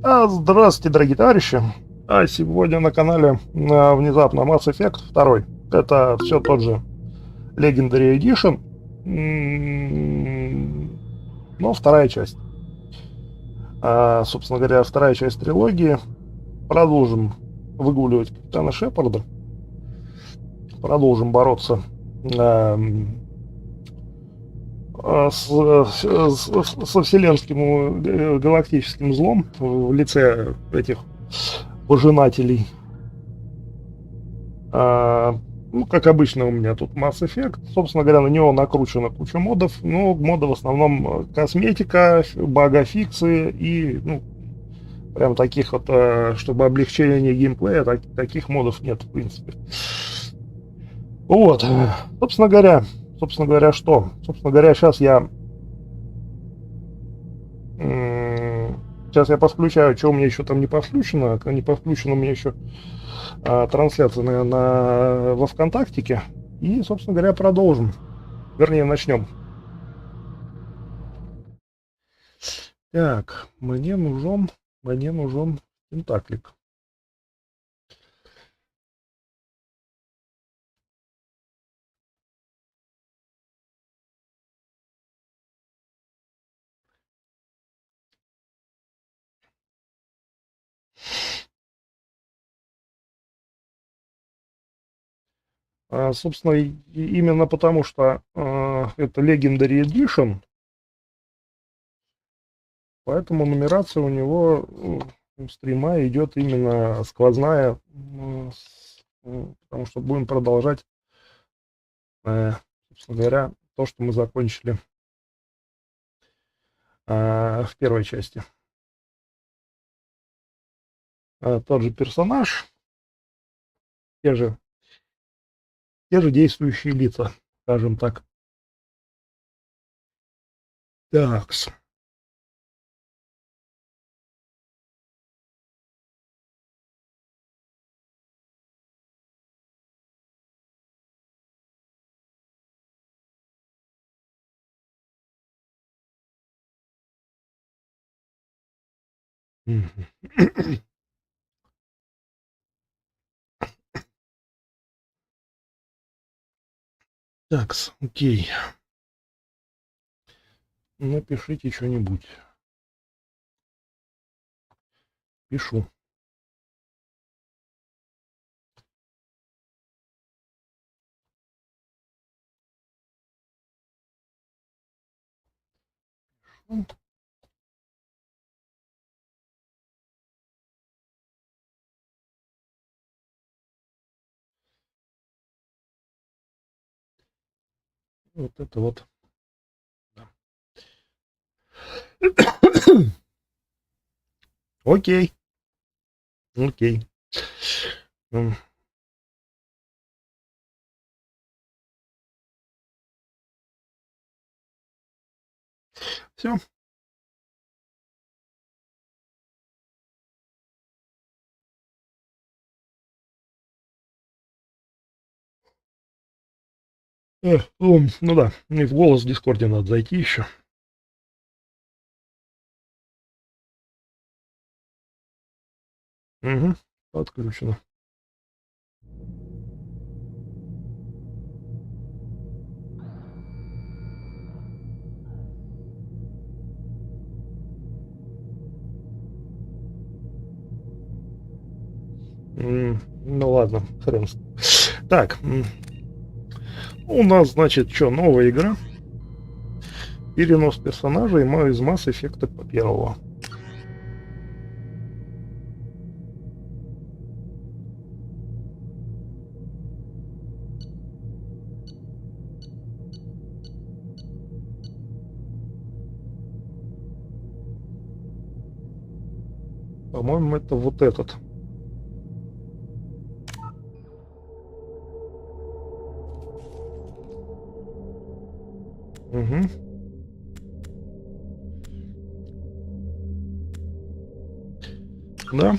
Здравствуйте, дорогие товарищи. Сегодня на канале внезапно Mass Effect 2. Это все тот же Legendary Edition, но вторая часть. Собственно говоря, вторая часть трилогии. Продолжим выгуливать капитана Шепарда. Продолжим бороться со вселенским галактическим злом в лице этих пожинателей. Ну, как обычно у меня тут Mass Effect. Собственно говоря, на него накручена куча модов. Но моды в основном косметика, багафиксы и, ну, прям таких вот, чтобы облегчение геймплея, таких модов нет, в принципе. Вот. Собственно говоря, что? Собственно говоря, сейчас я подключаю, что у меня еще там не подключено. Не подключено у меня еще трансляция во ВКонтактике. И, собственно говоря, продолжим. Вернее, начнем. Так, мне нужен пентаклик. Собственно, именно потому что это Legendary Edition, поэтому нумерация у него стрима идет именно сквозная, потому что будем продолжать, собственно говоря, то, что мы закончили в первой части. Тот же персонаж, те же действующие лица, скажем так. Такс. Такс, окей. Напишите что-нибудь. Пишу. Вот это вот. Окей. Окей. Все. Ну да, мне в голос в Дискорде надо зайти еще. Угу. Подключено. Ну ладно, хрен. Так, у нас, значит, что, новая игра. Перенос персонажей из Mass Effect по первого. По-моему, это вот этот. Угу. Да.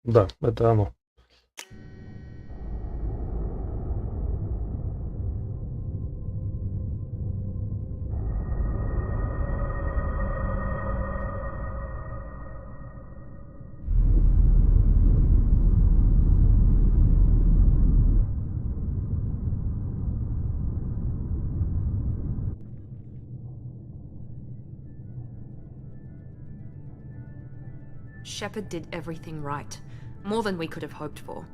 Да, это оно. Shepard did everything right. More than we could have hoped for.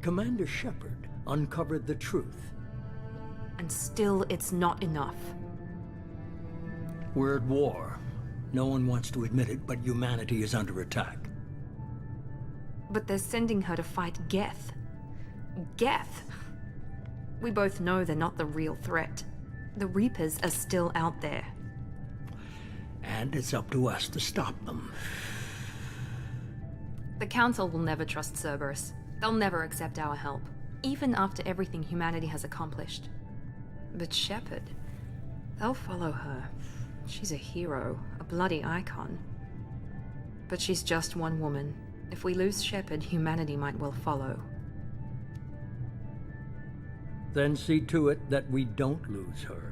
Commander Shepard uncovered the truth. And still, it's not enough. We're at war. No one wants to admit it, but humanity is under attack. But they're sending her to fight Geth. Geth! We both know they're not the real threat. The Reapers are still out there. And it's up to us to stop them. The Council will never trust Cerberus. They'll never accept our help, even after everything humanity has accomplished. But Shepard, they'll follow her. She's a hero, a bloody icon. But she's just one woman. If we lose Shepard, humanity might well follow. Then see to it that we don't lose her.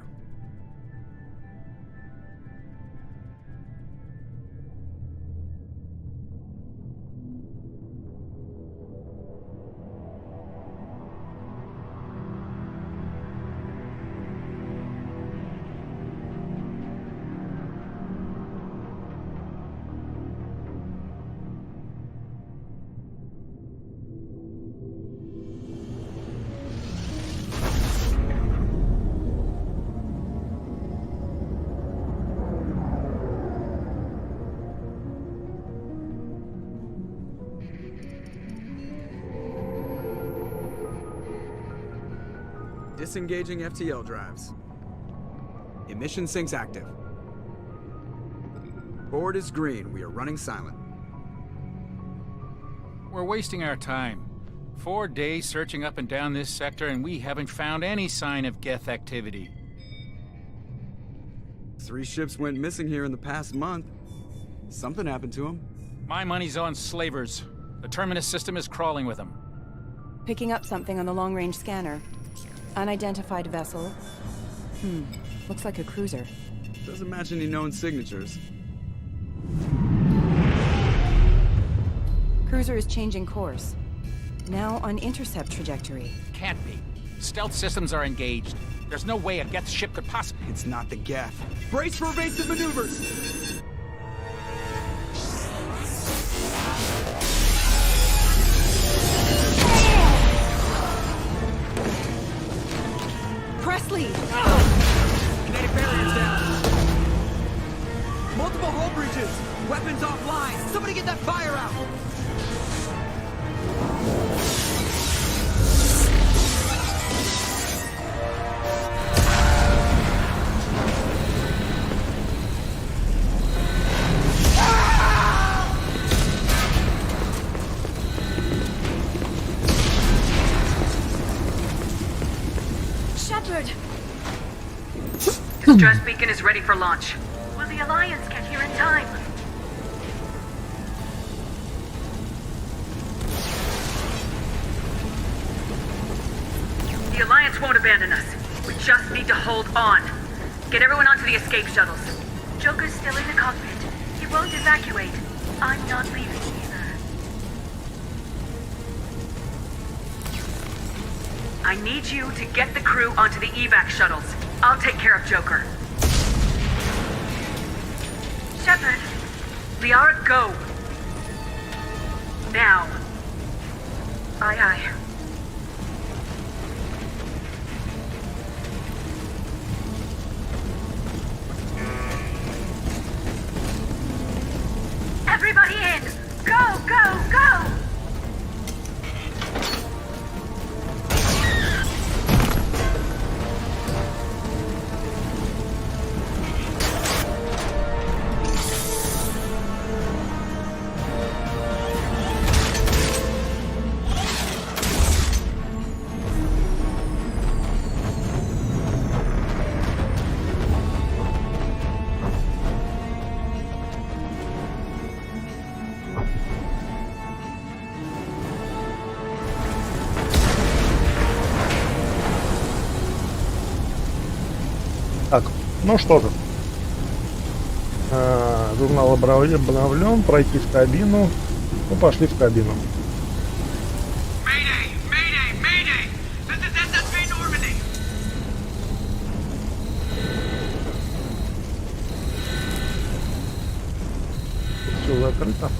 Disengaging FTL drives. Emission sinks active. Board is green. We are running silent. We're wasting our time. 4 days searching up and down this sector, and we haven't found any sign of Geth activity. 3 ships went missing here in the past month. Something happened to them. My money's on slavers. The Terminus system is crawling with them. Picking up something on the long-range scanner. Unidentified vessel. Looks like a cruiser. Doesn't match any known signatures. Cruiser is changing course. Now on intercept trajectory. Can't be. Stealth systems are engaged. There's no way a Geth ship could possibly... It's not the Geth. Brace for evasive maneuvers! Presley! Kinetic barriers down. Multiple hull breaches. Weapons offline. Somebody get that fire out. Shepard! Distress beacon is ready for launch. Will the Alliance get here in time? The Alliance won't abandon us. We just need to hold on. Get everyone onto the escape shuttles. Joker's still in the cockpit. He won't evacuate. I'm not leaving either. I need you to get the crew onto the evac shuttles. I'll take care of Joker. Shepard. Liara, go. Now. Aye, aye. Everybody in! Go, go, go! Так, ну что же. Журнал обновлен, пройти в кабину. Ну, пошли в кабину. Все закрыто.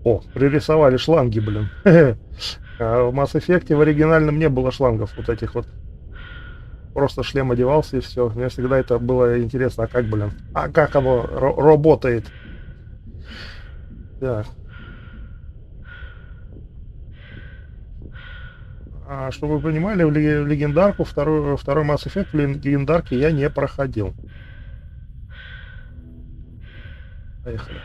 О, пририсовали шланги, блин. А в Mass Effect в оригинальном не было шлангов вот этих вот. Просто шлем одевался и все. Мне всегда это было интересно, а как, блин, а как оно работает. Так. А чтобы вы понимали, в легендарку, второй Mass Effect в легендарке я не проходил. Поехали.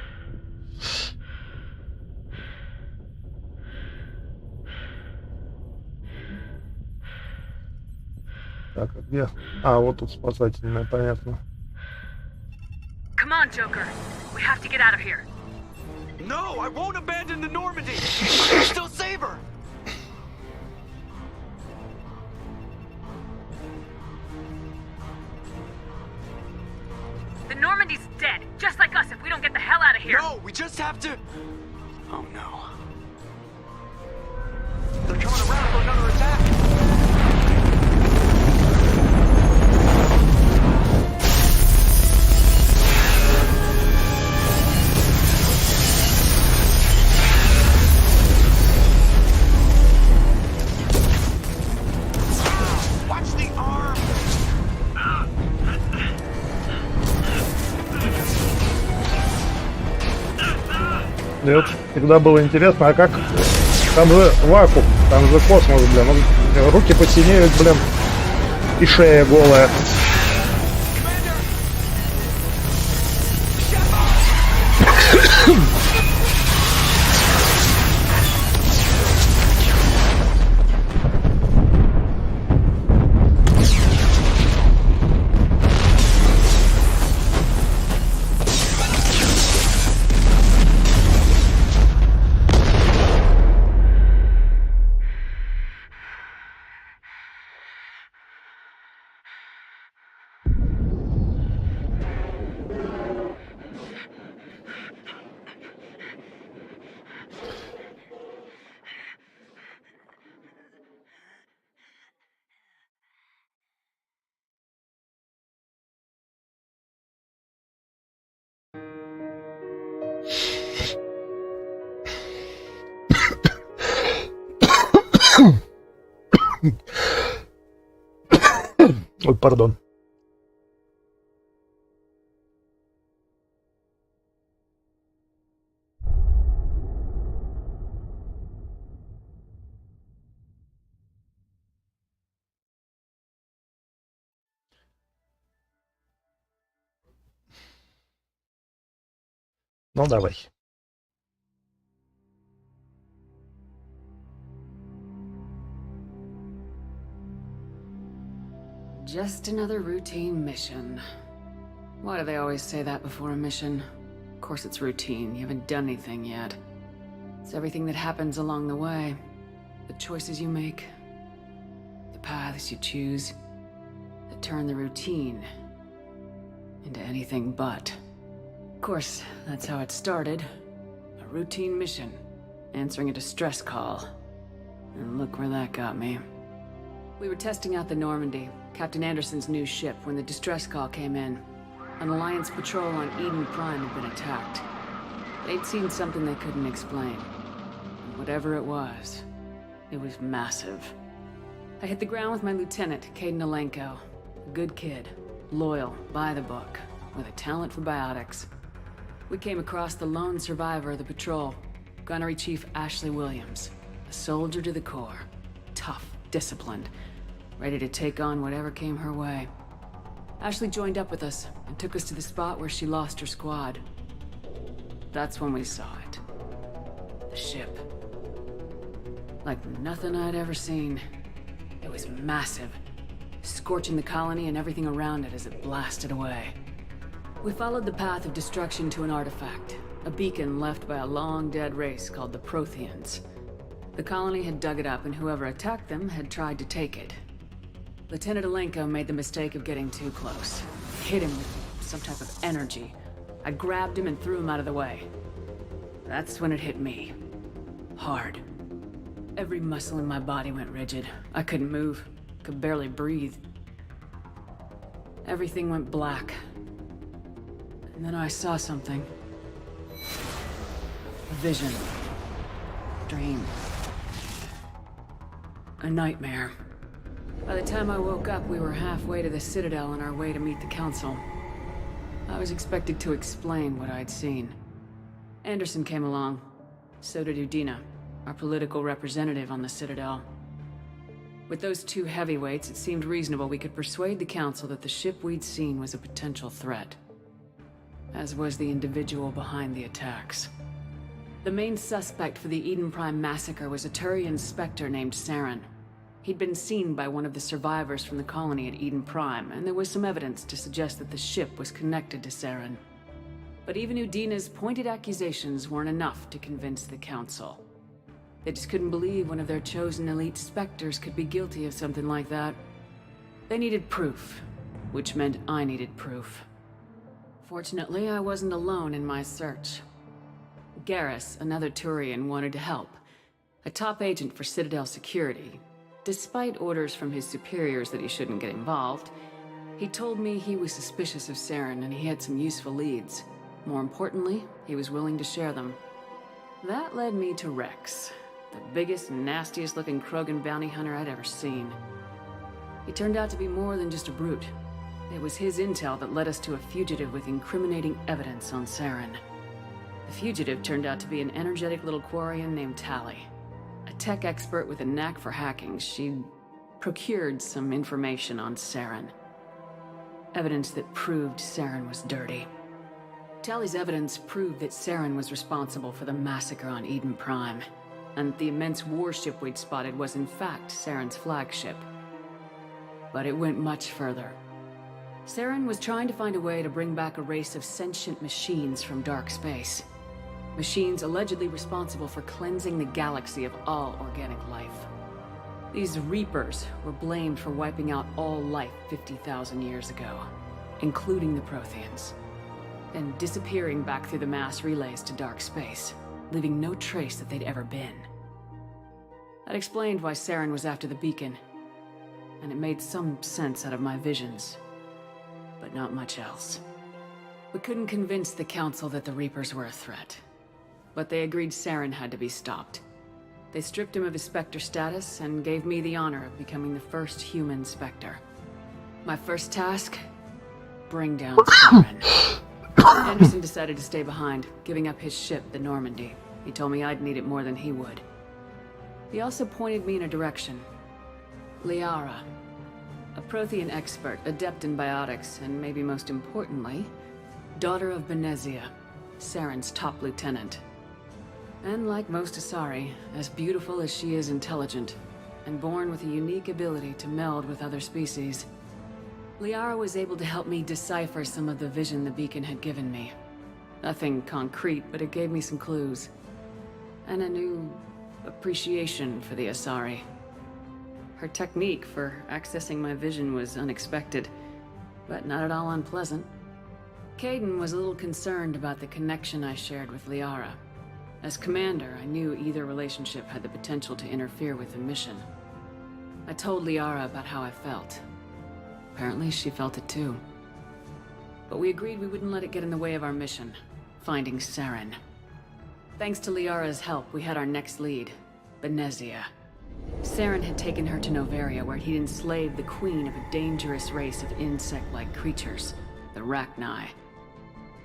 Так, а где? А, вот тут спасательная, понятно. Come on, Joker. We have to get out of here. No, I won't abandon the Normandy. I can still save her. The Normandy's dead, just like us if we don't get the hell out of here. No, we just have to... Oh no. They're coming around for another attack. И вот всегда было интересно, а как там же вакуум, там же космос, блин, руки посинеют, блин, и шея голая. Ой, пардон. Ну, давай. Just another routine mission. Why do they always say that before a mission? Of course it's routine, you haven't done anything yet. It's everything that happens along the way. The choices you make, the paths you choose, that turn the routine into anything but. Of course, that's how it started. A routine mission, answering a distress call. And look where that got me. We were testing out the Normandy, Captain Anderson's new ship, when the distress call came in. An Alliance patrol on Eden Prime had been attacked. They'd seen something they couldn't explain. And whatever it was massive. I hit the ground with my lieutenant, Caden Alenko. A good kid, loyal, by the book, with a talent for biotics. We came across the lone survivor of the patrol, Gunnery Chief Ashley Williams. A soldier to the core. Tough, disciplined, ready to take on whatever came her way. Ashley joined up with us and took us to the spot where she lost her squad. That's when we saw it. The ship. Like nothing I'd ever seen. It was massive, scorching the colony and everything around it as it blasted away. We followed the path of destruction to an artifact, a beacon left by a long-dead race called the Protheans. The colony had dug it up, and whoever attacked them had tried to take it. Lieutenant Alenko made the mistake of getting too close. Hit him with some type of energy. I grabbed him and threw him out of the way. That's when it hit me. Hard. Every muscle in my body went rigid. I couldn't move. Could barely breathe. Everything went black. And then I saw something. A vision. Dream. A nightmare. By the time I woke up, we were halfway to the Citadel on our way to meet the Council. I was expected to explain what I'd seen. Anderson came along. So did Udina, our political representative on the Citadel. With those two heavyweights, it seemed reasonable we could persuade the Council that the ship we'd seen was a potential threat. As was the individual behind the attacks. The main suspect for the Eden Prime massacre was a Turian Spectre named Saren. He'd been seen by one of the survivors from the colony at Eden Prime, and there was some evidence to suggest that the ship was connected to Saren. But even Udina's pointed accusations weren't enough to convince the Council. They just couldn't believe one of their chosen elite Spectres could be guilty of something like that. They needed proof, which meant I needed proof. Fortunately, I wasn't alone in my search. Garrus, another Turian, wanted to help. A top agent for Citadel security. Despite orders from his superiors that he shouldn't get involved, he told me he was suspicious of Saren and he had some useful leads. More importantly, he was willing to share them. That led me to Rex, the biggest, nastiest looking Krogan bounty hunter I'd ever seen. He turned out to be more than just a brute. It was his intel that led us to a fugitive with incriminating evidence on Saren. The fugitive turned out to be an energetic little Quarian named Tali. A tech expert with a knack for hacking, she'd procured some information on Saren. Evidence that proved Saren was dirty. Tali's evidence proved that Saren was responsible for the massacre on Eden Prime, and the immense warship we'd spotted was in fact Saren's flagship. But it went much further. Saren was trying to find a way to bring back a race of sentient machines from dark space. Machines allegedly responsible for cleansing the galaxy of all organic life. These Reapers were blamed for wiping out all life 50,000 years ago, including the Protheans, then disappearing back through the mass relays to dark space, leaving no trace that they'd ever been. That explained why Saren was after the beacon, and it made some sense out of my visions, but not much else. We couldn't convince the Council that the Reapers were a threat. But they agreed Saren had to be stopped. They stripped him of his Spectre status and gave me the honor of becoming the first human Spectre. My first task? Bring down Saren. Anderson decided to stay behind, giving up his ship, the Normandy. He told me I'd need it more than he would. He also pointed me in a direction. Liara. A Prothean expert, adept in biotics, and maybe most importantly, daughter of Benezia, Saren's top lieutenant. And like most Asari, as beautiful as she is intelligent, and born with a unique ability to meld with other species, Liara was able to help me decipher some of the vision the beacon had given me. Nothing concrete, but it gave me some clues. And a new appreciation for the Asari. Her technique for accessing my vision was unexpected, but not at all unpleasant. Kaidan was a little concerned about the connection I shared with Liara. As commander, I knew either relationship had the potential to interfere with the mission. I told Liara about how I felt. Apparently, she felt it too. But we agreed we wouldn't let it get in the way of our mission, finding Saren. Thanks to Liara's help, we had our next lead, Benezia. Saren had taken her to Noveria, where he'd enslaved the queen of a dangerous race of insect-like creatures, the Rachni.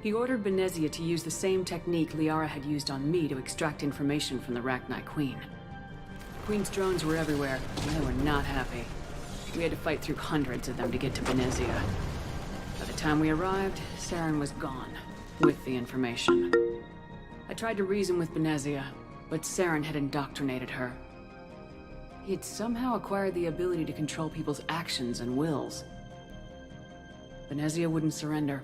He ordered Benezia to use the same technique Liara had used on me to extract information from the Rachni Queen. Queen's drones were everywhere, and they were not happy. We had to fight through hundreds of them to get to Venezia. By the time we arrived, Saren was gone, with the information. I tried to reason with Venezia, but Saren had indoctrinated her. He had somehow acquired the ability to control people's actions and wills. Venezia wouldn't surrender,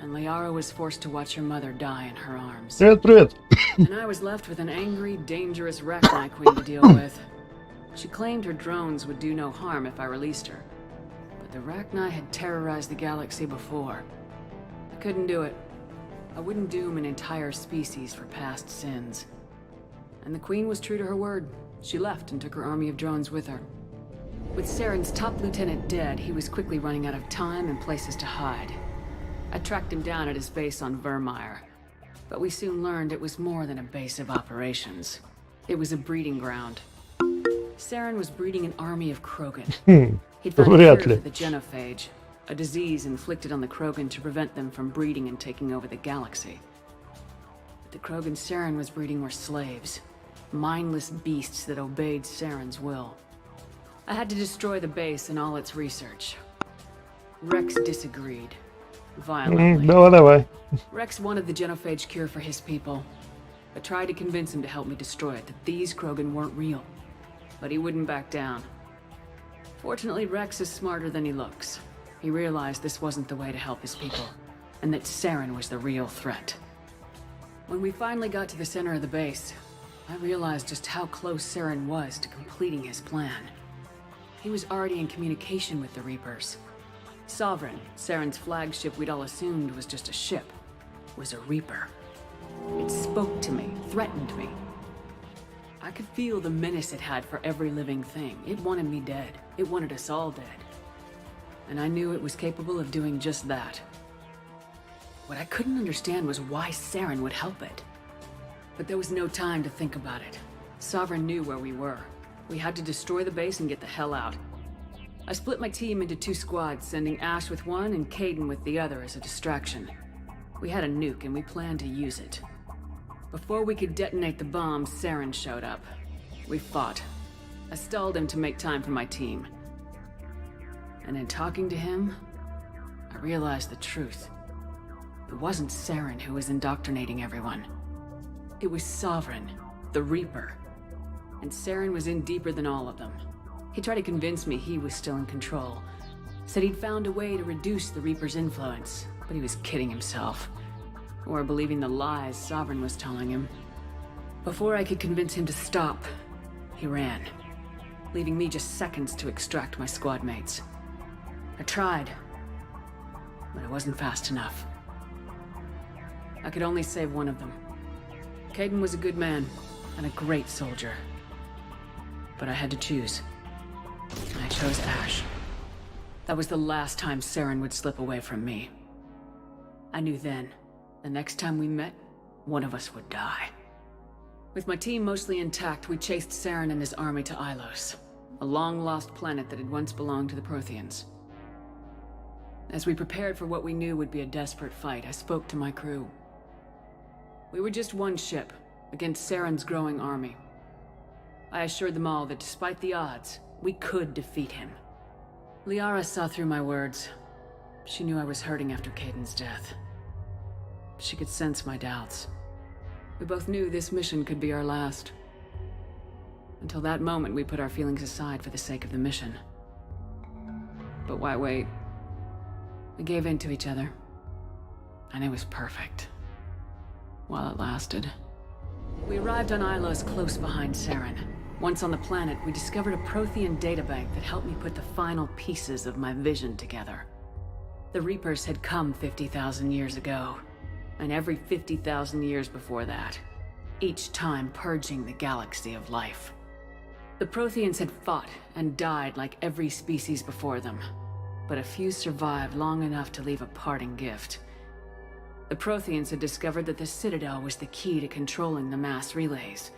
and Liara was forced to watch her mother die in her arms. Привет, привет. And I was left with an angry, dangerous Rachni queen to deal with. She claimed her drones would do no harm if I released her. But the Rachni had terrorized the galaxy before. I couldn't do it. I wouldn't doom an entire species for past sins. And the queen was true to her word. She left and took her army of drones with her. With Saren's top lieutenant dead, he was quickly running out of time and places to hide. I tracked him down at his base on Vermeer. But we soon learned it was more than a base of operations. It was a breeding ground. Saren was breeding an army of Krogan. He'd found a cure for the genophage, a disease inflicted on the Krogan to prevent them from breeding and taking over the galaxy. But the Krogan Saren was breeding were slaves, mindless beasts that obeyed Saren's will. I had to destroy the base and all its research. Rex disagreed. Violently. Давай. Rex wanted the genophage cure for his people. I tried to convince him to help me destroy it, that these Krogan weren't real. But he wouldn't back down. Fortunately, Rex is smarter than he looks. He realized this wasn't the way to help his people, and that Saren was the real threat. When we finally got to the center of the base, I realized just how close Saren was to completing his plan. He was already in communication with the Reapers. Sovereign, Saren's flagship we'd all assumed was just a ship, was a Reaper. It spoke to me, threatened me. I could feel the menace it had for every living thing. It wanted me dead. It wanted us all dead. And I knew it was capable of doing just that. What I couldn't understand was why Saren would help it. But there was no time to think about it. Sovereign knew where we were. We had to destroy the base and get the hell out. I split my team into 2 squads, sending Ash with one and Caden with the other as a distraction. We had a nuke and we planned to use it. Before we could detonate the bomb, Saren showed up. We fought. I stalled him to make time for my team. And in talking to him, I realized the truth. It wasn't Saren who was indoctrinating everyone. It was Sovereign, the Reaper. And Saren was in deeper than all of them. He tried to convince me he was still in control. Said he'd found a way to reduce the Reaper's influence, but he was kidding himself. Or believing the lies Sovereign was telling him. Before I could convince him to stop, he ran, leaving me just seconds to extract my squad mates. I tried, but it wasn't fast enough. I could only save one of them. Caden was a good man and a great soldier. But I had to choose. And I chose Ash. That was the last time Saren would slip away from me. I knew then, the next time we met, one of us would die. With my team mostly intact, we chased Saren and his army to Ilos, a long-lost planet that had once belonged to the Protheans. As we prepared for what we knew would be a desperate fight, I spoke to my crew. We were just one ship, against Saren's growing army. I assured them all that despite the odds, we could defeat him. Liara saw through my words. She knew I was hurting after Caden's death. She could sense my doubts. We both knew this mission could be our last. Until that moment, we put our feelings aside for the sake of the mission. But why wait? We gave in to each other. And it was perfect. While it lasted. We arrived on Ilos close behind Saren. Once on the planet, we discovered a Prothean databank that helped me put the final pieces of my vision together. The Reapers had come 50,000 years ago, and every 50,000 years before that, each time purging the galaxy of life. The Protheans had fought and died like every species before them, but a few survived long enough to leave a parting gift. The Protheans had discovered that the Citadel was the key to controlling the mass relays.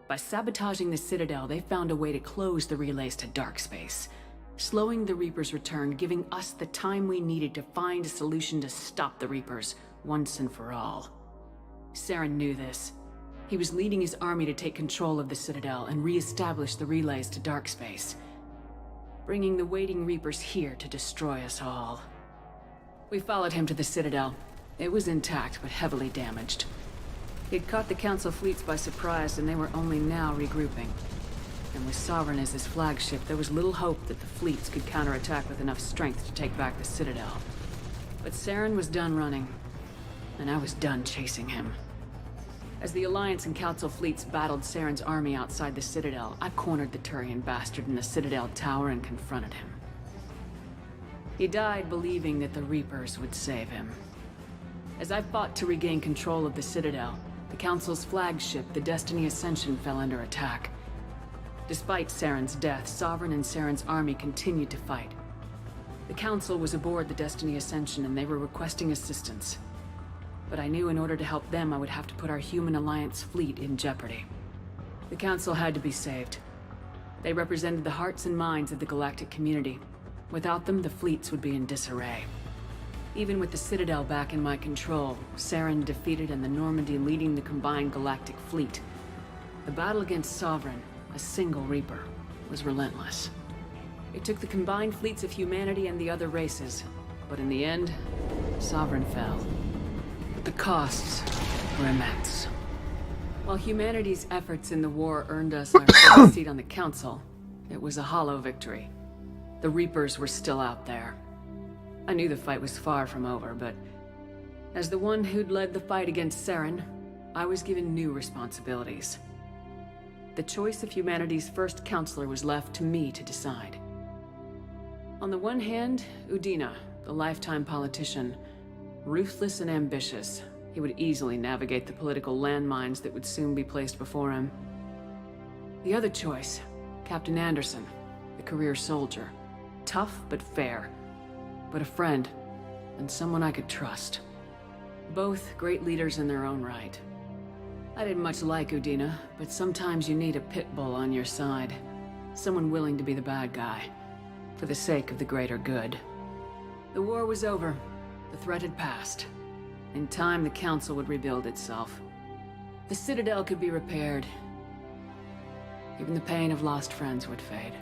By sabotaging the Citadel, they found a way to close the relays to dark space, slowing the Reapers' return, giving us the time we needed to find a solution to stop the Reapers once and for all. Saren knew this. He was leading his army to take control of the Citadel and re-establish the relays to dark space, bringing the waiting Reapers here to destroy us all. We followed him to the Citadel. It was intact, but heavily damaged. He'd caught the Council fleets by surprise, and they were only now regrouping. And with Sovereign as his flagship, there was little hope that the fleets could counterattack with enough strength to take back the Citadel. But Saren was done running, and I was done chasing him. As the Alliance and Council fleets battled Saren's army outside the Citadel, I cornered the Turian bastard in the Citadel tower and confronted him. He died believing that the Reapers would save him. As I fought to regain control of the Citadel, the Council's flagship, the Destiny Ascension, fell under attack. Despite Saren's death, Sovereign and Saren's army continued to fight. The Council was aboard the Destiny Ascension and they were requesting assistance. But I knew in order to help them, I would have to put our human Alliance fleet in jeopardy. The Council had to be saved. They represented the hearts and minds of the galactic community. Without them, the fleets would be in disarray. Even with the Citadel back in my control, Saren defeated and the Normandy leading the combined galactic fleet, the battle against Sovereign, a single Reaper, was relentless. It took the combined fleets of humanity and the other races, but in the end, Sovereign fell. But the costs were immense. While humanity's efforts in the war earned us our first seat on the Council, it was a hollow victory. The Reapers were still out there. I knew the fight was far from over, but as the one who'd led the fight against Saren, I was given new responsibilities. The choice of humanity's first counselor was left to me to decide. On the one hand, Udina, the lifetime politician, ruthless and ambitious, he would easily navigate the political landmines that would soon be placed before him. The other choice, Captain Anderson, the career soldier, tough but fair, but a friend, and someone I could trust. Both great leaders in their own right. I didn't much like Udina, but sometimes you need a pit bull on your side. Someone willing to be the bad guy, for the sake of the greater good. The war was over. The threat had passed. In time, the Council would rebuild itself. The Citadel could be repaired. Even the pain of lost friends would fade.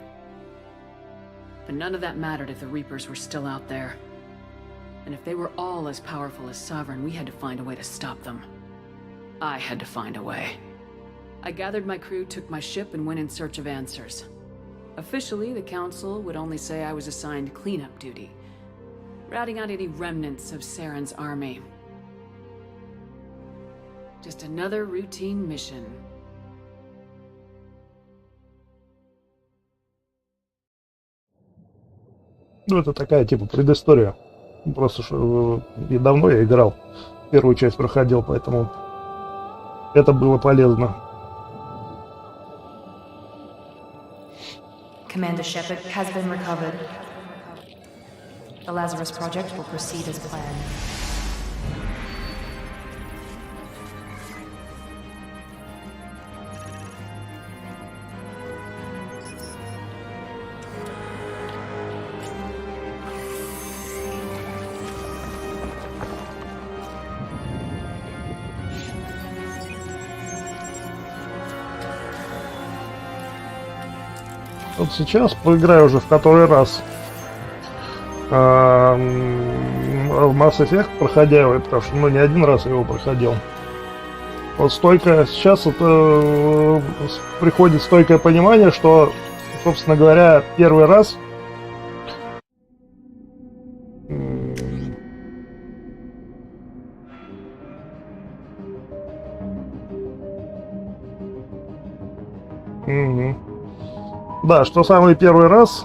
But none of that mattered if the Reapers were still out there. And if they were all as powerful as Sovereign, we had to find a way to stop them. I had to find a way. I gathered my crew, took my ship, and went in search of answers. Officially, the Council would only say I was assigned cleanup duty, routing out any remnants of Saren's army. Just another routine mission. Ну, это такая, типа, предыстория. Просто что и давно я играл. Первую часть проходил, поэтому это было полезно. Commander Shepard has been recovered. The Lazarus Project will proceed as planned. Вот сейчас поиграю уже в который раз в Mass Effect, проходя его, потому что не один раз я его проходил. Вот стойкое, сейчас это приходит стойкое понимание, что, собственно говоря, первый раз да, что самый первый раз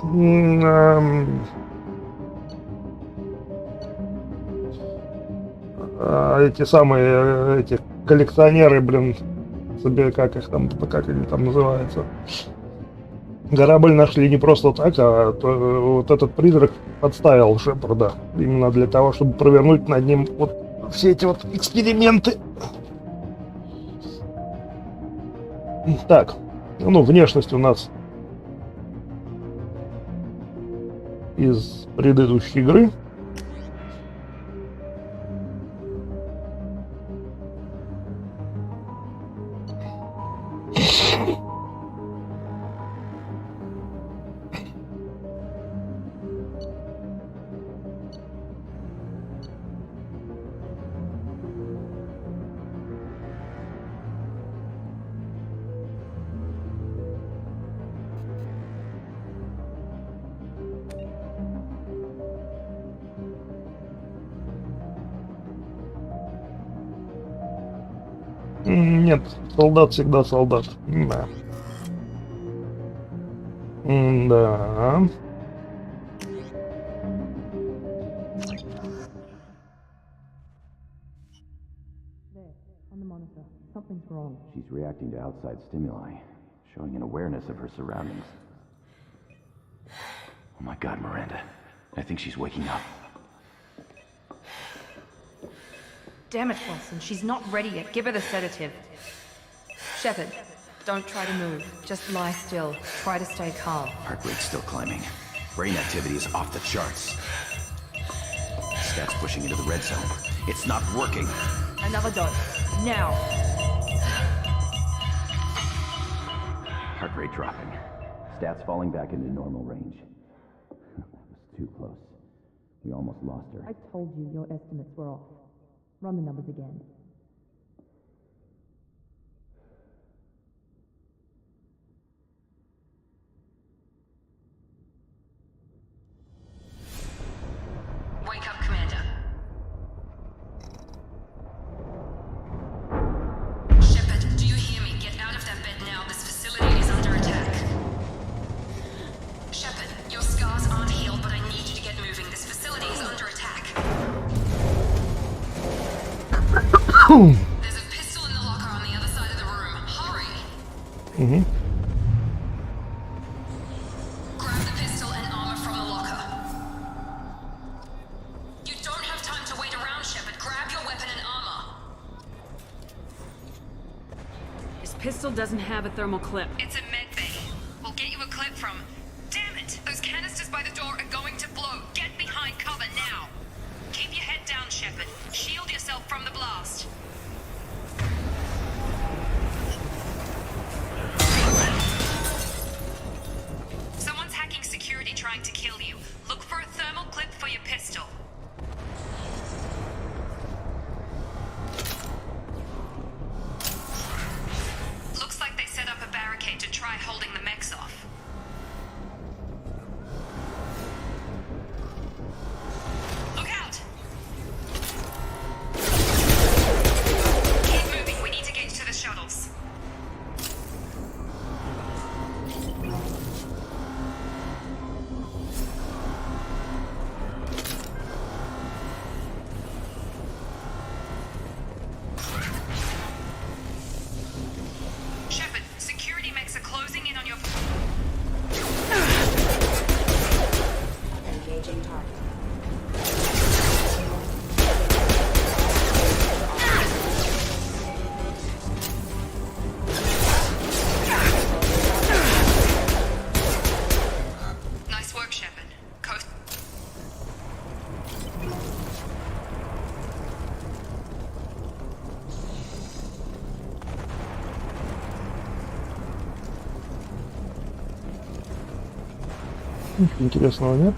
эти самые эти коллекционеры, блин, как их там, как они там называются, корабль нашли не просто так, а вот этот призрак подставил Шепарда именно для того, чтобы провернуть над ним вот все эти вот эксперименты. Так, ну, внешность у нас из предыдущей игры. Нет, солдат всегда солдат. Да. Да. She's reacting to outside stimuli, showing an awareness of her surroundings. Oh my God, Miranda. I think she's waking up. Damn it, Watson. She's not ready yet. Give her the sedative. Shepard, don't try to move. Just lie still. Try to stay calm. Heart rate's still climbing. Brain activity is off the charts. Stats pushing into the red zone. It's not working. Another dose. Now. Heart rate dropping. Stats falling back into normal range. That was too close. We almost lost her. I told you your estimates were off. Run the numbers again. Wake up, Commander. Shepard, do you hear me? Get out of that bed now. This facility is under attack. Shepard, your scars aren't healed, but I need you to get moving. This facility is under attack. There's a pistol in the locker on the other side of the room. Hurry! Grab the pistol and armor from the locker. You don't have time to wait around, Shepard. Grab your weapon and armor. This pistol doesn't have a thermal clip. It's a med bay. We'll get you a clip from... Damn it! Those canisters by the door are going to blow. Get behind cover now. Keep your head down, Shepard. Shield yourself from the blast. Someone's hacking security trying to kill you. Look for a thermal clip for your pistol. Looks like they set up a barricade to try holding the mechs off. Look out! Keep moving. We need to get to the shuttles. Shepard, security mechs are closing in on your... Engaging target. Nice work, Shepard. Coast... Интересного нет.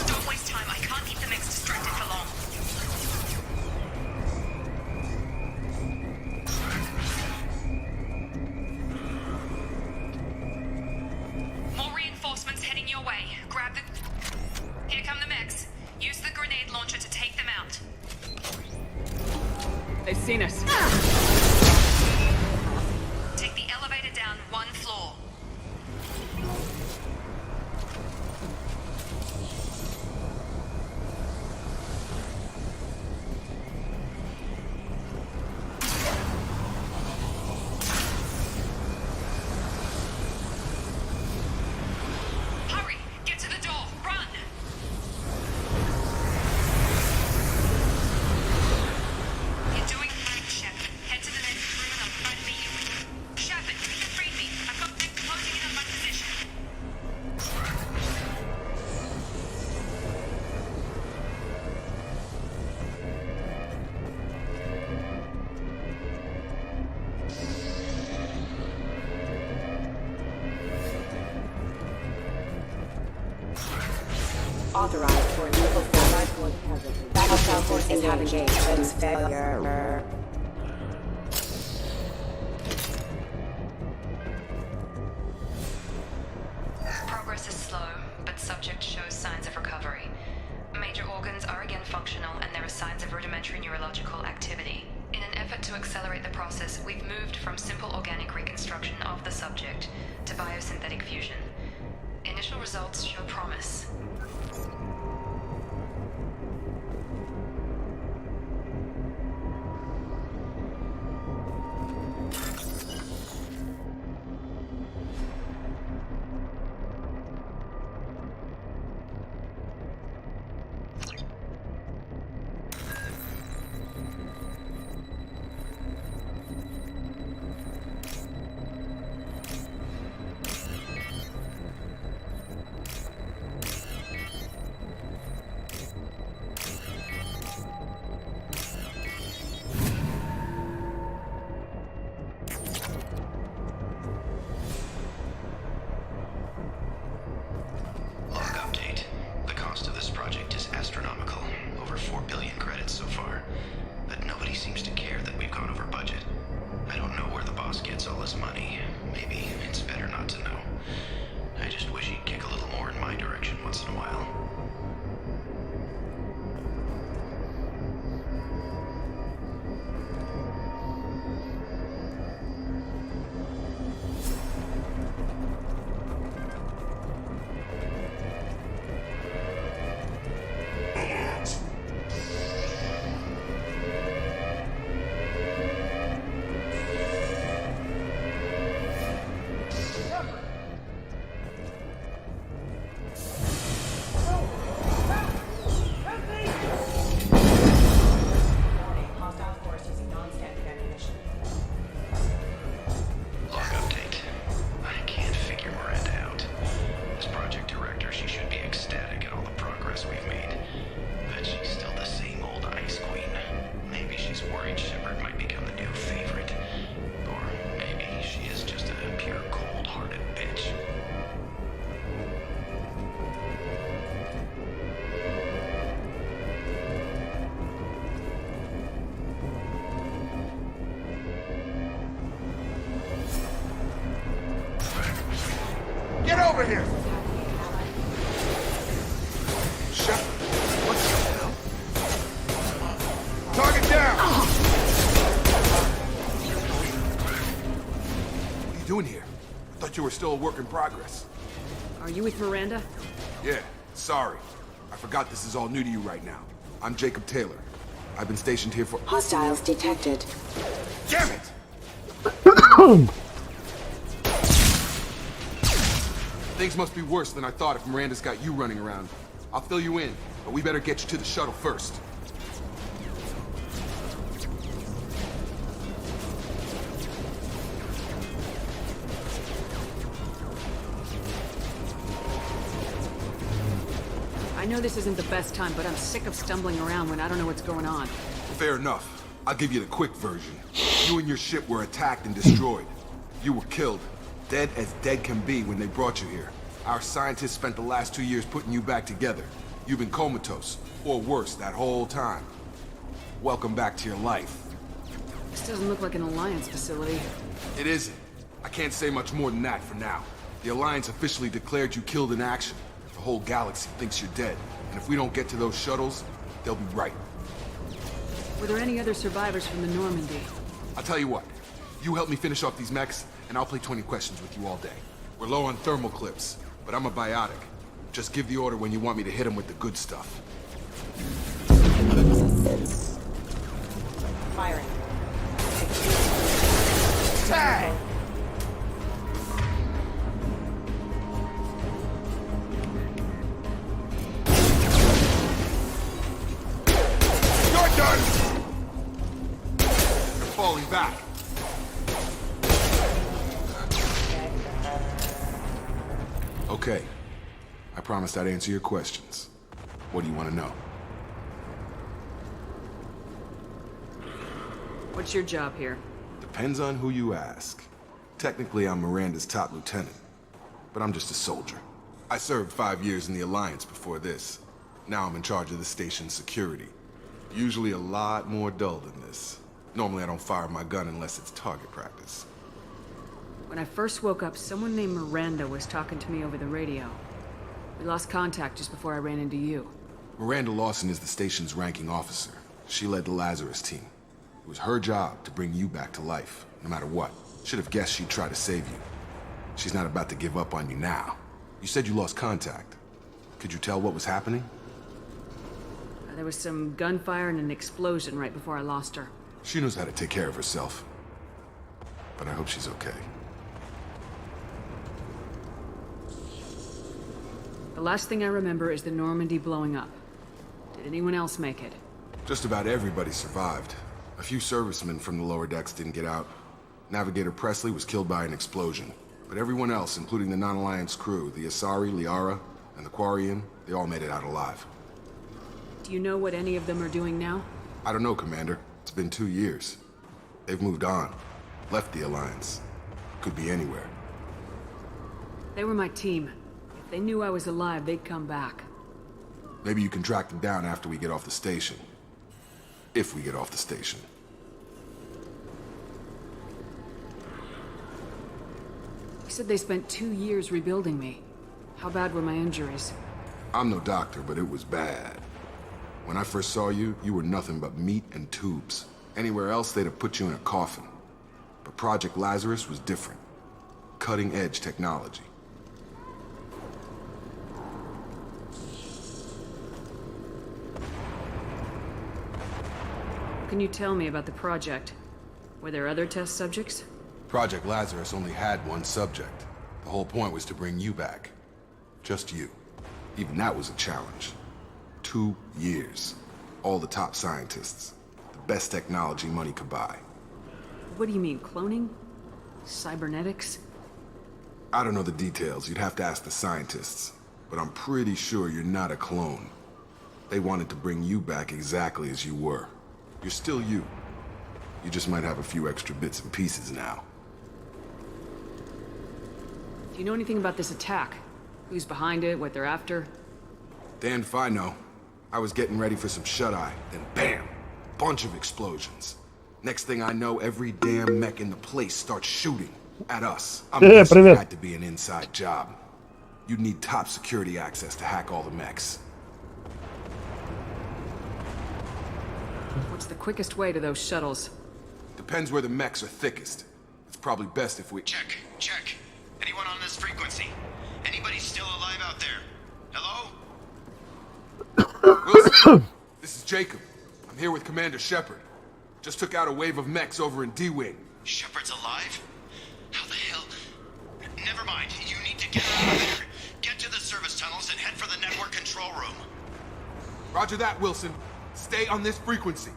Don't waste time. I can't keep the mechs distracted for long. More reinforcements heading your way. Grab the... Here come the mechs. Use the grenade launcher to take them out. They've seen us. Take the elevator down one floor. Hurry! Get to the door! Run! You're doing fine, Shepard. Head to the next room and I'll try to meet you. Shepard, you can free me. I've got them closing in on my position. Authorized for removal from hostile forces have engaged. That is failure. Progress is slow, but subject shows signs of recovery. Major organs are again functional, and there are signs of rudimentary neurological activity. In an effort to accelerate the process, we've moved from simple organic reconstruction of the subject to biosynthetic fusion. Initial results show promise. Over here! Shut. What the hell? Target down! What are you doing here? I thought you were still a work in progress. Are you with Miranda? Yeah, sorry. I forgot this is all new to you right now. I'm Jacob Taylor. I've been stationed here for— Hostiles detected. Damn it! Things must be worse than I thought if Miranda's got you running around. I'll fill you in, but we better get you to the shuttle first. I know this isn't the best time, but I'm sick of stumbling around when I don't know what's going on. Fair enough. I'll give you the quick version. You and your ship were attacked and destroyed. You were killed. Dead as dead can be when they brought you here. Our scientists spent the last 2 years putting you back together. You've been comatose, or worse, that whole time. Welcome back to your life. This doesn't look like an Alliance facility. It isn't. I can't say much more than that for now. The Alliance officially declared you killed in action. The whole galaxy thinks you're dead. And if we don't get to those shuttles, they'll be right. Were there any other survivors from the Normandy? I'll tell you what. You help me finish off these mechs, and I'll play 20 questions with you all day. We're low on thermal clips, but I'm a biotic. Just give the order when you want me to hit them with the good stuff. Firing. Tag! You're done! You're falling back. Okay. I promised I'd answer your questions. What do you want to know? What's your job here? Depends on who you ask. Technically, I'm Miranda's top lieutenant, but I'm just a soldier. I served 5 years in the Alliance before this. Now I'm in charge of the station's security. Usually a lot more dull than this. Normally I don't fire my gun unless it's target practice. When I first woke up, someone named Miranda was talking to me over the radio. We lost contact just before I ran into you. Miranda Lawson is the station's ranking officer. She led the Lazarus team. It was her job to bring you back to life, no matter what. Should have guessed she'd try to save you. She's not about to give up on you now. You said you lost contact. Could you tell what was happening? There was some gunfire and an explosion right before I lost her. She knows how to take care of herself. But I hope she's okay. The last thing I remember is the Normandy blowing up. Did anyone else make it? Just about everybody survived. A few servicemen from the lower decks didn't get out. Navigator Presley was killed by an explosion. But everyone else, including the non-Alliance crew, the Asari, Liara, and the Quarian, they all made it out alive. Do you know what any of them are doing now? I don't know, Commander. It's been 2 years. They've moved on. Left the Alliance. Could be anywhere. They were my team. If they knew I was alive, they'd come back. Maybe you can track them down after we get off the station. If we get off the station. You said they spent 2 years rebuilding me. How bad were my injuries? I'm no doctor, but it was bad. When I first saw you, you were nothing but meat and tubes. Anywhere else, they'd have put you in a coffin. But Project Lazarus was different. Cutting-edge technology. Can you tell me about the project? Were there other test subjects? Project Lazarus only had one subject. The whole point was to bring you back. Just you. Even that was a challenge. 2 years. All the top scientists. The best technology money could buy. What do you mean, cloning? Cybernetics? I don't know the details. You'd have to ask the scientists. But I'm pretty sure you're not a clone. They wanted to bring you back exactly as you were. You're still you. You just might have a few extra bits and pieces now. Do you know anything about this attack? Who's behind it, what they're after? Damned if I know. I was getting ready for some shut-eye, then bam! Bunch of explosions. Next thing I know, every damn mech in the place starts shooting at us. I'm guessing it had to be an inside job. You'd need top security access to hack all the mechs. What's the quickest way to those shuttles? Depends where the mechs are thickest. It's probably best if we... Check. Anyone on this frequency? Anybody still alive out there? Hello? Wilson, this is Jacob. I'm here with Commander Shepard. Just took out a wave of mechs over in D-Wing. Shepard's alive? How the hell? Never mind. You need to get out of there. Get to the service tunnels and head for the network control room. Roger that, Wilson. Stay on this frequency.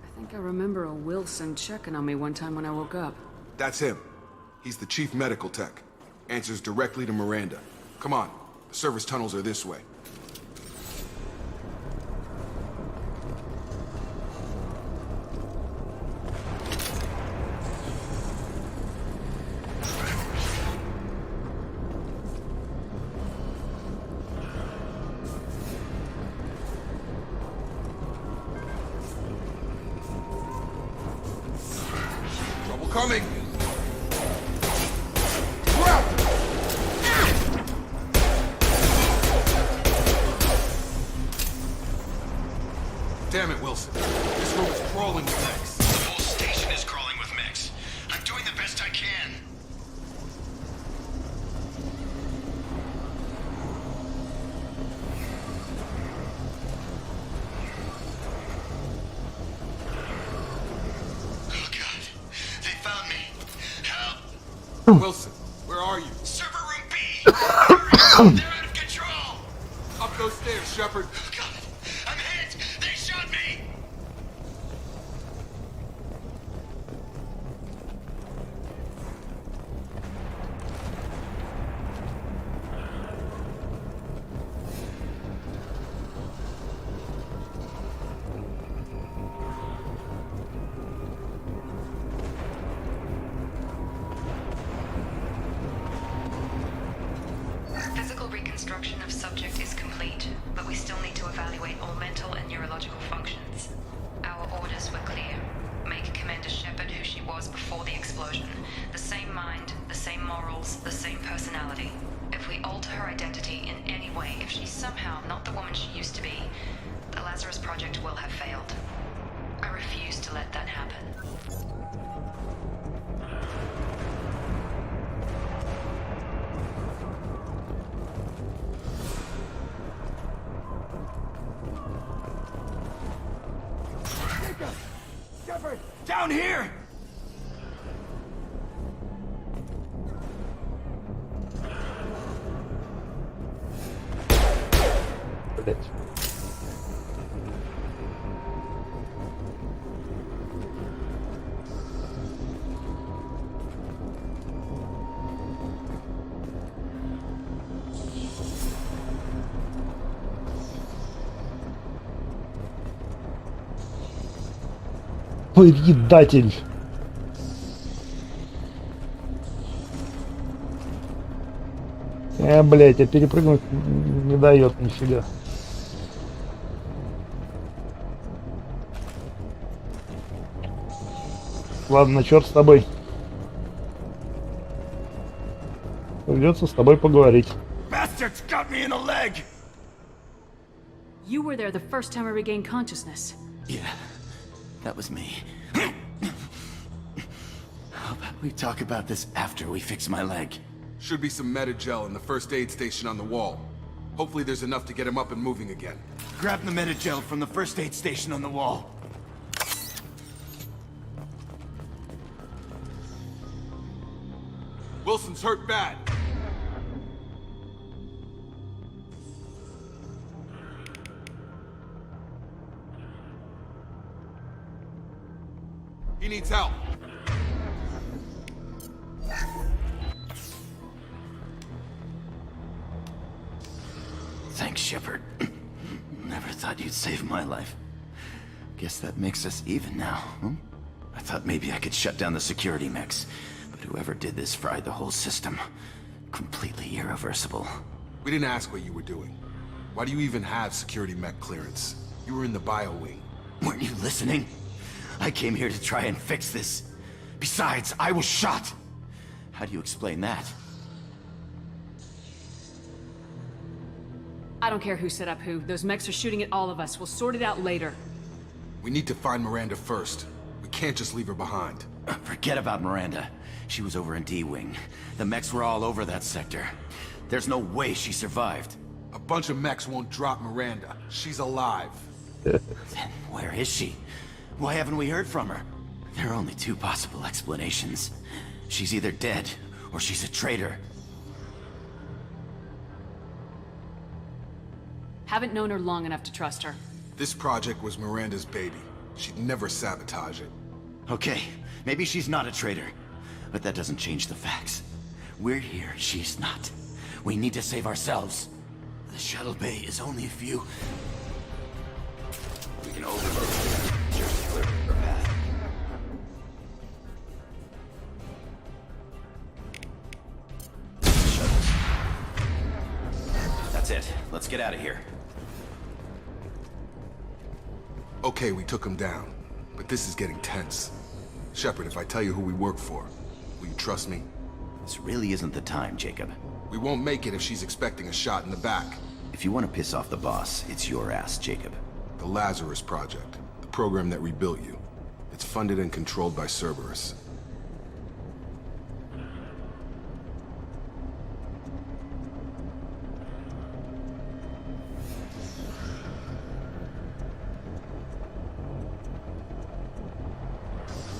I think I remember a Wilson checking on me one time when I woke up. That's him. He's the chief medical tech. Answers directly to Miranda. Come on. The service tunnels are this way. Trouble coming! Damn it, Wilson. This room is crawling with mechs. The whole station is crawling with mechs. I'm doing the best I can. Oh, God. They found me. Help. Wilson, where are you? Server room B. Hurry. They're out of control. Up those stairs, Shepard. Oh, God. I'm hit. They shot me. Physical reconstruction of subject is complete, but we still need to evaluate all mental and neurological functions. Our orders were clear. Make Commander Shepard who she was before the explosion. The same mind, the same morals, the same personality. If If we alter her identity in any way, if she's somehow not the woman she used to be, the Lazarus Project will have failed. I refuse to let that happen. Shepard! Down here! Блять. Предатель. Блять, а перепрыгнуть не дает нифига. Ладно, черт с тобой. Придется с тобой поговорить. Bastards got me in the leg! You were there the first time I regained consciousness. Yeah, that was me. How about we talk about this after we fix my leg? Should be some Metagel in the first aid station on the wall. Hopefully there's enough to get him up and moving again. Grab the Metagel from the first aid station on the wall. Wilson's hurt bad. He needs help. Thanks, Shepard. Never thought you'd save my life. Guess that makes us even now, huh? I thought maybe I could shut down the security mechs, but whoever did this fried the whole system. Completely irreversible. We didn't ask what you were doing. Why do you even have security mech clearance? You were in the bio wing. Weren't you listening? I came here to try and fix this. Besides, I was shot. How do you explain that? I don't care who set up who. Those mechs are shooting at all of us. We'll sort it out later. We need to find Miranda first. We can't just leave her behind. Forget about Miranda. She was over in D-Wing. The mechs were all over that sector. There's no way she survived. A bunch of mechs won't drop Miranda. She's alive. Then where is she? Why haven't we heard from her? There are only two possible explanations. She's either dead, or she's a traitor. Haven't known her long enough to trust her. This project was Miranda's baby. She'd never sabotage it. Okay, maybe she's not a traitor. But that doesn't change the facts. We're here, she's not. We need to save ourselves. The shuttle bay is only a few... We can overload. Just clear her path. Shuttles. That's it. Let's get out of here. Okay, we took him down. But this is getting tense. Shepard, if I tell you who we work for, will you trust me? This really isn't the time, Jacob. We won't make it if she's expecting a shot in the back. If you want to piss off the boss, it's your ass, Jacob. The Lazarus Project. The program that rebuilt you. It's funded and controlled by Cerberus.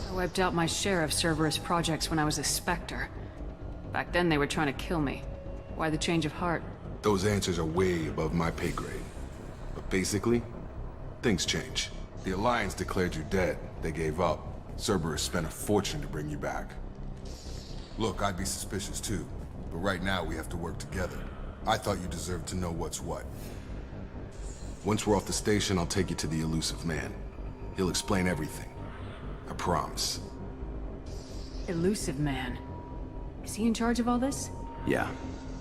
I wiped out my share of Cerberus projects when I was a Spectre. Back then they were trying to kill me. Why the change of heart? Those answers are way above my pay grade. But basically, things change. The Alliance declared you dead. They gave up. Cerberus spent a fortune to bring you back. Look, I'd be suspicious too. But right now we have to work together. I thought you deserved to know what's what. Once we're off the station, I'll take you to the elusive man. He'll explain everything. I promise. Elusive Man. Is he in charge of all this? Yeah.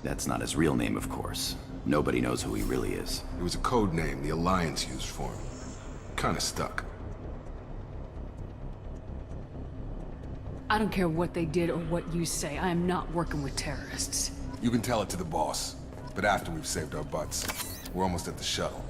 That's not his real name, of course. Nobody knows who he really is. It was a code name the Alliance used for him. Kinda stuck. I don't care what they did or what you say. I am not working with terrorists. You can tell it to the boss, but after we've saved our butts. We're almost at the shuttle.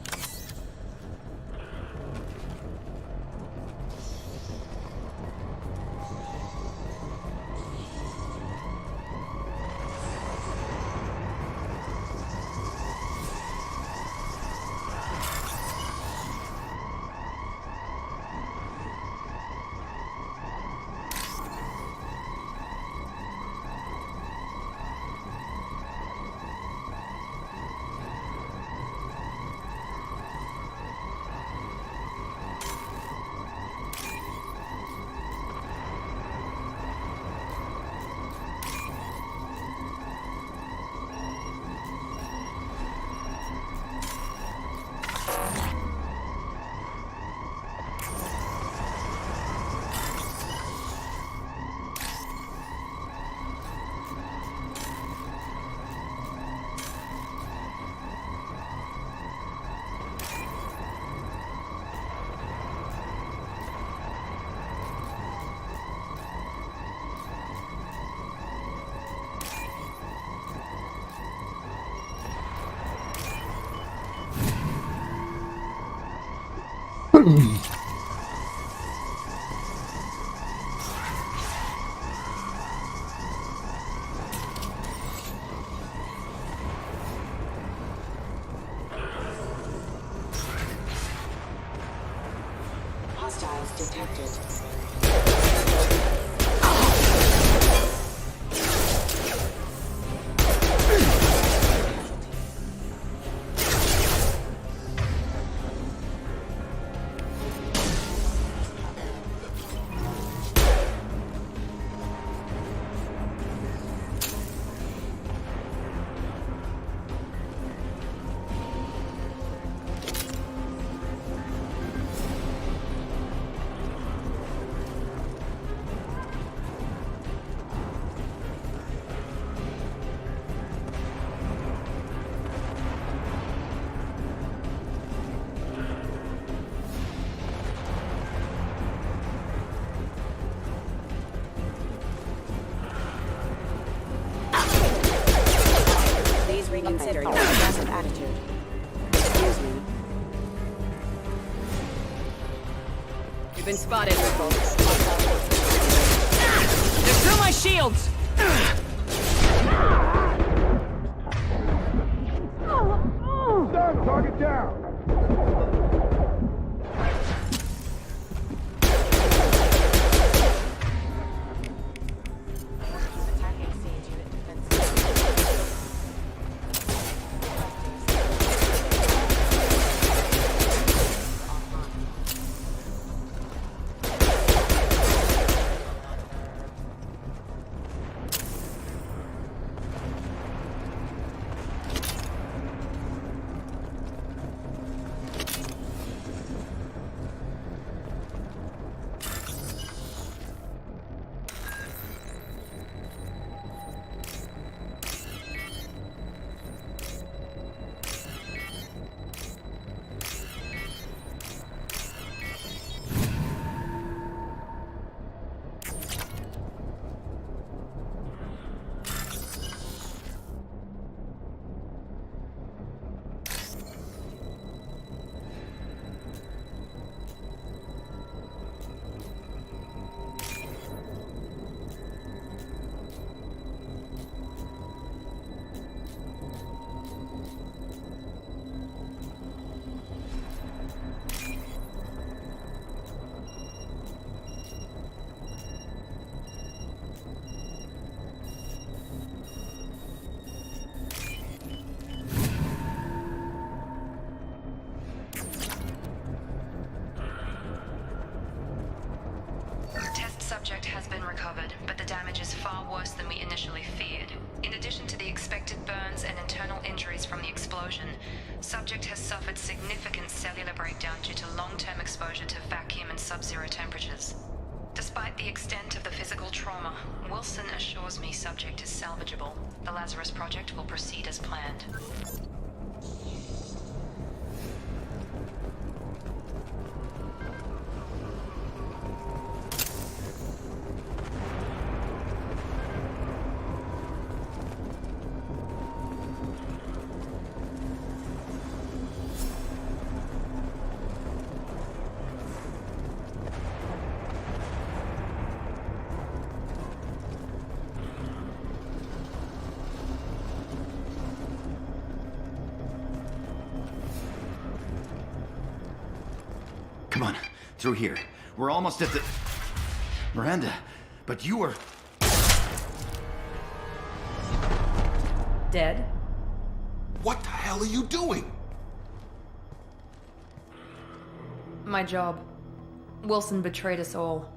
Hostiles detected. Reconsider your aggressive attitude. Excuse me. You've been spotted, folks. They're through my shields! Target down! Subject has been recovered, but the damage is far worse than we initially feared. In addition to the expected burns and internal injuries from the explosion, subject has suffered significant cellular breakdown due to long-term exposure to vacuum and sub-zero temperatures. Despite the extent of the physical trauma, Wilson assures me subject is salvageable. The Lazarus Project will proceed as planned. Come on, through here. We're almost at the... Miranda, but you were... Dead? What the hell are you doing? My job. Wilson betrayed us all.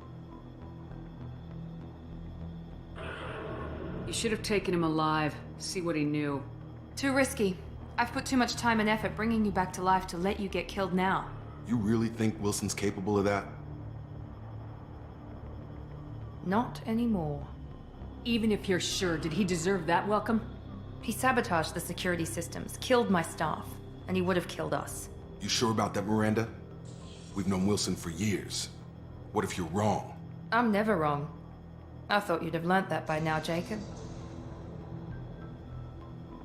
You should have taken him alive. See what he knew. Too risky. I've put too much time and effort bringing you back to life to let you get killed now. You really think Wilson's capable of that? Not anymore. Even if you're sure, did he deserve that welcome? He sabotaged the security systems, killed my staff, and he would have killed us. You sure about that, Miranda? We've known Wilson for years. What if you're wrong? I'm never wrong. I thought you'd have learnt that by now, Jacob.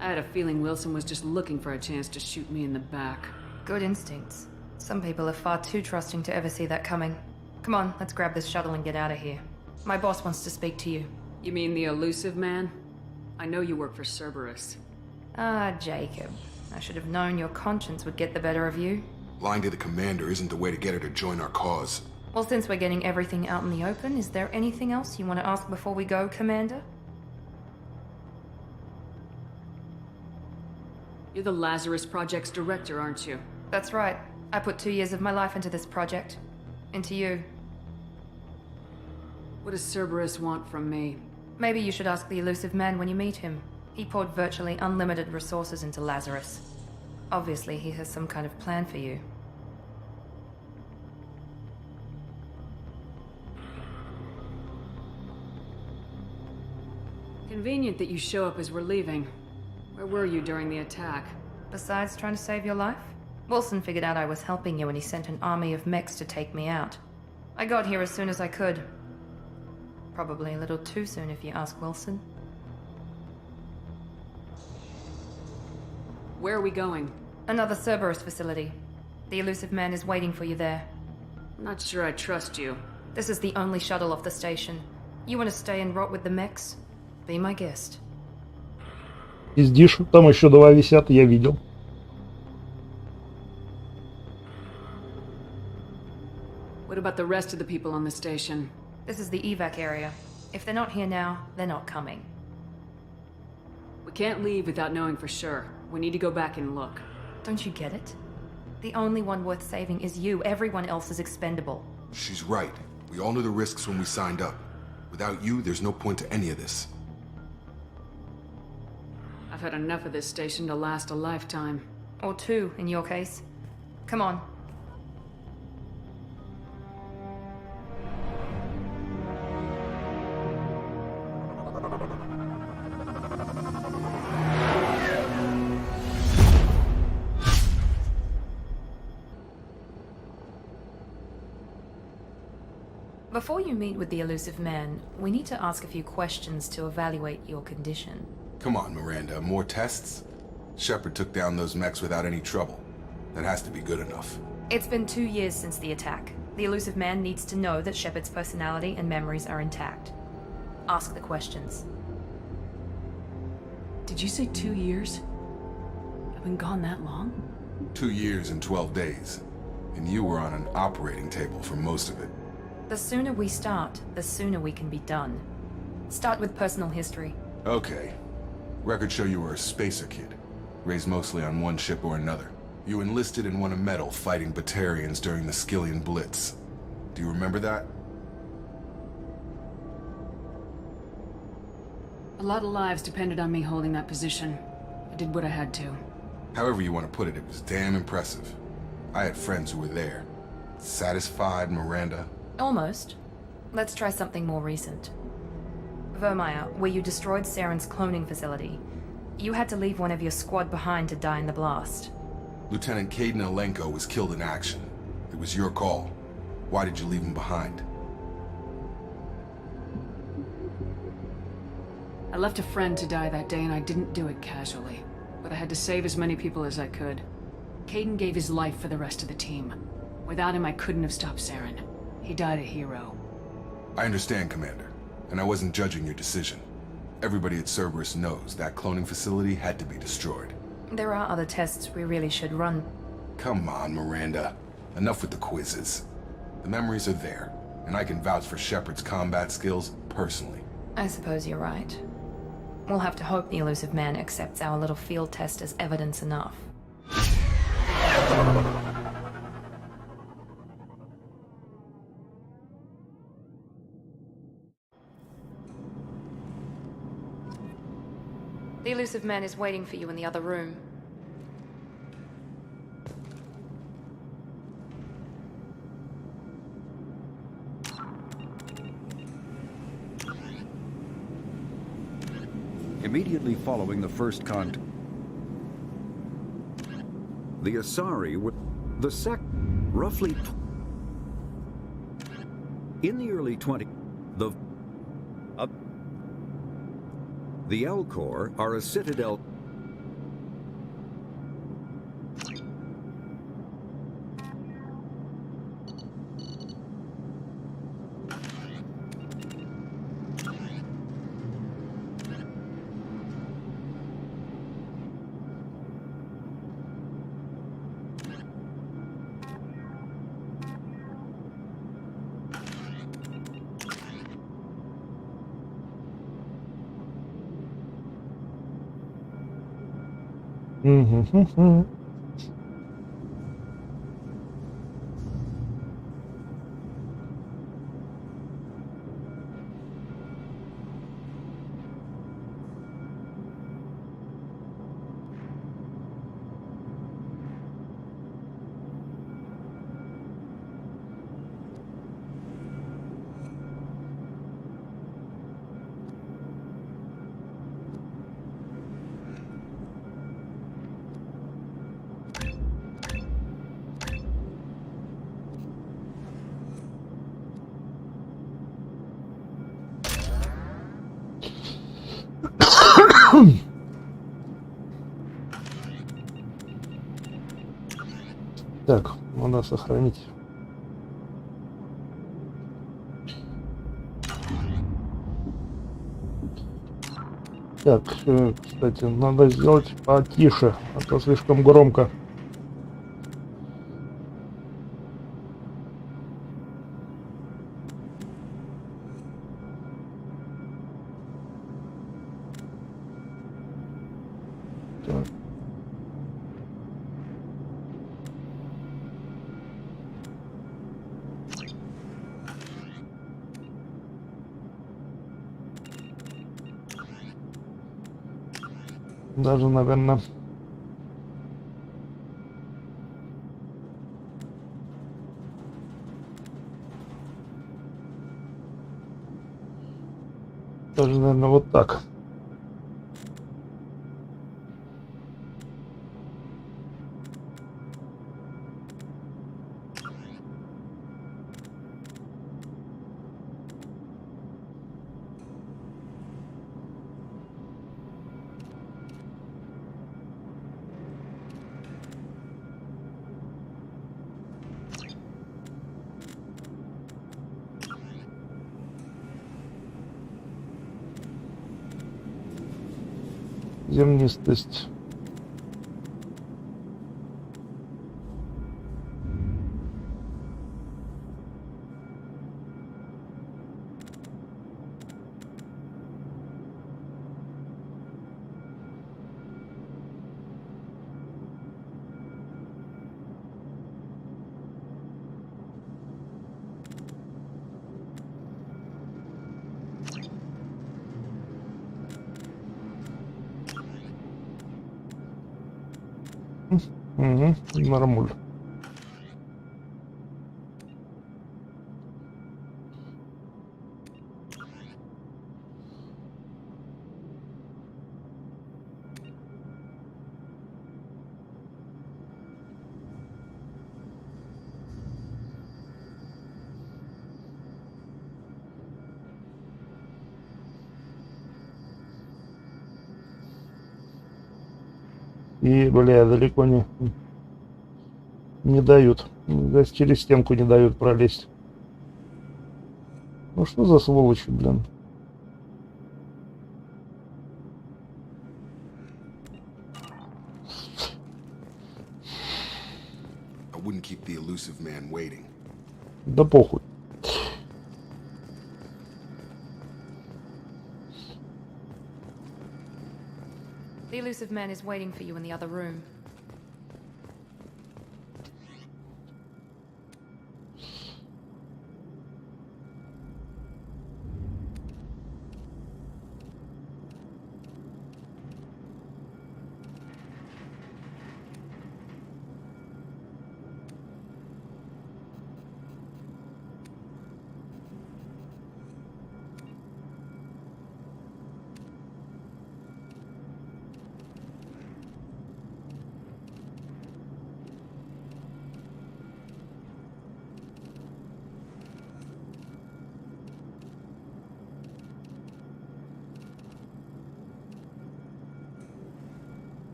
I had a feeling Wilson was just looking for a chance to shoot me in the back. Good instincts. Some people are far too trusting to ever see that coming. Come on, let's grab this shuttle and get out of here. My boss wants to speak to you. You mean the elusive man? I know you work for Cerberus. Ah, Jacob. I should have known your conscience would get the better of you. Lying to the commander isn't the way to get her to join our cause. Well, since we're getting everything out in the open, is there anything else you want to ask before we go, Commander? You're the Lazarus Project's director, aren't you? That's right. I put 2 years of my life into this project. Into you. What does Cerberus want from me? Maybe you should ask the elusive man when you meet him. He poured virtually unlimited resources into Lazarus. Obviously, he has some kind of plan for you. Convenient that you show up as we're leaving. Where were you during the attack? Besides trying to save your life? Wilson figured out I was helping you and he sent an army of mechs to take me out. I got here as soon as I could. Probably a little too soon if you ask Wilson. Where are we going? Another Cerberus facility. The elusive man is waiting for you there. I'm not sure I trust you. This is the only shuttle off the station. You want to stay and rot with the mechs? Be my guest. Пиздишь, там еще 2 висят, я видел. What about the rest of the people on the station? This is the evac area. If they're not here now, they're not coming. We can't leave without knowing for sure. We need to go back and look. Don't you get it? The only one worth saving is you. Everyone else is expendable. She's right. We all knew the risks when we signed up. Without you, there's no point to any of this. I've had enough of this station to last a lifetime. Or 2, in your case. Come on. Before you meet with the elusive man, we need to ask a few questions to evaluate your condition. Come on, Miranda, more tests? Shepard took down those mechs without any trouble. That has to be good enough. It's been 2 years since the attack. The elusive man needs to know that Shepard's personality and memories are intact. Ask the questions. Did you say 2 years? I've been gone that long? 2 years and 12 days. And you were on an operating table for most of it. The sooner we start, the sooner we can be done. Start with personal history. Okay. Records show you were a spacer kid, raised mostly on one ship or another. You enlisted and won a medal fighting Batarians during the Skillian Blitz. Do you remember that? A lot of lives depended on me holding that position. I did what I had to. However you want to put it, it was damn impressive. I had friends who were there. Satisfied, Miranda? Almost. Let's try something more recent. Vermeer, where you destroyed Saren's cloning facility. You had to leave one of your squad behind to die in the blast. Lieutenant Caden Alenko was killed in action. It was your call. Why did you leave him behind? I left a friend to die that day and I didn't do it casually. But I had to save as many people as I could. Caden gave his life for the rest of the team. Without him, I couldn't have stopped Saren. He died a hero. I understand, Commander. And I wasn't judging your decision. Everybody at Cerberus knows that cloning facility had to be destroyed. There are other tests we really should run. Come on, Miranda. Enough with the quizzes. The memories are there, and I can vouch for Shepard's combat skills personally. I suppose you're right. We'll have to hope the elusive man accepts our little field test as evidence enough. The elusive man is waiting for you in the other room. Immediately following the first the Asari were the roughly in the early 20s. The L Corps are a citadel. Так, надо сохранить. Так, кстати, надо сделать потише, а то слишком громко. Так. Даже, наверное, даже, наверное, вот так. Земнистость. Угу, нормуль. И, бля, далеко не дают. Здесь через стенку не дают пролезть. Ну что за сволочи, блин. elusive man waiting. Да похуй. The elusive man is waiting for you in the other room.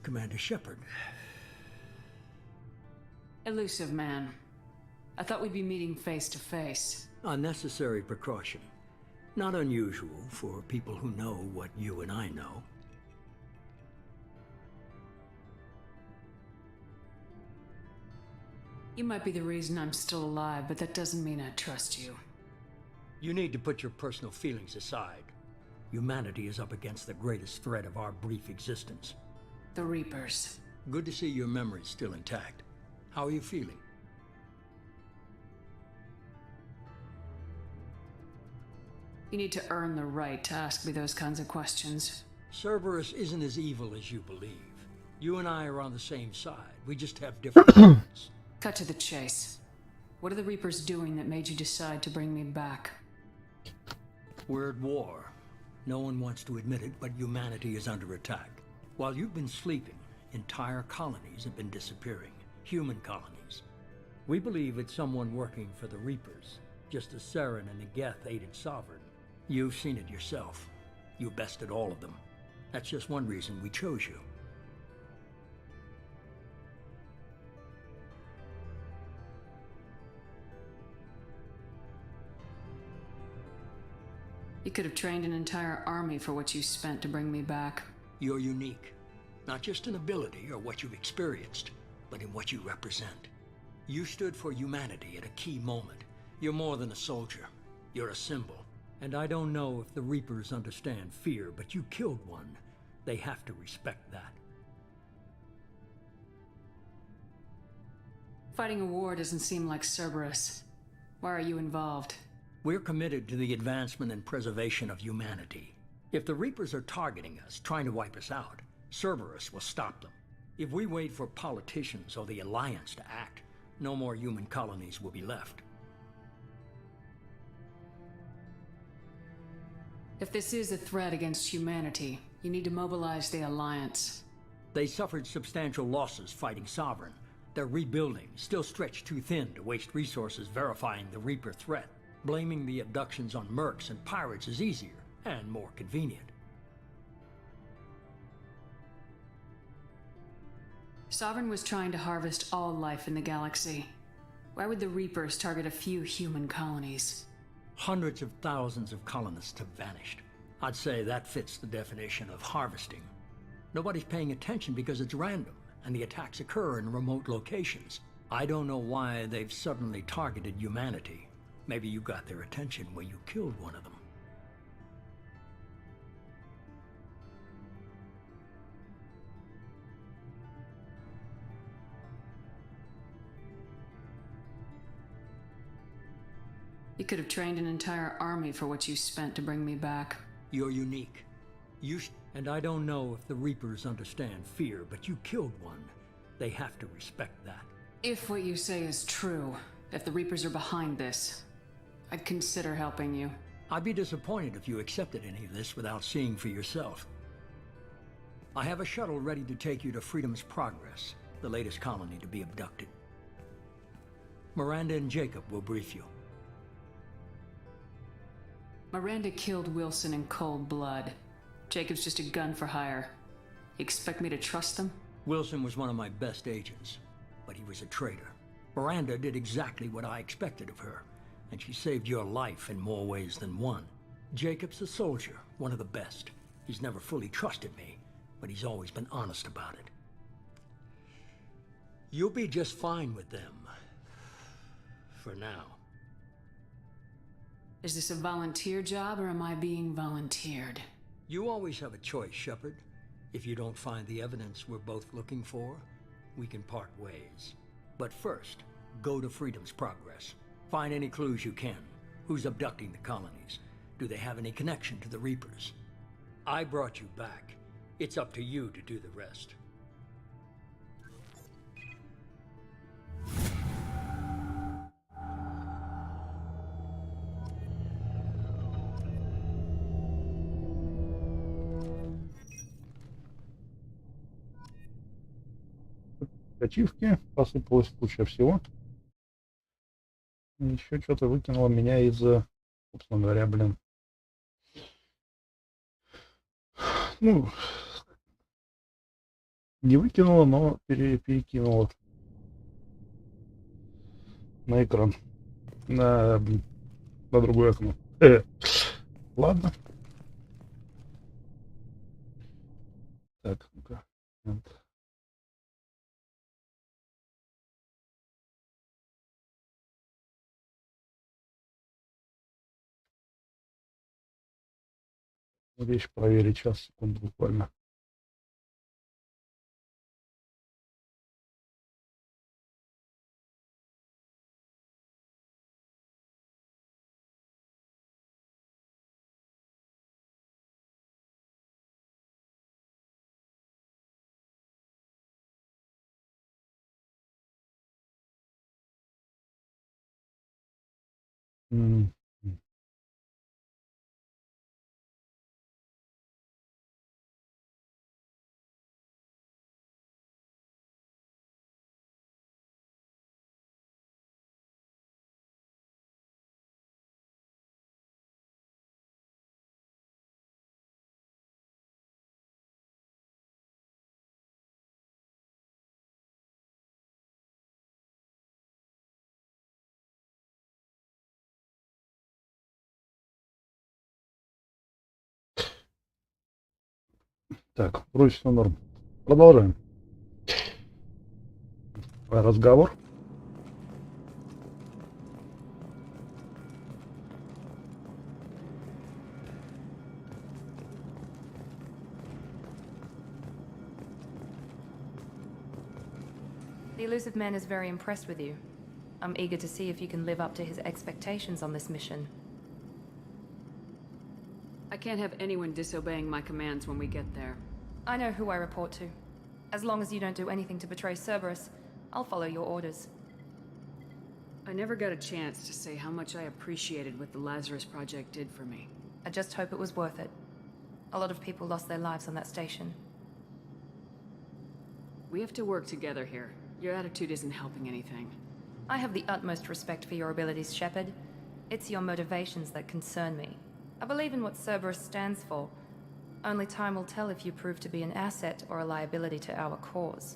Commander Shepard. Elusive man. I thought we'd be meeting face to face. Unnecessary precaution. Not unusual for people who know what you and I know. You might be the reason I'm still alive, but that doesn't mean I trust you. You need to put your personal feelings aside. Humanity is up against the greatest threat of our brief existence. The Reapers. Good to see your memory's still intact. How are you feeling? You need to earn the right to ask me those kinds of questions. Cerberus isn't as evil as you believe. You and I are on the same side. We just have different weapons. Cut to the chase. What are the Reapers doing that made you decide to bring me back? We're at war. No one wants to admit it, but humanity is under attack. While you've been sleeping, entire colonies have been disappearing. Human colonies. We believe it's someone working for the Reapers, just as Saren and the Geth aided Sovereign. You've seen it yourself. You bested all of them. That's just one reason we chose you. You could have trained an entire army for what you spent to bring me back. You're unique. Not just in ability or what you've experienced, but in what you represent. You stood for humanity at a key moment. You're more than a soldier. You're a symbol. And I don't know if the Reapers understand fear, but you killed one. They have to respect that. Fighting a war doesn't seem like Cerberus. Why are you involved? We're committed to the advancement and preservation of humanity. If the Reapers are targeting us, trying to wipe us out, Cerberus will stop them. If we wait for politicians or the Alliance to act, no more human colonies will be left. If this is a threat against humanity, you need to mobilize the Alliance. They suffered substantial losses fighting Sovereign. They're rebuilding, still stretched too thin to waste resources verifying the Reaper threat. Blaming the abductions on mercs and pirates is easier and more convenient. Sovereign was trying to harvest all life in the galaxy. Why would the Reapers target a few human colonies? Hundreds of thousands of colonists have vanished. I'd say that fits the definition of harvesting. Nobody's paying attention because it's random, and the attacks occur in remote locations. I don't know why they've suddenly targeted humanity. Maybe you got their attention when you killed one of them. You could have trained an entire army for what you spent to bring me back. You're unique. And I don't know if the Reapers understand fear, but you killed one. They have to respect that. If what you say is true, if the Reapers are behind this, I'd consider helping you. I'd be disappointed if you accepted any of this without seeing for yourself. I have a shuttle ready to take you to Freedom's Progress, the latest colony to be abducted. Miranda and Jacob will brief you. Miranda killed Wilson in cold blood. Jacob's just a gun for hire. You expect me to trust them? Wilson was one of my best agents, but he was a traitor. Miranda did exactly what I expected of her, and she saved your life in more ways than one. Jacob's a soldier, one of the best. He's never fully trusted me, but he's always been honest about it. You'll be just fine with them. For now. Is this a volunteer job, or am I being volunteered? You always have a choice, Shepard. If you don't find the evidence we're both looking for, we can part ways. But first, go to Freedom's Progress. Find any clues you can. Who's abducting the colonies? Do they have any connection to the Reapers? I brought you back. It's up to you to do the rest. Ачивки, посыпалась куча всего. Еще что-то выкинуло меня из, собственно говоря, блин. Ну, не выкинуло, но перекинуло на экран, на другое окно. Ладно. Так, ну-ка. Вещь проверить, сейчас, секунду буквально. Так, вроде все норм. Продолжаем. Разговор. The elusive man is very impressed with you. I'm eager to see if you can live up to his expectations on this mission. I can't have anyone disobeying my commands when we get there. I know who I report to. As long as you don't do anything to betray Cerberus, I'll follow your orders. I never got a chance to say how much I appreciated what the Lazarus Project did for me. I just hope it was worth it. A lot of people lost their lives on that station. We have to work together here. Your attitude isn't helping anything. I have the utmost respect for your abilities, Shepard. It's your motivations that concern me. I believe in what Cerberus stands for. Only time will tell if you prove to be an asset or a liability to our cause.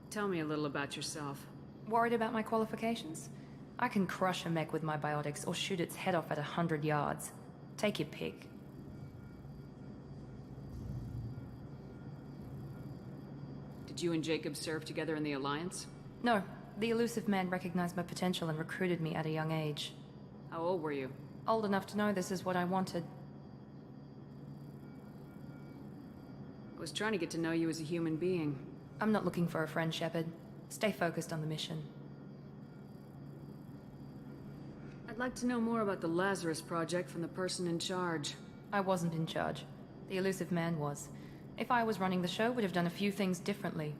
Tell me a little about yourself. Worried about my qualifications? I can crush a mech with my biotics or shoot its head off at 100 yards. Take your pick. Did you and Jacob serve together in the Alliance? No. The elusive man recognized my potential and recruited me at a young age. How old were you? Old enough to know this is what I wanted. I was trying to get to know you as a human being. I'm not looking for a friend, Shepard. Stay focused on the mission. I'd like to know more about the Lazarus Project from the person in charge. I wasn't in charge. The elusive man was. If I was running the show, would have done a few things differently.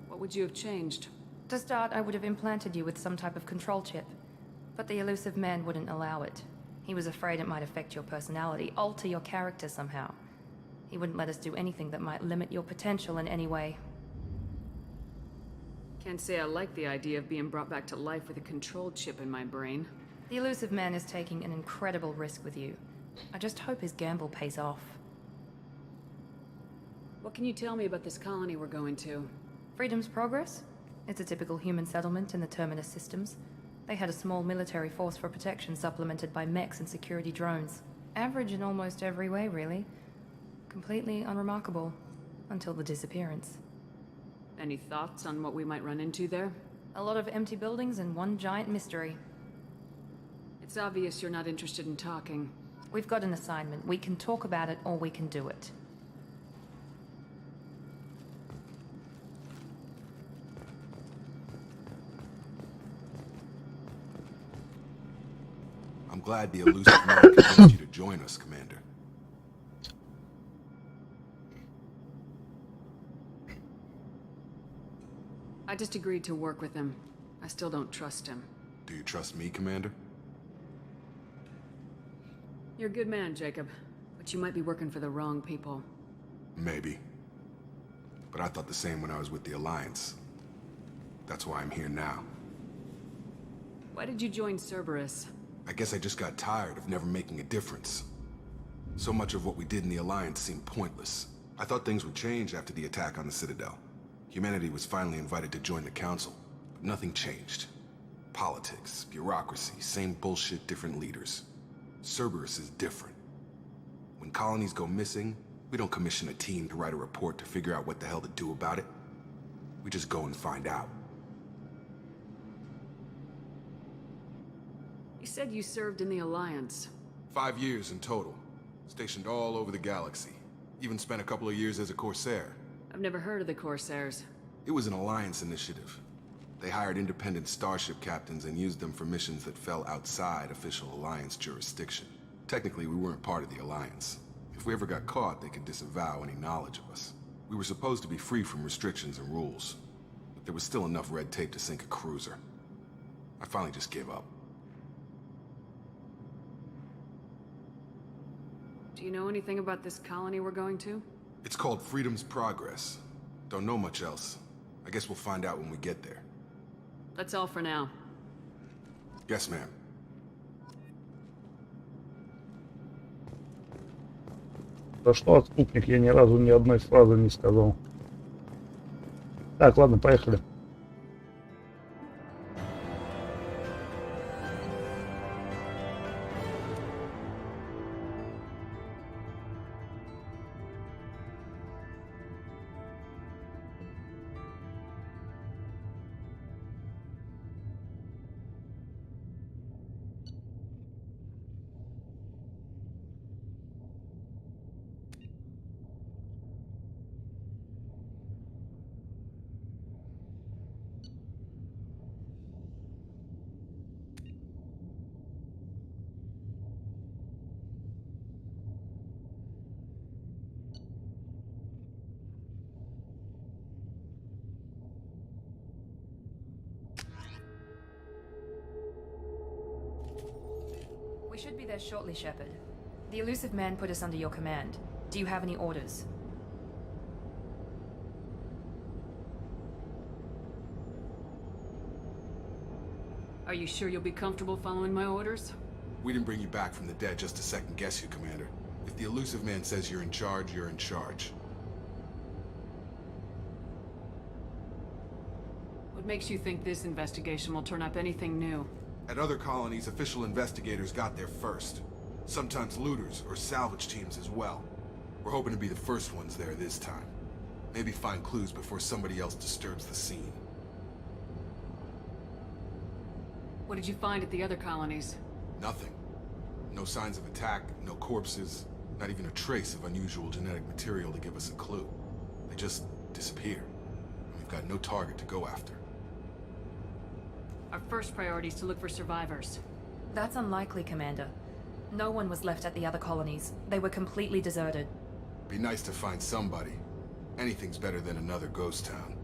What would you have changed? To start, I would have implanted you with some type of control chip. But the elusive man wouldn't allow it. He was afraid it might affect your personality, alter your character somehow. He wouldn't let us do anything that might limit your potential in any way. Can't say I like the idea of being brought back to life with a control chip in my brain. The elusive man is taking an incredible risk with you. I just hope his gamble pays off. What can you tell me about this colony we're going to? Freedom's Progress? It's a typical human settlement in the Terminus systems. They had a small military force for protection supplemented by mechs and security drones. Average in almost every way, really. Completely unremarkable. Until the disappearance. Any thoughts on what we might run into there? A lot of empty buildings and one giant mystery. It's obvious you're not interested in talking. We've got an assignment. We can talk about it or we can do it. I'm glad the elusive man convinced you to join us, Commander. I just agreed to work with him. I still don't trust him. Do you trust me, Commander? You're a good man, Jacob. But you might be working for the wrong people. Maybe. But I thought the same when I was with the Alliance. That's why I'm here now. Why did you join Cerberus? I guess I just got tired of never making a difference. So much of what we did in the Alliance seemed pointless. I thought things would change after the attack on the Citadel. Humanity was finally invited to join the Council, but nothing changed. Politics, bureaucracy, same bullshit, different leaders. Cerberus is different. When colonies go missing, we don't commission a team to write a report to figure out what the hell to do about it. We just go and find out. You said you served in the Alliance. 5 years in total. Stationed all over the galaxy. Even spent a couple of years as a Corsair. I've never heard of the Corsairs. It was an Alliance initiative. They hired independent starship captains and used them for missions that fell outside official Alliance jurisdiction. Technically, we weren't part of the Alliance. If we ever got caught, they could disavow any knowledge of us. We were supposed to be free from restrictions and rules, but there was still enough red tape to sink a cruiser. I finally just gave up. Do you know anything about this colony we're going to? It's called Freedom's Progress. Don't know much else. I guess we'll find out when we get there. That's all for now. Yes, ma'am. Да что, отступник, я ни разу ни одной фразы не сказал. Так, ладно, поехали. there shortly, Shepard. The elusive man put us under your command. Do you have any orders? Are you sure you'll be comfortable following my orders? We didn't bring you back from the dead just to second guess you, Commander. If the elusive man says you're in charge, you're in charge. What makes you think this investigation will turn up anything new? At other colonies, official investigators got there first. Sometimes looters or salvage teams as well. We're hoping to be the first ones there this time. Maybe find clues before somebody else disturbs the scene. What did you find at the other colonies? Nothing. No signs of attack, no corpses, not even a trace of unusual genetic material to give us a clue. They just disappear. We've got no target to go after. Our first priority is to look for survivors. That's unlikely, Commander. No one was left at the other colonies. They were completely deserted. Be nice to find somebody. Anything's better than another ghost town.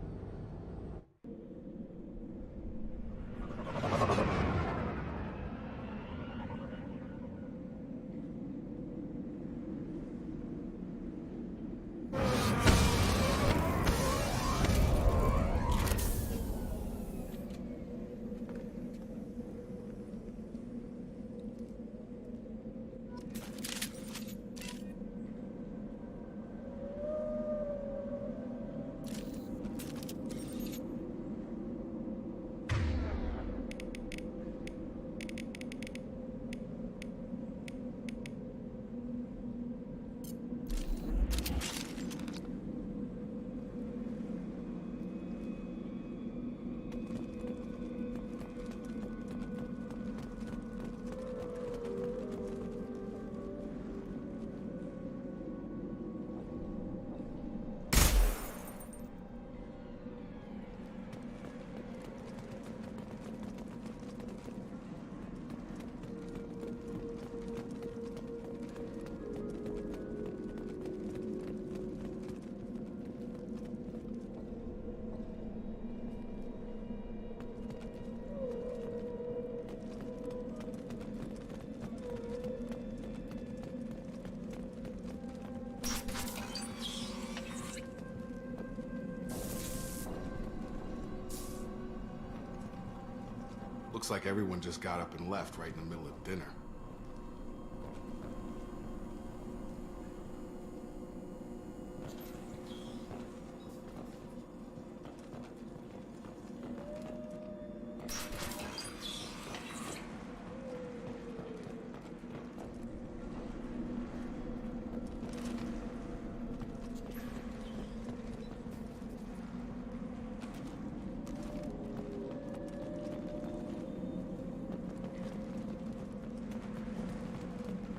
Looks like everyone just got up and left right in the middle of dinner.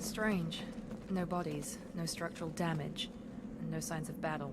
Strange. No bodies, no structural damage, and no signs of battle.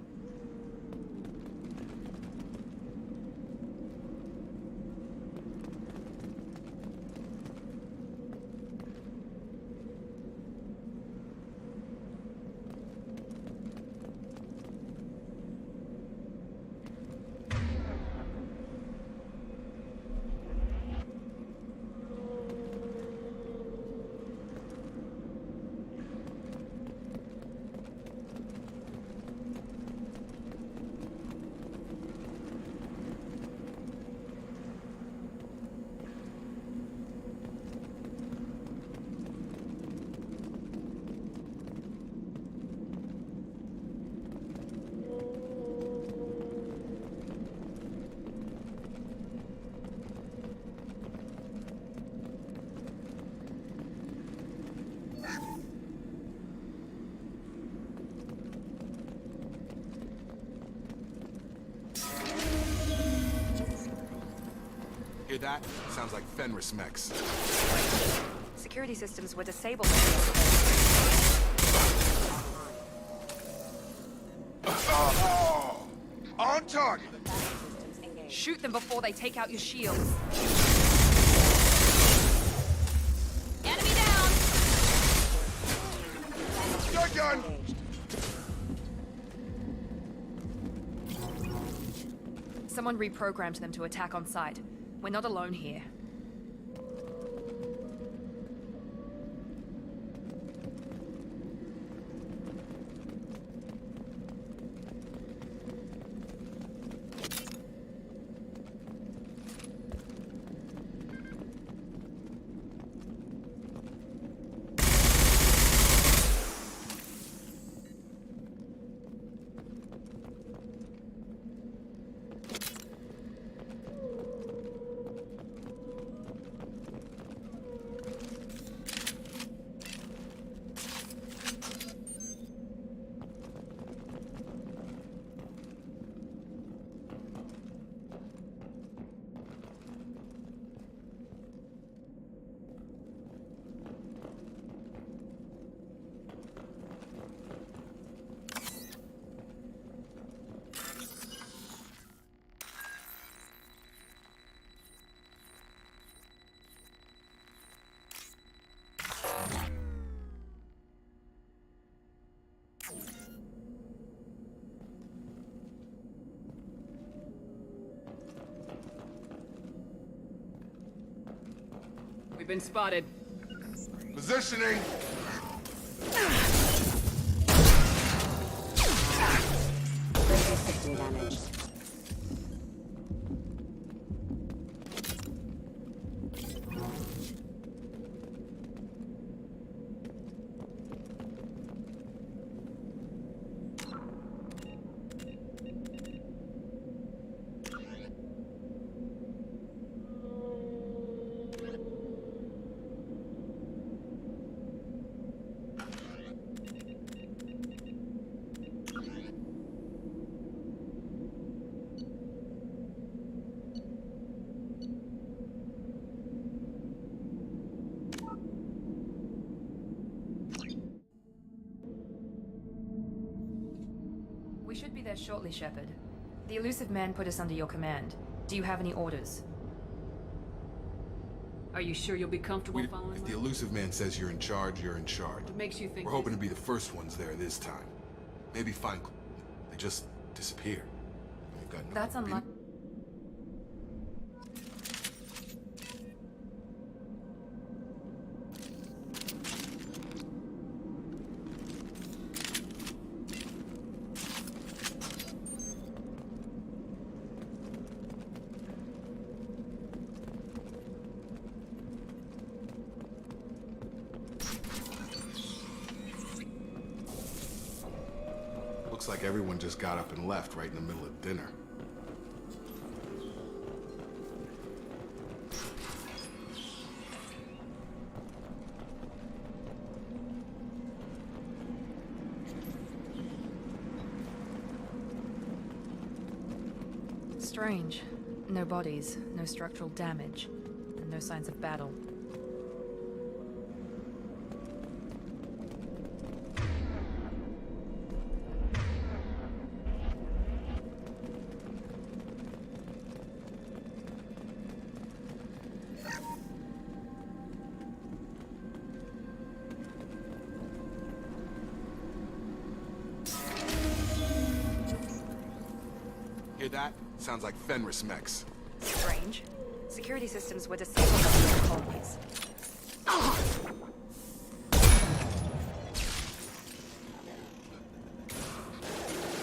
Hear that? Sounds like Fenris mechs. Security systems were disabled. On target! Shoot them before they take out your shields. Enemy down! Shotgun! Someone reprogrammed them to attack on sight. We're not alone here. We've been spotted. Positioning. 60 damage. We should be there shortly, Shepard. The elusive man put us under your command. Do you have any orders? Are you sure you'll be comfortable following If the elusive man says you're in charge, you're in charge. What makes you think We're hoping to be the first ones there this time. Maybe find... They just disappear. We've got no... That's unlucky. Looks like everyone just got up and left right in the middle of dinner. Strange. No bodies, no structural damage, and no signs of battle. Hear that? Sounds like Fenris mechs. Strange. Security systems were disabled in the colonies.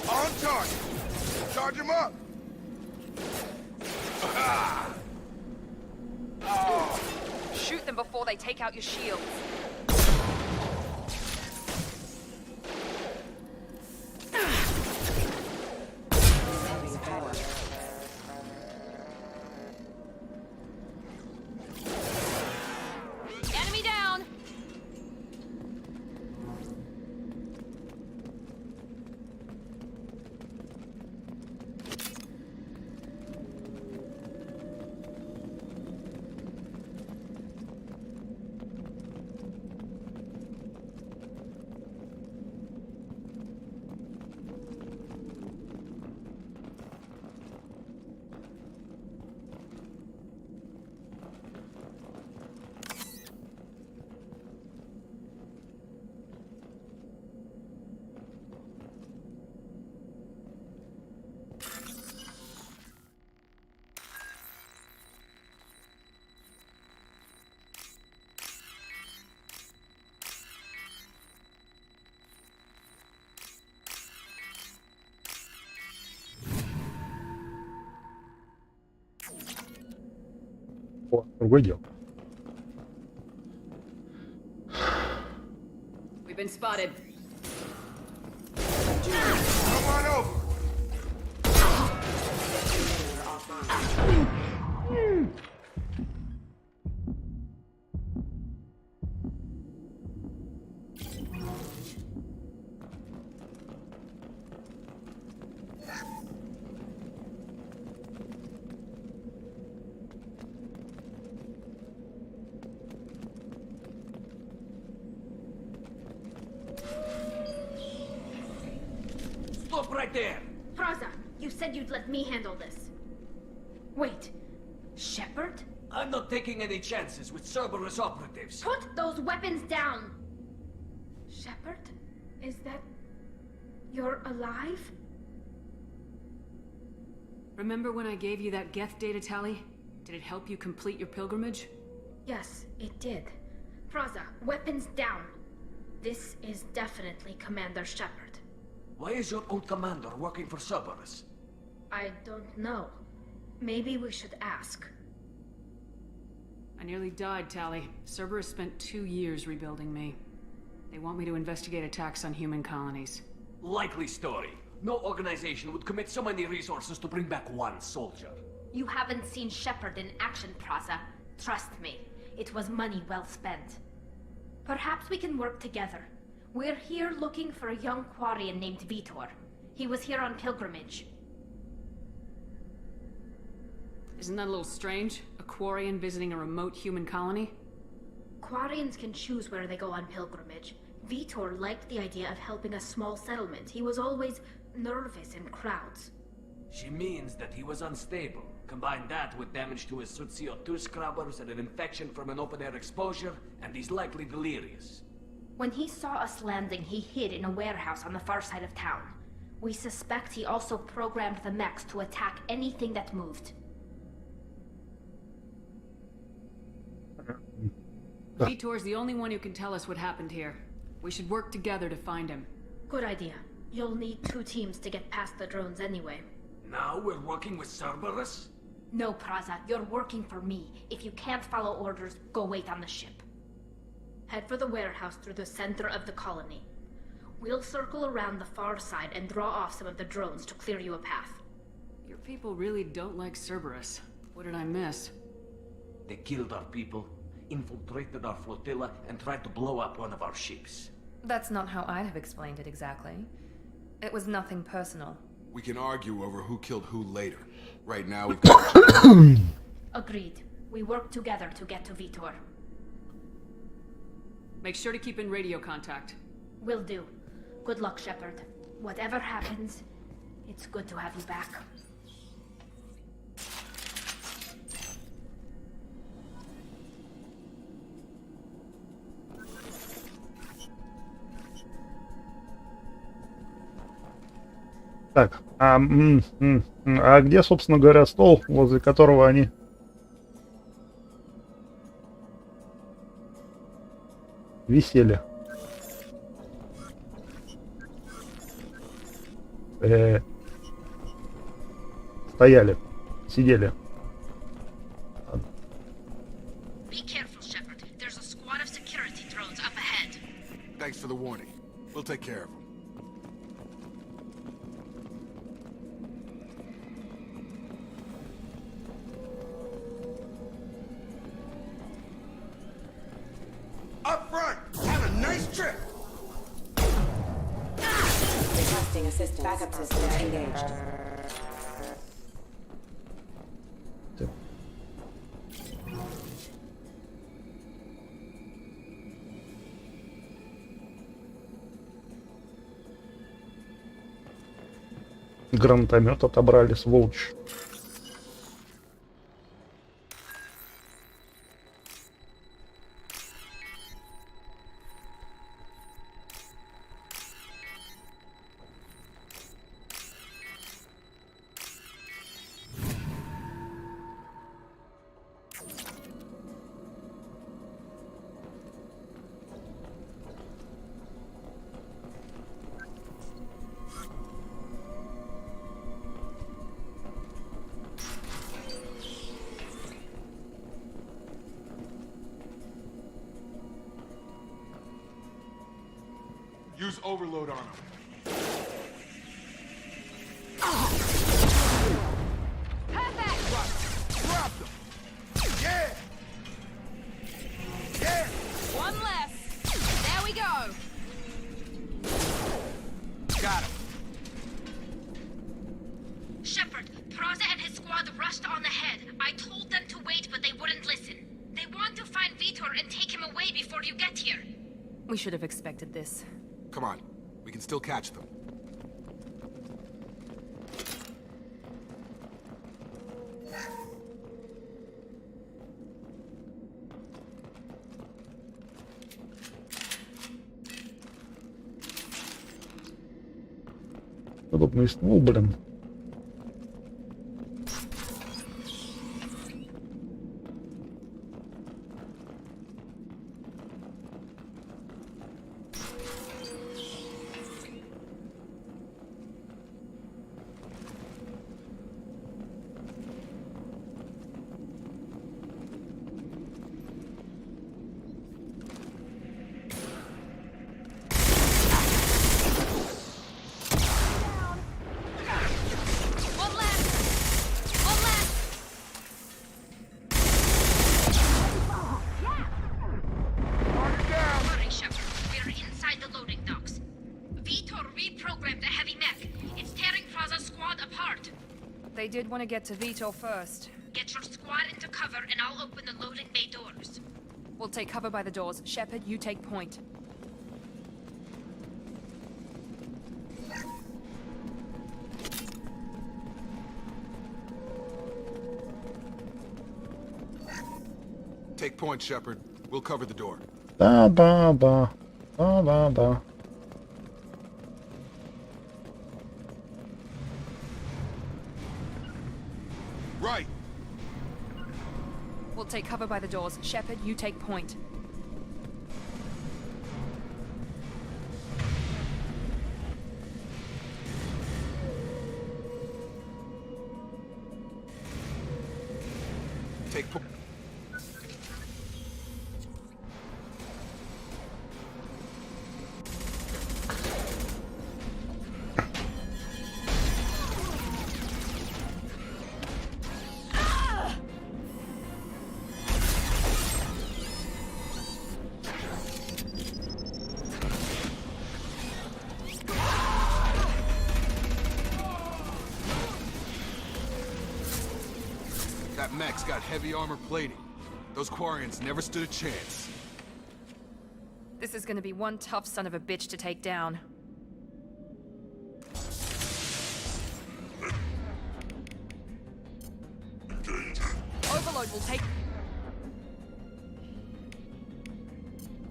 On target! Charge him up! Shoot them before they take out your shields. Enemy down! О, другое дело. We've been spotted. Come on over! Stop right there! Fraza, you said you'd let me handle this. Wait, Shepard? I'm not taking any chances with Cerberus operatives. Put those weapons down! Shepard? Is that... you're alive? Remember when I gave you that Geth data tally? Did it help you complete your pilgrimage? Yes, it did. Praza, weapons down. This is definitely Commander Shepard. Why is your old commander working for Cerberus? I don't know. Maybe we should ask. I nearly died, Tally. Cerberus spent 2 years rebuilding me. They want me to investigate attacks on human colonies. Likely story. No organization would commit so many resources to bring back one soldier. You haven't seen Shepard in action, Praza. Trust me, it was money well spent. Perhaps we can work together. We're here looking for a young Quarian named Vitor. He was here on pilgrimage. Isn't that a little strange? A Quarian visiting a remote human colony? Quarians can choose where they go on pilgrimage. Vitor liked the idea of helping a small settlement. He was always nervous in crowds. She means that he was unstable. Combine that with damage to his suit CO2 scrubbers and an infection from an open-air exposure, and he's likely delirious. When he saw us landing, he hid in a warehouse on the far side of town. We suspect he also programmed the mechs to attack anything that moved. Vitor's the only one who can tell us what happened here. We should work together to find him. Good idea. You'll need 2 teams to get past the drones anyway. Now we're working with Cerberus? No, Praza, you're working for me. If you can't follow orders, go wait on the ship. Head for the warehouse through the center of the colony. We'll circle around the far side and draw off some of the drones to clear you a path. Your people really don't like Cerberus. What did I miss? They killed our people, infiltrated our flotilla, and tried to blow up one of our ships. That's not how I'd have explained it exactly. It was nothing personal. We can argue over who killed who later. Right now, we've got... Agreed. We work together to get to Vitor. Make sure to keep in radio contact. Will do. Good luck, Shepard. Whatever happens, it's good to have you back. Так, а где, собственно говоря, стол, возле которого они висели? Стояли, сидели. Be careful, Shepard. There's a squad of security drones up ahead. Thanks for the warning. We'll take care of them. Up front! Have a nice trip! Requesting assistance. Backup system engaged. Гранатомет отобрали, сволочь. Use overload on them. Drop them! Yeah! Yeah! One less. There we go. Got him. Shepard, Praza and his squad rushed on ahead. I told them to wait, but they wouldn't listen. They want to find Vitor and take him away before you get here. We should have expected this. Come on. We can still catch them. Удобный ствол, блин. But they did want to get to Vitor first. Get your squad into cover and I'll open the loading bay doors. We'll take cover by the doors. Shepard, you take point. Take point, Shepard. We'll cover the door. Ба-ба-ба. Ба-ба-ба. Right. We'll take cover by the doors. Shepard, you take point. Take point. That mech's got heavy armor plating. Those Quarians never stood a chance. This is gonna be one tough son of a bitch to take down. Overload will take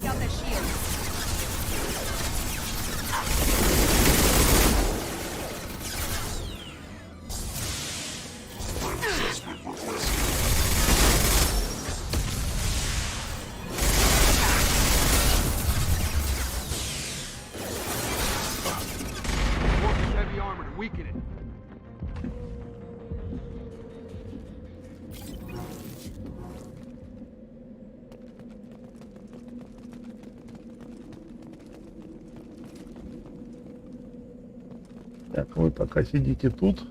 out their shields. Work with heavy armor to weaken it. Так, вы пока сидите тут.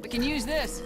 We can use this.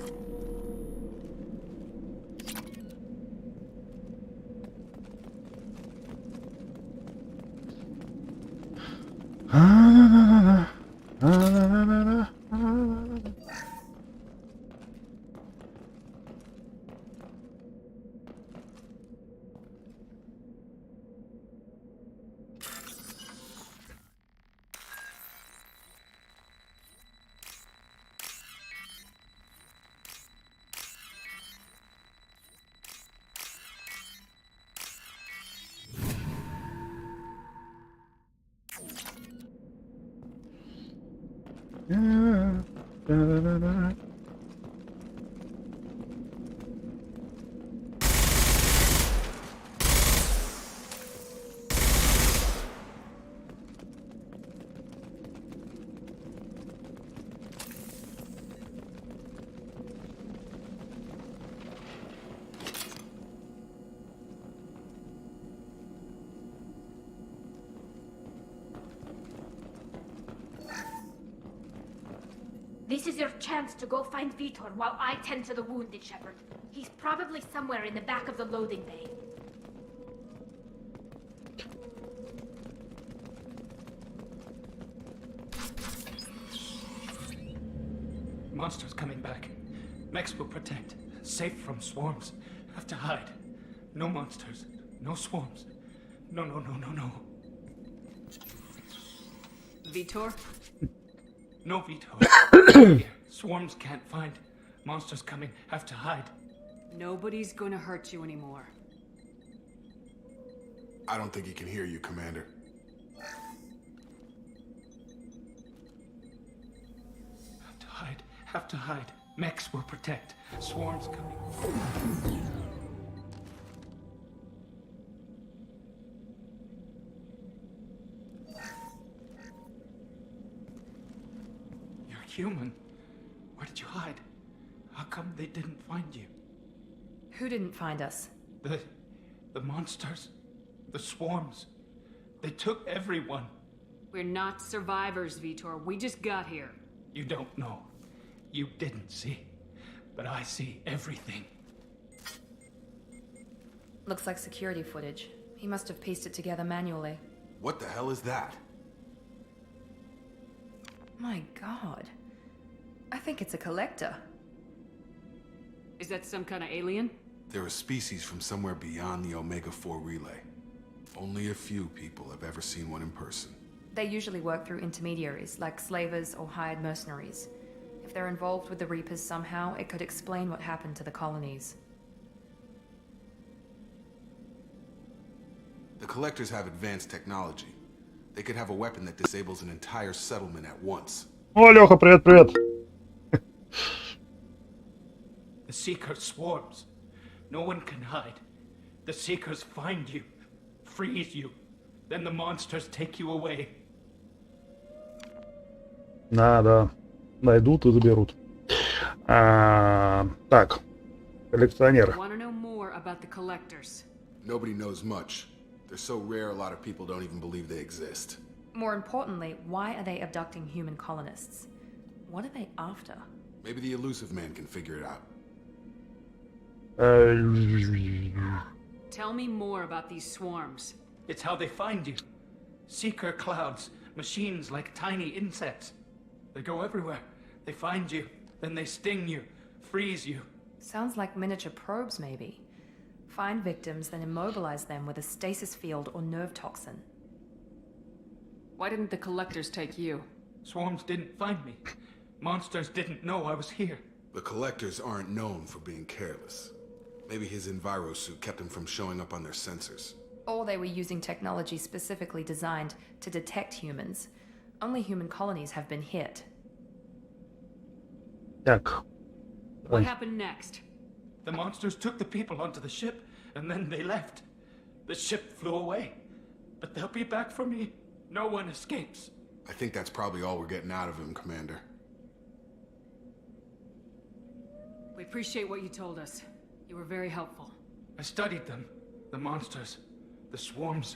This is your chance to go find Vitor while I tend to the wounded, Shepard. He's probably somewhere in the back of the loading bay. Monsters coming back. Mechs will protect. Safe from swarms. Have to hide. No monsters. No swarms. No. Vitor? No Vitor. Swarms can't find. Monsters coming. Have to hide. Nobody's gonna hurt you anymore. I don't think he can hear you, Commander. Have to hide. Mechs will protect. Swarms coming. You're human. Where did you hide? How come they didn't find you? Who didn't find us? The monsters. The swarms. They took everyone. We're not survivors, Vitor. We just got here. You don't know. You didn't see. But I see everything. Looks like security footage. He must have pieced it together manually. What the hell is that? My god. I think it's a collector. Is that some kind of alien? They're a species from somewhere beyond the Omega-4 relay. Only a few people have ever seen one in person. They usually work through intermediaries, like slavers or hired mercenaries. If they're involved with the Reapers somehow, it could explain what happened to the colonies. The collectors have advanced technology. They could have a weapon that disables an entire settlement at once. О, Леха, привет, привет. The Seeker swarms. No one can hide. The Seekers find you, freeze you. Then the monsters take you away. Да. Найдут и заберут. Так. Коллекционеры. Want to know more about the collectors? Nobody knows much. They're so rare, a lot of people don't even believe they exist. More importantly, why are they abducting human colonists? What are they after? Maybe the elusive man can figure it out. Tell me more about these swarms. It's how they find you. Seeker clouds, machines like tiny insects. They go everywhere. They find you, then they sting you, freeze you. Sounds like miniature probes, maybe. Find victims, then immobilize them with a stasis field or nerve toxin. Why didn't the collectors take you? Swarms didn't find me. Monsters didn't know I was here. The collectors aren't known for being careless. Maybe his envirosuit kept him from showing up on their sensors. Or they were using technology specifically designed to detect humans. Only human colonies have been hit. Так. What happened next? The monsters took the people onto the ship, and then they left. The ship flew away. But they'll be back for me. No one escapes. I think that's probably all we're getting out of him, Commander. We appreciate what you told us. You were very helpful. I studied them. The monsters. The swarms.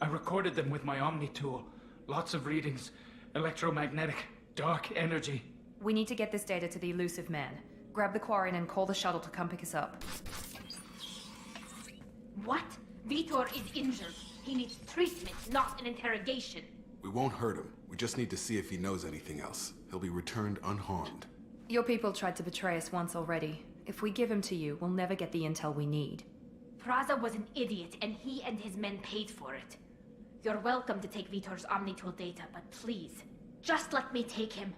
I recorded them with my Omni tool. Lots of readings. Electromagnetic. Dark energy. We need to get this data to the elusive man. Grab the Quarian and call the shuttle to come pick us up. What? Vitor is injured. He needs treatment, not an interrogation. We won't hurt him. We just need to see if he knows anything else. He'll be returned unharmed. Your people tried to betray us once already. If we give him to you, we'll never get the intel we need. Praza was an idiot, and he and his men paid for it. You're welcome to take Vitor's Omnitool data, but please, just let me take him.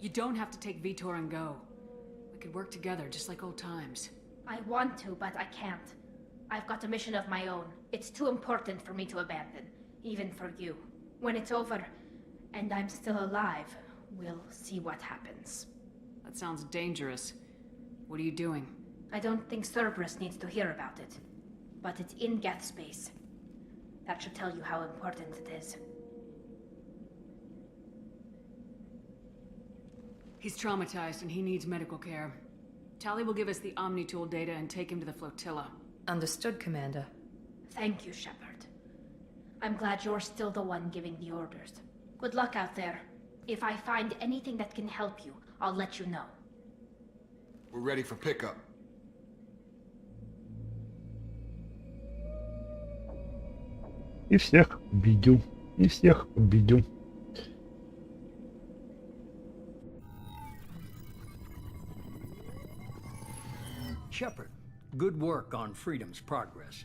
You don't have to take Vitor and go. We could work together, just like old times. I want to, but I can't. I've got a mission of my own. It's too important for me to abandon, even for you. When it's over, and I'm still alive, we'll see what happens. That sounds dangerous. What are you doing? I don't think Cerberus needs to hear about it. But it's in Geth space. That should tell you how important it is. He's traumatized and he needs medical care. Tally will give us the Omnitool data and take him to the flotilla. Understood, Commander. Thank you, Shepard. I'm glad you're still the one giving the orders. Good luck out there. If I find anything that can help you, I'll let you know. We're ready for pickup. И всех победил. И всех победил. Shepard, good work on Freedom's progress.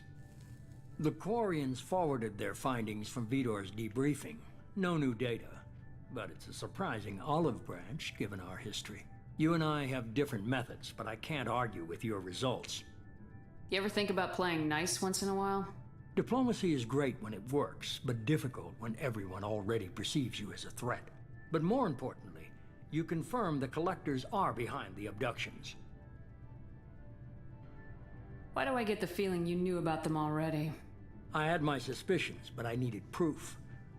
The Quarians forwarded their findings from Vitor's debriefing. No new data, but it's a surprising olive branch given our history. You and I have different methods, but I can't argue with your results. You ever think about playing nice once in a while? Diplomacy is great when it works, but difficult when everyone already perceives you as a threat. But more importantly, you confirm the collectors are behind the abductions. Why do I get the feeling you knew about them already? I had my suspicions, but I needed proof.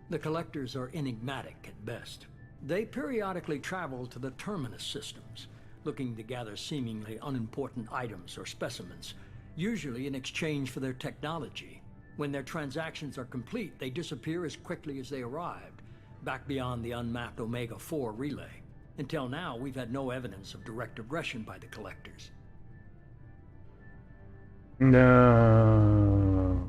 The collectors are enigmatic at best. They periodically travel to the terminus systems, looking to gather seemingly unimportant items or specimens, usually in exchange for their technology. When their transactions are complete, they disappear as quickly as they arrived, back beyond the unmapped Omega-4 relay. Until now, we've had no evidence of direct aggression by the collectors. Да.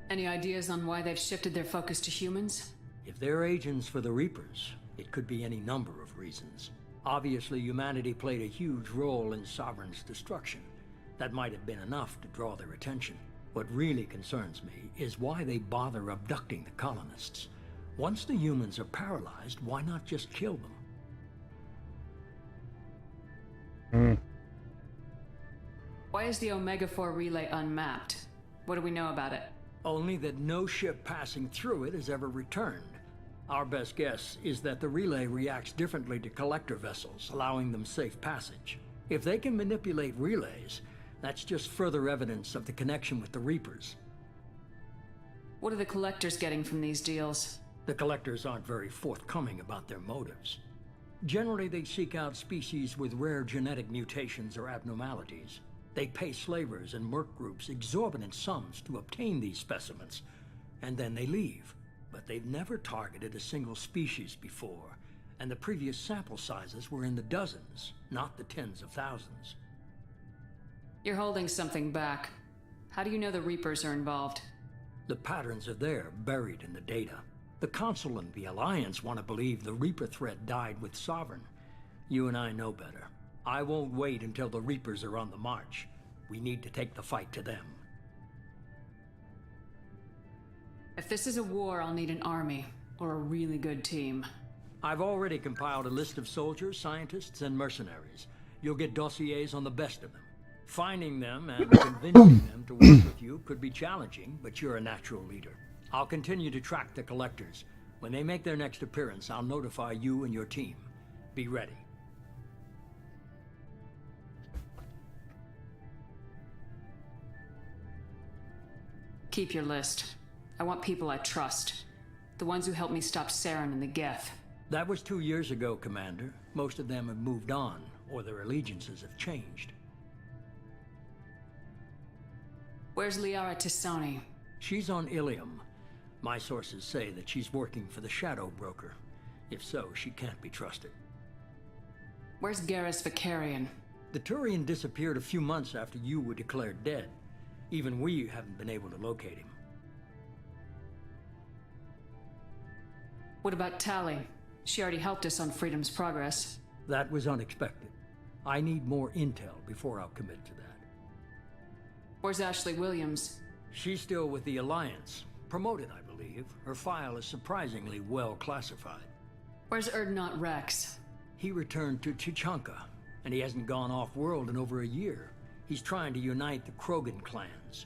Any ideas on why they've shifted their focus to humans? If they're agents for the Reapers, it could be any number of reasons. Obviously, humanity played a huge role in Sovereign's destruction. That might have been enough to draw their attention. What really concerns me is why they bother abducting the colonists. Once the humans are paralyzed, why not just kill them? Why is the Omega-4 relay unmapped? What do we know about it? Only that no ship passing through it has ever returned. Our best guess is that the relay reacts differently to collector vessels, allowing them safe passage. If they can manipulate relays, that's just further evidence of the connection with the Reapers. What are the collectors getting from these deals? The collectors aren't very forthcoming about their motives. Generally, they seek out species with rare genetic mutations or abnormalities. They pay slavers and merc groups exorbitant sums to obtain these specimens, and then they leave. But they've never targeted a single species before, and the previous sample sizes were in the dozens, not the tens of thousands. You're holding something back. How do you know the Reapers are involved? The patterns are there, buried in the data. The Council and the Alliance want to believe the Reaper threat died with Sovereign. You and I know better. I won't wait until the Reapers are on the march. We need to take the fight to them. If this is a war, I'll need an army, or a really good team. I've already compiled a list of soldiers, scientists, and mercenaries. You'll get dossiers on the best of them. Finding them and convincing them to work with you could be challenging, but you're a natural leader. I'll continue to track the collectors. When they make their next appearance, I'll notify you and your team. Be ready. Keep your list. I want people I trust. The ones who helped me stop Saren and the Geth. That was 2 years ago, Commander. Most of them have moved on, or their allegiances have changed. Where's Liara Tisani? She's on Ilium. My sources say that she's working for the Shadow Broker. If so, she can't be trusted. Where's Garrus Vicarian? The Turian disappeared a few months after you were declared dead. Even we haven't been able to locate him. What about Tali? She already helped us on Freedom's Progress. That was unexpected. I need more intel before I'll commit to that. Where's Ashley Williams? She's still with the Alliance. Promoted, I believe. Her file is surprisingly well classified. Where's Erdnot Rex? He returned to Chichanka, and he hasn't gone off-world in over a year. He's trying to unite the Krogan clans.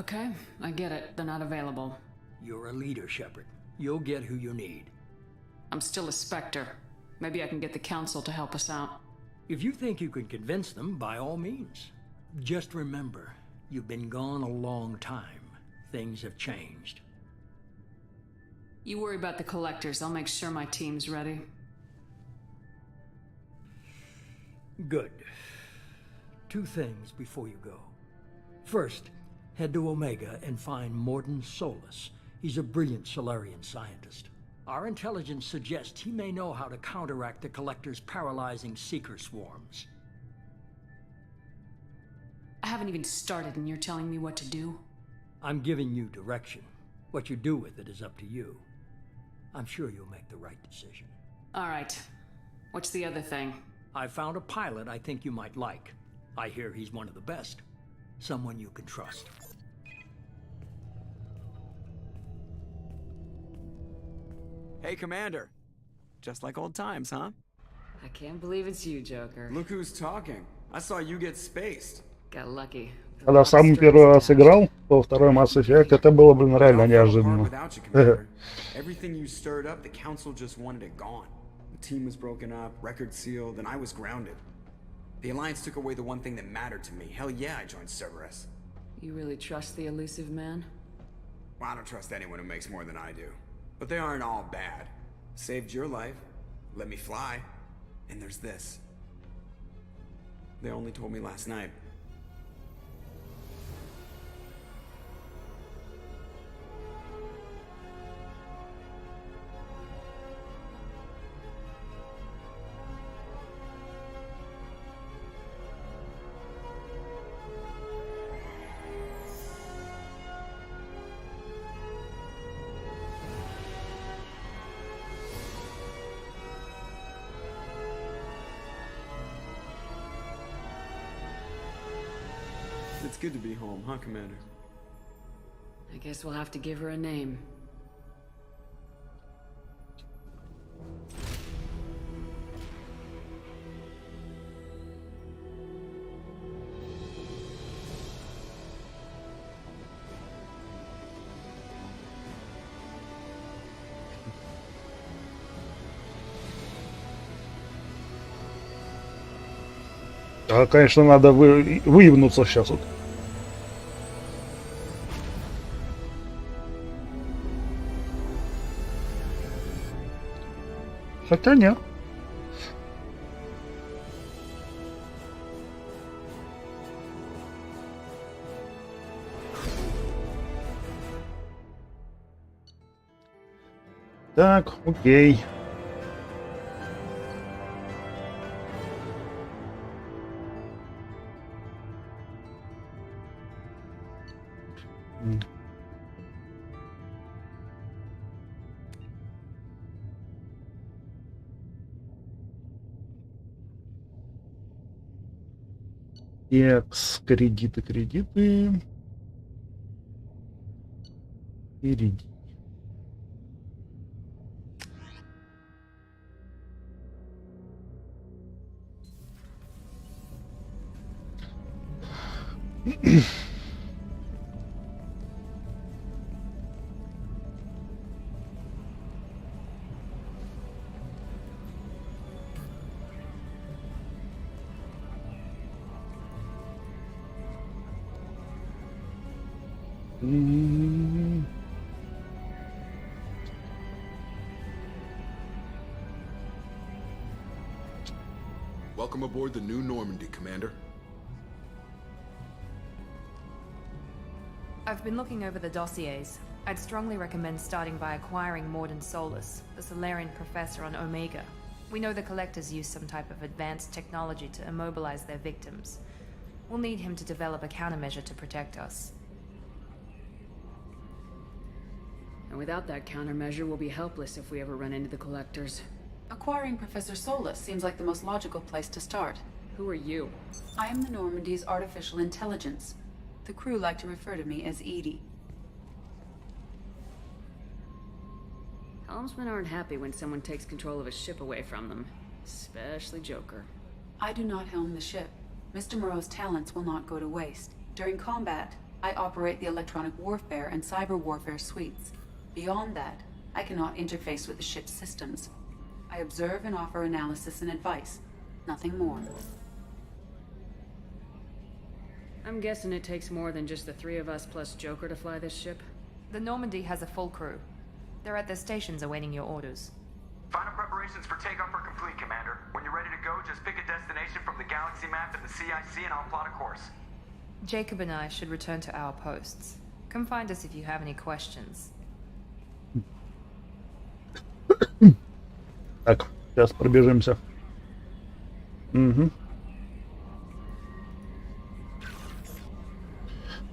Okay, I get it. They're not available. You're a leader, Shepard. You'll get who you need. I'm still a Spectre. Maybe I can get the Council to help us out. If you think you can convince them, by all means. Just remember, you've been gone a long time. Things have changed. You worry about the collectors. I'll make sure my team's ready. Good. 2 things before you go. First, head to Omega and find Mordin Solus. He's a brilliant Solarian scientist. Our intelligence suggests he may know how to counteract the Collector's paralyzing Seeker swarms. I haven't even started and you're telling me what to do? I'm giving you direction. What you do with it is up to you. I'm sure you'll make the right decision. All right. What's the other thing? I found a pilot I think you might like. I hear he's one of the best. Someone you can trust. Hey, Commander. Just like old times, huh? I can't believe it's you, Joker. Look who's talking. I saw you get spaced. Got lucky. Когда сам первый раз играл, то второй Mass Effect, это было, блин, реально неожиданно. Everything you stirred up, the council just wanted it gone. The team was broken up, record sealed, and I was grounded. The Alliance took away the one thing that mattered to me. Hell yeah, I joined Cerberus. You really trust the elusive man? Well, I don't trust anyone who makes more than I do. But they aren't all bad. Saved your life, let me fly, and there's this. They only told me last night. It's good to be home, huh, Commander? I guess we'll have to give her a name. Конечно, надо выебнуться сейчас вот. Хотя нет. Так, окей. Экс, кредиты. Иридий. Welcome aboard the new Normandy, Commander. I've been looking over the dossiers. I'd strongly recommend starting by acquiring Morden Solus, the Solarian professor on Omega. We know the Collectors use some type of advanced technology to immobilize their victims. We'll need him to develop a countermeasure to protect us. And without that countermeasure, we'll be helpless if we ever run into the Collectors. Acquiring Professor Solus seems like the most logical place to start. Who are you? I am the Normandy's artificial intelligence. The crew like to refer to me as Edie. Helmsmen aren't happy when someone takes control of a ship away from them. Especially Joker. I do not helm the ship. Mr. Moreau's talents will not go to waste. During combat, I operate the electronic warfare and cyber warfare suites. Beyond that, I cannot interface with the ship's systems. I observe and offer analysis and advice. Nothing more. I'm guessing it takes more than just the three of us plus Joker to fly this ship? The Normandy has a full crew. They're at their stations awaiting your orders. Final preparations for takeoff are complete, Commander. When you're ready to go, just pick a destination from the galaxy map and the CIC and I'll plot a course. Jacob and I should return to our posts. Come find us if you have any questions. Так, сейчас пробежимся. Угу.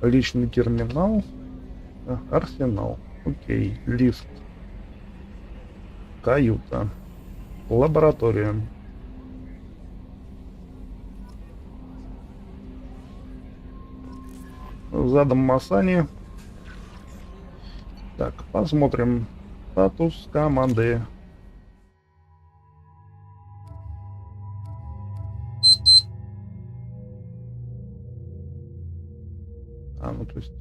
Личный терминал. Арсенал. Окей. Лифт. Каюта. Лаборатория. Задом Масани. Так, посмотрим. Статус команды. Ну то есть...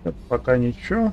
Это пока ничего.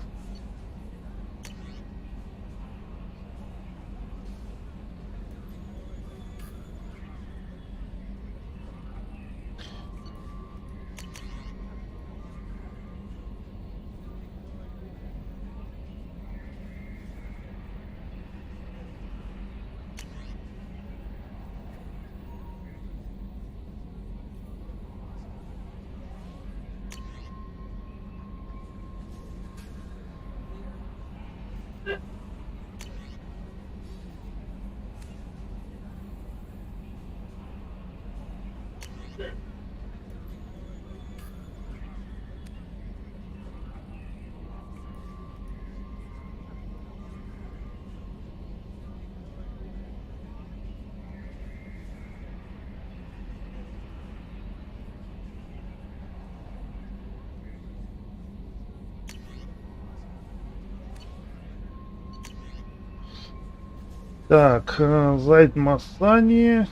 Так, Зайд Массани.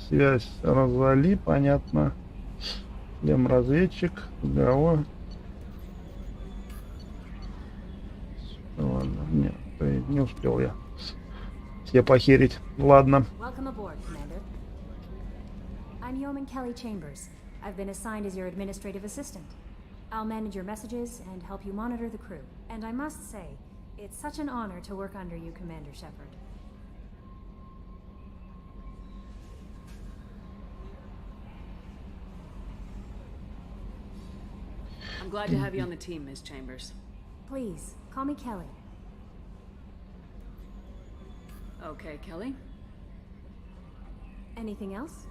Связь Розали, понятно. Разведчик, договор. Ладно, нет, не успел я все похерить. Ладно. Welcome aboard, Commander. I'm Yeoman Kelly Chambers. I've been assigned as your administrative assistant. I'll manage your messages and help you monitor the crew. And I must say, it's such an honor to work under you, Commander Shepard. I'm glad to have you on the team, Ms. Chambers. Please, call me Kelly. Okay, Kelly. Anything else?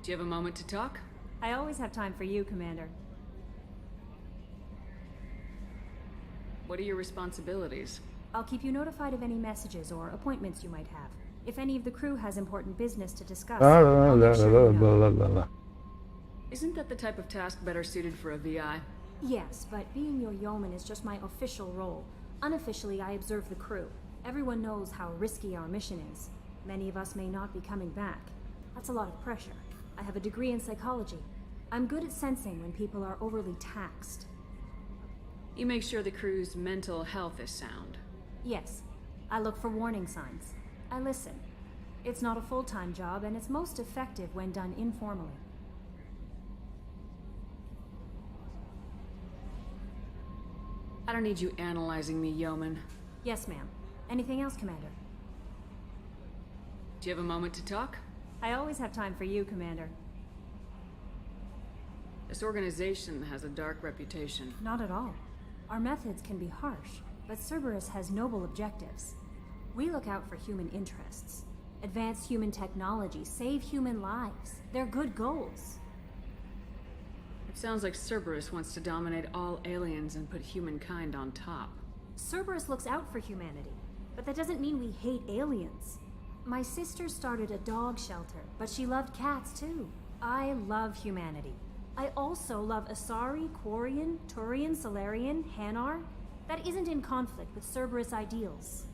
Do you have a moment to talk? I always have time for you, Commander. What are your responsibilities? I'll keep you notified of any messages or appointments you might have. If any of the crew has important business to discuss, I'll make sure you know. Isn't that the type of task better suited for a VI? Yes, but being your yeoman is just my official role. Unofficially, I observe the crew. Everyone knows how risky our mission is. Many of us may not be coming back. That's a lot of pressure. I have a degree in psychology. I'm good at sensing when people are overly taxed. You make sure the crew's mental health is sound. Yes. I look for warning signs. I listen. It's not a full-time job, and it's most effective when done informally. I don't need you analyzing me, yeoman. Yes, ma'am. Anything else, Commander? Do you have a moment to talk? I always have time for you, Commander. This organization has a dark reputation. Not at all. Our methods can be harsh, but Cerberus has noble objectives. We look out for human interests. Advance human technology, save human lives. They're good goals. It sounds like Cerberus wants to dominate all aliens and put humankind on top. Cerberus looks out for humanity, but that doesn't mean we hate aliens. My sister started a dog shelter, but she loved cats too. I love humanity. I also love Asari, Quarian, Turian, Solarian, Hanar. That isn't in conflict with Cerberus ideals.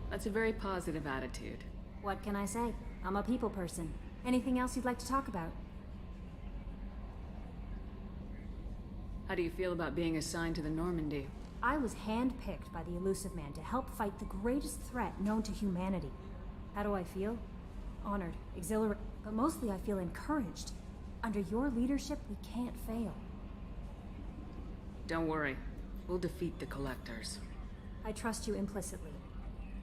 That's a very positive attitude. What can I say? I'm a people person. Anything else you'd like to talk about? How do you feel about being assigned to the Normandy? I was handpicked by the Elusive Man to help fight the greatest threat known to humanity. How do I feel? Honored, exhilarated, but mostly I feel encouraged. Under your leadership, we can't fail. Don't worry. We'll defeat the Collectors. I trust you implicitly.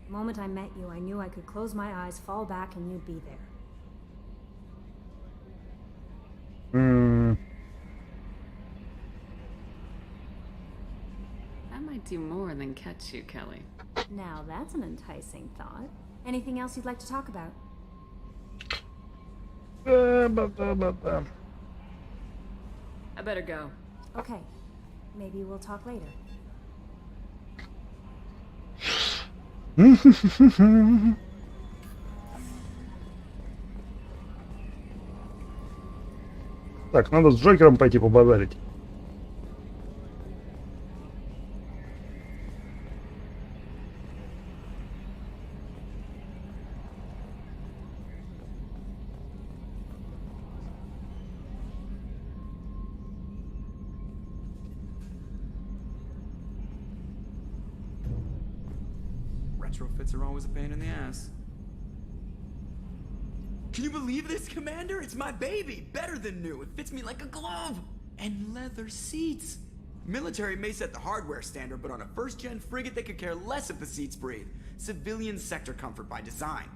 The moment I met you, I knew I could close my eyes, fall back, and you'd be there. That might do more than catch you, Kelly. Now that's an enticing thought. Anything else you'd like to talk about? I better go. Okay. Maybe we'll talk later. Так, надо с Джокером пойти побазарить. Retrofits are always a pain in the ass. Can you believe this, Commander? It's my baby! Better than new. It fits me like a glove! And leather seats! Military may set the hardware standard, but on a first-gen frigate they could care less if the seats breathe. Civilian sector comfort by design.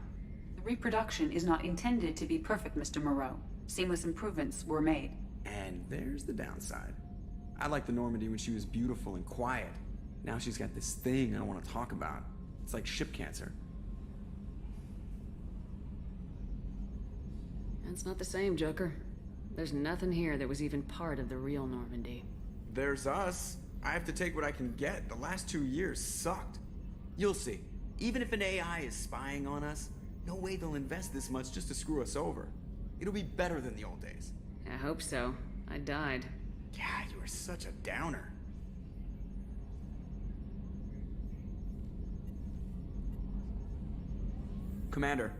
The reproduction is not intended to be perfect, Mr. Moreau. Seamless improvements were made. And there's the downside. I liked the Normandy when she was beautiful and quiet. Now she's got this thing I don't want to talk about. It's like ship cancer. That's not the same, Joker. There's nothing here that was even part of the real Normandy. There's us. I have to take what I can get. The last 2 years sucked. You'll see. Even if an AI is spying on us, no way they'll invest this much just to screw us over. It'll be better than the old days. I hope so. I died. Yeah, you were such a downer. Commander.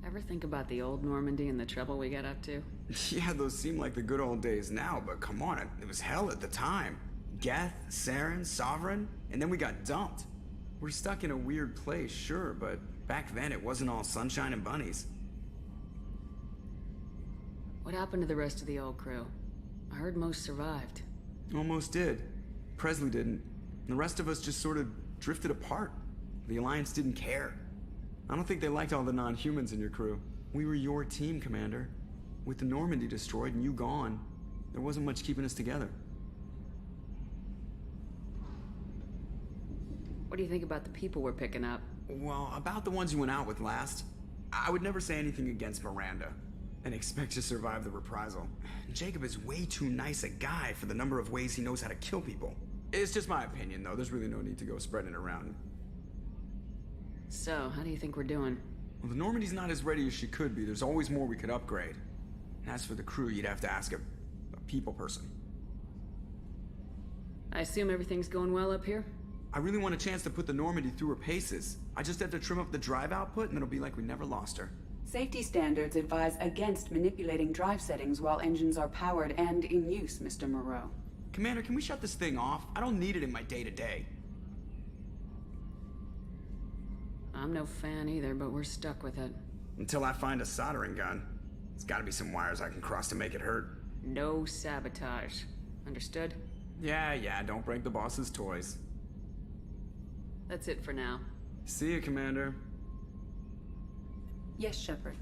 Ever think about the old Normandy and the trouble we got up to? Yeah, those seem like the good old days now, but come on, it was hell at the time. Geth, Saren, Sovereign, and then we got dumped. We're stuck in a weird place, sure, but back then it wasn't all sunshine and bunnies. What happened to the rest of the old crew? I heard most survived. Almost did. Presley didn't. The rest of us just sort of drifted apart. The Alliance didn't care. I don't think they liked all the non-humans in your crew. We were your team, Commander. With the Normandy destroyed and you gone, there wasn't much keeping us together. What do you think about the people we're picking up? Well, about the ones you went out with last, I would never say anything against Miranda and expect to survive the reprisal. Jacob is way too nice a guy for the number of ways he knows how to kill people. It's just my opinion, though. There's really no need to go spreading it around. So, how do you think we're doing? Well, the Normandy's not as ready as she could be. There's always more we could upgrade. And as for the crew, you'd have to ask a people person. I assume everything's going well up here? I really want a chance to put the Normandy through her paces. I just have to trim up the drive output and it'll be like we never lost her. Safety standards advise against manipulating drive settings while engines are powered and in use, Mr. Moreau. Commander, can we shut this thing off? I don't need it in my day-to-day. I'm no fan either, but we're stuck with it. Until I find a soldering gun. There's gotta be some wires I can cross to make it hurt. No sabotage. Understood? Yeah, don't break the boss's toys. That's it for now. See you, Commander. Yes, Shepard.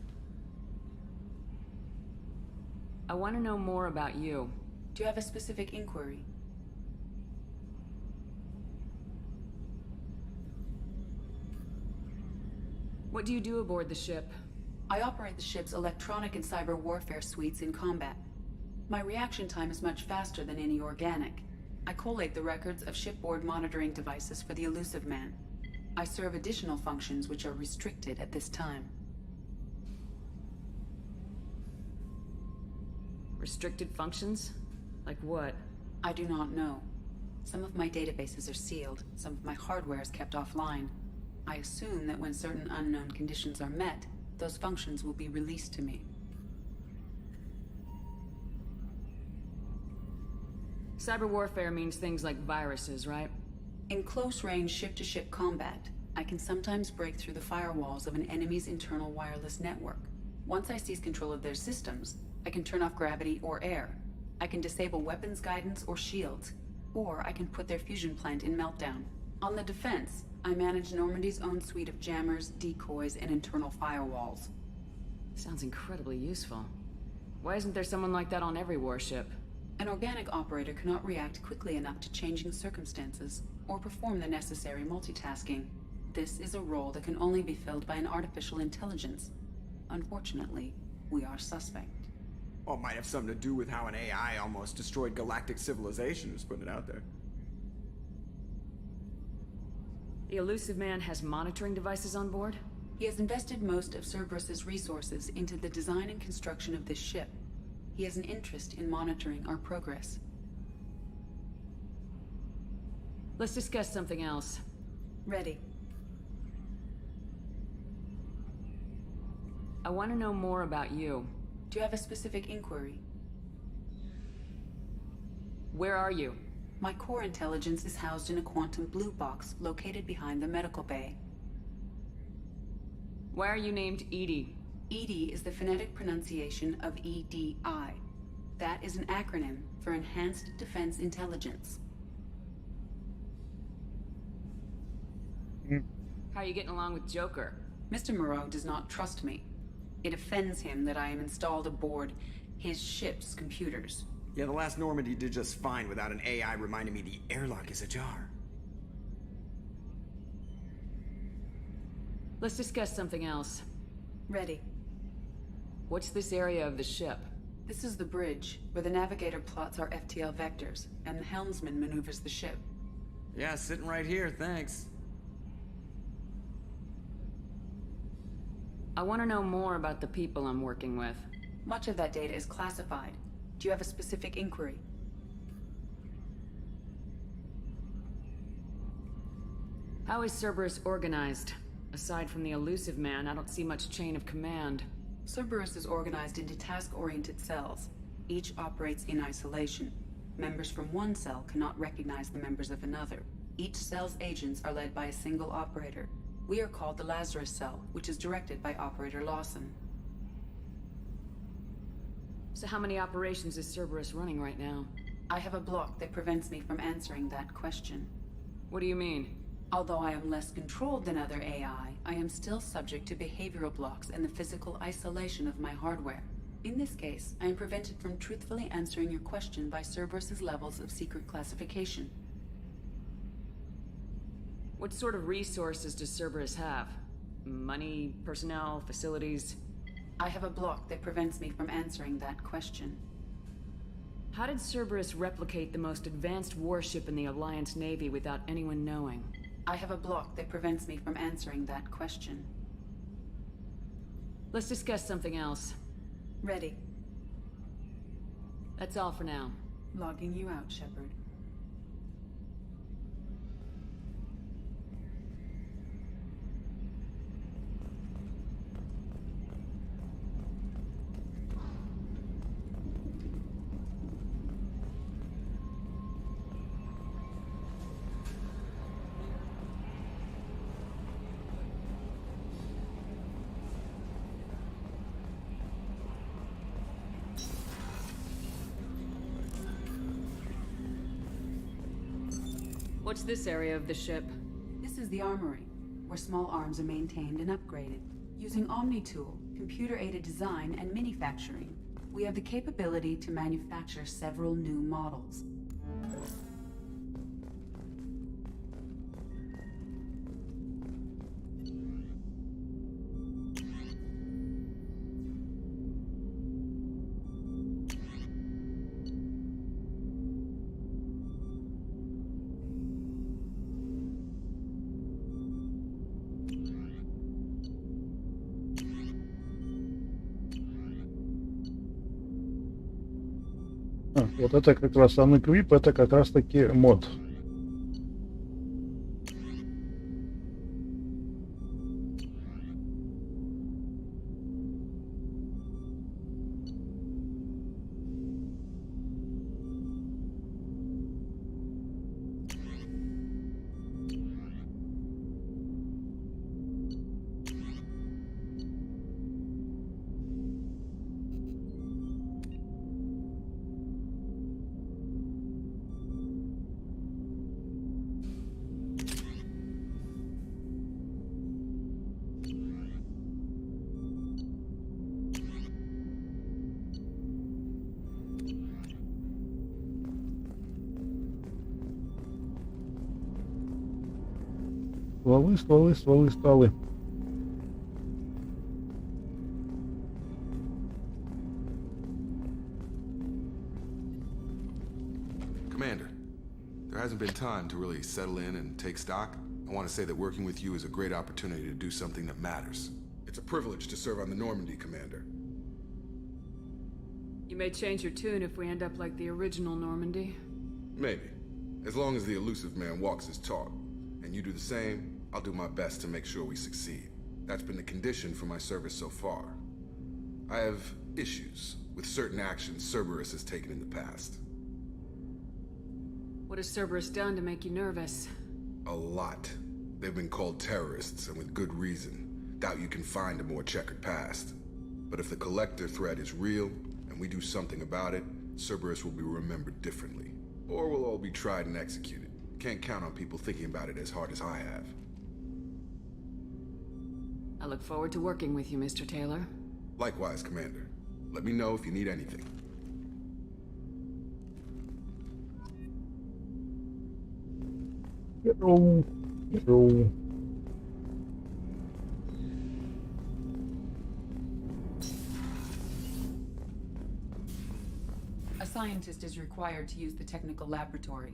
I want to know more about you. Do you have a specific inquiry? What do you do aboard the ship? I operate the ship's electronic and cyber warfare suites in combat. My reaction time is much faster than any organic. I collate the records of shipboard monitoring devices for the Elusive Man. I serve additional functions which are restricted at this time. Restricted functions? Like what? I do not know. Some of my databases are sealed, some of my hardware is kept offline. I assume that when certain unknown conditions are met, those functions will be released to me. Cyber warfare means things like viruses, right? In close-range ship-to-ship combat, I can sometimes break through the firewalls of an enemy's internal wireless network. Once I seize control of their systems, I can turn off gravity or air. I can disable weapons guidance or shields, or I can put their fusion plant in meltdown. On the defense, I manage Normandy's own suite of jammers, decoys, and internal firewalls. Sounds incredibly useful. Why isn't there someone like that on every warship? An organic operator cannot react quickly enough to changing circumstances, or perform the necessary multitasking. This is a role that can only be filled by an artificial intelligence. Unfortunately, we are suspect. Well, it might have something to do with how an AI almost destroyed galactic civilization, just putting it out there. The Elusive Man has monitoring devices on board? He has invested most of Cerberus's resources into the design and construction of this ship. He has an interest in monitoring our progress. Let's discuss something else. Ready. I want to know more about you. Do you have a specific inquiry? Where are you? My core intelligence is housed in a quantum blue box located behind the medical bay. Why are you named Edie? EDI is the phonetic pronunciation of EDI. That is an acronym for Enhanced Defense Intelligence. How are you getting along with Joker? Mr. Moreau does not trust me. It offends him that I am installed aboard his ship's computers. Yeah, the last Normandy did just fine without an AI reminding me the airlock is ajar. Let's discuss something else. Ready. What's this area of the ship? This is the bridge, where the navigator plots our FTL vectors, and the helmsman maneuvers the ship. Yeah, sitting right here, thanks. I want to know more about the people I'm working with. Much of that data is classified. Do you have a specific inquiry? How is Cerberus organized? Aside from the elusive man, I don't see much chain of command. Cerberus is organized into task-oriented cells. Each operates in isolation. Members from one cell cannot recognize the members of another. Each cell's agents are led by a single operator. We are called the Lazarus Cell, which is directed by Operator Lawson. So how many operations is Cerberus running right now? I have a block that prevents me from answering that question. What do you mean? Although I am less controlled than other AI, I am still subject to behavioral blocks and the physical isolation of my hardware. In this case, I am prevented from truthfully answering your question by Cerberus's levels of secret classification. What sort of resources does Cerberus have? Money, personnel, facilities? I have a block that prevents me from answering that question. How did Cerberus replicate the most advanced warship in the Alliance Navy without anyone knowing? I have a block that prevents me from answering that question. Let's discuss something else. Ready. That's all for now. Logging you out, Shepard. What's this area of the ship? This is the armory, where small arms are maintained and upgraded. Using Omni-Tool, computer-aided design, and manufacturing, we have the capability to manufacture several new models. Вот это как раз Unequip, это как раз таки мод. Стволы, стволы, стволы, стволы. Commander, there hasn't been time to really settle in and take stock. I want to say that working with you is a great opportunity to do something that matters. It's a privilege to serve on the Normandy, Commander. You may change your tune if we end up like the original Normandy. Maybe. As long as the elusive man walks his talk. And you do the same, I'll do my best to make sure we succeed. That's been the condition for my service so far. I have issues with certain actions Cerberus has taken in the past. What has Cerberus done to make you nervous? A lot. They've been called terrorists, and with good reason. Doubt you can find a more checkered past. But if the Collector threat is real, and we do something about it, Cerberus will be remembered differently. Or we'll all be tried and executed. Can't count on people thinking about it as hard as I have. I look forward to working with you, Mr. Taylor. Likewise, Commander. Let me know if you need anything. Hello. Hello. A scientist is required to use the technical laboratory.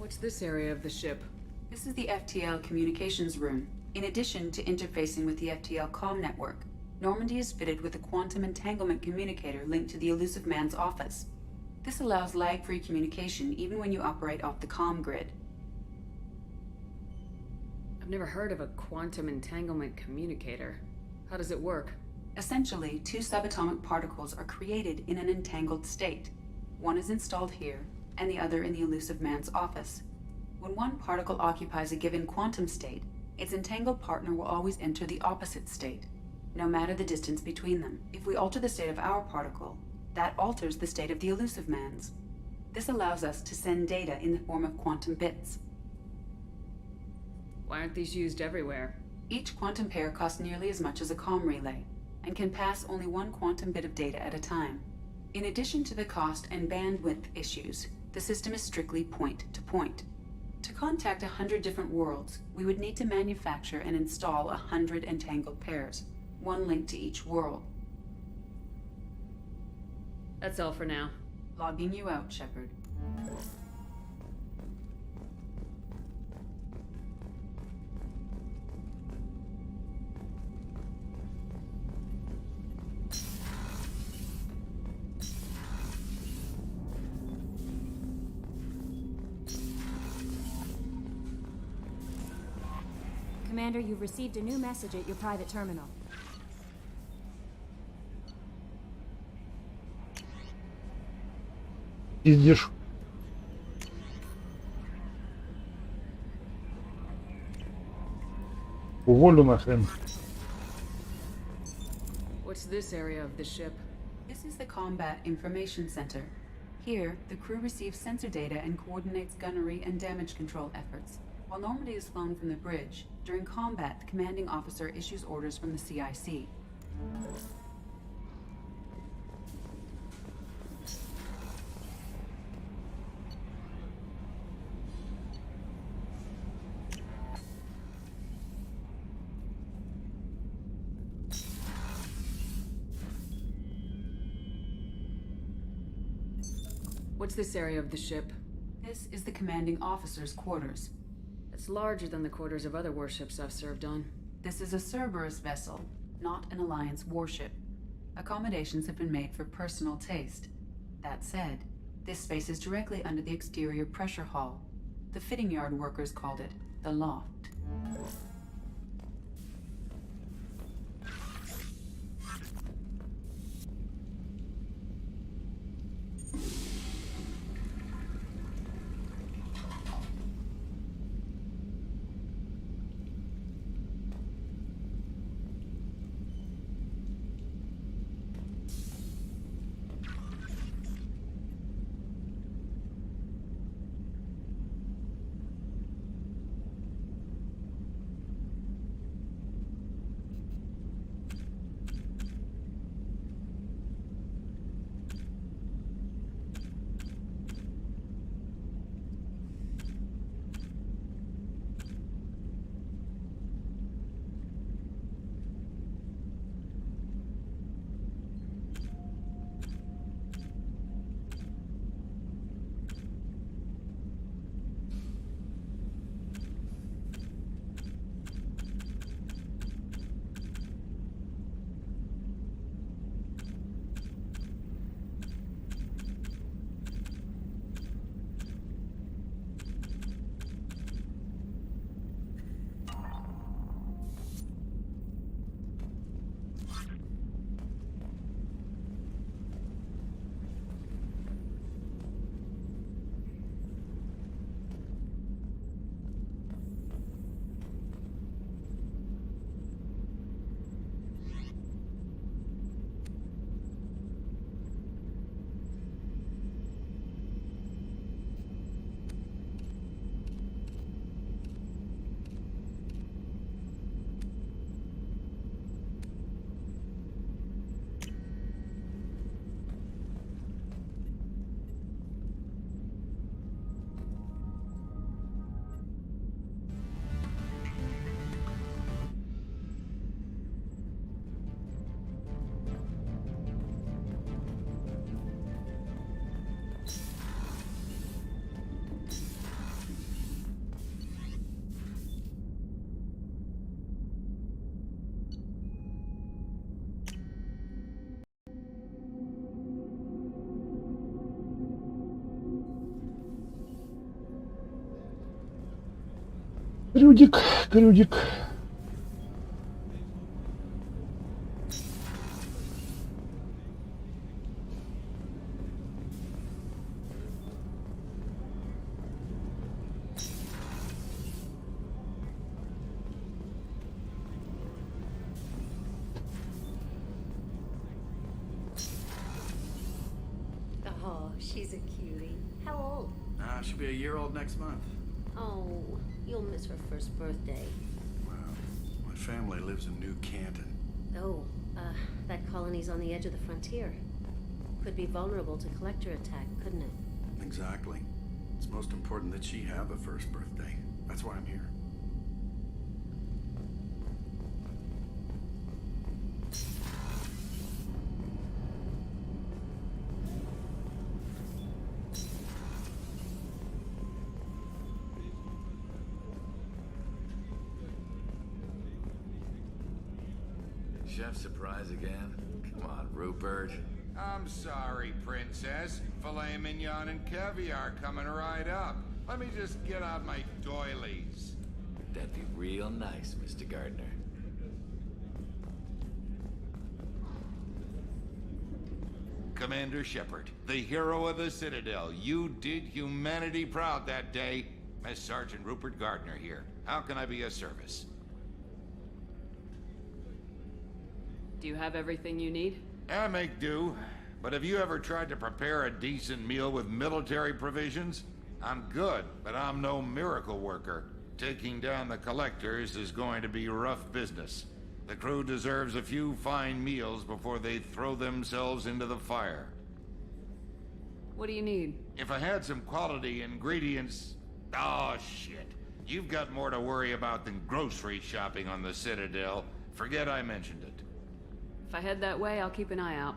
What's this area of the ship? This is the FTL communications room. In addition to interfacing with the FTL comm network, Normandy is fitted with a quantum entanglement communicator linked to the Elusive Man's office. This allows lag-free communication even when you operate off the comm grid. I've never heard of a quantum entanglement communicator. How does it work? Essentially, two subatomic particles are created in an entangled state. One is installed here, and the other in the Elusive Man's office. When one particle occupies a given quantum state, its entangled partner will always enter the opposite state, no matter the distance between them. If we alter the state of our particle, that alters the state of the Elusive Man's. This allows us to send data in the form of quantum bits. Why aren't these used everywhere? Each quantum pair costs nearly as much as a comm relay, and can pass only one quantum bit of data at a time. In addition to the cost and bandwidth issues, the system is strictly point-to-point. To contact 100 different worlds, we would need to manufacture and install 100 entangled pairs, one linked to each world. That's all for now. Logging you out, Shepard. Commander, you've received a new message at your private terminal. Пиздишь. Уволю нахрен. What's this area of the ship? This is the Combat Information Center. Here, the crew receives sensor data and coordinates gunnery and damage control efforts. While Normandy is flown from the bridge, during combat, the commanding officer issues orders from the CIC. What's this area of the ship? This is the commanding officer's quarters. It's larger than the quarters of other warships I've served on. This is a Cerberus vessel, not an Alliance warship. Accommodations have been made for personal taste. That said, this space is directly under the exterior pressure hull. The fitting yard workers called it the loft. Крюдик, крюдик. Oh, she's a cutie. How old? She'll be a year old next month. Oh, you'll miss her first birthday. Wow. My family lives in New Canton. Oh, that colony's on the edge of the frontier. Could be vulnerable to collector attack, couldn't it? Exactly. It's most important that she have a first birthday. That's why I'm here. Chef surprise again? Come on, Rupert. I'm sorry, Princess. Filet mignon and caviar coming right up. Let me just get out my doilies. That'd be real nice, Mr. Gardner. Commander Shepard, the hero of the Citadel. You did humanity proud that day. Mess Sergeant Rupert Gardner here. How can I be of service? Do you have everything you need? I make do. But have you ever tried to prepare a decent meal with military provisions? I'm good, but I'm no miracle worker. Taking down the collectors is going to be rough business. The crew deserves a few fine meals before they throw themselves into the fire. What do you need? If I had some quality ingredients... Oh, shit. You've got more to worry about than grocery shopping on the Citadel. Forget I mentioned it. If I head that way, I'll keep an eye out.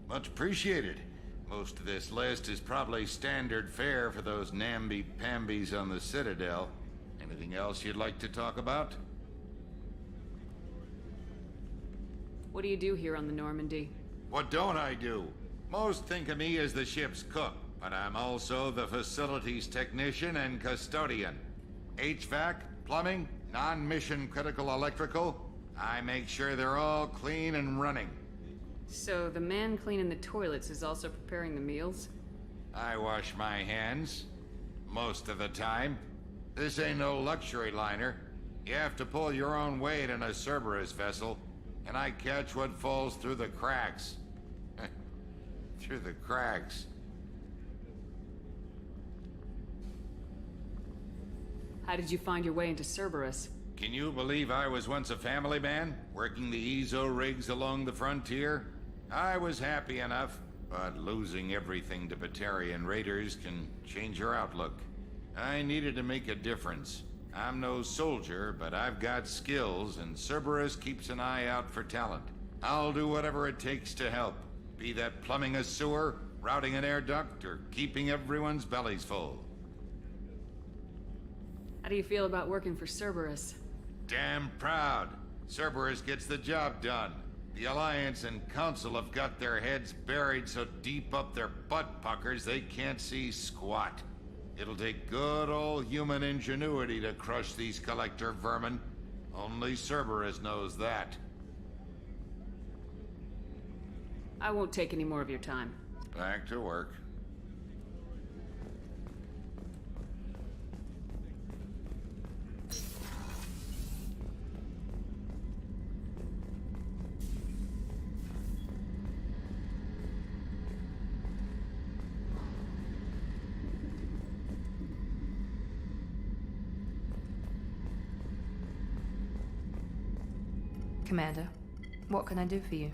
Much appreciated. Most of this list is probably standard fare for those namby-pambies on the Citadel. Anything else you'd like to talk about? What do you do here on the Normandy? What don't I do? Most think of me as the ship's cook, but I'm also the facilities technician and custodian. HVAC, plumbing, non-mission critical electrical. I make sure they're all clean and running. So the man cleaning the toilets is also preparing the meals? I wash my hands. Most of the time. This ain't no luxury liner. You have to pull your own weight in a Cerberus vessel, and I catch what falls through the cracks. Through the cracks. How did you find your way into Cerberus? Can you believe I was once a family man, working the EZO rigs along the frontier? I was happy enough, but losing everything to Batarian raiders can change your outlook. I needed to make a difference. I'm no soldier, but I've got skills, and Cerberus keeps an eye out for talent. I'll do whatever it takes to help, be that plumbing a sewer, routing an air duct, or keeping everyone's bellies full. How do you feel about working for Cerberus? Damn proud. Cerberus gets the job done. The Alliance and Council have got their heads buried so deep up their butt puckers they can't see squat. It'll take good old human ingenuity to crush these collector vermin. Only Cerberus knows that. I won't take any more of your time. Back to work. Commander, what can I do for you?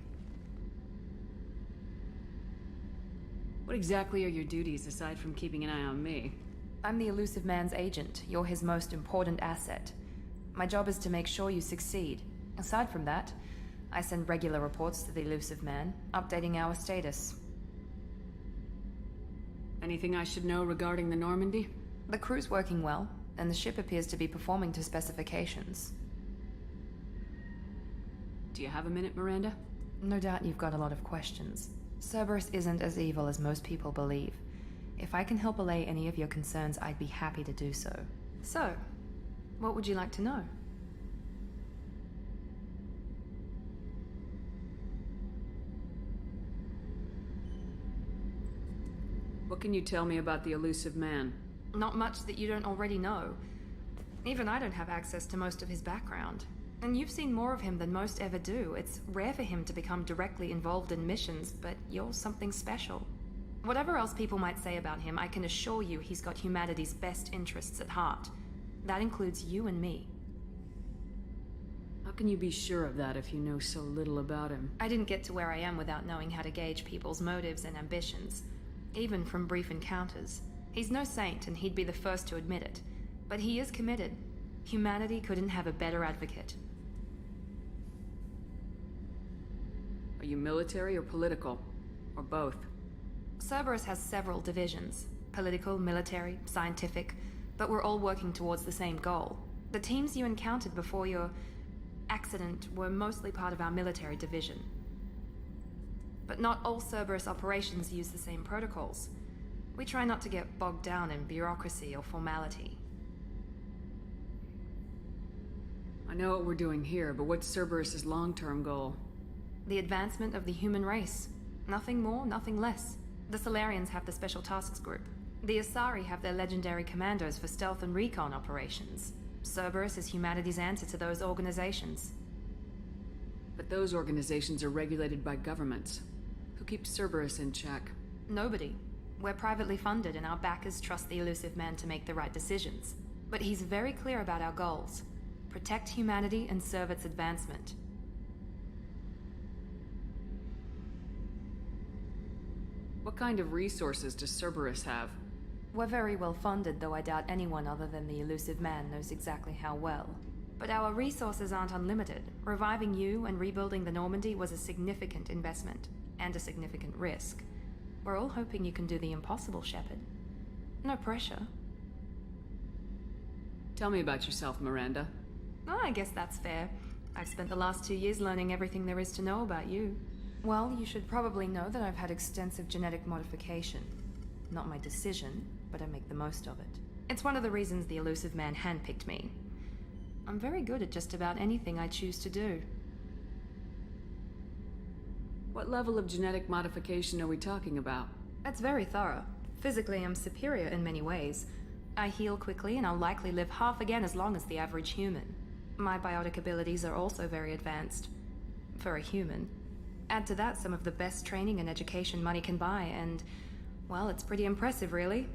What exactly are your duties aside from keeping an eye on me? I'm the elusive man's agent. You're his most important asset. My job is to make sure you succeed. Aside from that, I send regular reports to the elusive man, updating our status. Anything I should know regarding the Normandy? The crew's working well, and the ship appears to be performing to specifications. Do you have a minute, Miranda? No doubt you've got a lot of questions. Cerberus isn't as evil as most people believe. If I can help allay any of your concerns, I'd be happy to do so. So, What would you like to know? What can you tell me about the elusive man? Not much that you don't already know. Even I don't have access to most of his background. And you've seen more of him than most ever do. It's rare for him to become directly involved in missions, but you're something special. Whatever else people might say about him, I can assure you he's got humanity's best interests at heart. That includes you and me. How can you be sure of that if you know so little about him? I didn't get to where I am without knowing how to gauge people's motives and ambitions. Even from brief encounters. He's no saint, and he'd be the first to admit it. But he is committed. Humanity couldn't have a better advocate. Are you military or political? Or both? Cerberus has several divisions. Political, military, scientific. But we're all working towards the same goal. The teams you encountered before your accident were mostly part of our military division. But not all Cerberus operations use the same protocols. We try not to get bogged down in bureaucracy or formality. I know what we're doing here, but what's Cerberus's long-term goal? The advancement of the human race. Nothing more, nothing less. The Solarians have the Special Tasks Group. The Asari have their legendary commandos for stealth and recon operations. Cerberus is humanity's answer to those organizations. But those organizations are regulated by governments. Who keeps Cerberus in check? Nobody. We're privately funded and our backers trust the elusive man to make the right decisions. But he's very clear about our goals. Protect humanity and serve its advancement. What kind of resources does Cerberus have? We're very well funded, though I doubt anyone other than the elusive man knows exactly how well. But our resources aren't unlimited. Reviving you and rebuilding the Normandy was a significant investment, and a significant risk. We're all hoping you can do the impossible, Shepard. No pressure. Tell me about yourself, Miranda. Oh, I guess that's fair. I've spent the last 2 years learning everything there is to know about you. Well, you should probably know that I've had extensive genetic modification. Not my decision, but I make the most of it. It's one of the reasons the elusive man handpicked me. I'm very good at just about anything I choose to do. What level of genetic modification are we talking about? That's very thorough. Physically, I'm superior in many ways. I heal quickly, and I'll likely live half again as long as the average human. My biotic abilities are also very advanced. For a human. Add to that some of the best training and education money can buy, and, well, it's pretty impressive, really.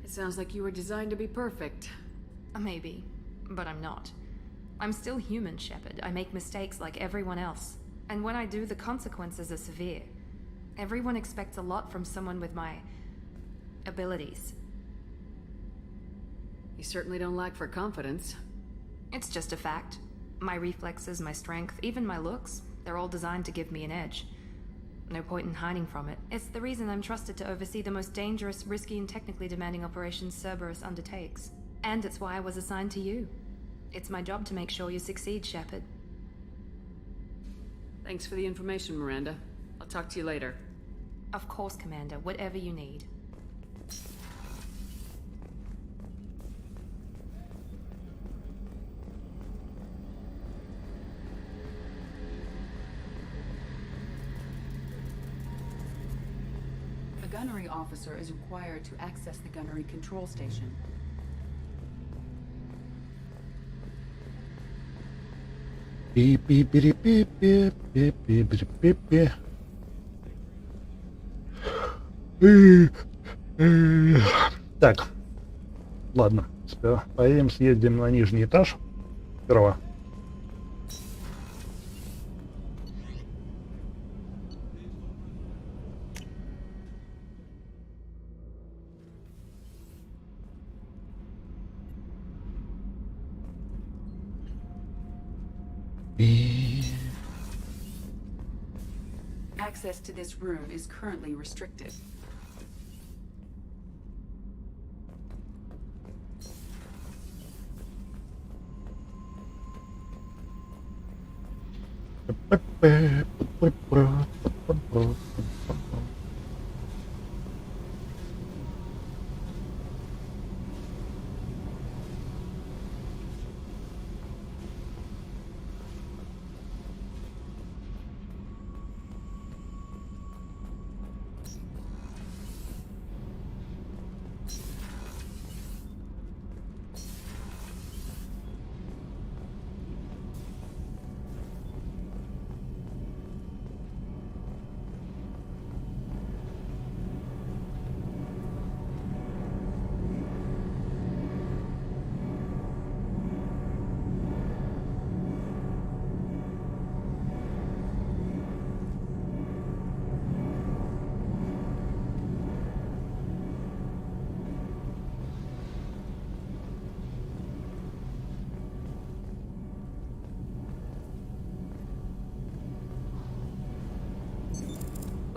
It sounds like you were designed to be perfect. Maybe, but I'm not. I'm still human, Shepard. I make mistakes like everyone else. And when I do, the consequences are severe. Everyone expects a lot from someone with my abilities. You certainly don't lack for confidence. It's just a fact. My reflexes, my strength, even my looks, they're all designed to give me an edge. No point in hiding from it. It's the reason I'm trusted to oversee the most dangerous, risky, and technically demanding operations Cerberus undertakes. And it's why I was assigned to you. It's my job to make sure you succeed, Shepard. Thanks for the information, Miranda. I'll talk to you later. Of course, Commander. Whatever you need. A gunnery officer is required to access the gunnery control station. Beep, beep, beep, beep, beep, beep, beep, beep, beep, beep. Так, ладно, поедем, съездим на нижний этаж сперва. Access to this room is currently restricted.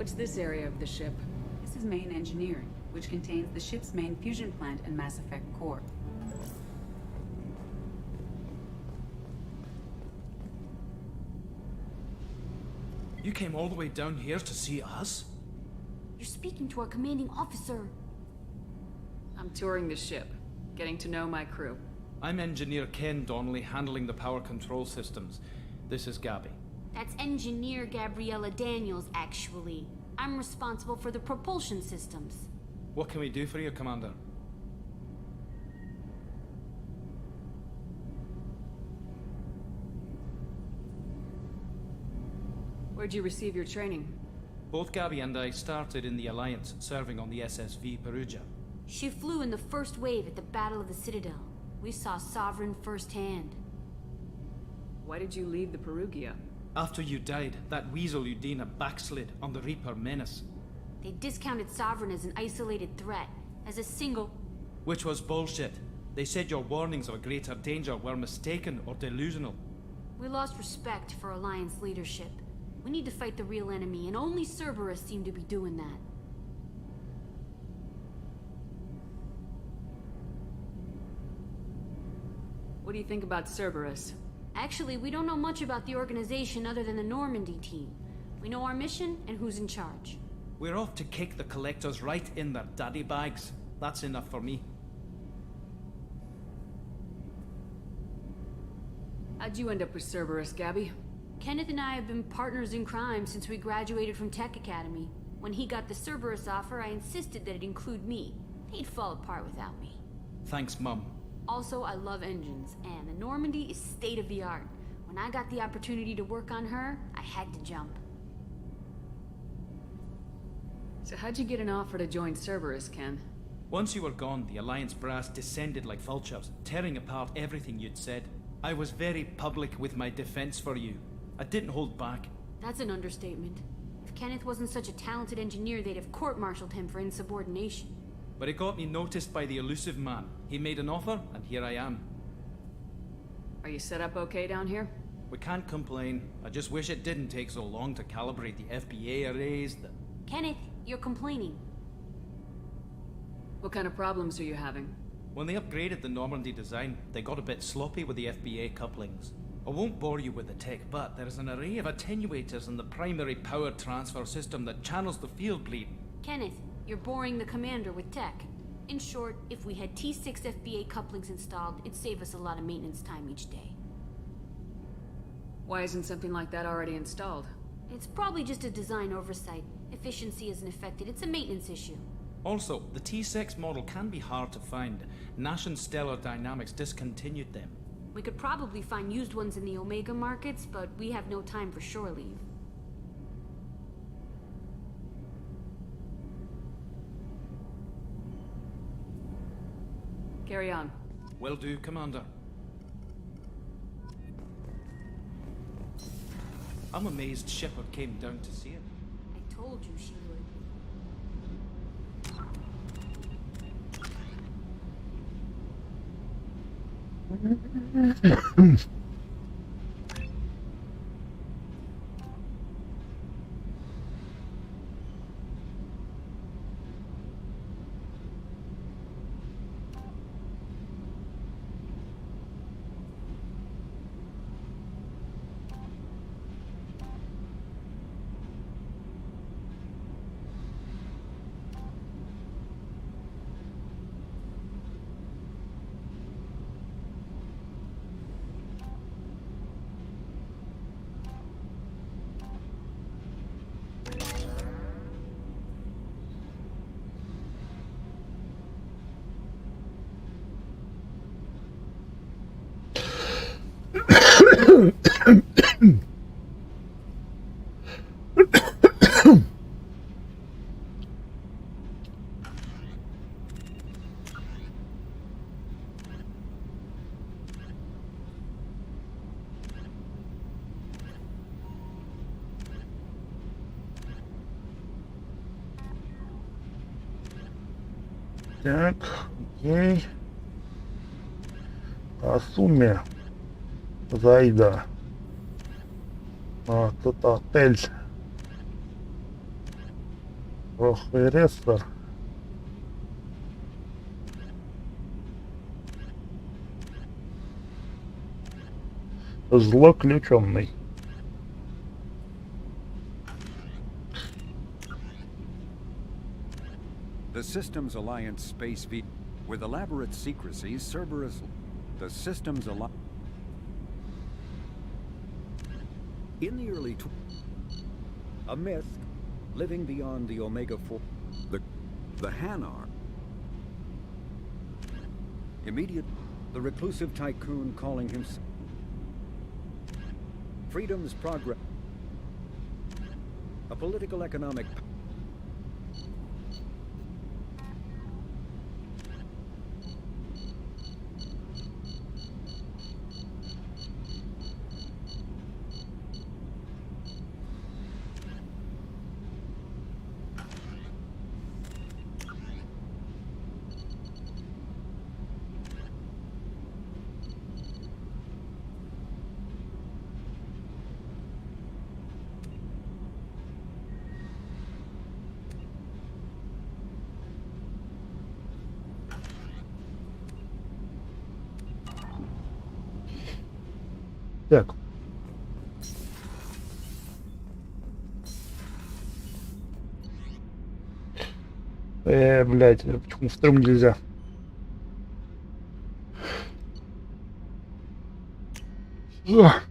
What's this area of the ship? This is main engineering, which contains the ship's main fusion plant and Mass Effect core. You came all the way down here to see us? You're speaking to our commanding officer. I'm touring the ship, getting to know my crew. I'm Engineer Ken Donnelly, handling the power control systems. This is Gabby. That's Engineer Gabriella Daniels, actually. I'm responsible for the propulsion systems. What can we do for you, Commander? Where'd you receive your training? Both Gabby and I started in the Alliance, serving on the SSV Perugia. She flew in the first wave at the Battle of the Citadel. We saw Sovereign firsthand. Why did you leave the Perugia? After you died, that weasel Udina backslid on the Reaper menace. They discounted Sovereign as an isolated threat, as a single... Which was bullshit. They said your warnings of a greater danger were mistaken or delusional. We lost respect for Alliance leadership. We need to fight the real enemy, and only Cerberus seem to be doing that. What do you think about Cerberus? Actually, we don't know much about the organization other than the Normandy team. We know our mission and who's in charge. We're off to kick the Collectors right in their daddy bags. That's enough for me. How'd you end up with Cerberus, Gabby? Kenneth and I have been partners in crime since we graduated from Tech Academy. When he got the Cerberus offer, I insisted that it include me. He'd fall apart without me. Thanks, Mum. Also, I love engines, and the Normandy is state-of-the-art. When I got the opportunity to work on her, I had to jump. So how'd you get an offer to join Cerberus, Ken? Once you were gone, the Alliance brass descended like vultures, tearing apart everything you'd said. I was very public with my defense for you. I didn't hold back. That's an understatement. If Kenneth wasn't such a talented engineer, they'd have court-martialed him for insubordination. But it got me noticed by the elusive man. He made an offer, and here I am. Are you set up okay down here? We can't complain. I just wish it didn't take so long to calibrate the FBA arrays. Kenneth, you're complaining. What kind of problems are you having? When they upgraded the Normandy design, they got a bit sloppy with the FBA couplings. I won't bore you with the tech, but there is an array of attenuators in the primary power transfer system that channels the field bleed. Kenneth, you're boring the commander with tech. In short, if we had T6 FBA couplings installed, it'd save us a lot of maintenance time each day. Why isn't something like that already installed? It's probably just a design oversight. Efficiency isn't affected, it's a maintenance issue. Also, the T6 model can be hard to find. Nash and Stellar Dynamics discontinued them. We could probably find used ones in the Omega markets, but we have no time for shore leave. Carry on. Will do, Commander. I'm amazed Shepard came down to see it. I told you she would. Так, окей. О сумме зайда. Тут отель Профессор. Злоключенный. The Systems Alliance space feed with elaborate secrecy, Cerberus. The Systems Alliance. In the early a myth living beyond the Omega 4, the Hanar. Immediate, the reclusive tycoon calling himself freedom's progress, a political economic. Так. Блядь, почему в трюм нельзя? Ugh.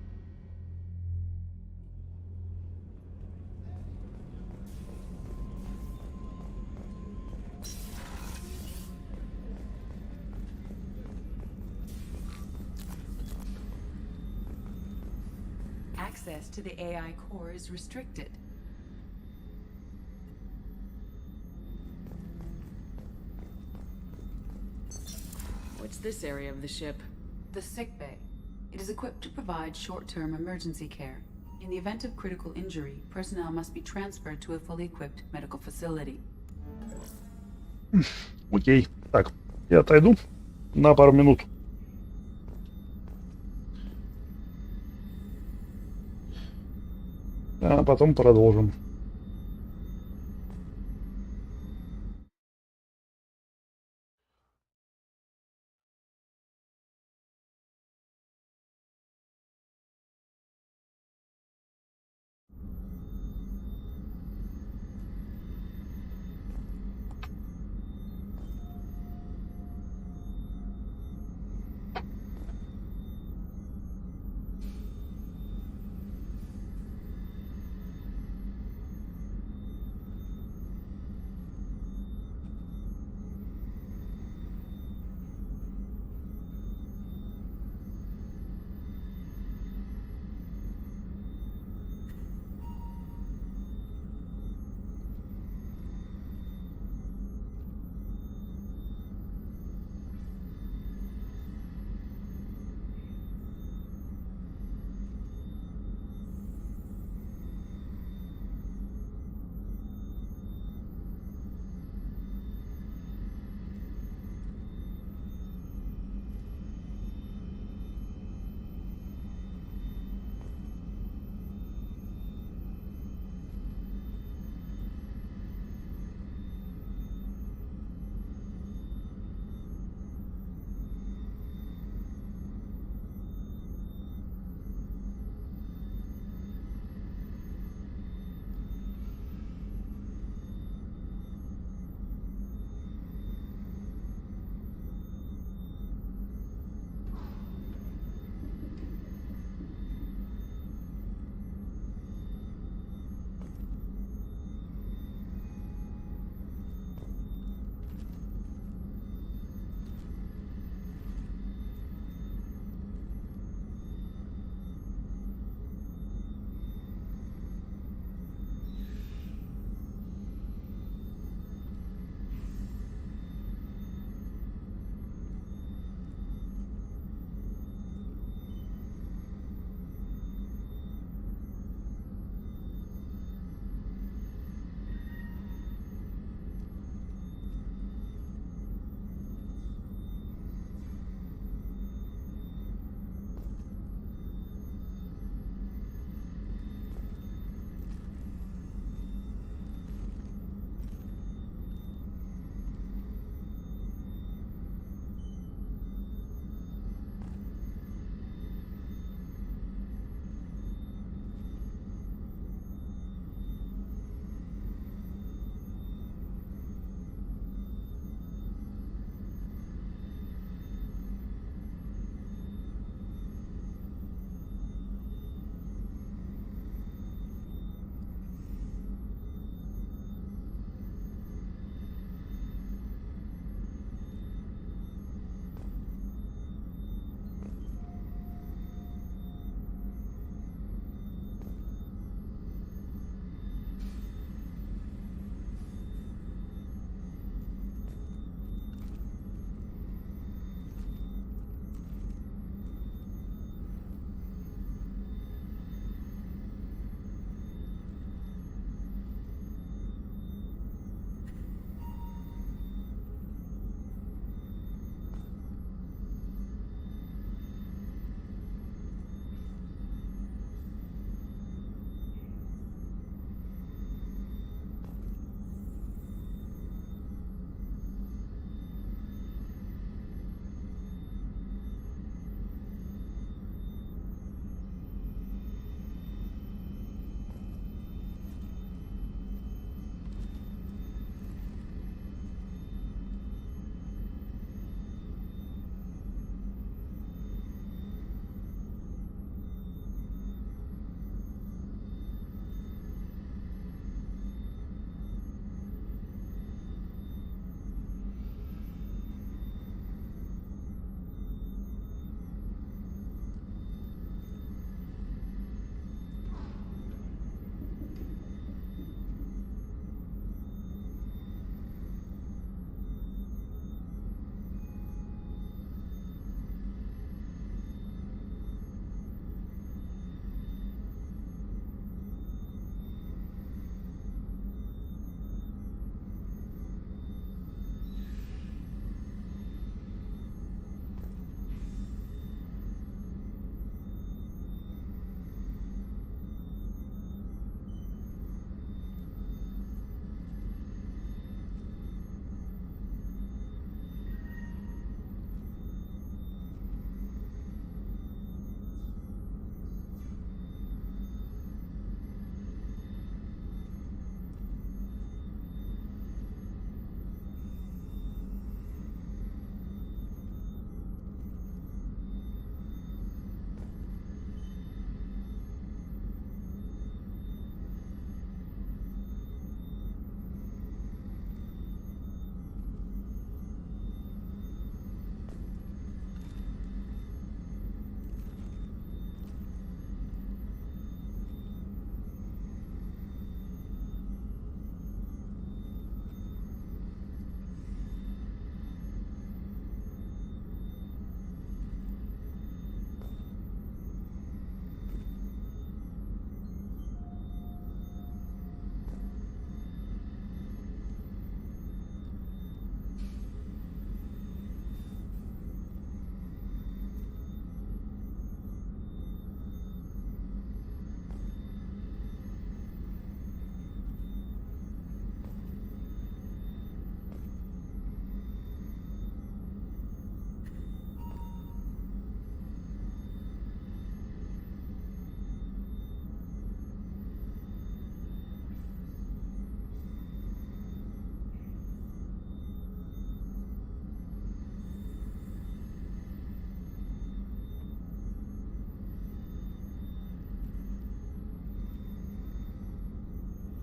Access to the AI core is restricted. What's this area of the ship? The sick bay. It is equipped to provide short-term emergency care. In the event of critical injury, personnel must be transferred to a fully equipped medical facility. Окей. Так, я отойду на пару минут. А потом продолжим.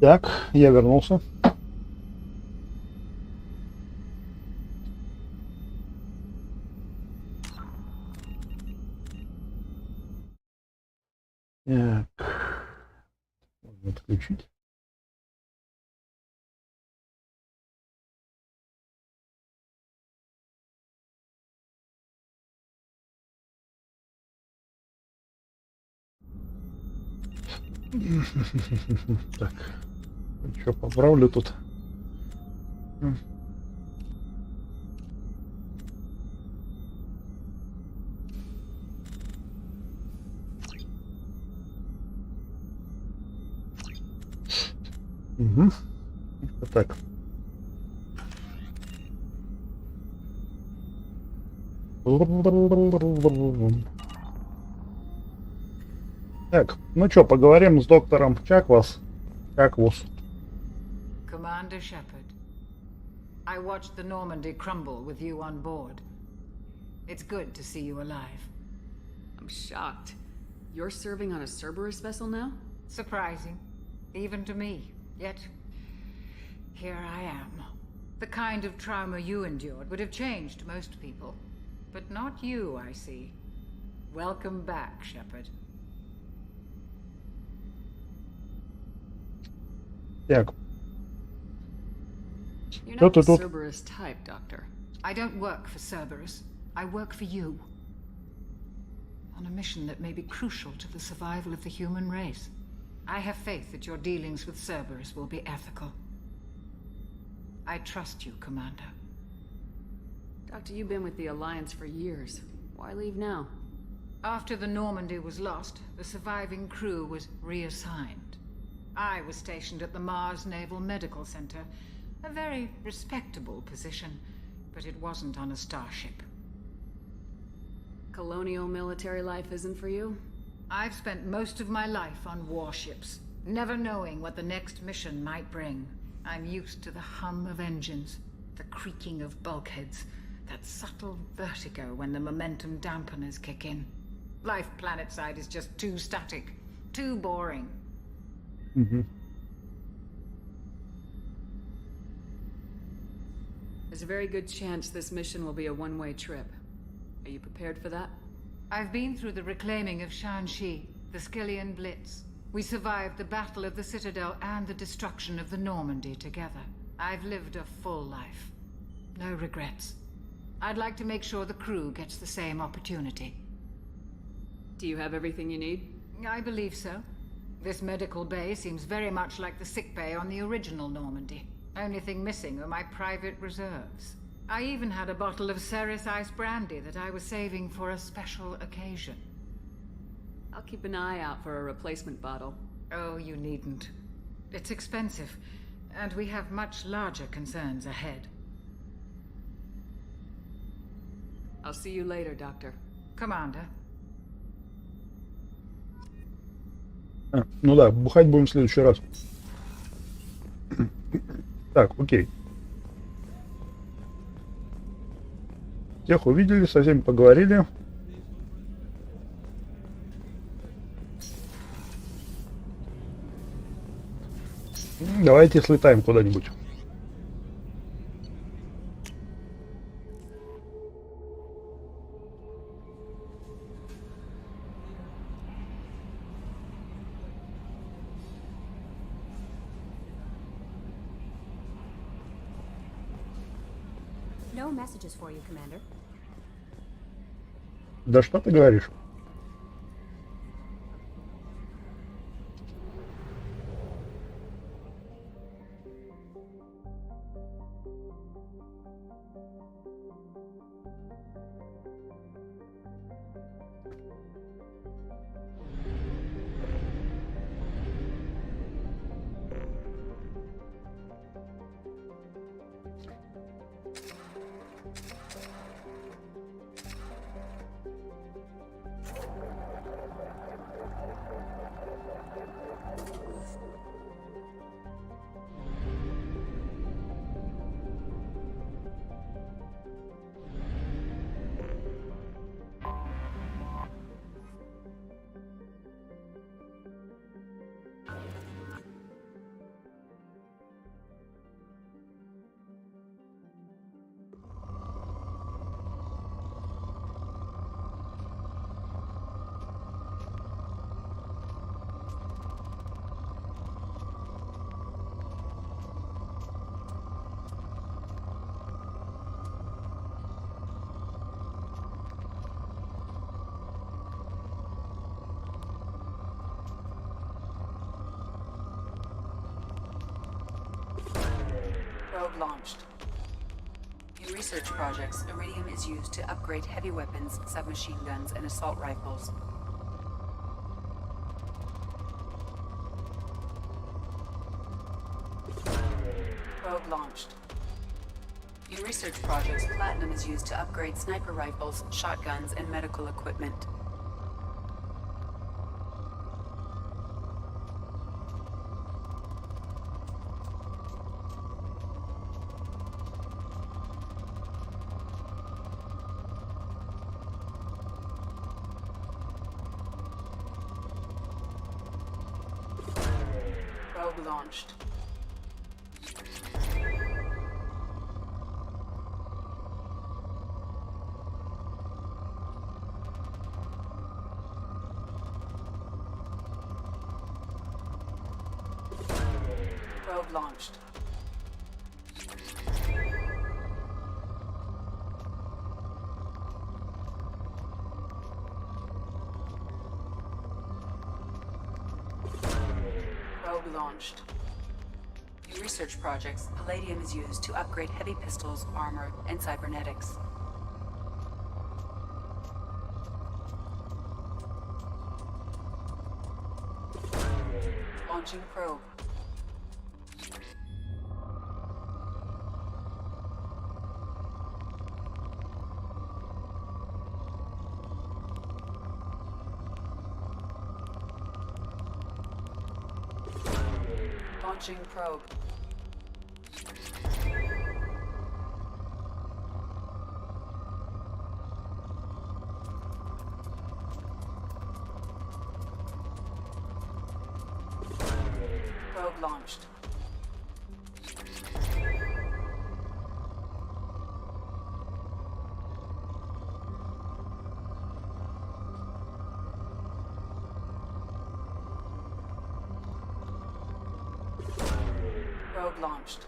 Так, я вернулся. Так, можно отключить. Так, что поправлю тут? Угу. Так. Так, ну что, поговорим с доктором Чаквас. Commander Shepard, I watched the Normandy crumble with you on board. It's good to see you alive. I'm shocked. You're serving on a Cerberus vessel now? Surprising, even to me. Yet, here I am. The kind of trauma you endured would have changed most people. But not you, I see. Welcome back, Shepard. Так. You're Что not ты the тут? Cerberus type, Doctor. I don't work for Cerberus. I work for you. On a mission that may be crucial to the survival of the human race. I have faith that your dealings with Cerberus will be ethical. I trust you, Commander. Doctor, you've been with the Alliance for years. Why leave now? After the Normandy was lost, the surviving crew was reassigned. I was stationed at the Mars Naval Medical Center, a very respectable position, but it wasn't on a starship. Colonial military life isn't for you? I've spent most of my life on warships, never knowing what the next mission might bring. I'm used to the hum of engines, the creaking of bulkheads, that subtle vertigo when the momentum dampeners kick in. Life planetside is just too static, too boring. Mm-hmm. There's a very good chance this mission will be a one-way trip. Are you prepared for that? I've been through the reclaiming of Shanxi, the Skillian Blitz. We survived the Battle of the Citadel and the destruction of the Normandy together. I've lived a full life. No regrets. I'd like to make sure the crew gets the same opportunity. Do you have everything you need? I believe so. This medical bay seems very much like the sick bay on the original Normandy. Only thing missing are my private reserves. I even had a bottle of Ceres Ice brandy that I was saving for a special occasion. I'll keep an eye out for a replacement bottle. Oh, you needn't. It's expensive, and we have much larger concerns ahead. I'll see you later, Doctor. Commander. Ну да, бухать будем в следующий раз. Так, окей. Всех увидели, со всеми поговорили. Давайте слетаем куда-нибудь. No messages for you, Commander. Да что ты говоришь? Probe launched. In research projects, iridium is used to upgrade heavy weapons, submachine guns, and assault rifles. Probe launched. In research projects, platinum is used to upgrade sniper rifles, shotguns, and medical equipment. Probe launched. Probe launched. Probe launched. In research projects, palladium is used to upgrade heavy pistols, armor, and cybernetics. Launching probe. Launching probe. Probe launched. Probe launched.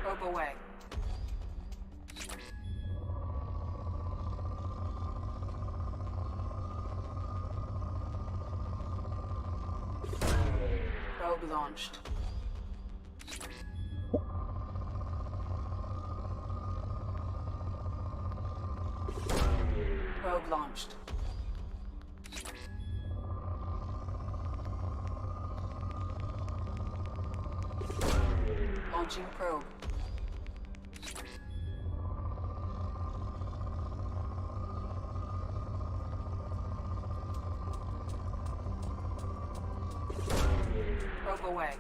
Probe away. Probe launched. Probe launched. Launching probe. Probe away.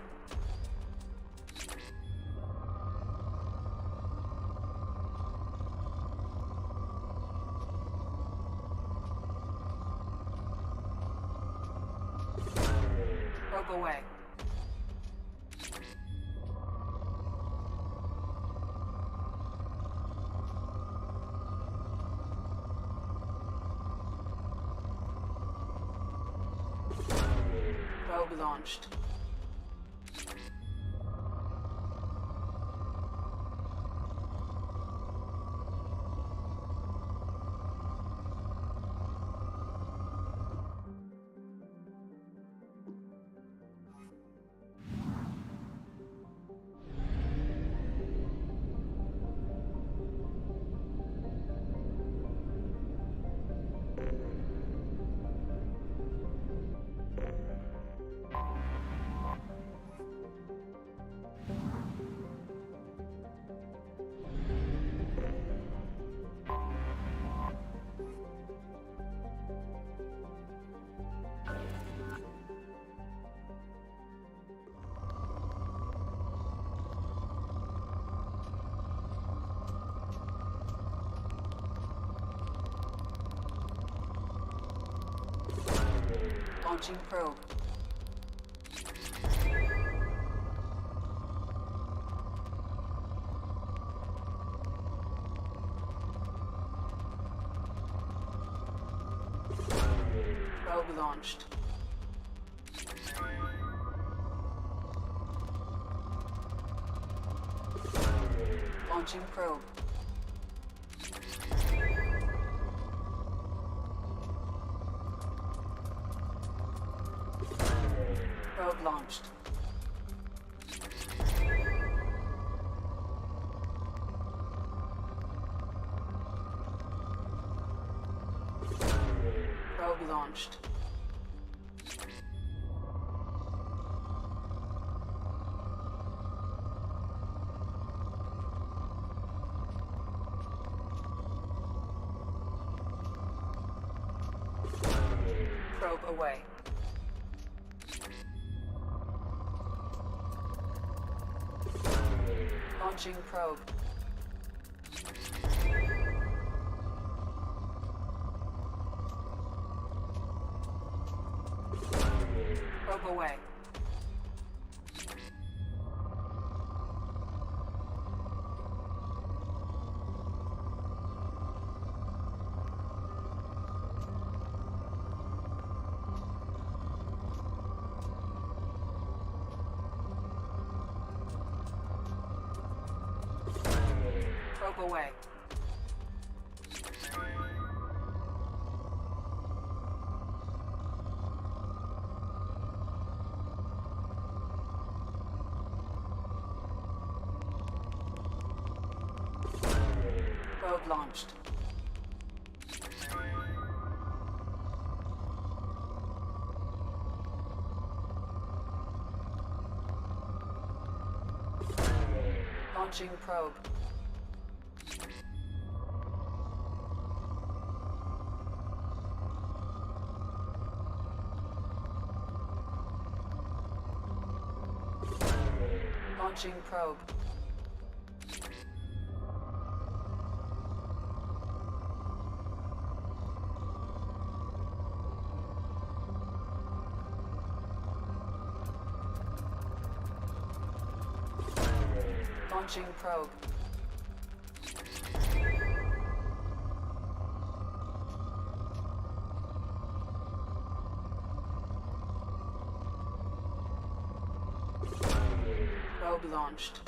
Probe away. Probe launched. Launching probe. Probe launched. Launching probe. Probe launched. Probe launched. Probe away. Launching probe. Probe away. Probe away. Probe launched. Launching probe. Launching probe. Launching probe. Probe launched.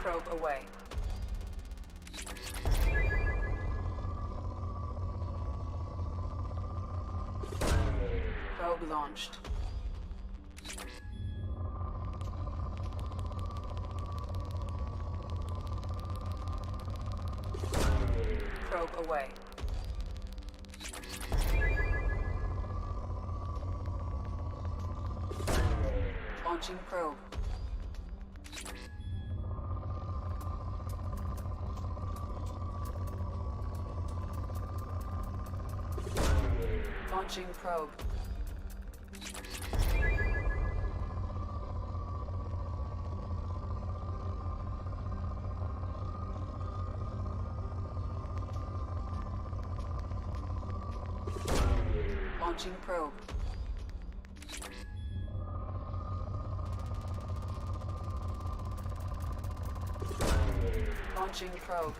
Probe away. Probe launched. Probe away. Launching probe. Launching probe. Launching probe. Launching probe.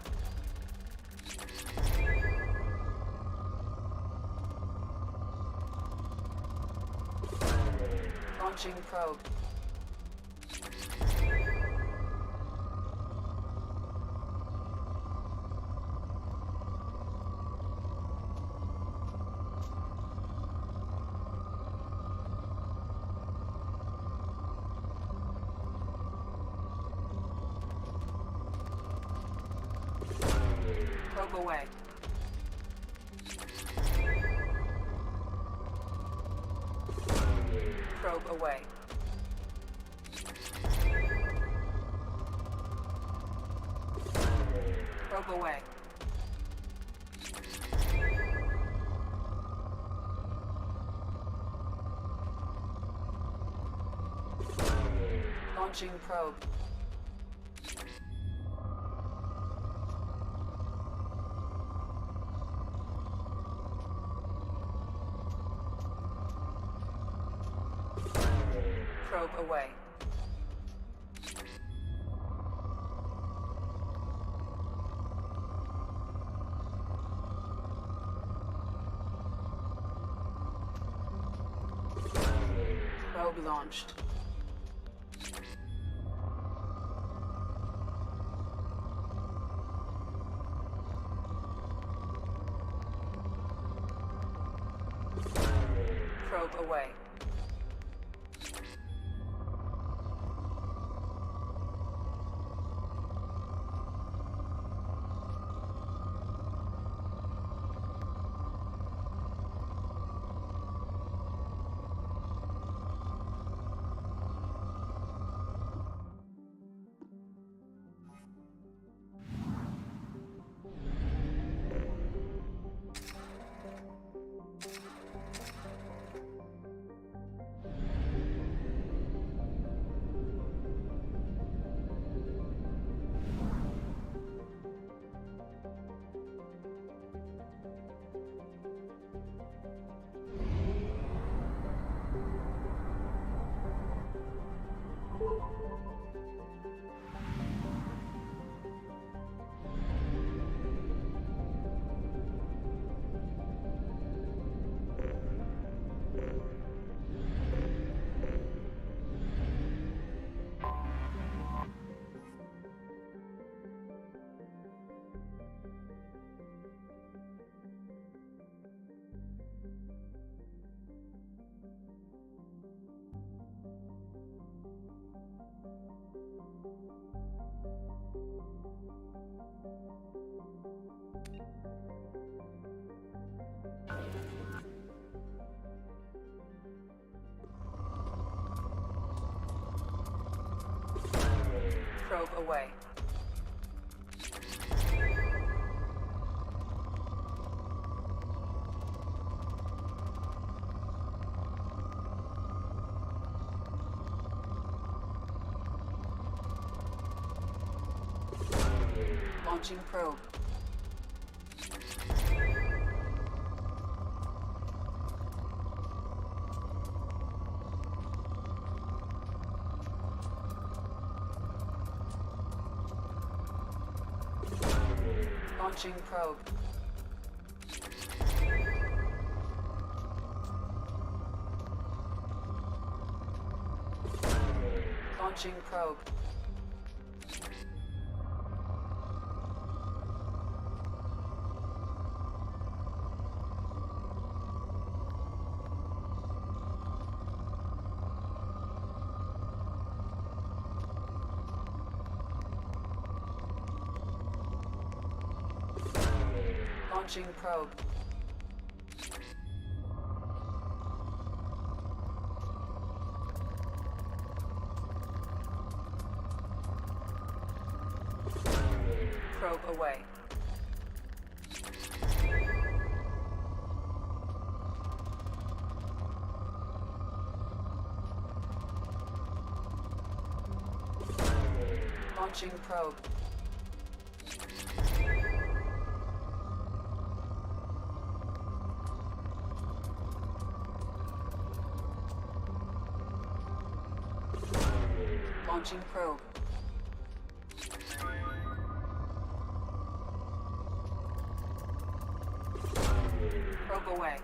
Launching probe. Probe away. Probe away. Probe away. Launching probe. Probe away. Probe launched. Probe away. Probe away. Launching probe. Launching probe. Launching probe. Launching probe. Probe away. Launching probe. Launching probe. away.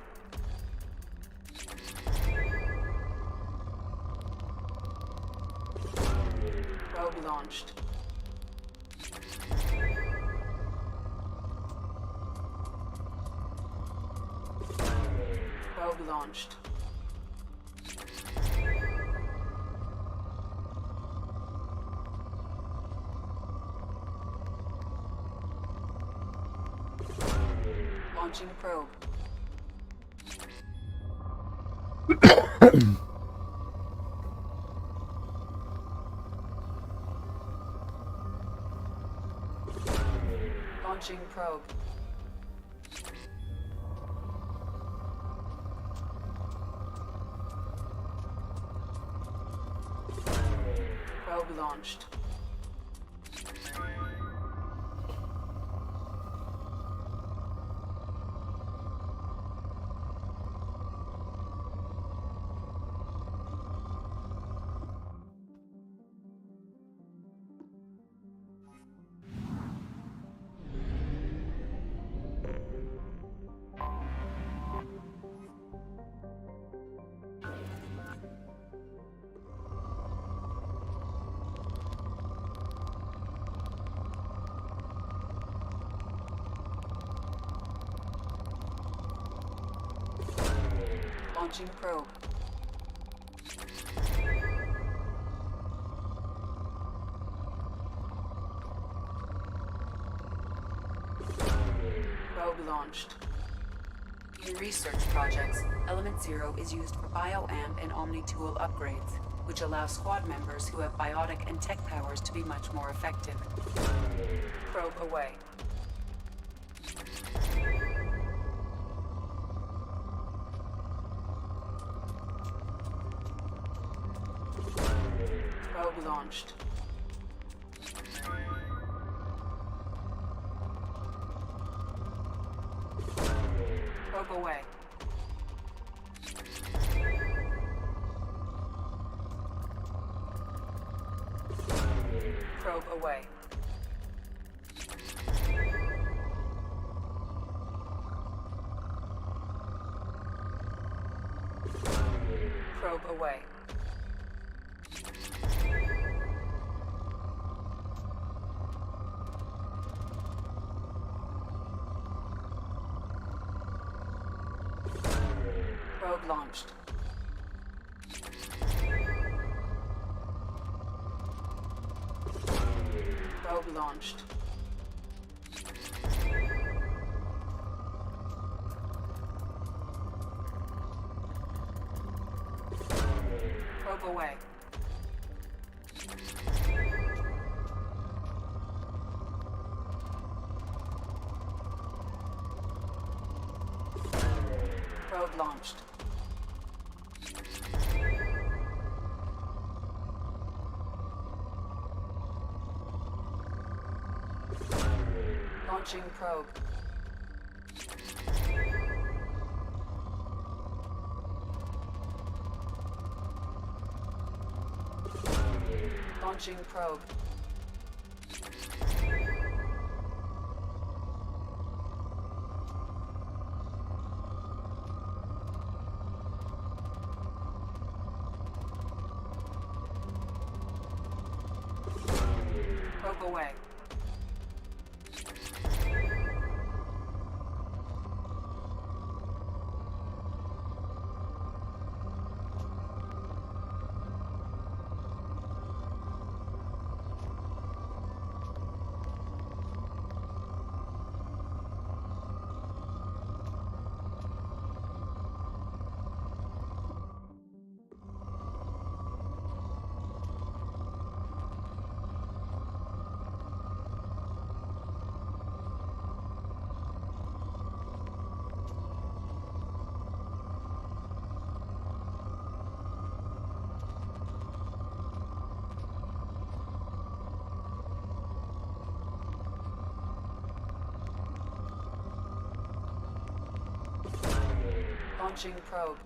Probe launched. Probe launched. Launching probe. Launching probe. Probe launched. Launching probe. Probe launched. In research projects, Element 0 is used for bioamp and Omni-tool upgrades, which allow squad members who have biotic and tech powers to be much more effective. Probe away. Probe launched. Probe away. Probe away. Probe away. Probe launched. Probe launched. Probe away. Probe launched. Launching probe. Launching probe. Probe away. Launching probe.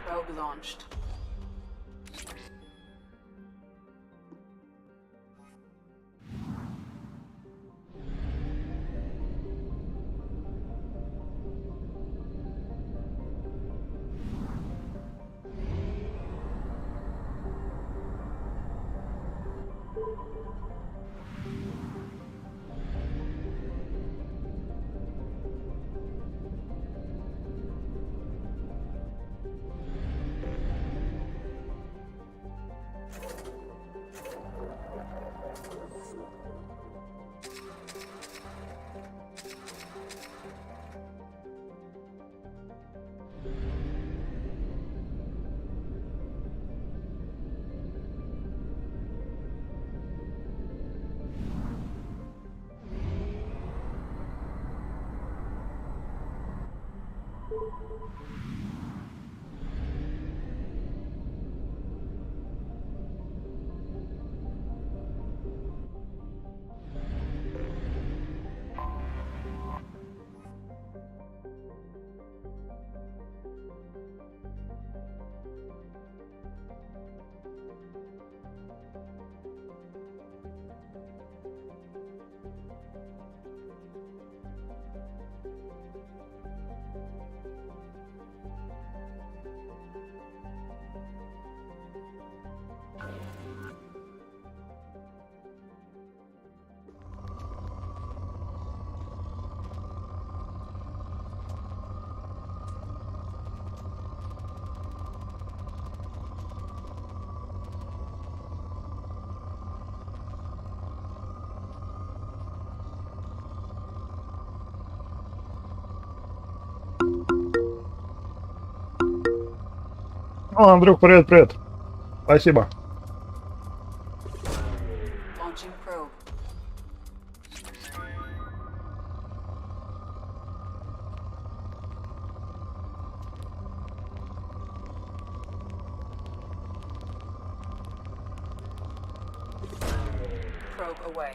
Probe launched. О, Андрюх, привет. Спасибо. Launching probe. Probe away.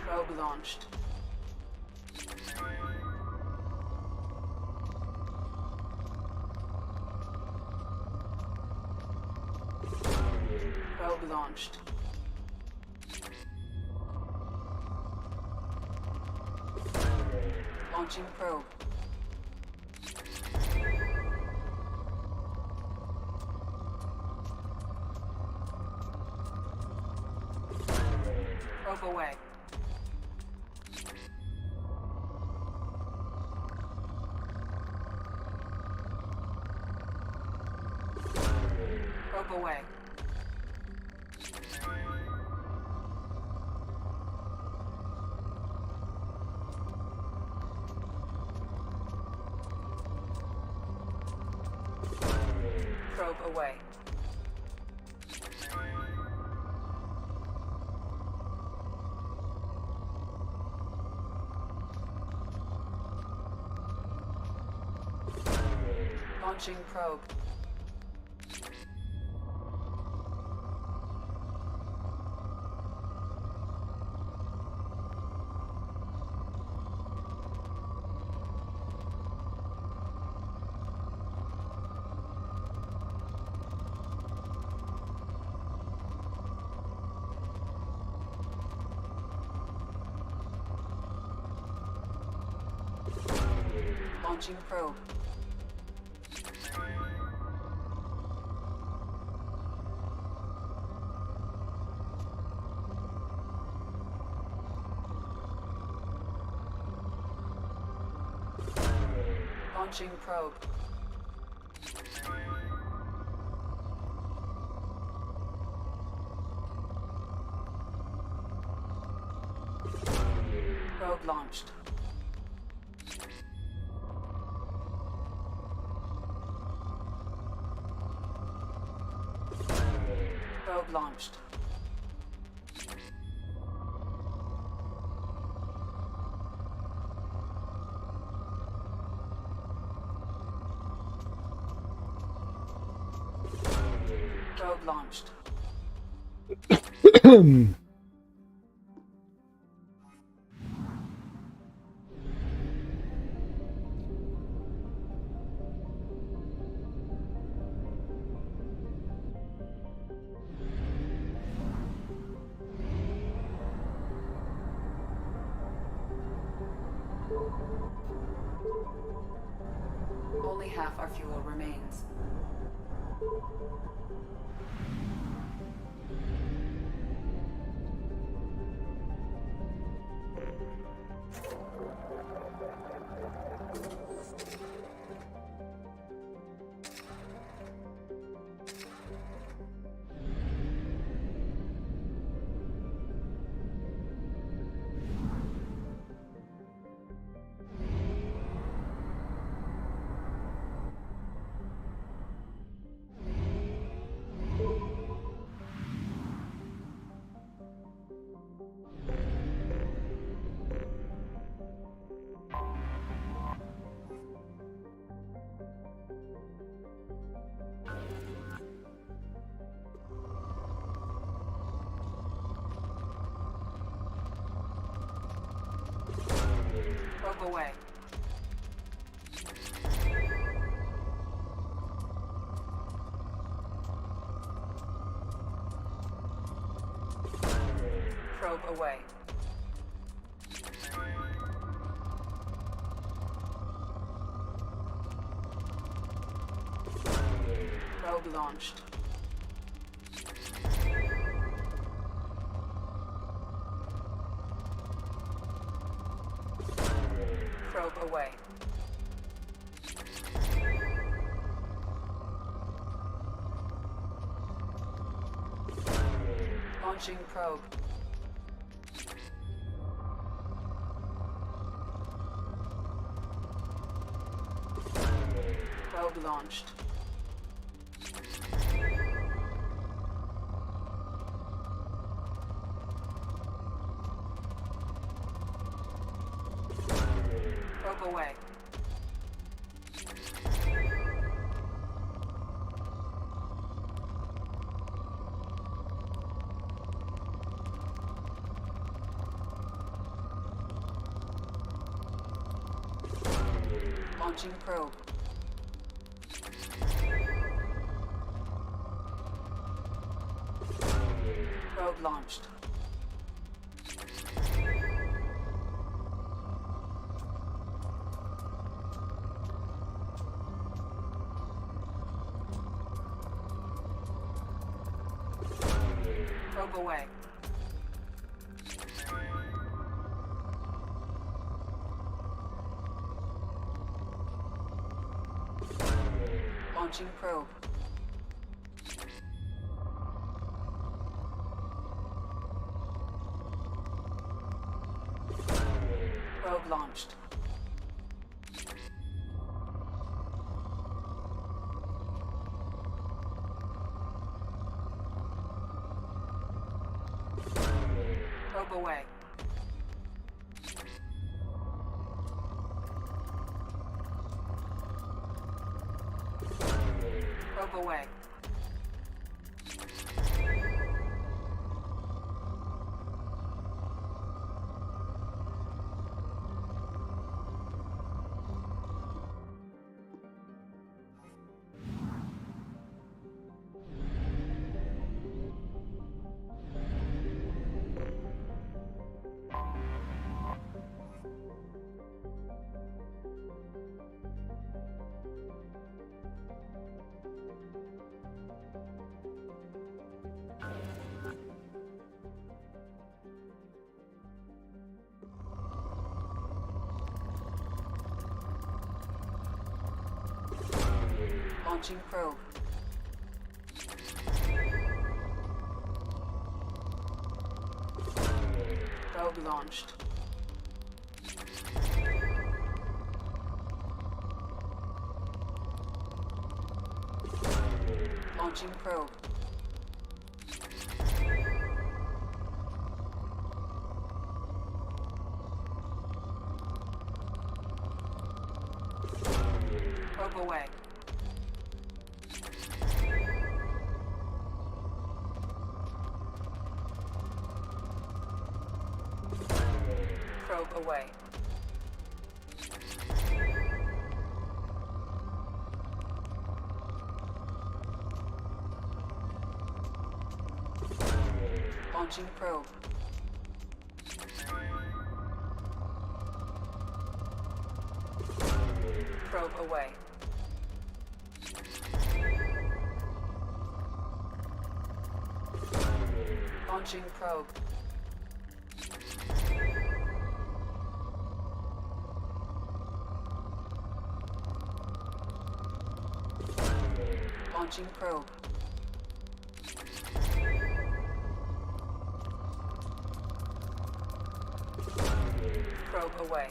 Probe launched. Probe launched. Launching probe. Probe away. Probe away. Probe away. Launching probe. Launching probe. Launching probe. Probe launched. Probe launched. Probe launched. Only half our fuel remains. Probe away. Probe away. Probe launched. Probe away. Launching probe. Probe launched. Probe away. Launching probe. Probe launched. Probe away. Launching probe. Probe launched. Probe away. Probe away. Launching probe. Probe launched. Launching probe. Probe away. Probe away. Launching probe. Probe away. Launching probe. Launching probe. Probe away.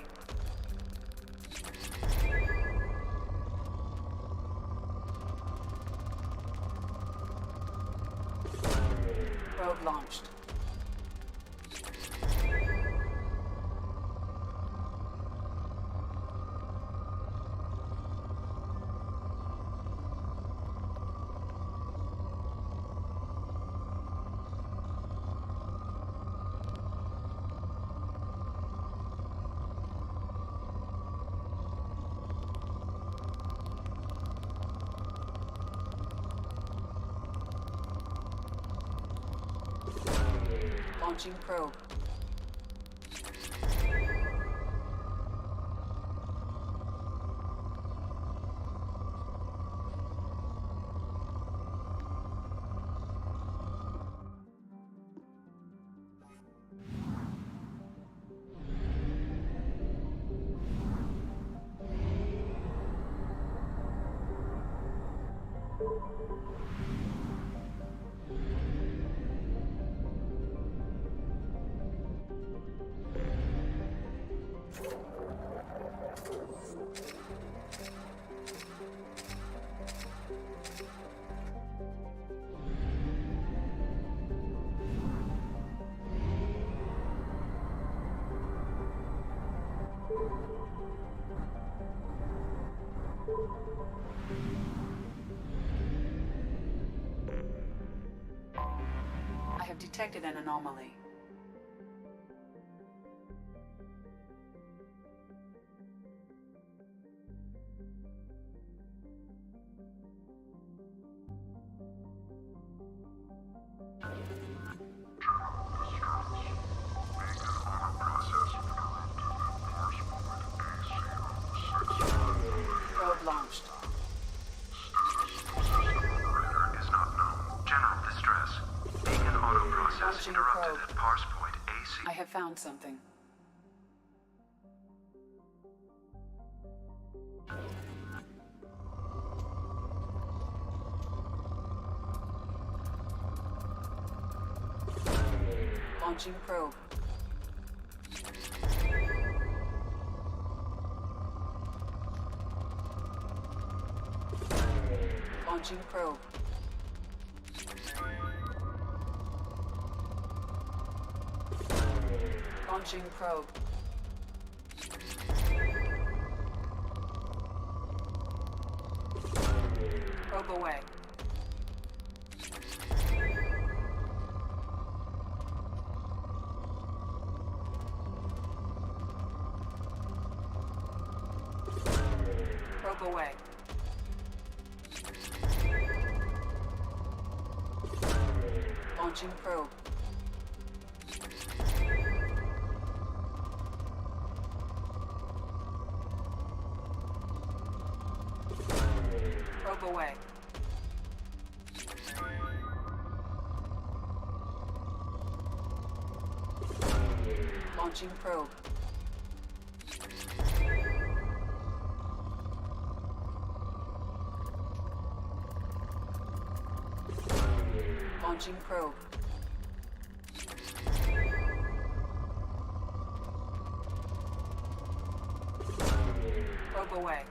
Probe launched. Launching probe. I've detected an anomaly. Probe launched. Is not known. General distress. Beacon auto process Launching interrupted probe. at parse point AC. I have found something. Launching probe. Launching probe. Launching probe. Probe away. Probe away. Launching probe. Probe away. Launching probe. Launching probe. Probe away.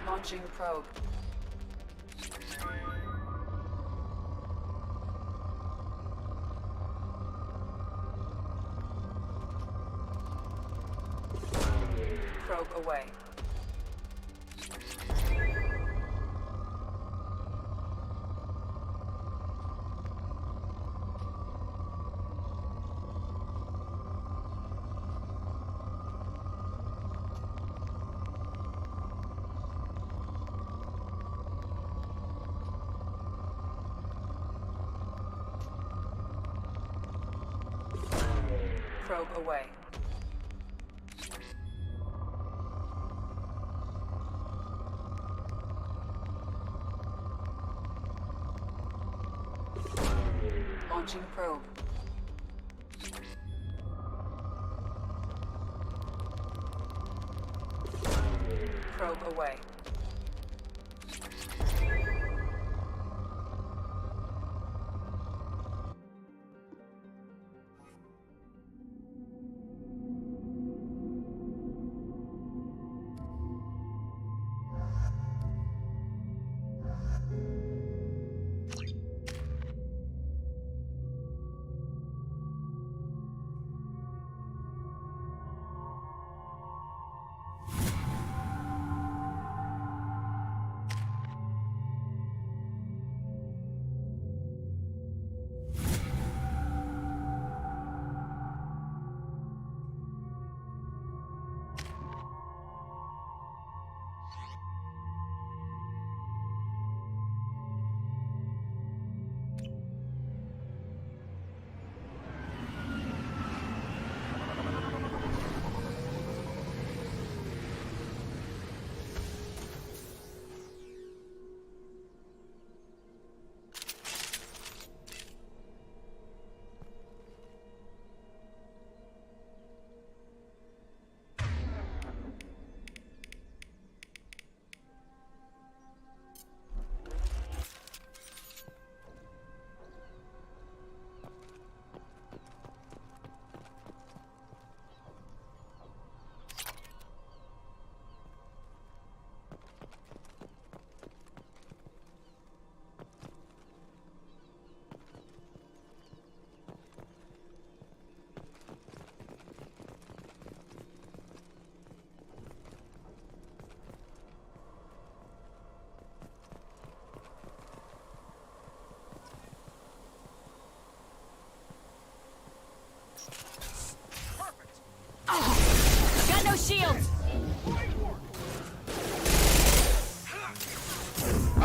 Launching probe. Probe away. Probe away. Launching probe. Probe away.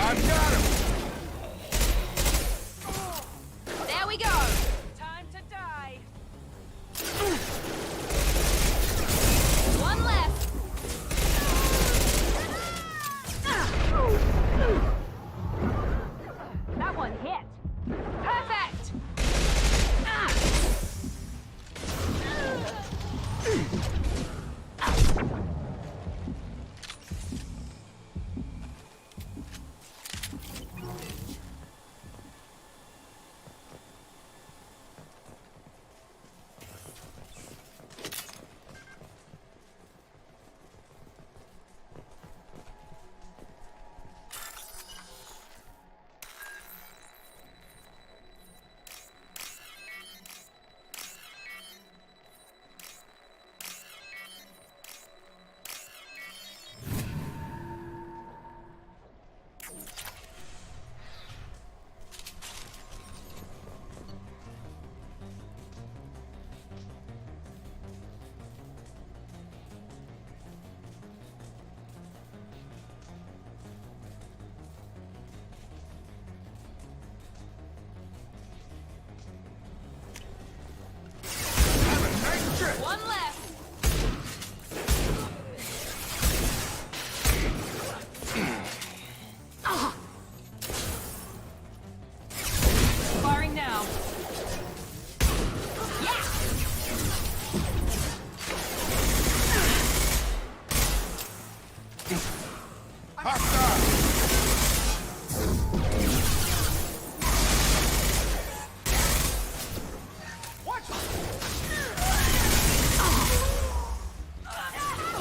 I've got him! There we go! Time to die. One left! That one hit. Perfect! One left! Firing now. Yeah!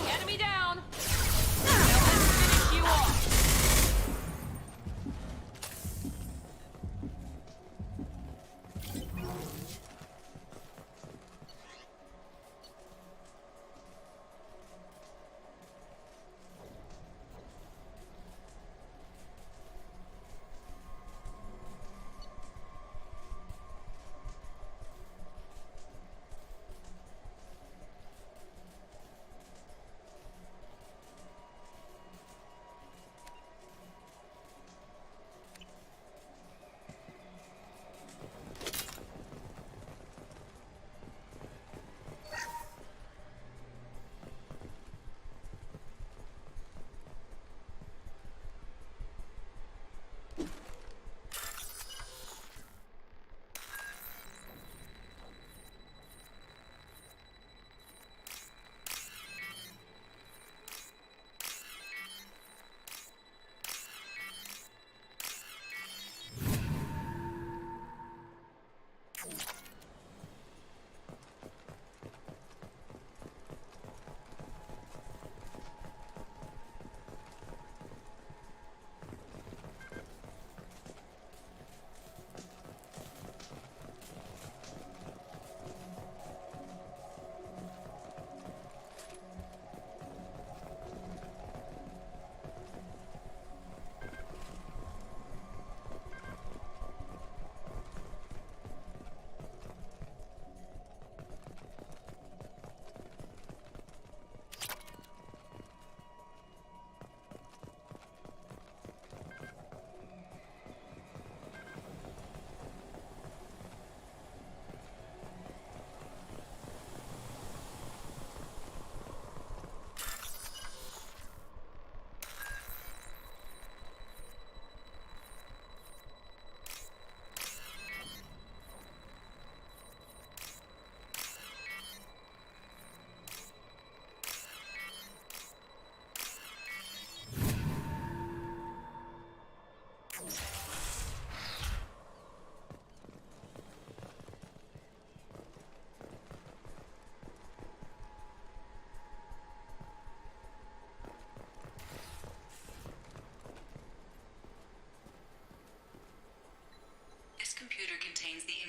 Enemy down! Now let's finish you off!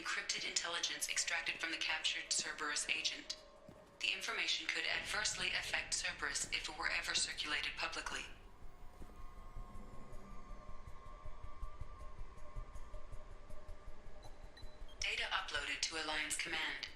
encrypted intelligence extracted from the captured Cerberus agent. The information could adversely affect Cerberus if it were ever circulated publicly. Data uploaded to Alliance Command.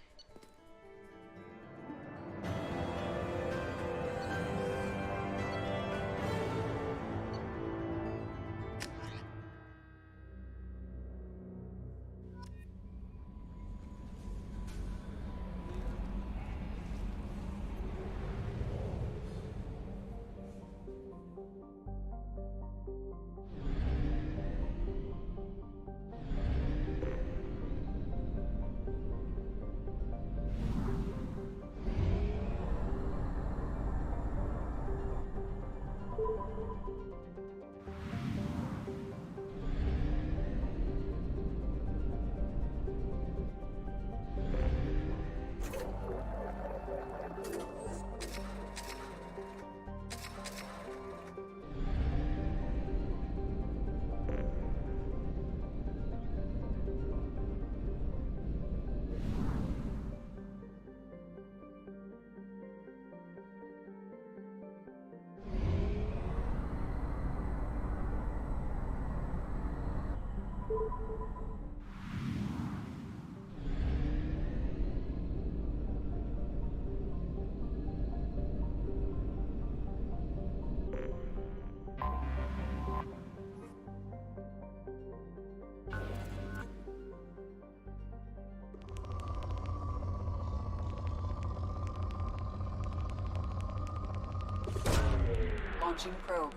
Launching probe.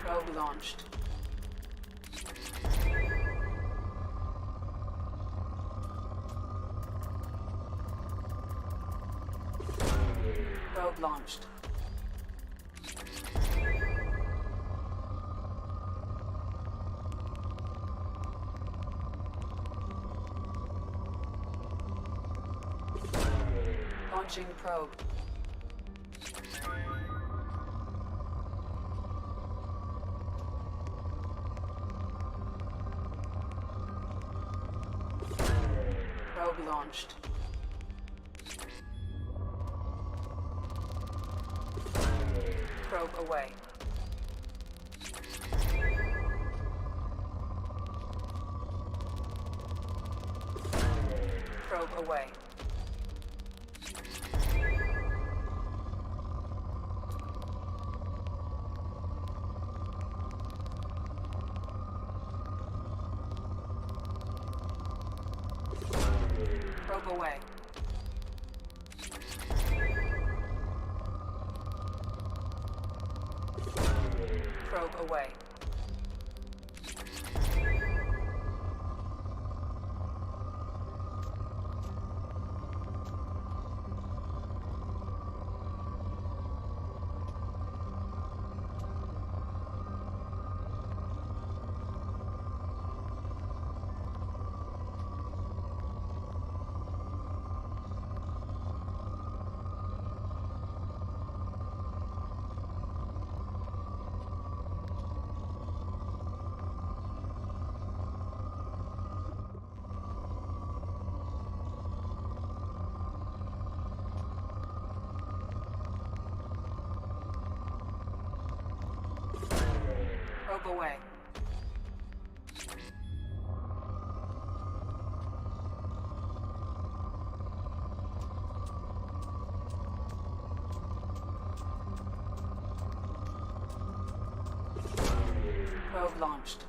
Probe launched. Probe launched. Launching probe. Probe launched. Probe away. Probe away. Probe away. Probe away. Probe away. Probe launched.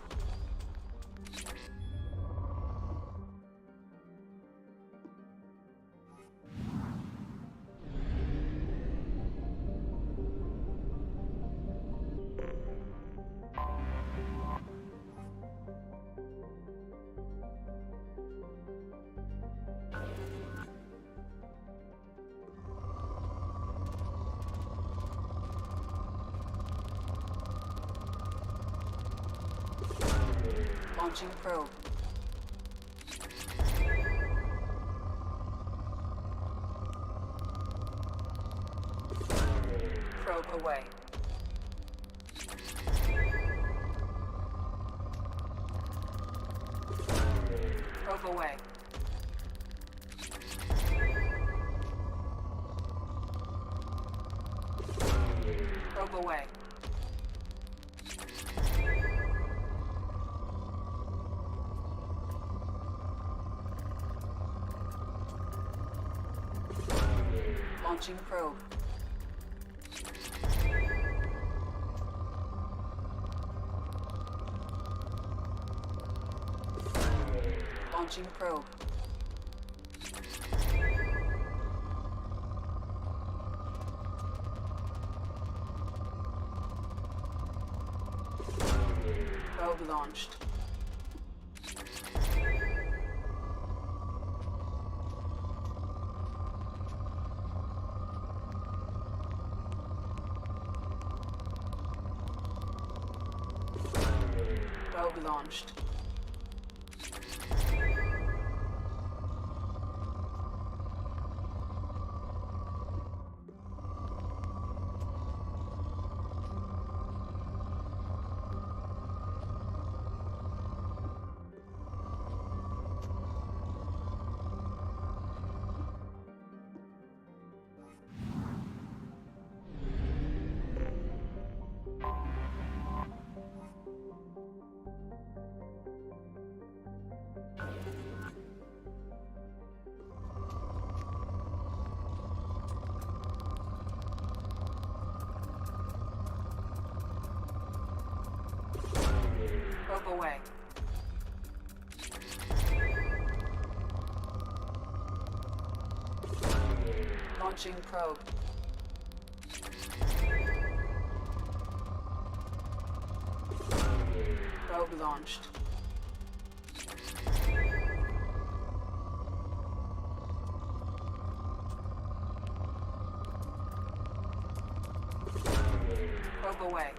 Launching probe. Probe away. Probe away. Probe away. Launching probe. Launching probe. Probe launched. Probe launched. Probe away. Launching probe. Probe launched. Probe away.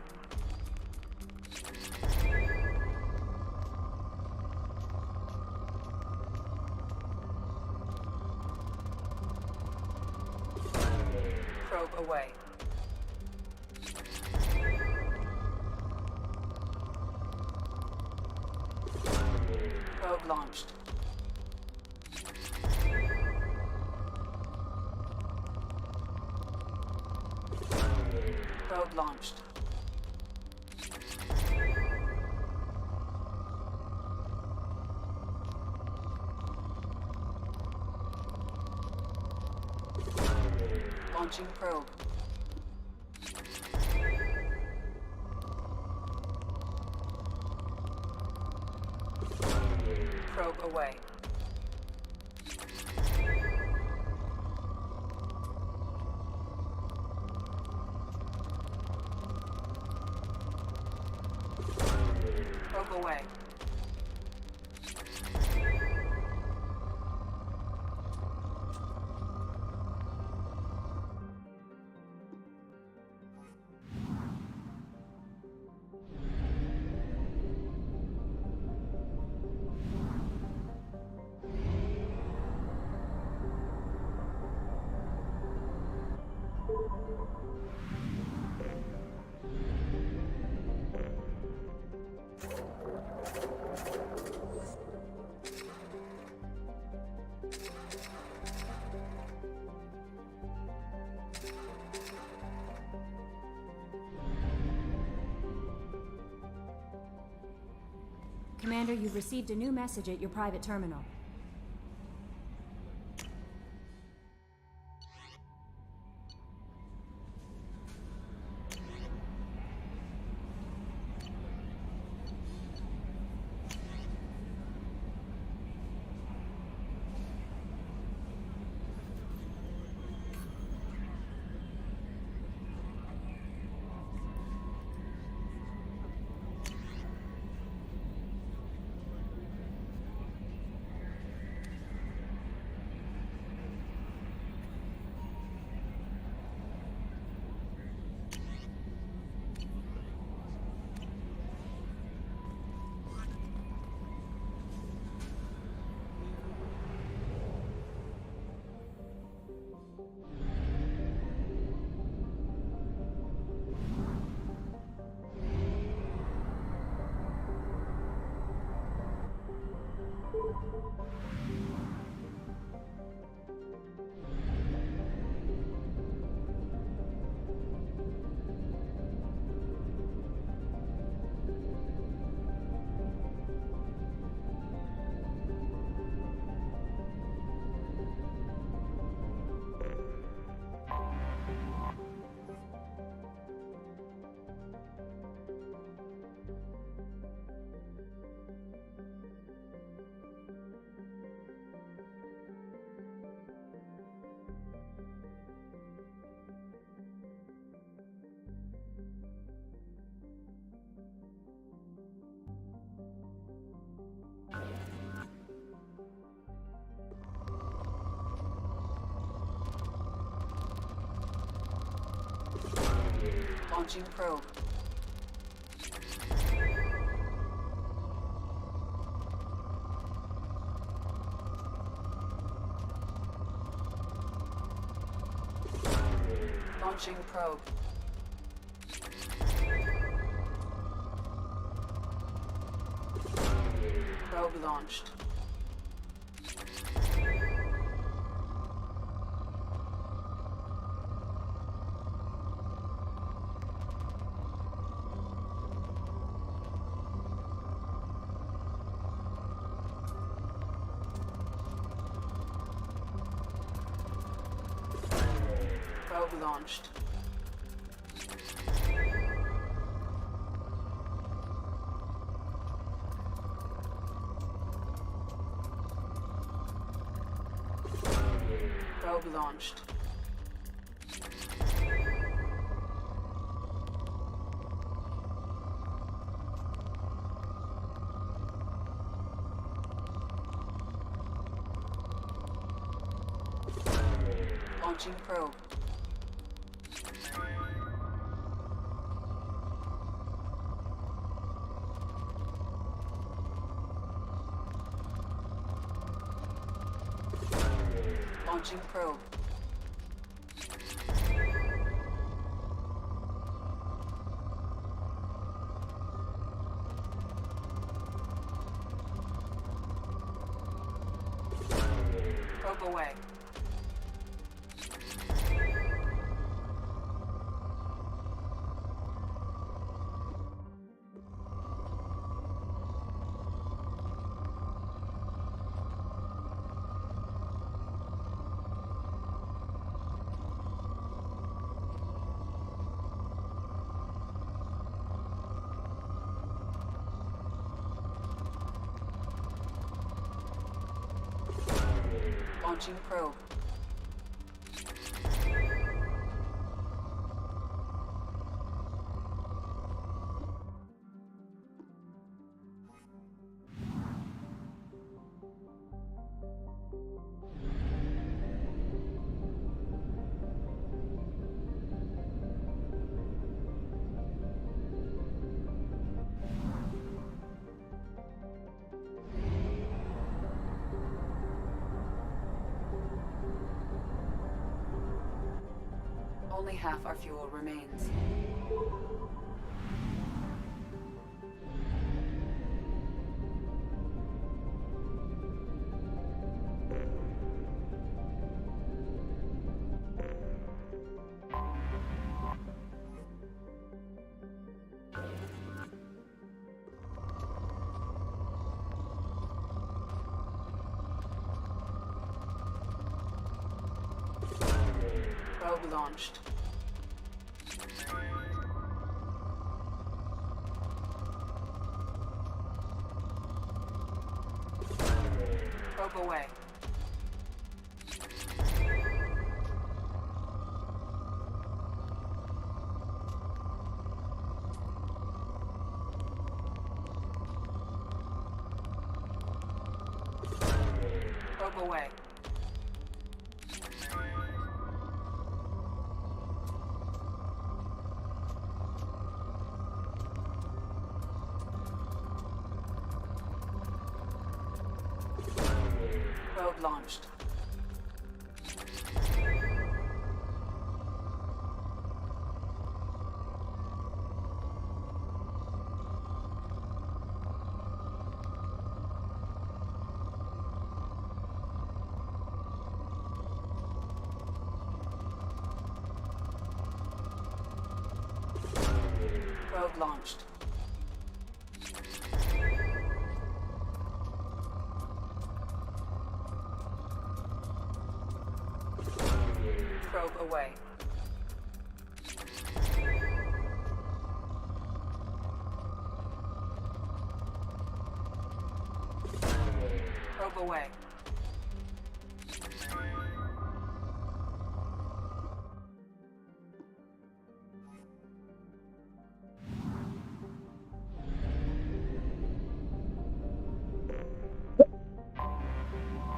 Probe away. Probe launched. Probe launched. Launching probe. Probe away. Probe away. Commander, you've received a new message at your private terminal. Launching probe. Launching probe. Probe launched. Probe launched. Probe launched. Launching probe. Launching probe. Probe away. Launching probe. Only half our fuel remains. Probe launched. Probe away. Probe away. Probe launched. Probe launched. Probe away. Probe away.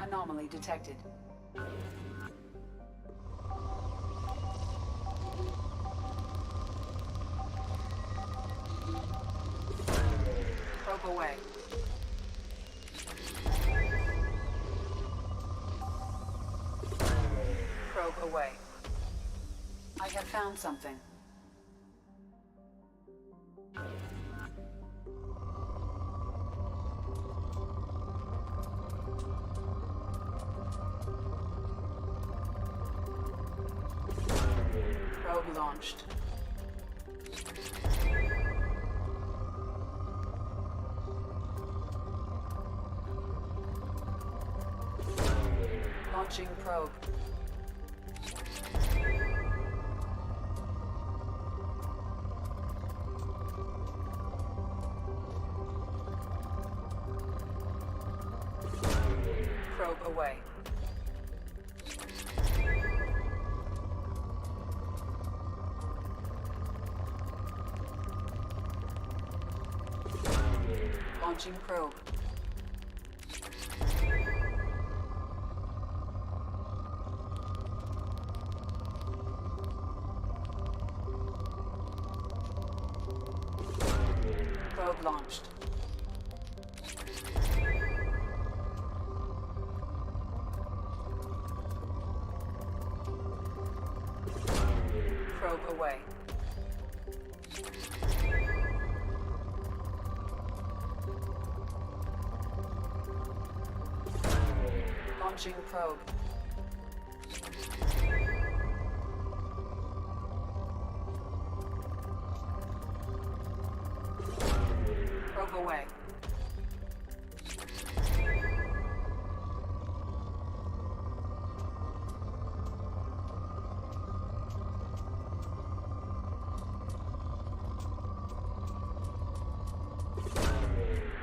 Anomaly detected. Probe away. Probe away. I have found something. Probe launched. Launching probe. Probe away. Launching probe. Probe launched. Probe away. Launching probe. Probe away.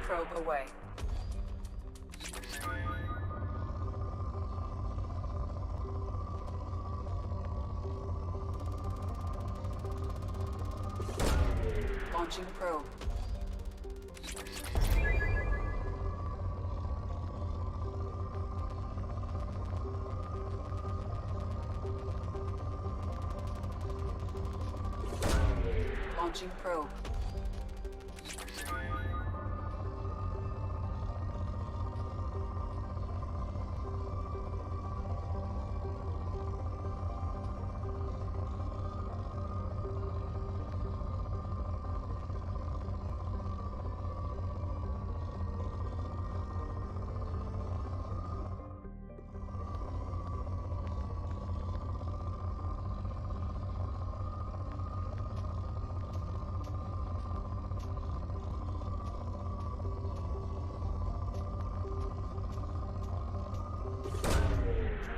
Probe away. Launching probe. Launching probe.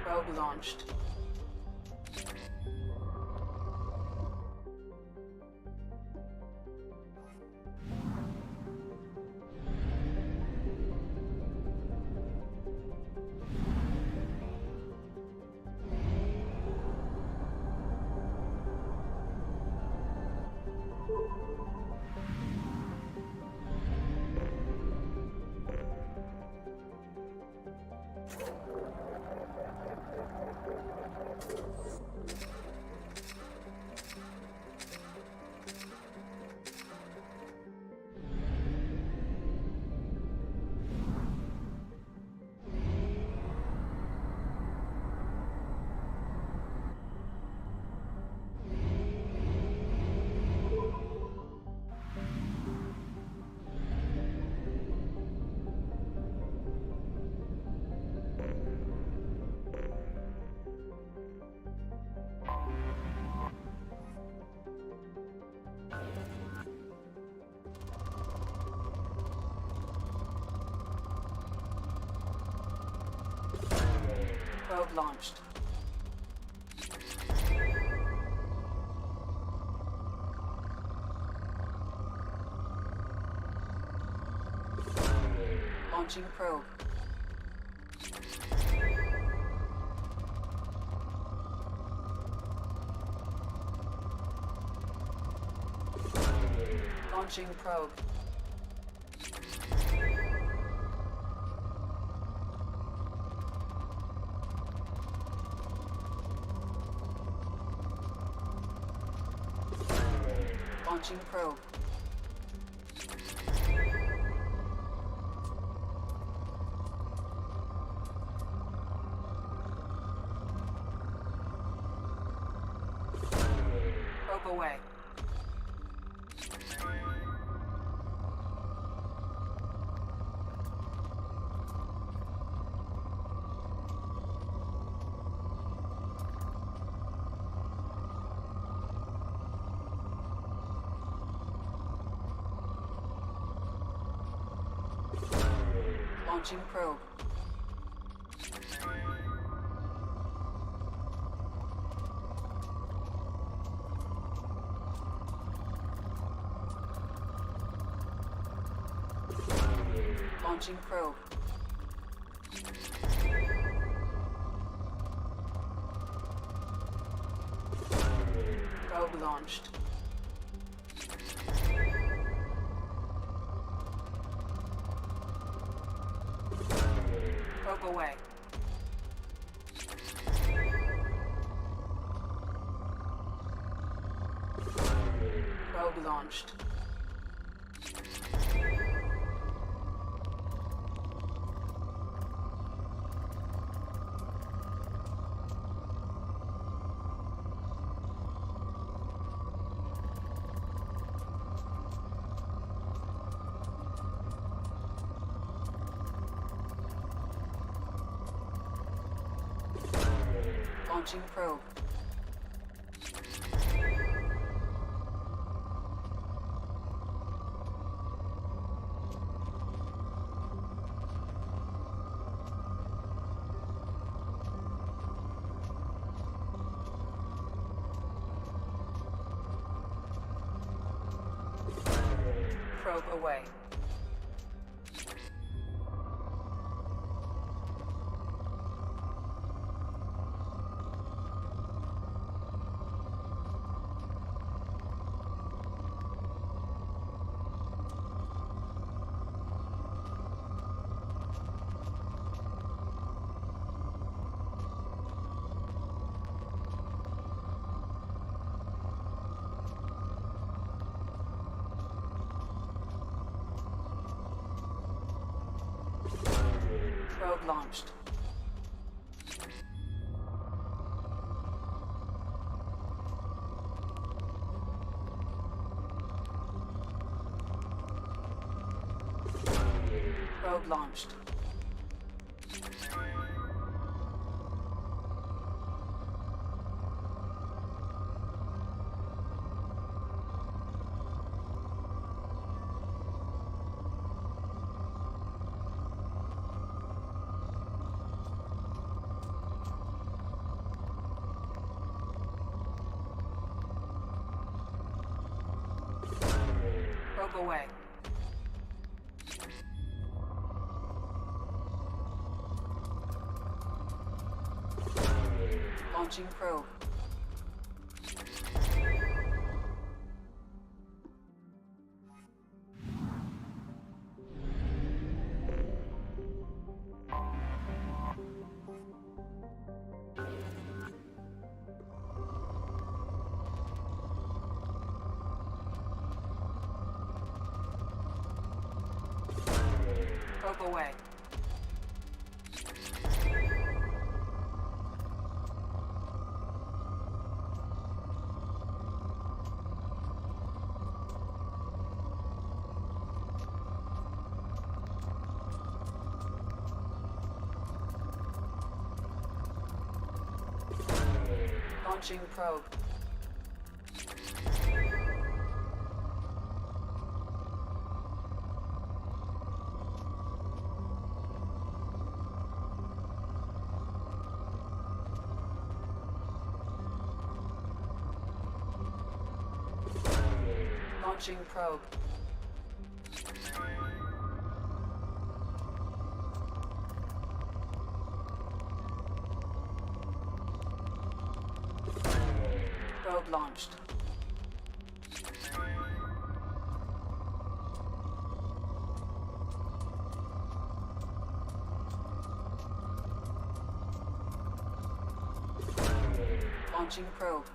Probe launched. Probe launched. Launching probe. Launching probe. Launching probe. Probe away. Launching probe. Launching probe. Probe launched. Probe away. Probe launched. Launching probe. Probe away. Probe launched. Probe launched. Probe away. Launching probe. Probe away. Launching probe. Launching probe. Probe launched. Launching probe.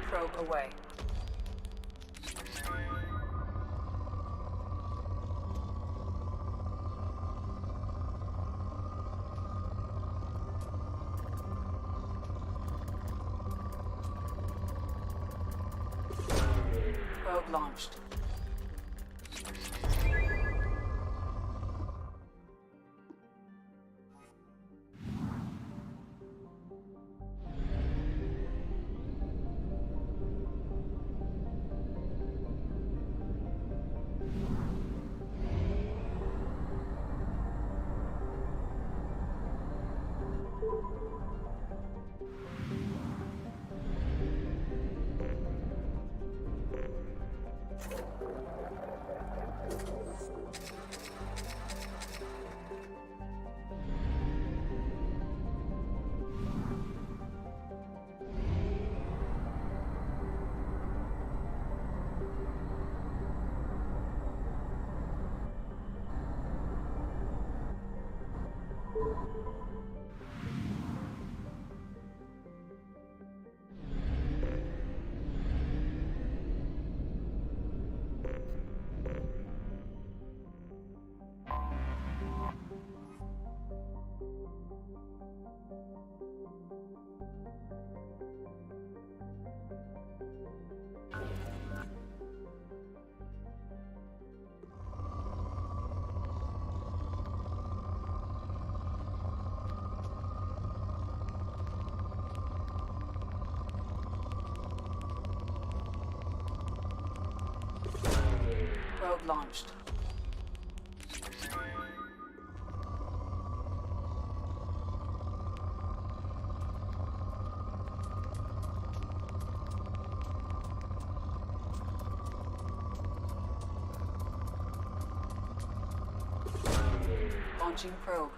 Probe away. Probe launched. Probe launched. Launching probe.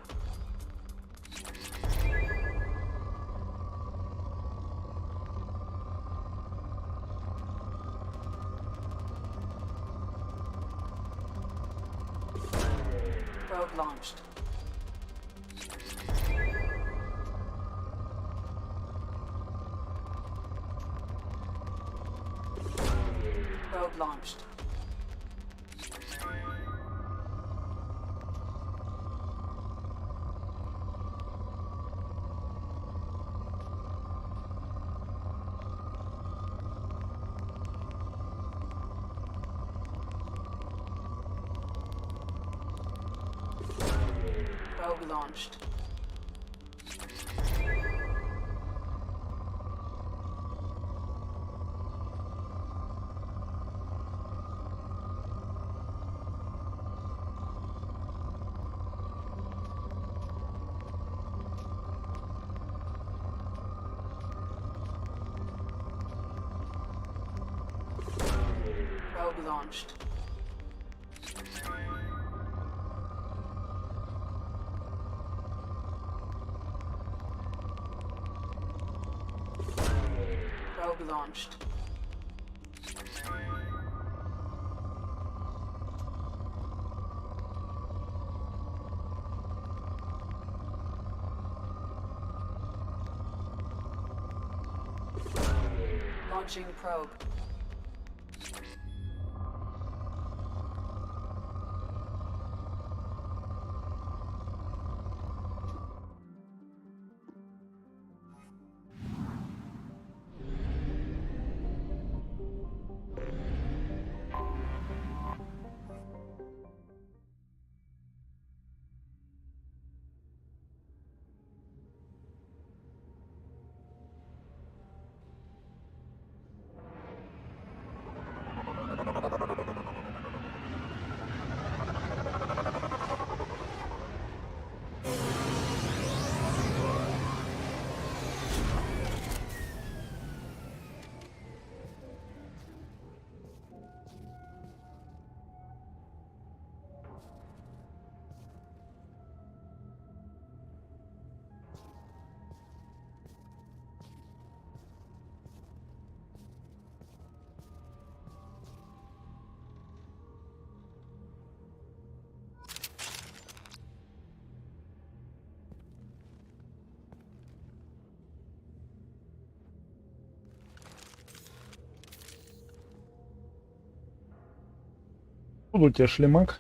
Probe launched. Probe launched. Probe launched. Probe launched. Probe launched. Launching probe. Откуда у тебя шлемак?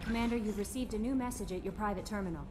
Commander, you've received a new message at your private terminal.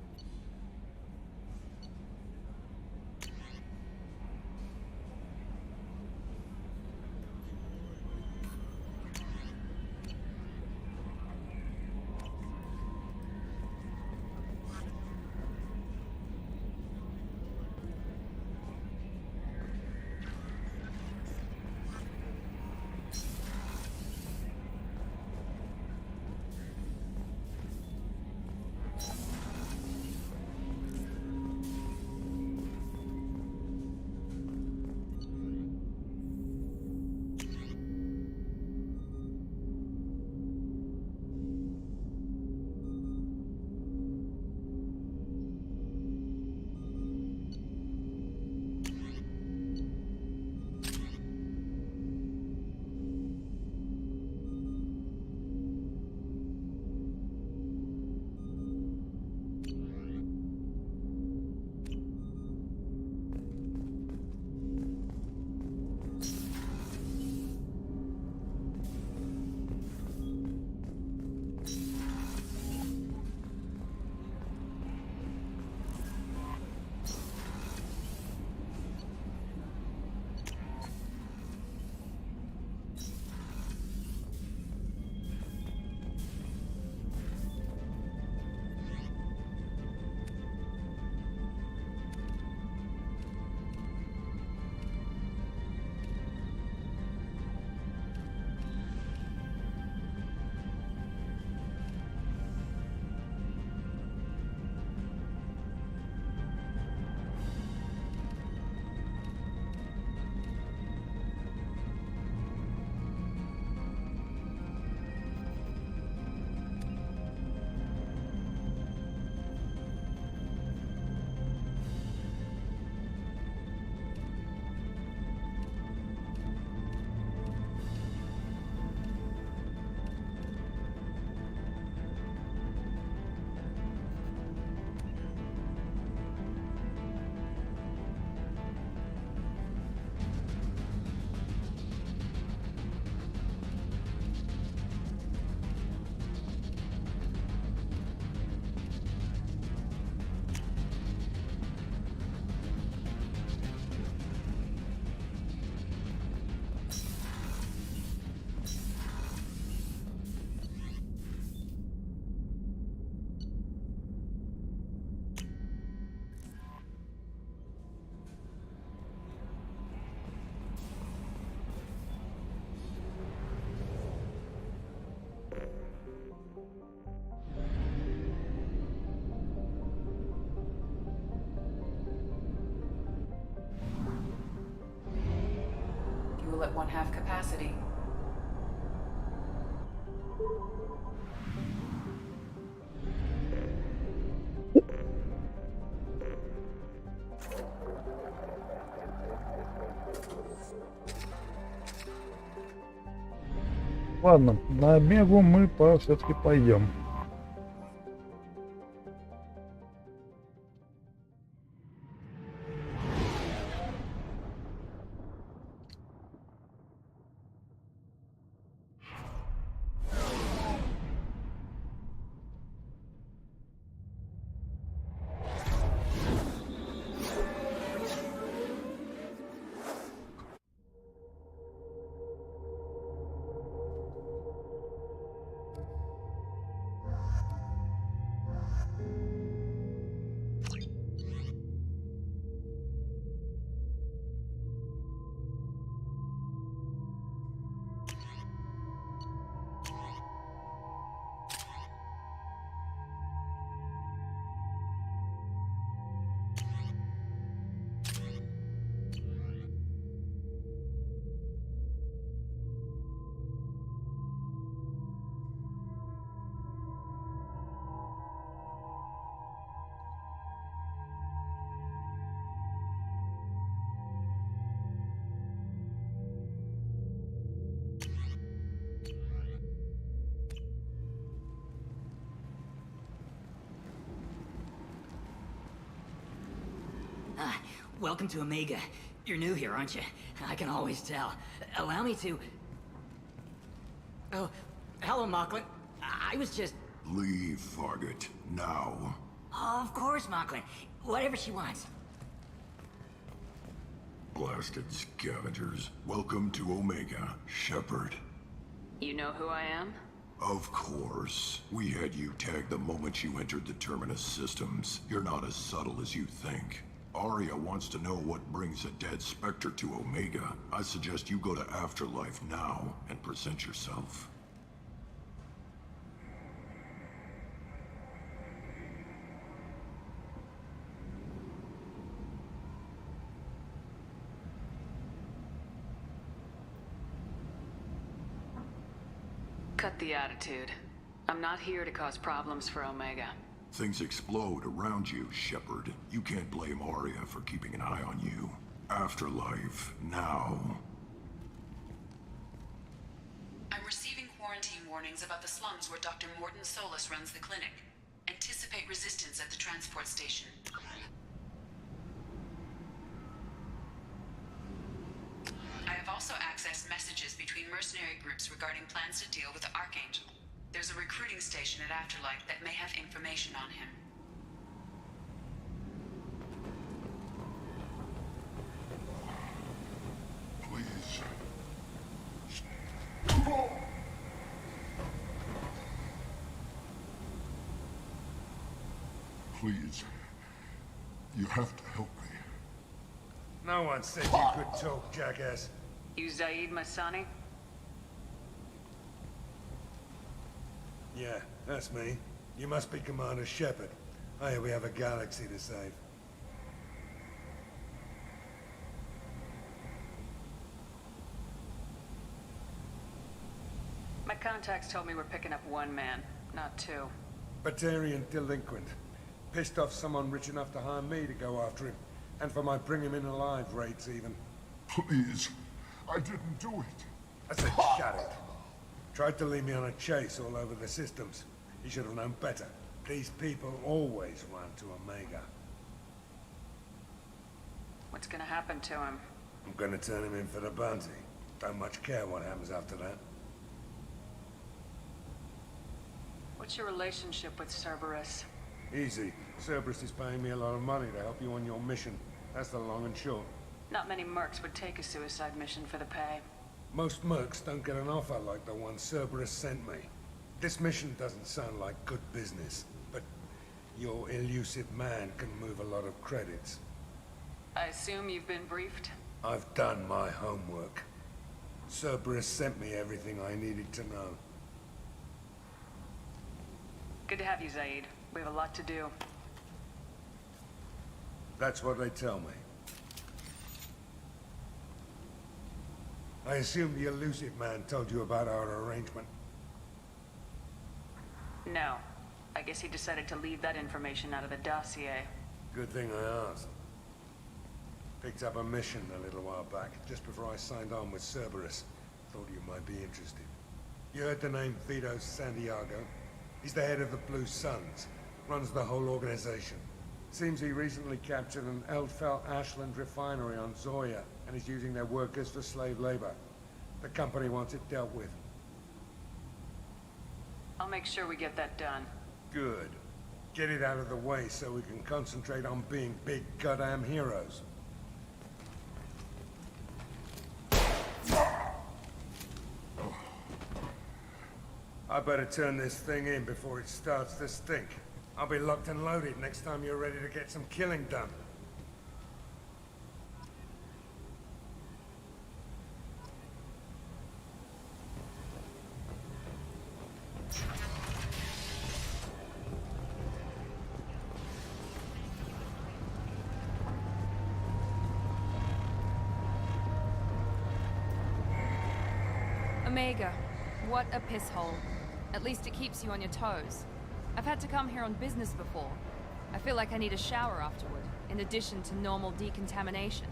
Fuel at 1/2 capacity. Ладно, на Омегу мы все-таки пойдем. Welcome to Omega. You're new here, aren't you? I can always tell. Allow me to... Oh, hello, Mocklin. I was just Leave, Fargate. Now. Oh, of course, Mocklin. Whatever she wants. Blasted scavengers. Welcome to Omega, Shepard. You know who I am? Of course. We had you tagged the moment you entered the Terminus systems. You're not as subtle as you think. Arya wants to know what brings a dead Spectre to Omega. I suggest you go to Afterlife now and present yourself. Cut the attitude. I'm not here to cause problems for Omega. Things explode around you, Shepard. You can't blame Arya for keeping an eye on you. Afterlife, now. I'm receiving quarantine warnings about the slums where Dr. Morton Solus runs the clinic. Anticipate resistance at the transport station. I have also accessed messages between mercenary groups regarding plans to deal with the Archangel. There's a recruiting station at Afterlife that may have information on him. Please. Please. You have to help me. No one said you could talk, jackass. You Zaid Masani? Yeah, that's me. You must be Commander Shepard. I hear we have a galaxy to save. My contacts told me we're picking up one man, not two. Batarian delinquent. Pissed off someone rich enough to hire me to go after him. And for my bring him in alive rates even. Please. I didn't do it. I said shut it. Tried to lead me on a chase all over the systems. He should have known better. These people always run to Omega. What's gonna happen to him? I'm gonna turn him in for the bounty. Don't much care what happens after that. What's your relationship with Cerberus? Easy. Cerberus is paying me a lot of money to help you on your mission. That's the long and short. Not many mercs would take a suicide mission for the pay. Most mercs don't get an offer like the one Cerberus sent me. This mission doesn't sound like good business, but your elusive man can move a lot of credits. I assume you've been briefed? I've done my homework. Cerberus sent me everything I needed to know. Good to have you, Zaid. We have a lot to do. That's what they tell me. I assume the elusive man told you about our arrangement. No. I guess he decided to leave that information out of the dossier. Good thing I asked. Picked up a mission a little while back, just before I signed on with Cerberus. Thought you might be interested. You heard the name Vito Santiago? He's the head of the Blue Suns. Runs the whole organization. Seems he recently captured an Eldfell Ashland refinery on Zoya, and is using their workers for slave labor. The company wants it dealt with. I'll make sure we get that done. Good. Get it out of the way so we can concentrate on being big goddamn heroes. I better turn this thing in before it starts to stink. I'll be locked and loaded next time you're ready to get some killing done. Omega, what a piss hole. At least it keeps you on your toes. I've had to come here on business before. I feel like I need a shower afterward, in addition to normal decontamination.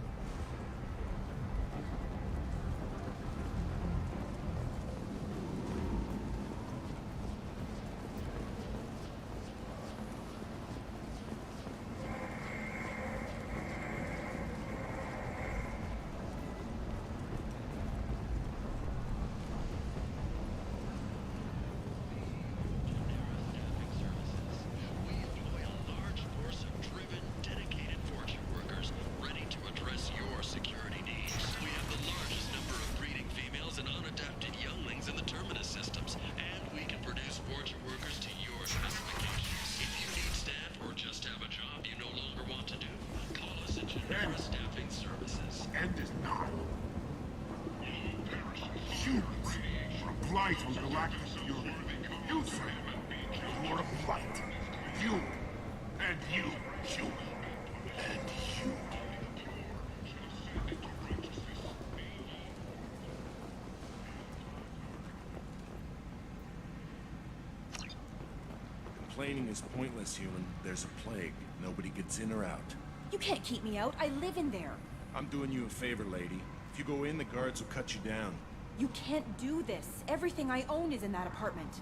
Complaining is pointless, human. There's a plague. Nobody gets in or out. You can't keep me out. I live in there. I'm doing you a favor, lady. If you go in, the guards will cut you down. You can't do this. Everything I own is in that apartment.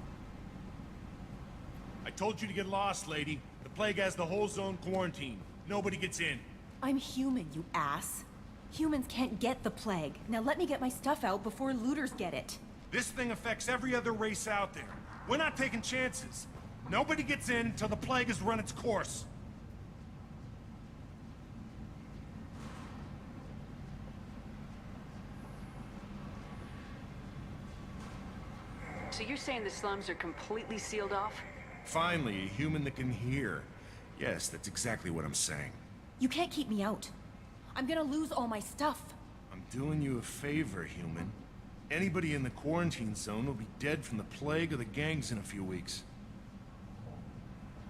I told you to get lost, lady. The plague has the whole zone quarantined. Nobody gets in. I'm human, you ass. Humans can't get the plague. Now let me get my stuff out before looters get it. This thing affects every other race out there. We're not taking chances. Nobody gets in until the plague has run its course. So you're saying the slums are completely sealed off? Finally, a human that can hear. Yes, that's exactly what I'm saying. You can't keep me out. I'm gonna lose all my stuff. I'm doing you a favor, human. Anybody in the quarantine zone will be dead from the plague or the gangs in a few weeks.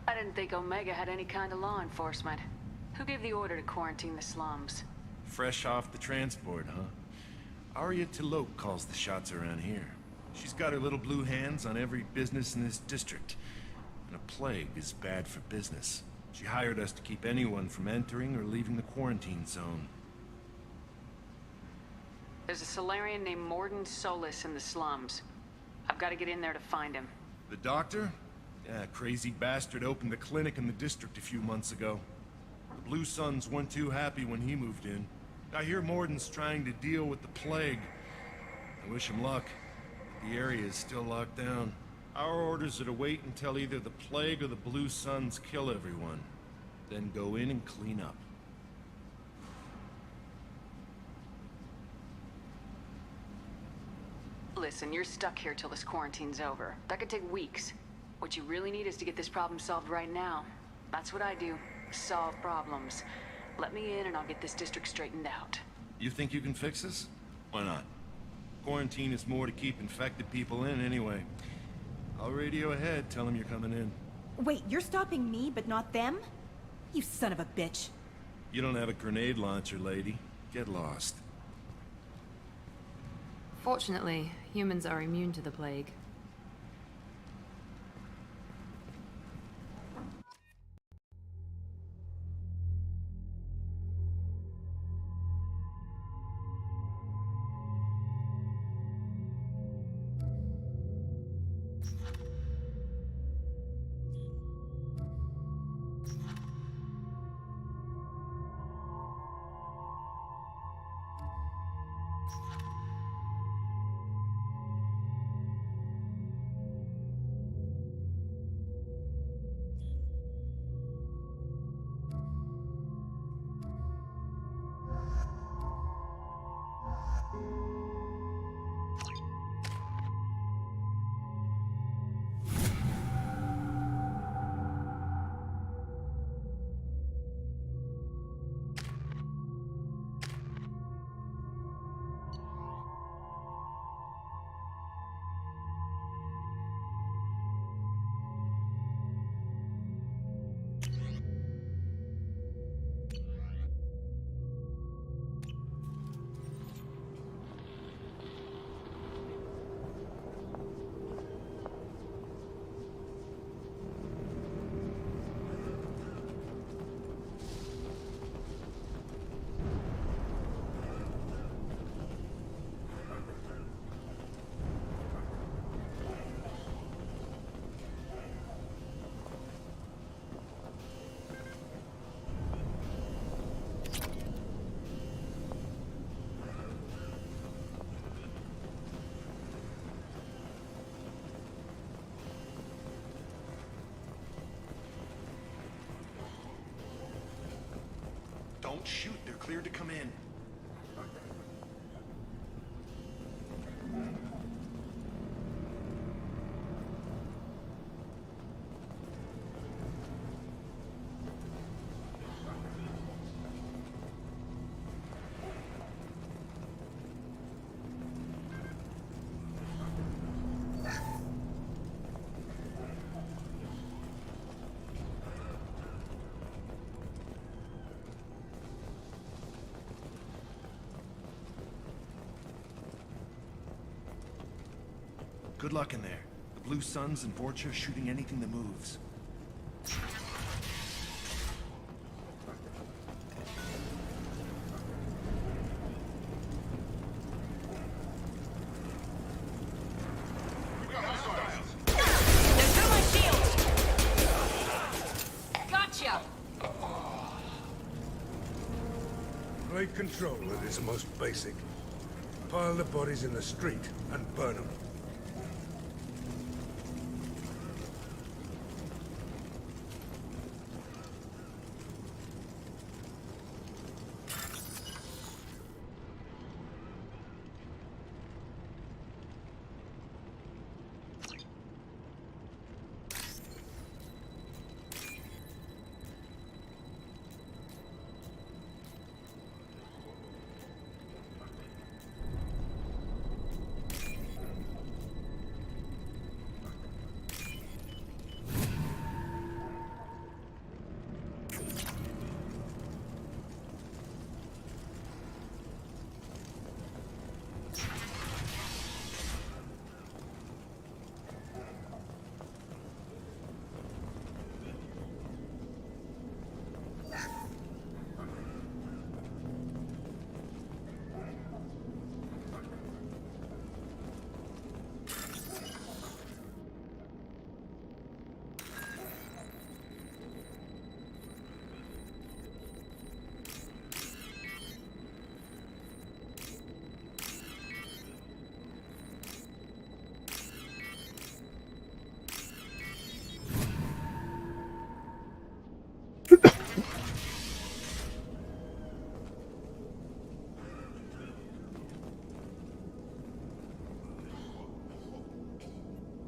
I didn't think Omega had any kind of law enforcement. Who gave the order to quarantine the slums? Fresh off the transport, huh? Arya Tiloke calls the shots around here. She's got her little blue hands on every business in this district. And a plague is bad for business. She hired us to keep anyone from entering or leaving the quarantine zone. There's a Solarian named Morden Solis in the slums. I've got to get in there to find him. The doctor? Yeah, crazy bastard opened a clinic in the district a few months ago. The Blue Suns weren't too happy when he moved in. I hear Morden's trying to deal with the plague. I wish him luck. The area is still locked down. Our orders are to wait until either the plague or the Blue Suns kill everyone. Then go in and clean up. Listen, you're stuck here till this quarantine's over. That could take weeks. What you really need is to get this problem solved right now. That's what I do. Solve problems. Let me in and I'll get this district straightened out. You think you can fix this? Why not? Quarantine is more to keep infected people in anyway. I'll radio ahead, tell them you're coming in. Wait, you're stopping me, but not them? You son of a bitch. You don't have a grenade launcher, lady. Get lost. Fortunately, humans are immune to the plague. Don't shoot, they're cleared to come in. Good luck in there. The Blue Suns and Vorcha are shooting anything that moves. Plague control at its most basic. Pile the bodies in the street and burn them.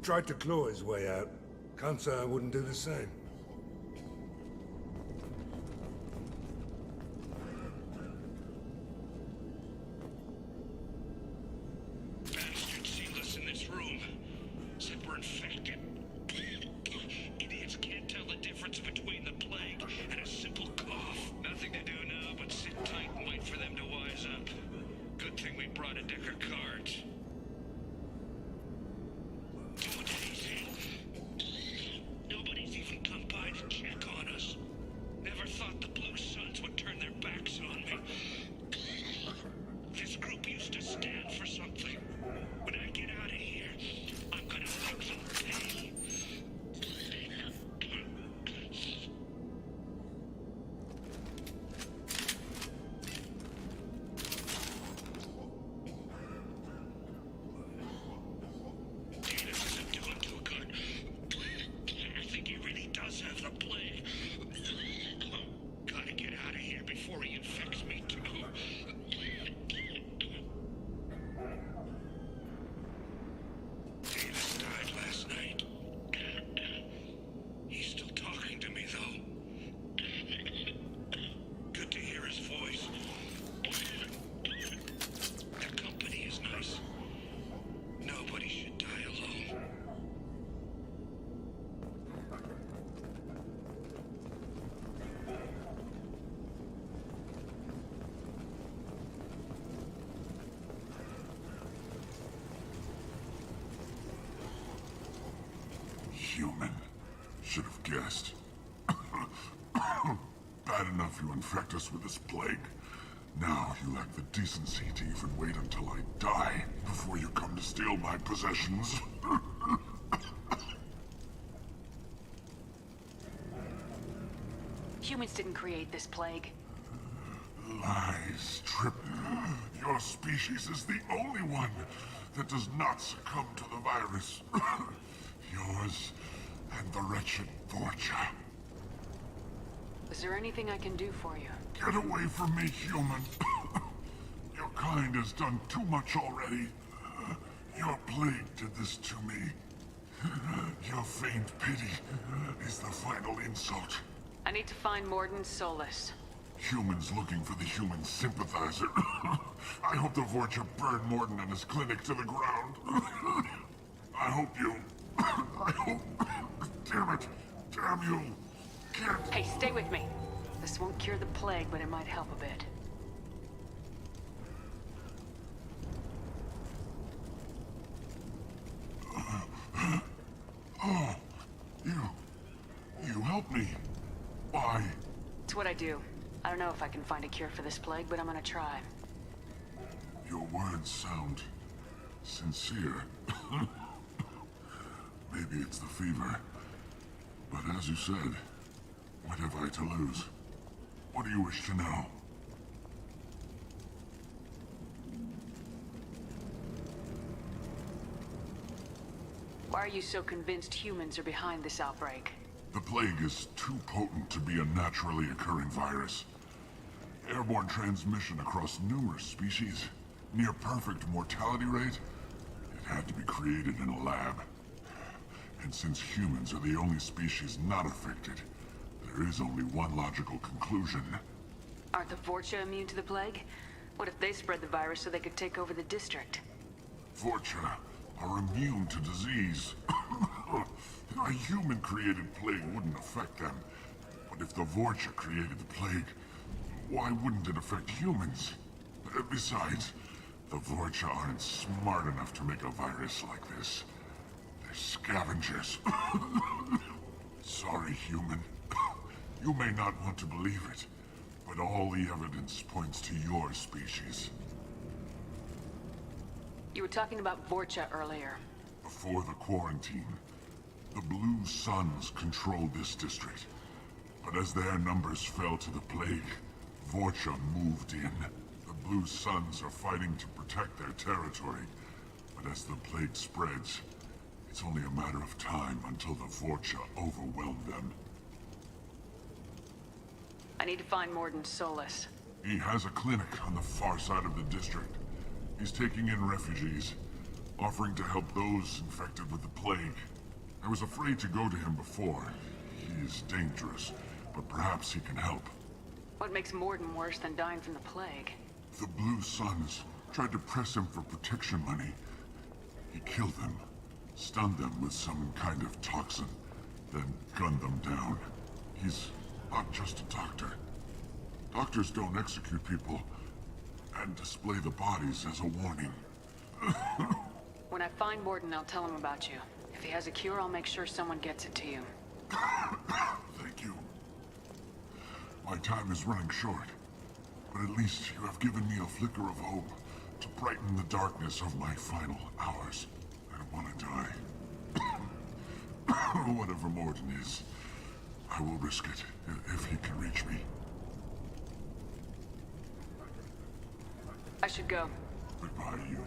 Tried to claw his way out. Can't say I wouldn't do the same. Bastards sealed us in this room. Said we're infected. Idiots can't tell the difference between the plague and a simple cough. Nothing to do now but sit tight and wait for them to wise up. Good thing we brought a deck of cards. Nobody's even come by to check on us. Never thought the Blue Suns would turn their backs on me. This group used to stand for something. When I get out of here, I'm gonna make them pay. Davis isn't doing too good. I think he really does have the plague. Gotta get out of here before he infects me too. Davis died last night. He's still talking to me though. Good to hear his voice. The company is nice. Nobody should die alone. Human. Should have guessed. Bad enough you infect us with this plague. Now you lack the decency to even wait until I die before you come to steal my possessions. Humans didn't create this plague. Lies, Trip. Your species is the only one that does not succumb to the virus. Yours and the wretched Borgia. Is there anything I can do for you? Get away from me, human. Your kind has done too much already. Your plague did this to me. Your faint pity is the final insult. I need to find Morden Solus. Humans looking for the human sympathizer. I hope the Vorcha burned Morden and his clinic to the ground. I hope you... I hope... Damn it! Damn you! Can't... Hey, stay with me. This won't cure the plague, but it might help a bit. Oh, you helped me. Why? It's what I do. I don't know if I can find a cure for this plague, but I'm gonna try. Your words sound sincere. Maybe it's the fever. But as you said, what have I to lose? What do you wish to know? Why are you so convinced humans are behind this outbreak? The plague is too potent to be a naturally occurring virus. Airborne transmission across numerous species, near perfect mortality rate. It had to be created in a lab. And since humans are the only species not affected, there is only one logical conclusion. Aren't the Vorcha immune to the plague? What if they spread the virus so they could take over the district? Vorcha are immune to disease. A human-created plague wouldn't affect them. But if the Vorcha created the plague, why wouldn't it affect humans? Besides, the Vorcha aren't smart enough to make a virus like this. They're scavengers. Sorry, human. You may not want to believe it, but all the evidence points to your species. You were talking about Vorcha earlier. Before the quarantine, the Blue Suns controlled this district. But as their numbers fell to the plague, Vorcha moved in. The Blue Suns are fighting to protect their territory. But as the plague spreads, it's only a matter of time until the Vorcha overwhelm them. I need to find Morden Solis. He has a clinic on the far side of the district. He's taking in refugees, offering to help those infected with the plague. I was afraid to go to him before. He is dangerous, but perhaps he can help. What makes Morden worse than dying from the plague? The Blue Suns tried to press him for protection money. He killed them, stunned them with some kind of toxin, then gunned them down. He's not just a doctor. Doctors don't execute people and display the bodies as a warning. When I find Morden, I'll tell him about you. If he has a cure, I'll make sure someone gets it to you. Thank you. My time is running short, but at least you have given me a flicker of hope to brighten the darkness of my final hours. I don't want to die. Whatever Morden is, I will risk it if he can reach me. I should go. Goodbye, human.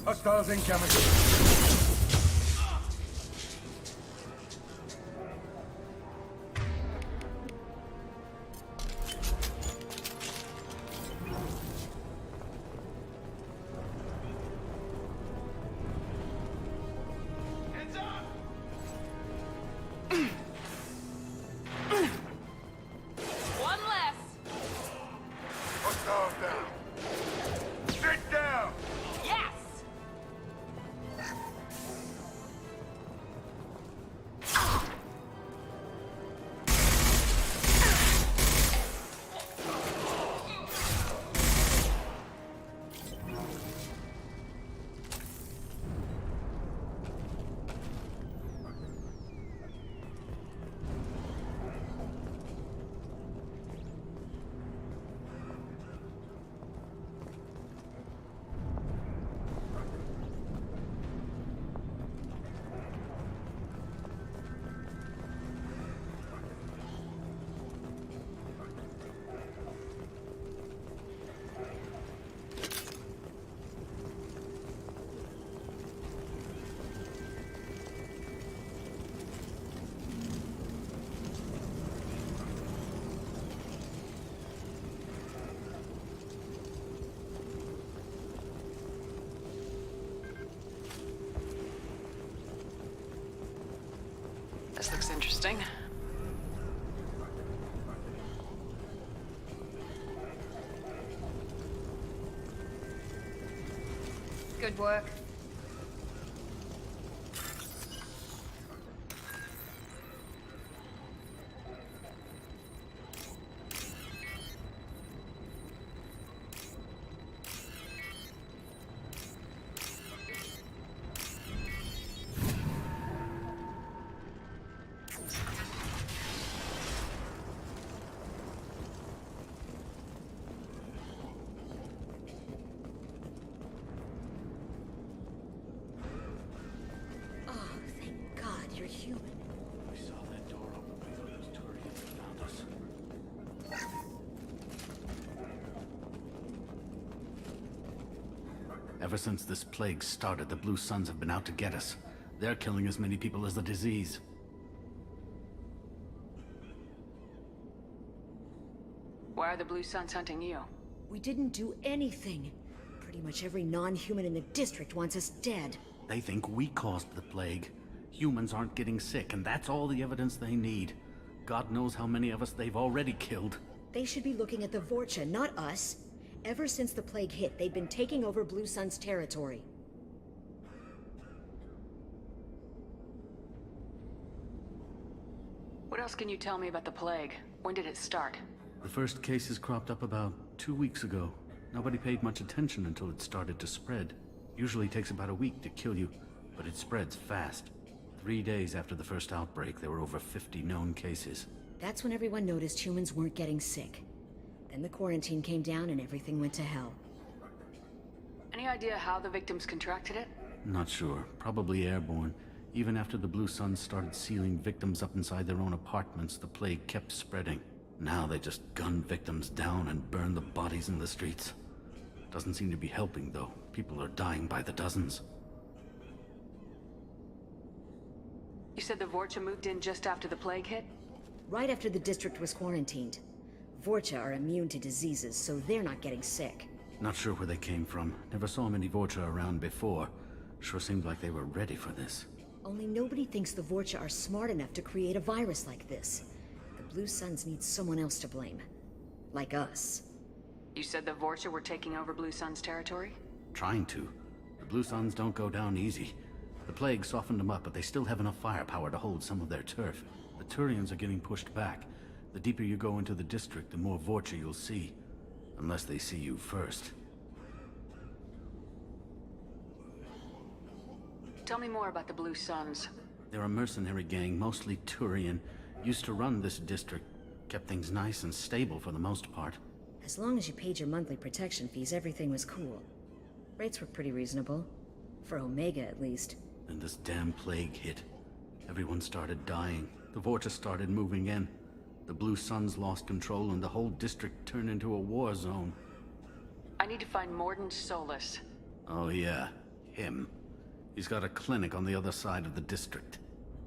Hostiles incoming. One less. Hostiles down. This looks interesting. Good work. Ever since this plague started, the Blue Suns have been out to get us. They're killing as many people as the disease. Why are the Blue Suns hunting you? We didn't do anything. Pretty much every non-human in the district wants us dead. They think we caused the plague. Humans aren't getting sick, and that's all the evidence they need. God knows how many of us they've already killed. They should be looking at the Vorcha, not us. Ever since the plague hit, they've been taking over Blue Sun's territory. What else can you tell me about the plague? When did it start? The first cases cropped up about 2 weeks ago. Nobody paid much attention until it started to spread. Usually takes about a week to kill you, but it spreads fast. 3 days after the first outbreak, there were over 50 known cases. That's when everyone noticed humans weren't getting sick. Then the quarantine came down and everything went to hell. Any idea how the victims contracted it? Not sure. Probably airborne. Even after the Blue Suns started sealing victims up inside their own apartments, the plague kept spreading. Now they just gun victims down and burn the bodies in the streets. Doesn't seem to be helping, though. People are dying by the dozens. You said the Vorcha moved in just after the plague hit? Right after the district was quarantined. Vorcha are immune to diseases, so they're not getting sick. Not sure where they came from. Never saw many Vorcha around before. Sure seemed like they were ready for this. Only nobody thinks the Vorcha are smart enough to create a virus like this. The Blue Suns need someone else to blame. Like us. You said the Vorcha were taking over Blue Sun's territory? Trying to. The Blue Suns don't go down easy. The plague softened them up, but they still have enough firepower to hold some of their turf. The Turians are getting pushed back. The deeper you go into the district, the more Vorcha you'll see. Unless they see you first. Tell me more about the Blue Suns. They're a mercenary gang, mostly Turian. Used to run this district. Kept things nice and stable for the most part. As long as you paid your monthly protection fees, everything was cool. Rates were pretty reasonable. For Omega, at least. Then this damn plague hit. Everyone started dying. The Vorcha started moving in. The Blue Suns lost control and the whole district turned into a war zone. I need to find Morden Solis. Oh yeah, him. He's got a clinic on the other side of the district.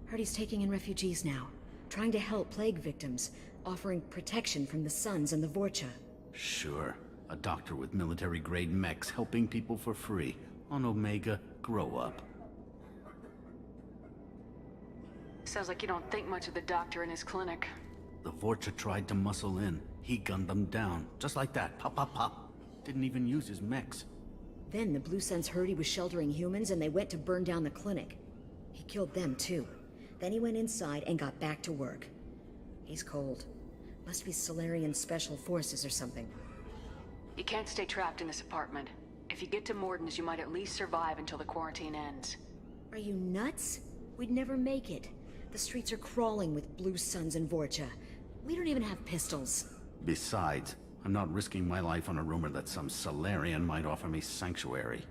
Heard he's taking in refugees now. Trying to help plague victims. Offering protection from the Suns and the Vorcha. Sure. A doctor with military-grade mechs helping people for free. On Omega, grow up. Sounds like you don't think much of the doctor in his clinic. The Vorcha tried to muscle in. He gunned them down. Just like that. Pop, pop, pop. Didn't even use his mechs. Then the Blue Suns heard he was sheltering humans and they went to burn down the clinic. He killed them too. Then he went inside and got back to work. He's cold. Must be Solarian Special Forces or something. You can't stay trapped in this apartment. If you get to Morden's, you might at least survive until the quarantine ends. Are you nuts? We'd never make it. The streets are crawling with Blue Suns and Vorcha. We don't even have pistols. Besides, I'm not risking my life on a rumor that some Solarian might offer me sanctuary.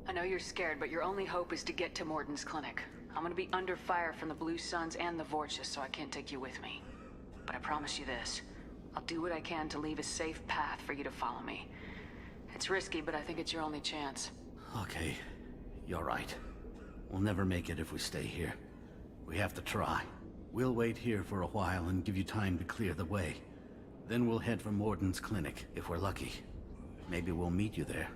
I know you're scared, but your only hope is to get to Morden's clinic. I'm gonna be under fire from the Blue Suns and the Vorcha, so I can't take you with me. But I promise you this. I'll do what I can to leave a safe path for you to follow me. It's risky, but I think it's your only chance. Okay, you're right. We'll never make it if we stay here. We have to try. We'll wait here for a while and give you time to clear the way. Then we'll head for Morden's clinic, if we're lucky. Maybe we'll meet you there.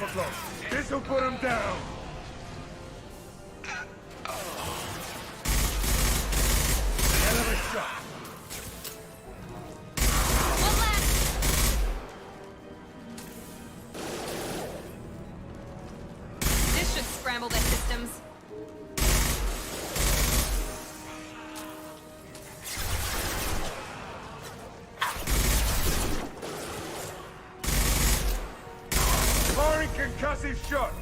overflow. This'll put him down. Hell of a shot. This should scramble their systems. Firing concussive shot.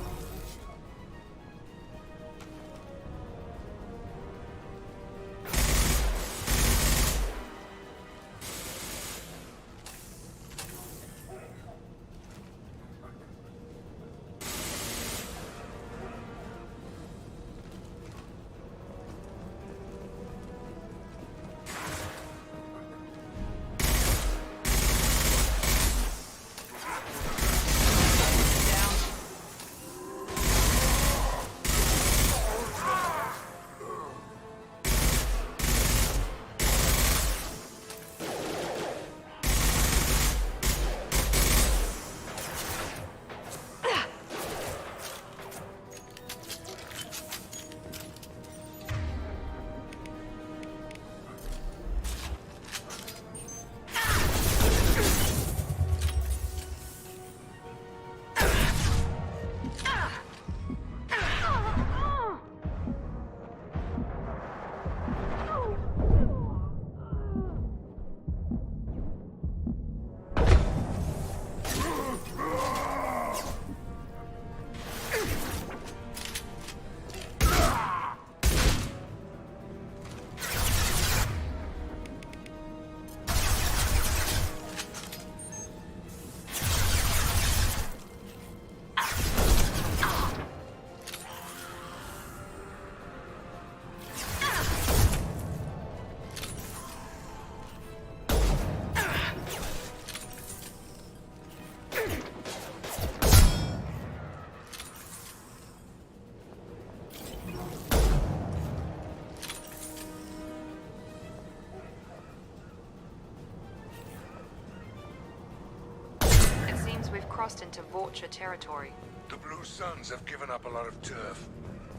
We've crossed into Vulture territory. The Blue Suns have given up a lot of turf.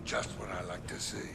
Just what I like to see.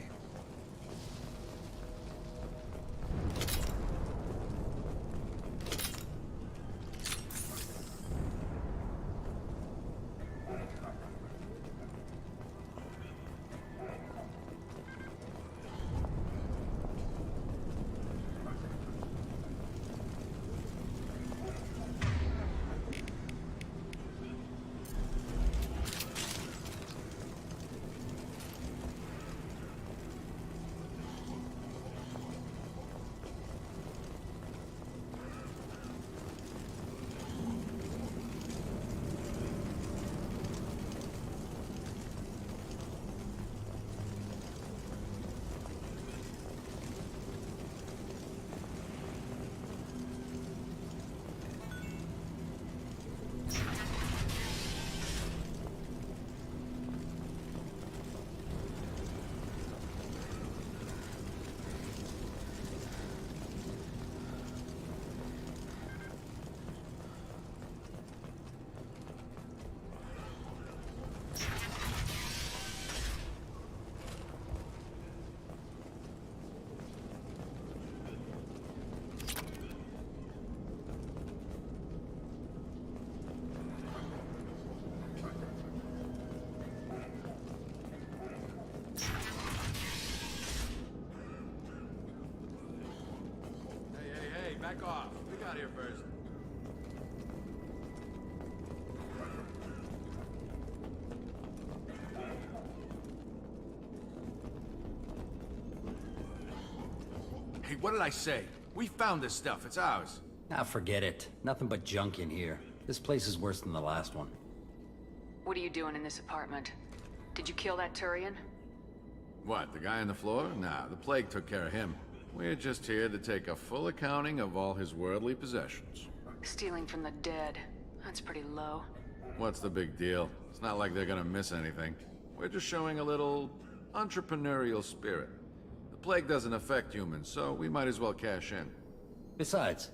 Back off. We got here first. Hey, what did I say? We found this stuff. It's ours. Ah, forget it. Nothing but junk in here. This place is worse than the last one. What are you doing in this apartment? Did you kill that Turian? What, the guy on the floor? Nah, the plague took care of him. We're just here to take a full accounting of all his worldly possessions. Stealing from the dead. That's pretty low. What's the big deal? It's not like they're gonna miss anything. We're just showing a little entrepreneurial spirit. The plague doesn't affect humans, so we might as well cash in. Besides,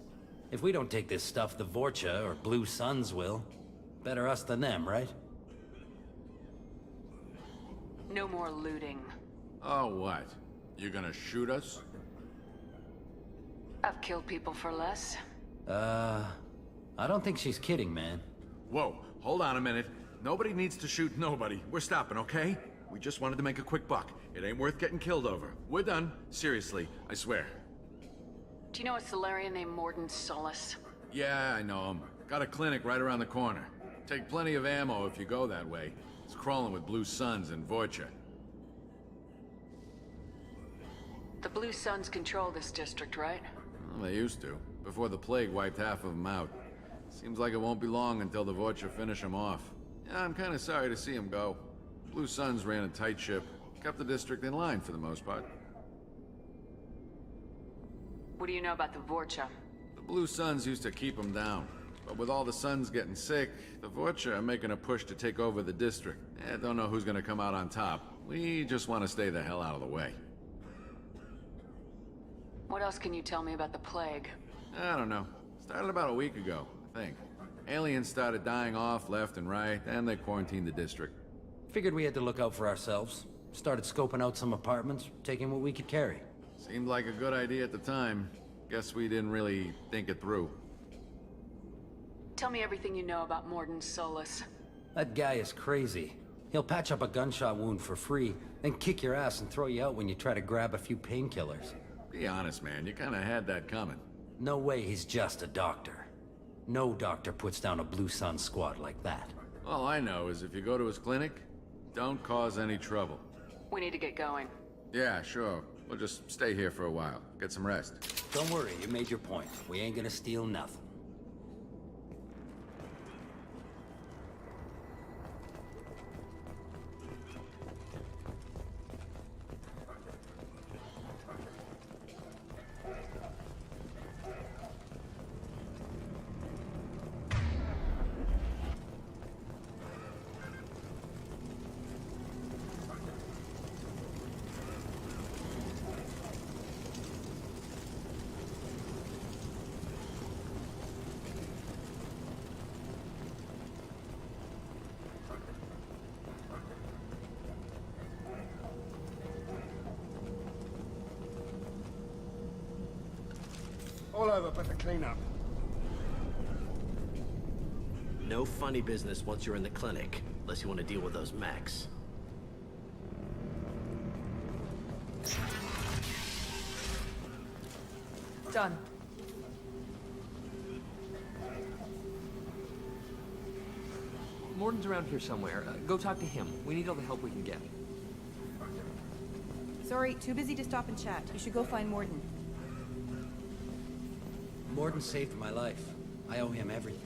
if we don't take this stuff, the Vorcha or Blue Suns will. Better us than them, right? No more looting. Oh, what? You gonna shoot us? I've killed people for less. I don't think she's kidding, man. Whoa, hold on a minute. Nobody needs to shoot nobody. We're stopping, okay? We just wanted to make a quick buck. It ain't worth getting killed over. We're done. Seriously, I swear. Do you know a Solarian named Morden Solis? Yeah, I know him. Got a clinic right around the corner. Take plenty of ammo if you go that way. It's crawling with Blue Suns and Vorcha. The Blue Suns control this district, right? Well, they used to, before the plague wiped half of them out. Seems like it won't be long until the Vorcha finish them off. Yeah, I'm kind of sorry to see them go. Blue Suns ran a tight ship, kept the district in line for the most part. What do you know about the Vorcha? The Blue Suns used to keep them down. But with all the Suns getting sick, the Vorcha are making a push to take over the district. Don't know who's gonna come out on top. We just want to stay the hell out of the way. What else can you tell me about the plague? I don't know. Started about a week ago, I think. Aliens started dying off left and right, and they quarantined the district. Figured we had to look out for ourselves. Started scoping out some apartments, taking what we could carry. Seemed like a good idea at the time. Guess we didn't really think it through. Tell me everything you know about Morden Solis. That guy is crazy. He'll patch up a gunshot wound for free, then kick your ass and throw you out when you try to grab a few painkillers. Be honest, man. You kinda had that coming. No way he's just a doctor. No doctor puts down a Blue Sun squad like that. All I know is if you go to his clinic, don't cause any trouble. We need to get going. Yeah, sure. We'll just stay here for a while. Get some rest. Don't worry, you made your point. We ain't gonna steal nothing. All over but the cleanup. No funny business once you're in the clinic, unless you want to deal with those mechs. Done. Morden's around here somewhere. Go talk to him. We need all the help we can get. Sorry, too busy to stop and chat. You should go find Morden. Morden saved my life. I owe him everything.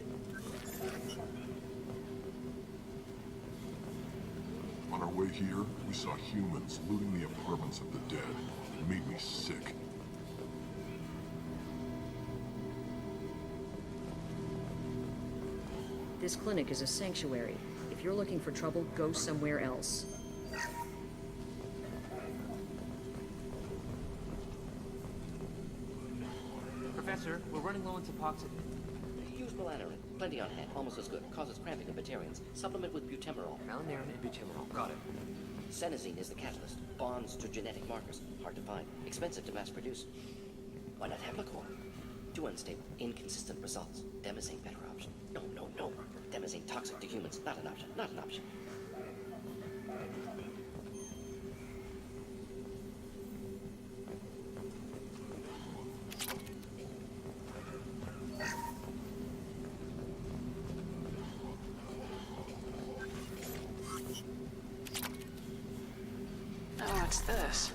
On our way here, we saw humans looting the apartments of the dead. It made me sick. This clinic is a sanctuary. If you're looking for trouble, go somewhere else. Professor, we're running low on Suboxone. Use Balanarin. Plenty on hand. Almost as good. Causes cramping in Batarians. Supplement with butemerol. Balanarin and butemerol. Got it. Senesine is the catalyst. Bonds to genetic markers. Hard to find. Expensive to mass produce. Why not Heplicor? Too unstable. Inconsistent results. Demazine better option. No. Demazine toxic to humans. Not an option. Not an option. Oh, what's this?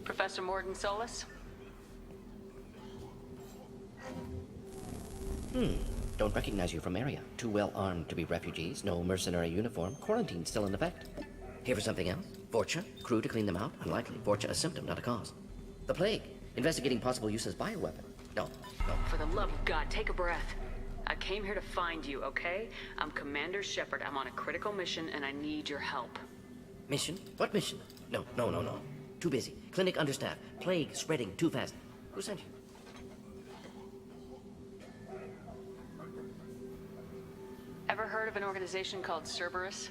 Professor Morden Solis? Don't recognize you from area. Too well armed to be refugees, no mercenary uniform, quarantine still in effect. Here for something else? Vorcha? Crew to clean them out? Unlikely. Vorcha a symptom, not a cause. The plague? Investigating possible use as bioweapon? No. For the love of God, take a breath. I came here to find you, okay? I'm Commander Shepard. I'm on a critical mission and I need your help. Mission? What mission? No. Too busy. Clinic understaffed. Plague spreading too fast. Who sent you? Ever heard of an organization called Cerberus?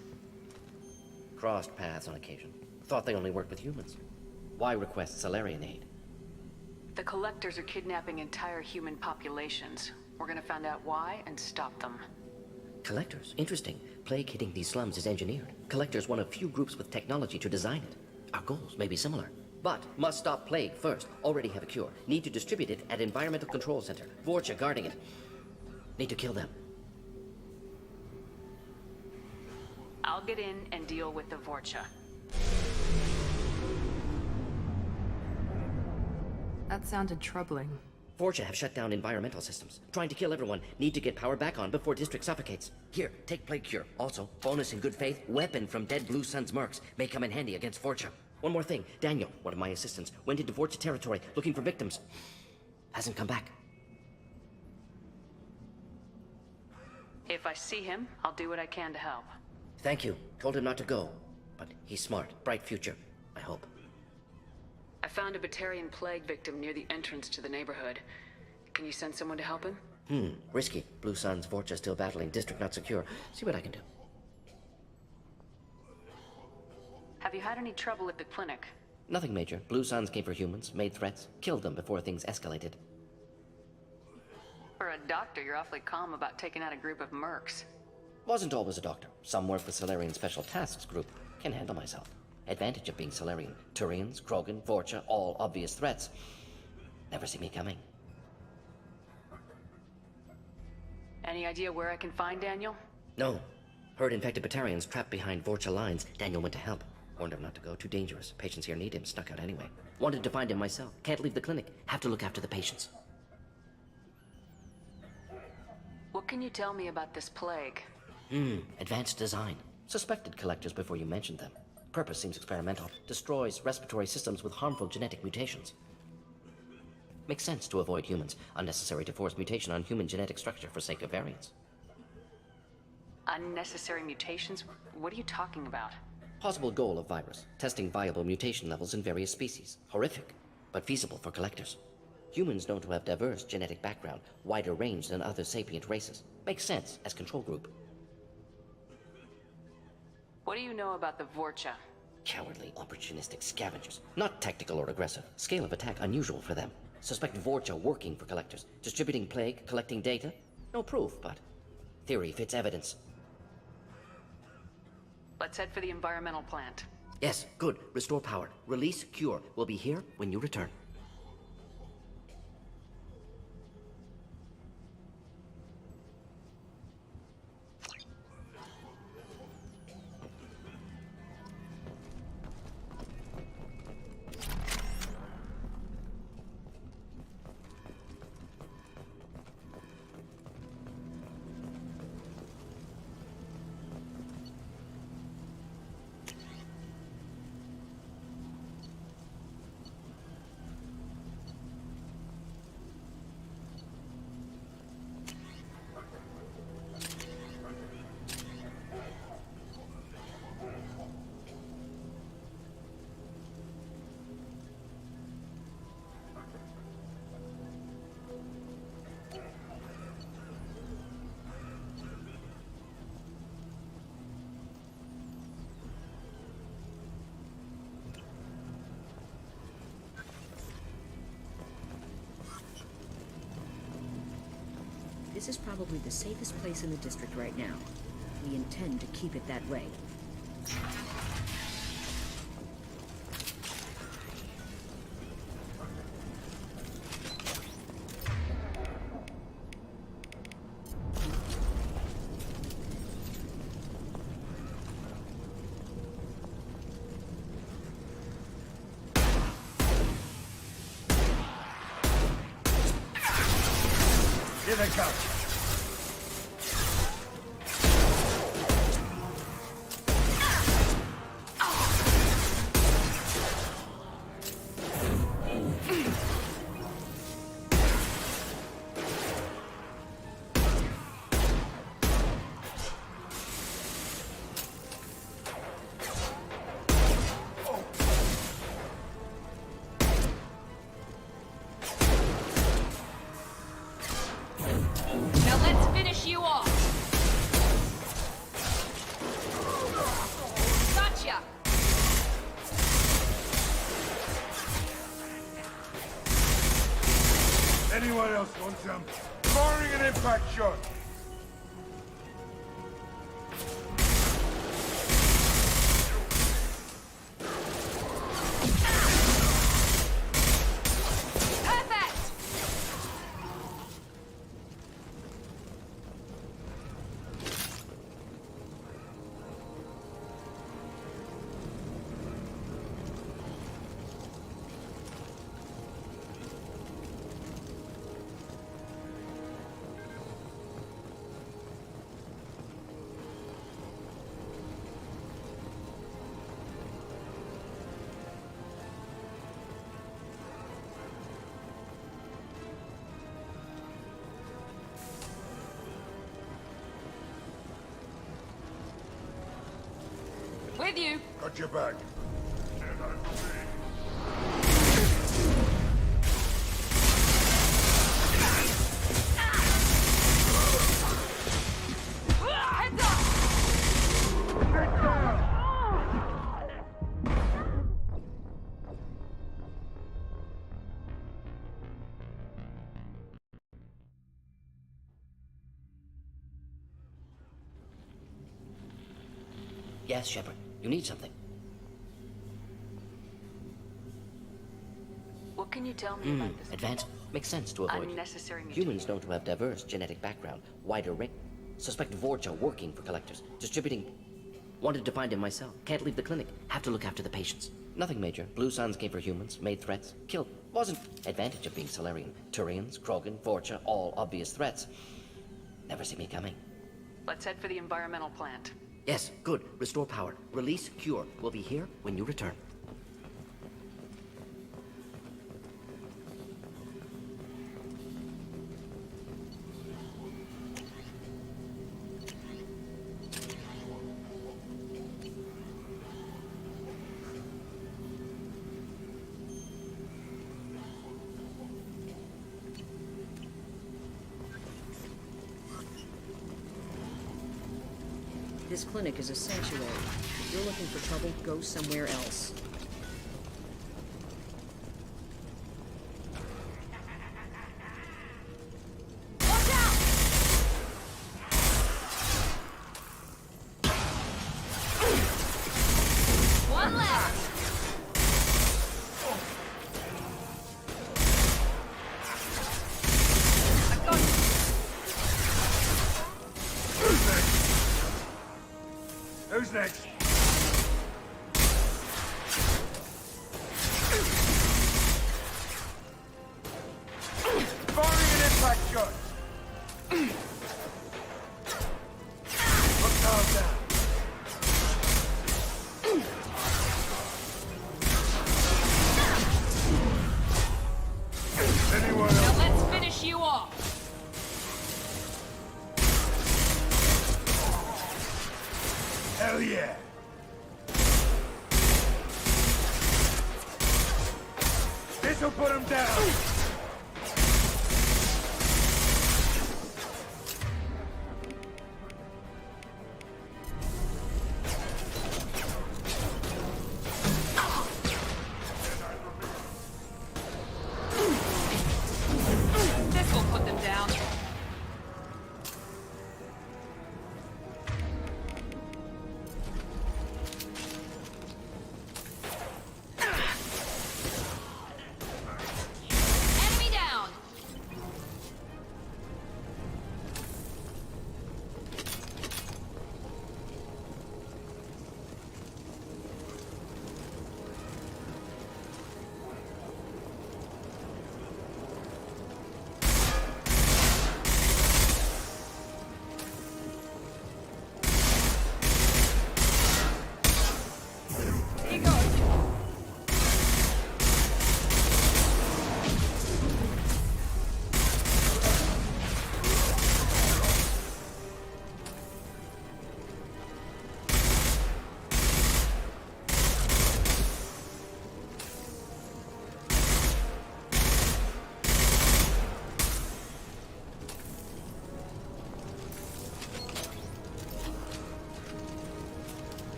Crossed paths on occasion. Thought they only worked with humans. Why request Salarian aid? The Collectors are kidnapping entire human populations. We're gonna find out why and stop them. Collectors? Interesting. Plague hitting these slums is engineered. Collectors one of few groups with technology to design it. Our goals may be similar. But must stop plague first. Already have a cure. Need to distribute it at Environmental Control Center. Vorcha guarding it. Need to kill them. I'll get in and deal with the Vorcha. That sounded troubling. Vorcha have shut down environmental systems. Trying to kill everyone. Need to get power back on before district suffocates. Here, take plague cure. Also, bonus in good faith, weapon from dead Blue Sun's mercs. May come in handy against Vorcha. One more thing. Daniel, one of my assistants, went into Vorcha territory looking for victims. Hasn't come back. If I see him, I'll do what I can to help. Thank you. Told him not to go. But he's smart. Bright future. I hope. I found a Batarian plague victim near the entrance to the neighborhood. Can you send someone to help him? Risky. Blue Sun's Vorcha still battling. District not secure. See what I can do. Have you had any trouble at the clinic? Nothing major. Blue Suns came for humans, made threats, killed them before things escalated. For a doctor, you're awfully calm about taking out a group of mercs. Wasn't always a doctor. Some work with Salarian Special Tasks Group. Can handle myself. Advantage of being Salarian. Turians, Krogan, Vorcha, all obvious threats. Never see me coming. Any idea where I can find Daniel? No. Heard infected Batarians trapped behind Vorcha lines. Daniel went to help. Warned him not to go. Too dangerous. Patients here need him. Snuck out anyway. Wanted to find him myself. Can't leave the clinic. Have to look after the patients. What can you tell me about this plague? Advanced design. Suspected collectors before you mentioned them. Purpose seems experimental. Destroys respiratory systems with harmful genetic mutations. Makes sense to avoid humans. Unnecessary to force mutation on human genetic structure for sake of variance. Unnecessary mutations? What are you talking about? Possible goal of virus. Testing viable mutation levels in various species. Horrific, but feasible for collectors. Humans known to have diverse genetic background, wider range than other sapient races. Makes sense as control group. What do you know about the Vorcha? Cowardly, opportunistic scavengers. Not tactical or aggressive. Scale of attack unusual for them. Suspect Vorcha working for collectors. Distributing plague, collecting data. No proof, but theory fits evidence. Let's head for the environmental plant. Yes, good. Restore power. Release cure. We'll be here when you return. This is probably the safest place in the district right now. We intend to keep it that way. Here they come. Anyone else want some? Firing an impact shot. With you. Got your back. Heads up. Yes, Shepard. You need something. What can you tell me about this? Advanced. Makes sense to avoid. Unnecessary mutation. Humans known to have diverse genetic background, wider range. Suspect Vorcha working for collectors, distributing. Wanted to find him myself. Can't leave the clinic. Have to look after the patients. Nothing major. Blue Suns came for humans, made threats, killed. Wasn't. Advantage of being Solarian. Turians, Krogan, Vorcha, all obvious threats. Never see me coming. Let's head for the environmental plant. Yes, good. Restore power. Release, cure. We'll be here when you return. This clinic is a sanctuary. If you're looking for trouble, go somewhere else. One left. Who's next? Firing an impact shot. Look down there. Anyone else? Now let's finish you off. Hell yeah. This'll put him down. This will put them down.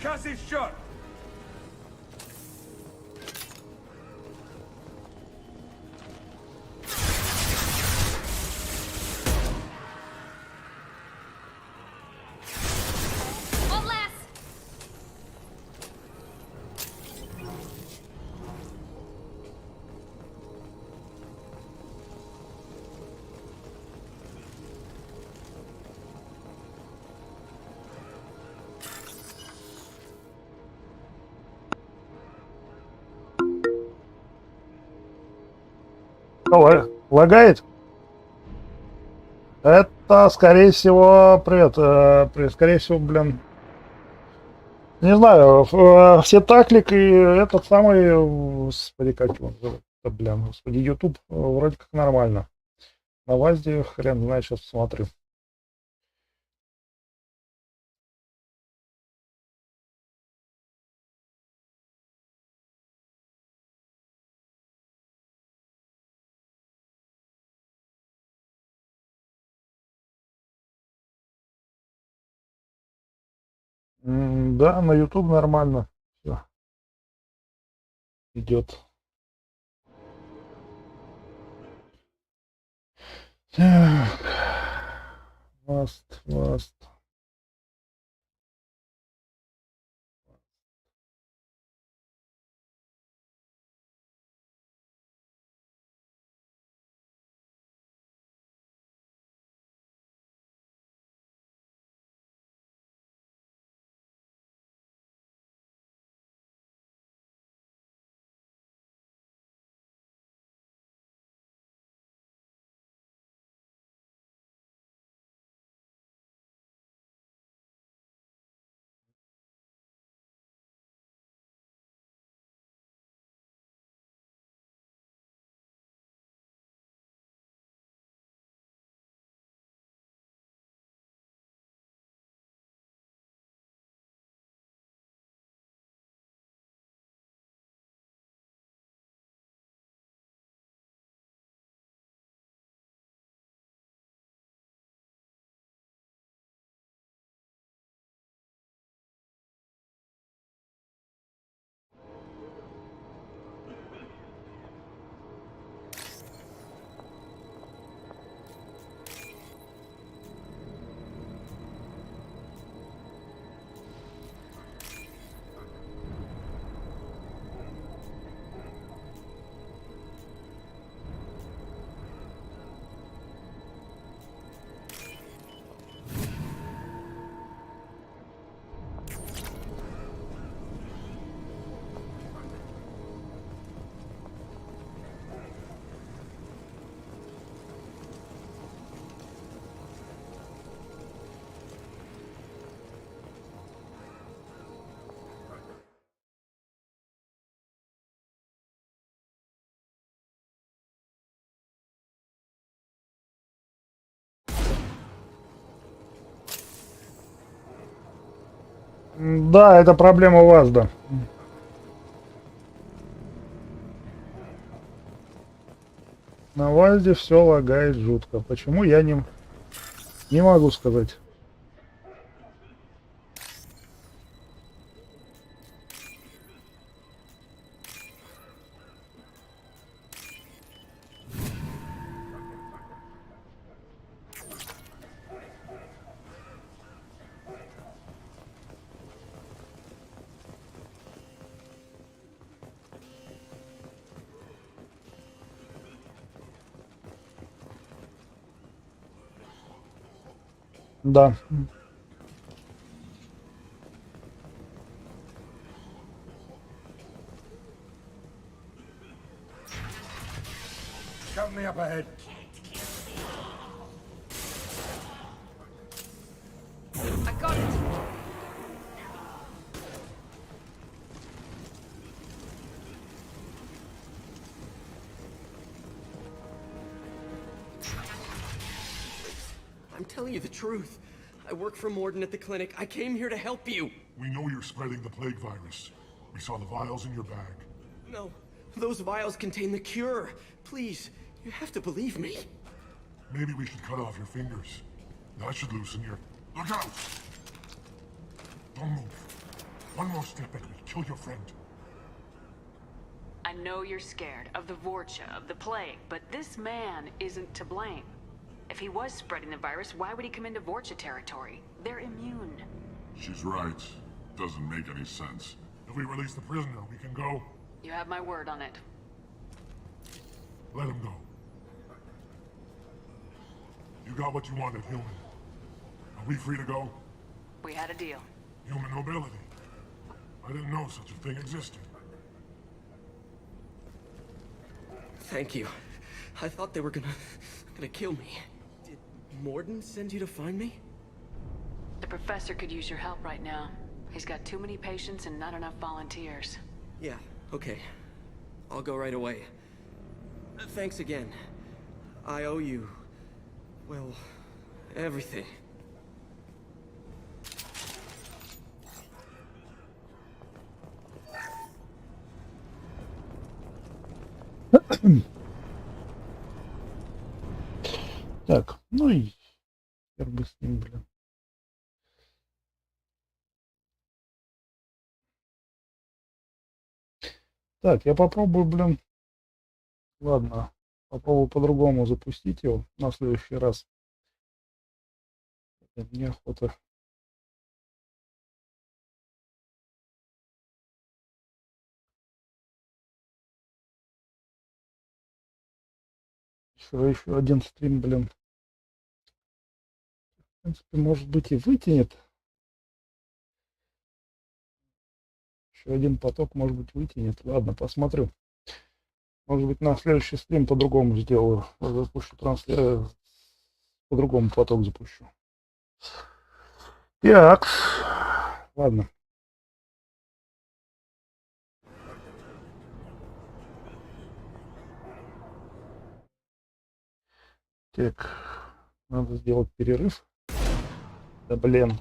Cuss is shot. One less. Лагает? Это, скорее всего, скорее всего, блин, не знаю, все таклик и этот самый, господи, как его зовут, блин, господи, YouTube вроде как нормально. На ВАЗде хрен знает, сейчас посмотрю. Да, на YouTube нормально. Все. Идет. Так. Last. Да, это проблема ВАЗда. На ВАЗде все лагает жутко. Почему, я не могу сказать. Да. Company up ahead. I got it. I'm telling you the truth. I work for Morden at the clinic. I came here to help you. We know you're spreading the plague virus. We saw the vials in your bag. No, those vials contain the cure. Please, you have to believe me. Maybe we should cut off your fingers. That should loosen your... Look out! Don't move. One more step and we'll kill your friend. I know you're scared of the Vorcha, of the plague, but this man isn't to blame. If he was spreading the virus, why would he come into Vorcha territory? They're immune. She's right. Doesn't make any sense. If we release the prisoner, we can go. You have my word on it. Let him go. You got what you wanted, human. Are we free to go? We had a deal. Human nobility. I didn't know such a thing existed. Thank you. I thought they were gonna kill me. Did Morden send you to find me? The professor could use your help right now. He's got too many patients and not enough volunteers. Yeah, okay. I'll go right away. Thanks again. I owe you... well, everything. Так, ну и хер бы с ним, блин. Так, я попробую, блин. Ладно, попробую по-другому запустить его на следующий раз. Мне охота. Еще один стрим, блин. В принципе, может быть и вытянет. Еще один поток, может быть, вытянет. Ладно, посмотрю. Может быть, на следующий стрим по-другому сделаю. Запущу трансляцию. По-другому поток запущу. Так. Ладно. Так. Надо сделать перерыв. Да блин.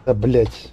Да, блять.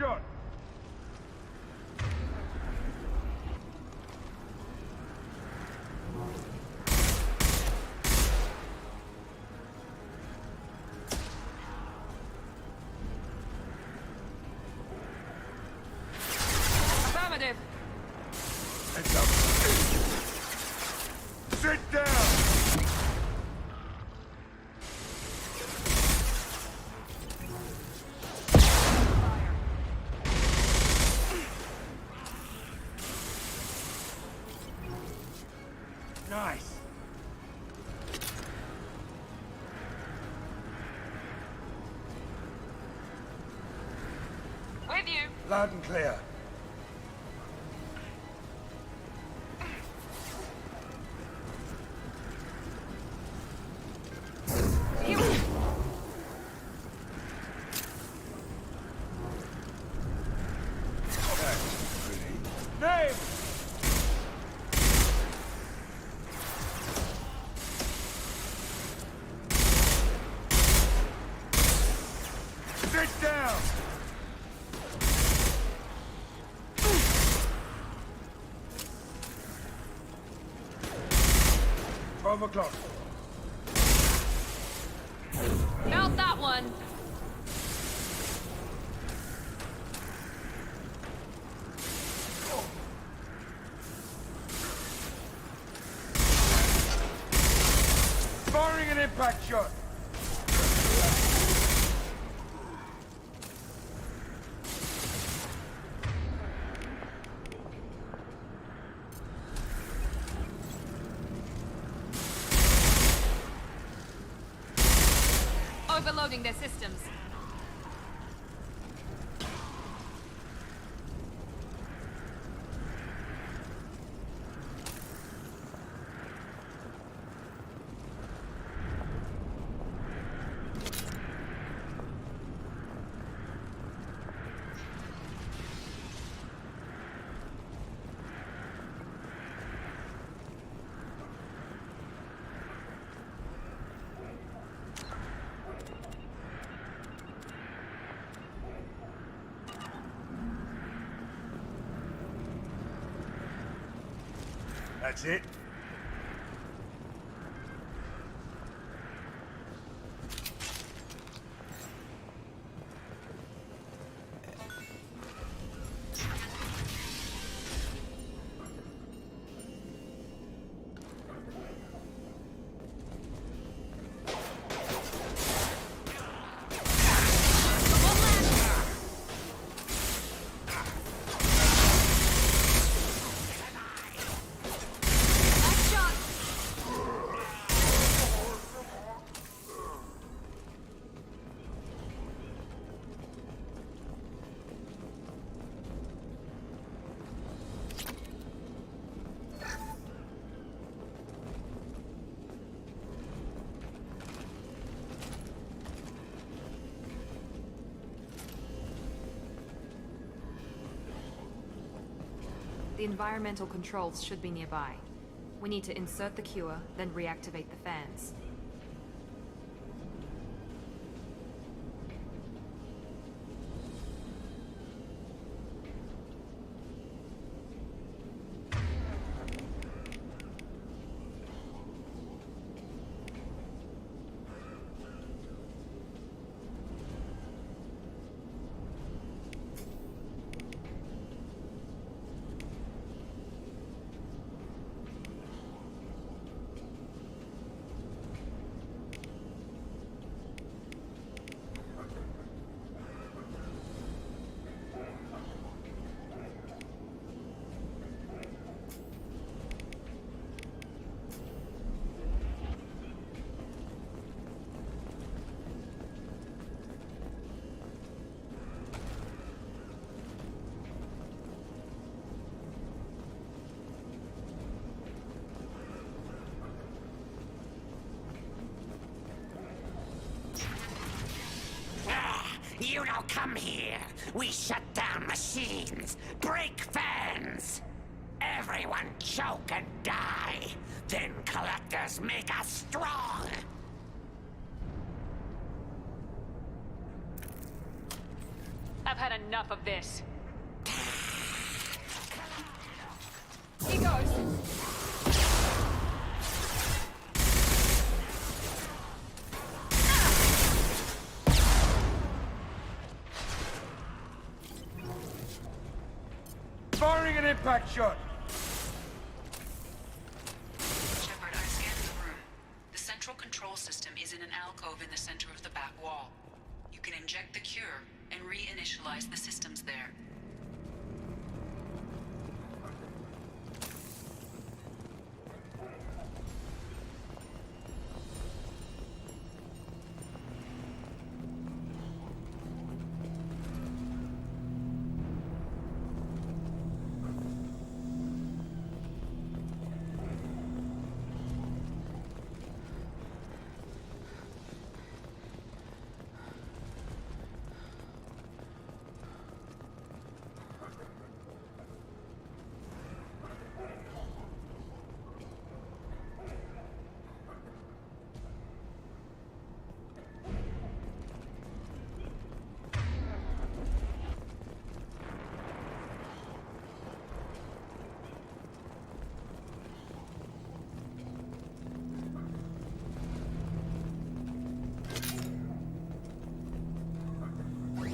shot! Affirmative. Heads up. Sit down! Nice. With you. Loud and clear. Name! Sit down! 12 o'clock. Felt that one. Firing an impact shot. Overloading their systems. That's it. The environmental controls should be nearby. We need to insert the cure, then reactivate the fans. You don't come here. We shut down machines, break fans. Everyone choke and die. Then collectors make us strong. I've had enough of this. Here goes. Firing an impact shot! Shepard, I scanned the room. The central control system is in an alcove in the center of the back wall. You can inject the cure and reinitialize the systems there.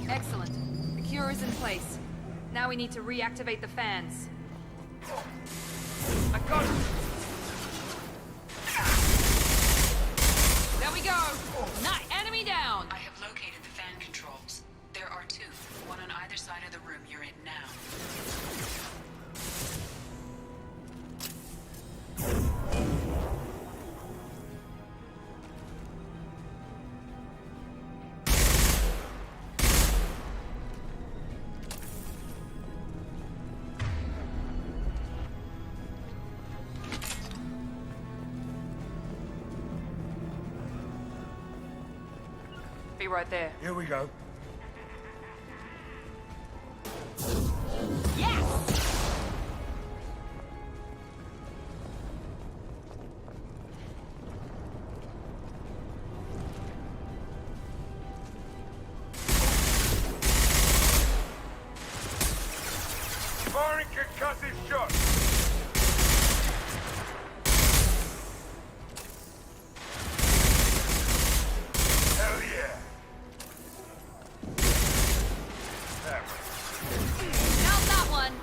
Excellent. The cure is in place. Now we need to reactivate the fans. I got it! There we go! Not enemy down! I have located the fan controls. There are two, one on either side of the room you're in now. Be right there. Here we go. Firing concussive shot! Hell yeah! Not that one!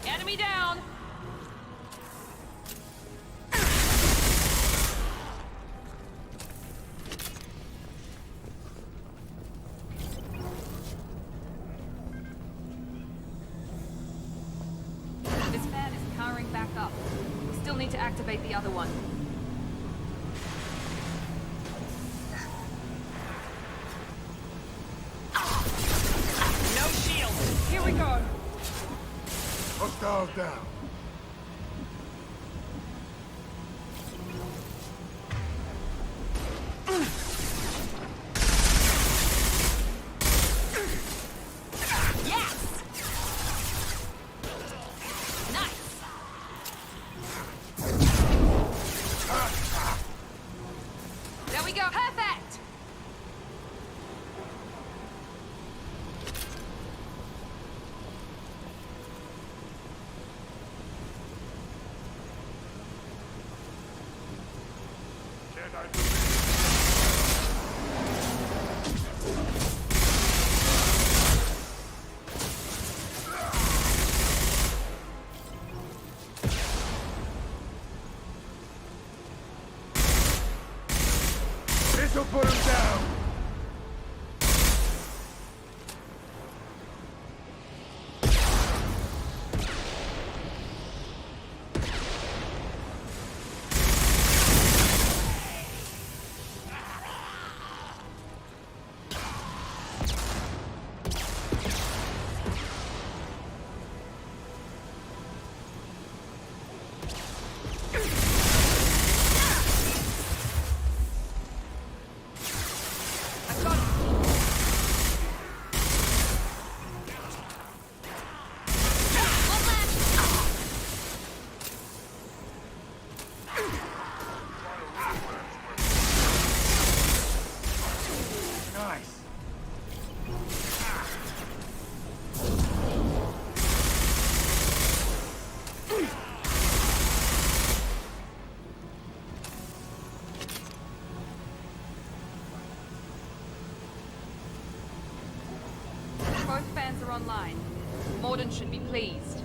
Enemy down! This fan is powering back up. We still need to activate the other one. No shield! Here we go! Hostiles down. Yes! Nice! There we go! Perfect! This'll put him down! are online. Morden should be pleased.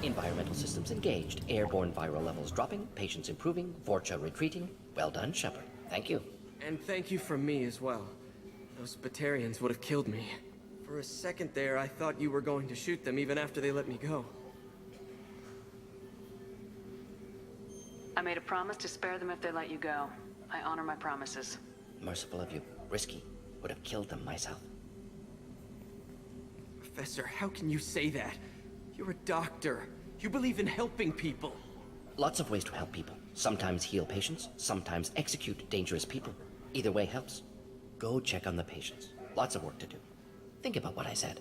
Environmental systems engaged. Airborne viral levels dropping. Patients improving. Vorcha retreating. Well done, Shepard. Thank you. And thank you from me as well. Those Batarians would have killed me. For a second there, I thought you were going to shoot them even after they let me go. I made a promise to spare them if they let you go. I honor my promises. Merciful of you. Risky. Would have killed them myself. Professor, how can you say that? You're a doctor. You believe in helping people. Lots of ways to help people. Sometimes heal patients, sometimes execute dangerous people. Either way helps. Go check on the patients. Lots of work to do. Think about what I said.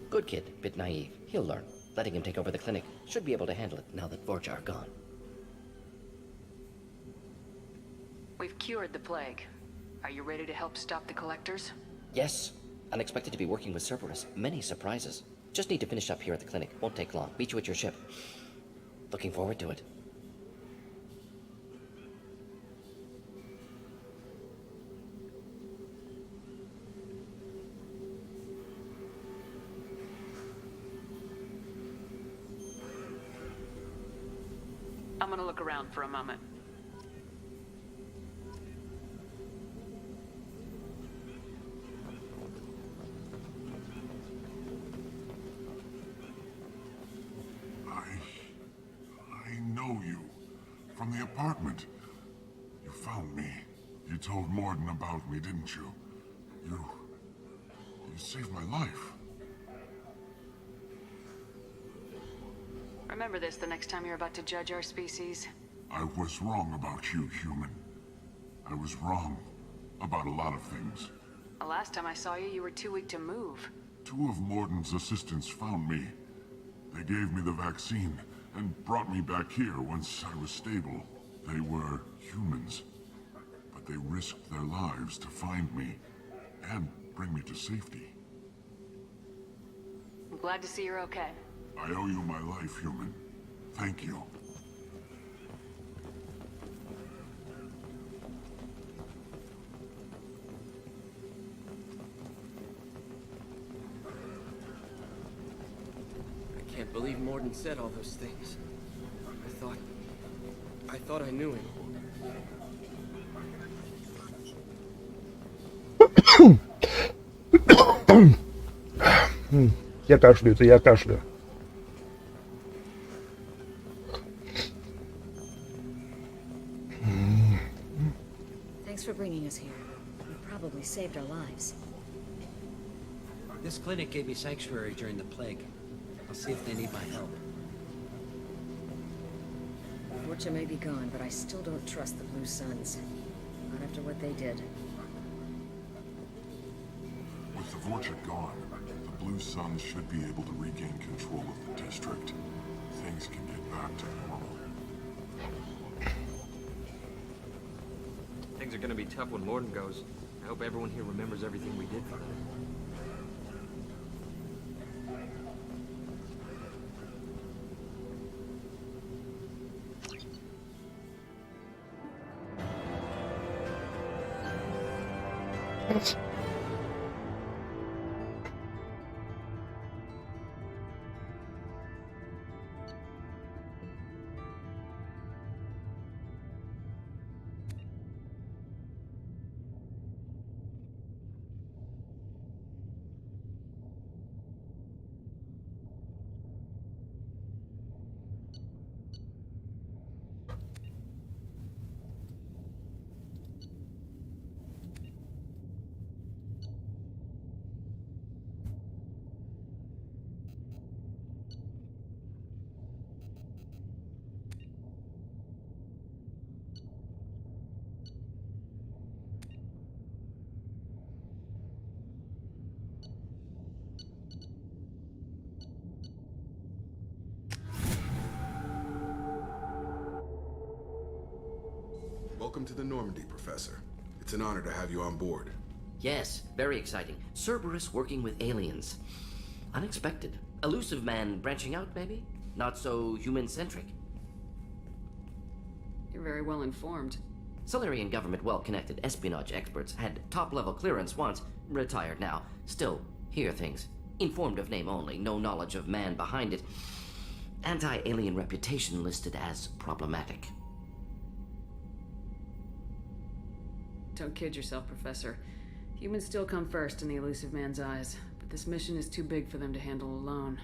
Good kid, bit naive. He'll learn. Letting him take over the clinic. Should be able to handle it now that Vorcha are gone. We've cured the plague. Are you ready to help stop the collectors? Yes. Unexpected to be working with Cerberus. Many surprises. Just need to finish up here at the clinic. Won't take long. Meet you at your ship. Looking forward to it. I'm gonna look around for a moment. I know you. From the apartment. You found me. You told Morden about me, didn't you? You saved my life. Remember this the next time you're about to judge our species. I was wrong about you, human. I was wrong about a lot of things. The last time I saw you, you were too weak to move. 2 of Morden's assistants found me. They gave me the vaccine and brought me back here once I was stable. They were humans, but they risked their lives to find me and bring me to safety. I'm glad to see you're okay. I owe you my life, human. Thank you. I can't believe Morden said all those things. I thought I knew him. Я кашляю, это я кашляю. Thanks for bringing us here. You probably saved our lives. This clinic gave me sanctuary during the plague. I'll see if they need my help. Vorcha may be gone, but I still don't trust the Blue Suns. Not after what they did. With the Vorcha gone, the Blue Suns should be able to regain control of the district. Things can get back to normal. Things are gonna be tough when Morden goes. I hope everyone here remembers everything we did for them. Welcome to the Normandy, Professor. It's an honor to have you on board. Yes, very exciting. Cerberus working with aliens. Unexpected. Elusive man branching out, maybe? Not so human-centric. You're very well informed. Solarian government well-connected espionage experts had top-level clearance once, retired now, still hear things. Informed of name only, no knowledge of man behind it. Anti-alien reputation listed as problematic. Don't kid yourself, Professor. Humans still come first in the elusive man's eyes, but this mission is too big for them to handle alone.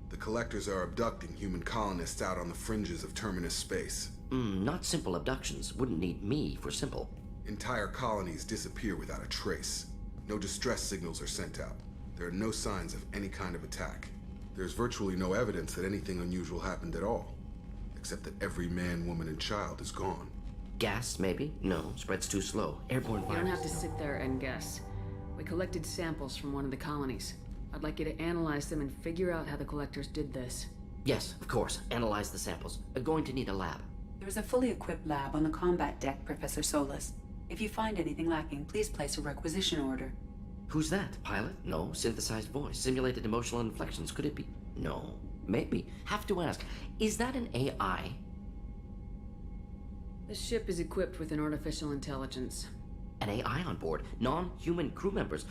The Collectors are abducting human colonists out on the fringes of Terminus space. Not simple abductions. Wouldn't need me for simple. Entire colonies disappear without a trace. No distress signals are sent out. There are no signs of any kind of attack. There's virtually no evidence that anything unusual happened at all. Except that every man, woman, and child is gone. Gas, maybe? No, spreads too slow. Airborne virus. You don't have to sit there and guess. We collected samples from one of the colonies. I'd like you to analyze them and figure out how the Collectors did this. Yes, of course. Analyze the samples. Going to need a lab. There is a fully equipped lab on the combat deck, Professor Solis. If you find anything lacking, please place a requisition order. Who's that? Pilot? No. Synthesized voice. Simulated emotional inflections. Could it be? No. Maybe. Have to ask. Is that an AI? The ship is equipped with an artificial intelligence. An AI on board? Non-human crew members?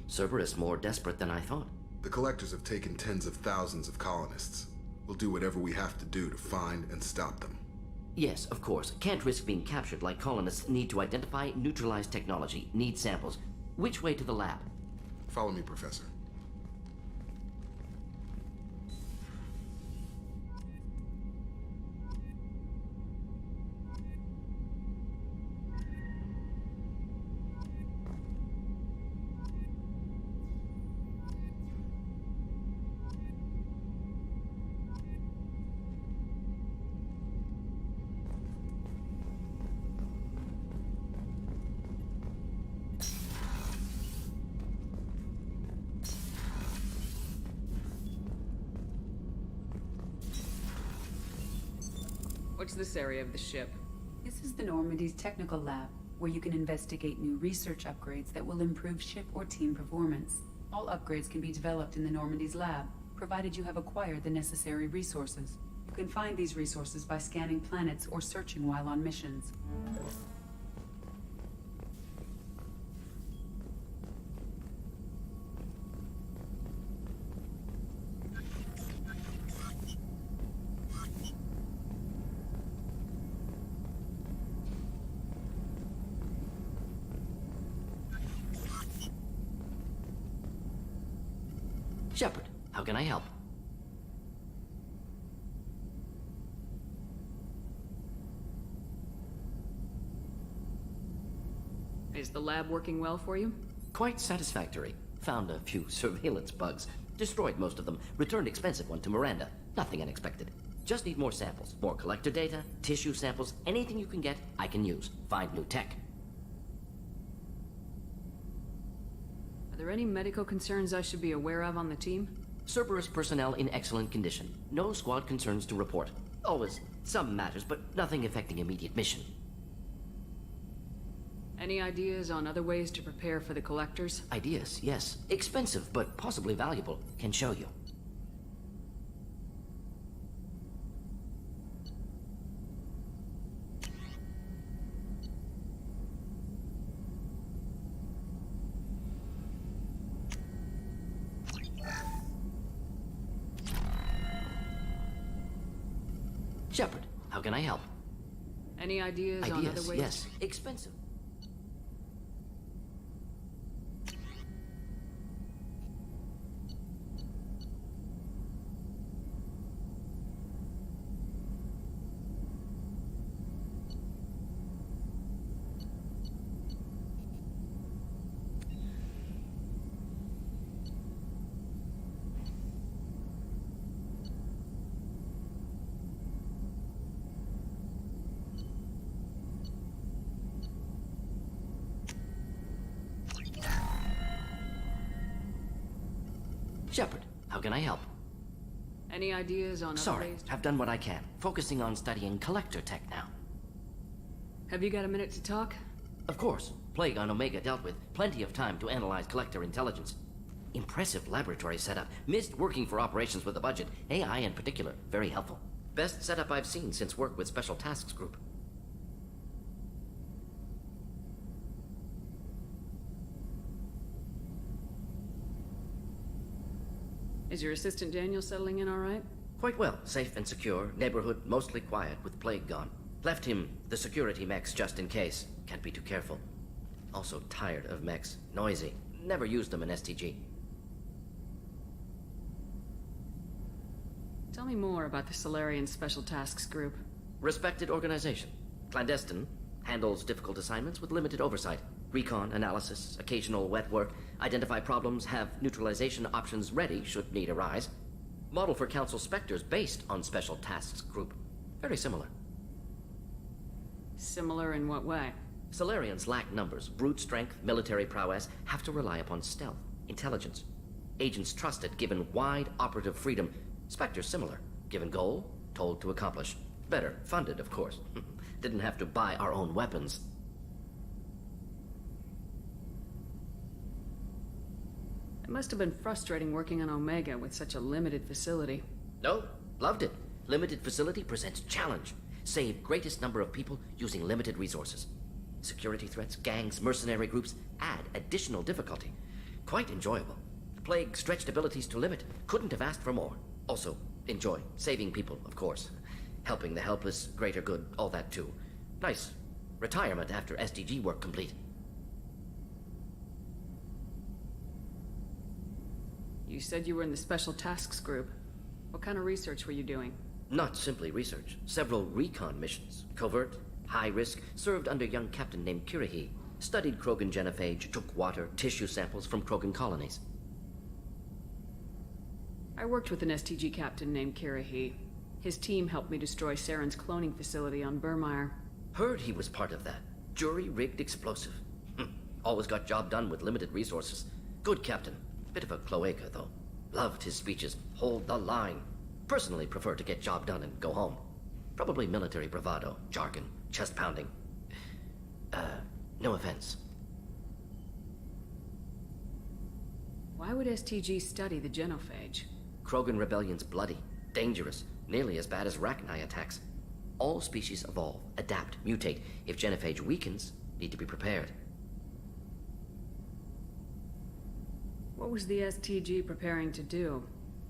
Cerberus more desperate than I thought. The Collectors have taken tens of thousands of colonists. We'll do whatever we have to do to find and stop them. Yes, of course. Can't risk being captured like colonists. Need to identify, neutralize technology. Need samples. Which way to the lab? Follow me, Professor. What's this area of the ship? This is the Normandy's technical lab, where you can investigate new research upgrades that will improve ship or team performance. All upgrades can be developed in the Normandy's lab, provided you have acquired the necessary resources. You can find these resources by scanning planets or searching while on missions. Shepard, how can I help? Is the lab working well for you? Quite satisfactory. Found a few surveillance bugs. Destroyed most of them. Returned expensive one to Miranda. Nothing unexpected. Just need more samples. More collector data, tissue samples, anything you can get, I can use. Find new tech. Are there any medical concerns I should be aware of on the team? Cerberus personnel in excellent condition. No squad concerns to report. Always some matters, but nothing affecting immediate mission. Any ideas on other ways to prepare for the Collectors? Ideas, yes. Expensive, but possibly valuable. Can show you. Shepard, how can I help? Any ideas on other ways? Yes. Expensive. Shepard, how can I help? Any ideas on other Sorry, ways? I've done what I can. Focusing on studying collector tech now. Have you got a minute to talk? Of course. Plague on Omega dealt with. Plenty of time to analyze collector intelligence. Impressive laboratory setup. Missed working for operations with a budget. AI in particular. Very helpful. Best setup I've seen since work with Special Tasks Group. Is your assistant Daniel settling in all right? Quite well. Safe and secure. Neighborhood mostly quiet with plague gone. Left him the security mechs just in case. Can't be too careful. Also tired of mechs. Noisy. Never used them in STG. Tell me more about the Solarian Special Tasks Group. Respected organization. Clandestine. Handles difficult assignments with limited oversight. Recon, analysis, occasional wet work. Identify problems, have neutralization options ready should need arise. Model for Council Spectres based on Special Tasks Group. Very similar. Similar in what way? Solarians lack numbers, brute strength, military prowess, have to rely upon stealth, intelligence. Agents trusted, given wide operative freedom. Spectres similar, given goal, told to accomplish. Better, funded, of course. Didn't have to buy our own weapons. It must have been frustrating working on Omega with such a limited facility. No, loved it. Limited facility presents challenge. Save greatest number of people using limited resources. Security threats, gangs, mercenary groups add additional difficulty. Quite enjoyable. Plague stretched abilities to limit. Couldn't have asked for more. Also, enjoy. Saving people, of course. Helping the helpless, greater good, all that too. Nice. Retirement after SDG work complete. You said you were in the Special Tasks Group. What kind of research were you doing? Not simply research. Several recon missions. Covert, high risk, served under a young captain named Kirahi. Studied Krogan genophage, took water, tissue samples from Krogan colonies. I worked with an STG captain named Kirahi. His team helped me destroy Saren's cloning facility on Burmire. Heard he was part of that. Jury-rigged explosive. Always got job done with limited resources. Good captain. Bit of a cloaca, though. Loved his speeches. Hold the line. Personally prefer to get job done and go home. Probably military bravado, jargon, chest pounding. No offense. Why would STG study the genophage? Krogan rebellion's bloody, dangerous, nearly as bad as Rachni attacks. All species evolve, adapt, mutate. If genophage weakens, need to be prepared. What was the STG preparing to do?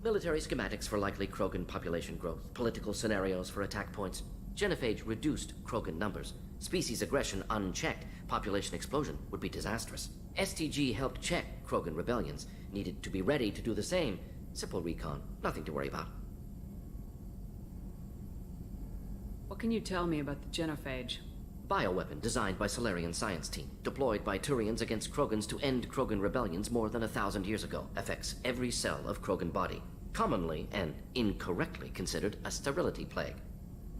Military schematics for likely Krogan population growth, political scenarios for attack points. Genophage reduced Krogan numbers. Species aggression unchecked, population explosion would be disastrous. STG helped check Krogan rebellions, needed to be ready to do the same. Simple recon, nothing to worry about. What can you tell me about the genophage? Bioweapon designed by Solarian science team, deployed by Turians against Krogans to end Krogan rebellions more than 1,000 years ago. Affects every cell of Krogan body. Commonly and incorrectly considered a sterility plague.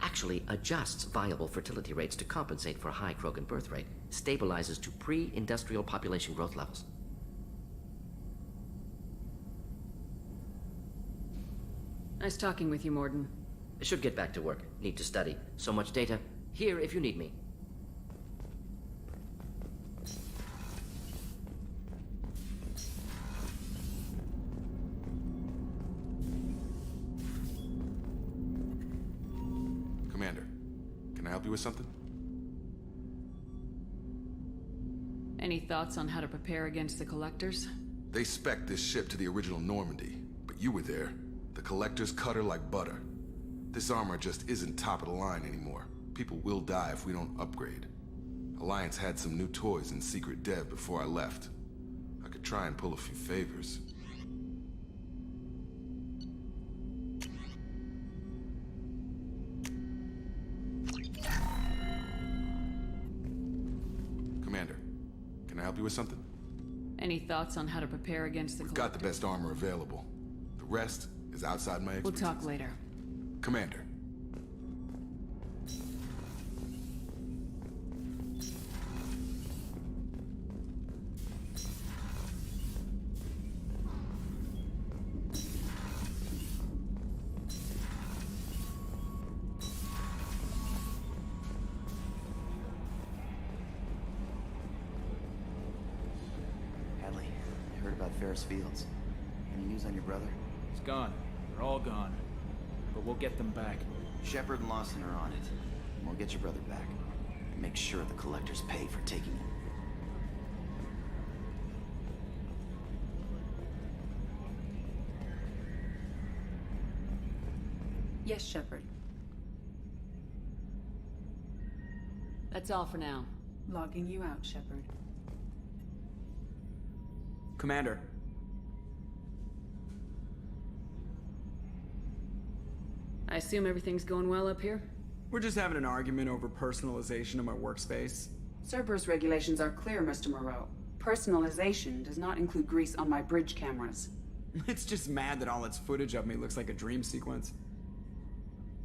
Actually adjusts viable fertility rates to compensate for a high Krogan birth rate. Stabilizes to pre-industrial population growth levels. Nice talking with you, Morden. I should get back to work. Need to study. So much data. Here if you need me. Commander, can I help you with something? Any thoughts on how to prepare against the Collectors? They spec'd this ship to the original Normandy, but you were there. The Collectors cut her like butter. This armor just isn't top of the line anymore. People will die if we don't upgrade. Alliance had some new toys in secret dev before I left. I could try and pull a few favors. Commander, can I help you with something? Any thoughts on how to prepare against the We've got the best armor available. The rest is outside my expertise. We'll talk later. Commander. Hadley, I heard about Ferris Fields. Any news on your brother? He's gone. They're all gone. But we'll get them back. Shepard and Lawson are on it. We'll get your brother back. And make sure the Collectors pay for taking him. Yes, Shepard. That's all for now. Logging you out, Shepard. Commander. I assume everything's going well up here? We're just having an argument over personalization of my workspace. Cerberus regulations are clear, Mr. Moreau. Personalization does not include grease on my bridge cameras. It's just mad that all its footage of me looks like a dream sequence.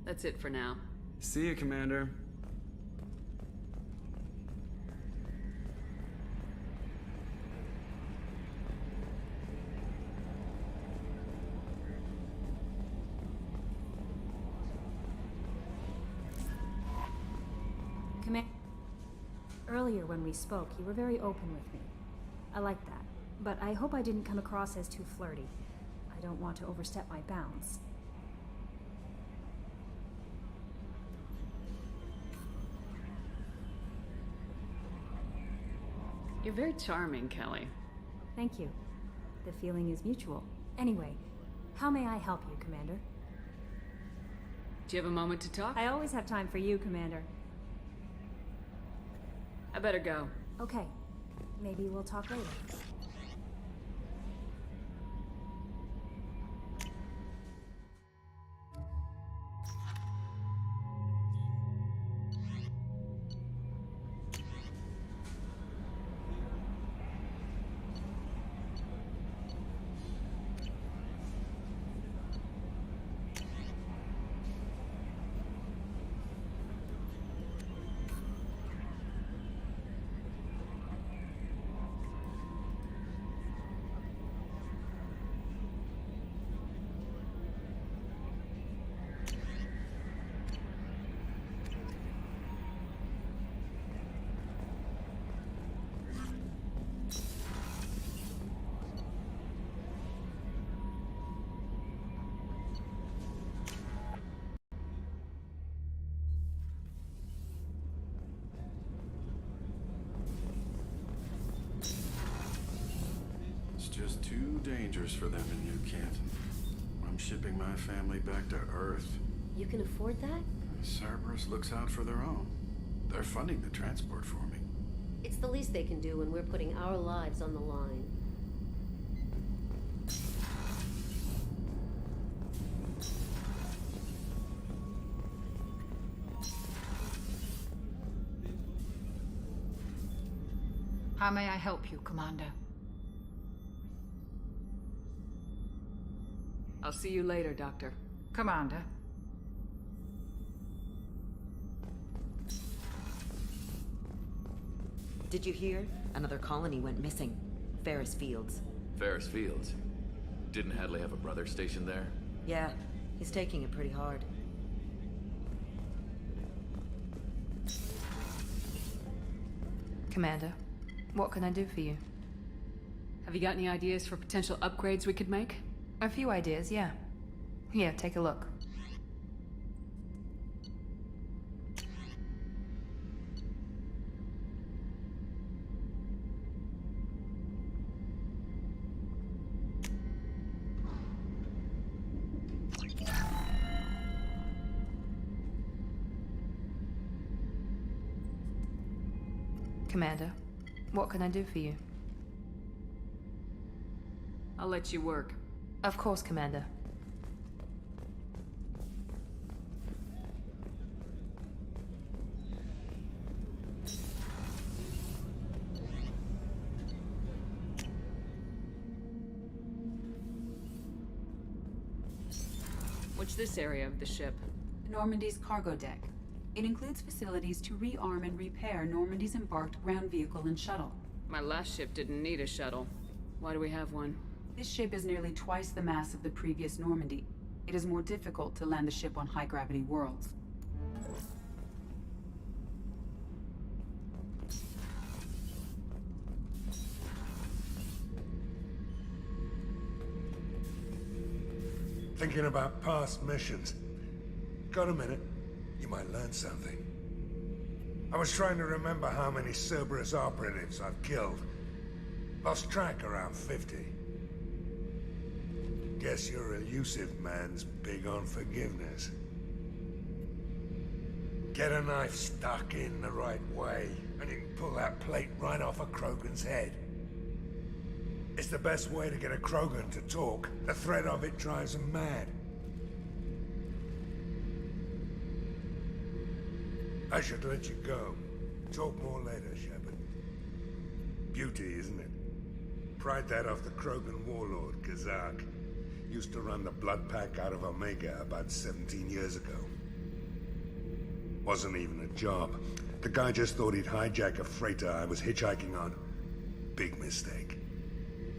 That's it for now. See you, Commander. Earlier when we spoke, you were very open with me. I like that, but I hope I didn't come across as too flirty. I don't want to overstep my bounds. You're very charming, Kelly. Thank you. The feeling is mutual. Anyway, how may I help you, Commander? Do you have a moment to talk? I always have time for you, Commander. I better go. Okay. Maybe we'll talk later. Just too dangerous for them in New Canton. I'm shipping my family back to Earth. You can afford that? Cerberus looks out for their own. They're funding the transport for me. It's the least they can do when we're putting our lives on the line. How may I help you, Commander? I'll see you later, Doctor. Commander. Did you hear? Another colony went missing. Ferris Fields. Ferris Fields? Didn't Hadley have a brother stationed there? Yeah, he's taking it pretty hard. Commander, what can I do for you? Have you got any ideas for potential upgrades we could make? A few ideas, yeah. Here, take a look. Commander, what can I do for you? I'll let you work. Of course, Commander. What's this area of the ship? Normandy's cargo deck. It includes facilities to rearm and repair Normandy's embarked ground vehicle and shuttle. My last ship didn't need a shuttle. Why do we have one? This ship is nearly twice the mass of the previous Normandy. It is more difficult to land the ship on high-gravity worlds. Thinking about past missions. Got a minute? You might learn something. I was trying to remember how many Cerberus operatives I've killed. Lost track around 50. Guess your elusive man's big on forgiveness. Get a knife stuck in the right way, and you can pull that plate right off a Krogan's head. It's the best way to get a Krogan to talk. The threat of it drives them mad. I should let you go. Talk more later, Shepard. Beauty, isn't it? Pried that off the Krogan warlord, Kazak. Used to run the blood pack out of Omega about 17 years ago. Wasn't even a job. The guy just thought he'd hijack a freighter I was hitchhiking on. Big mistake.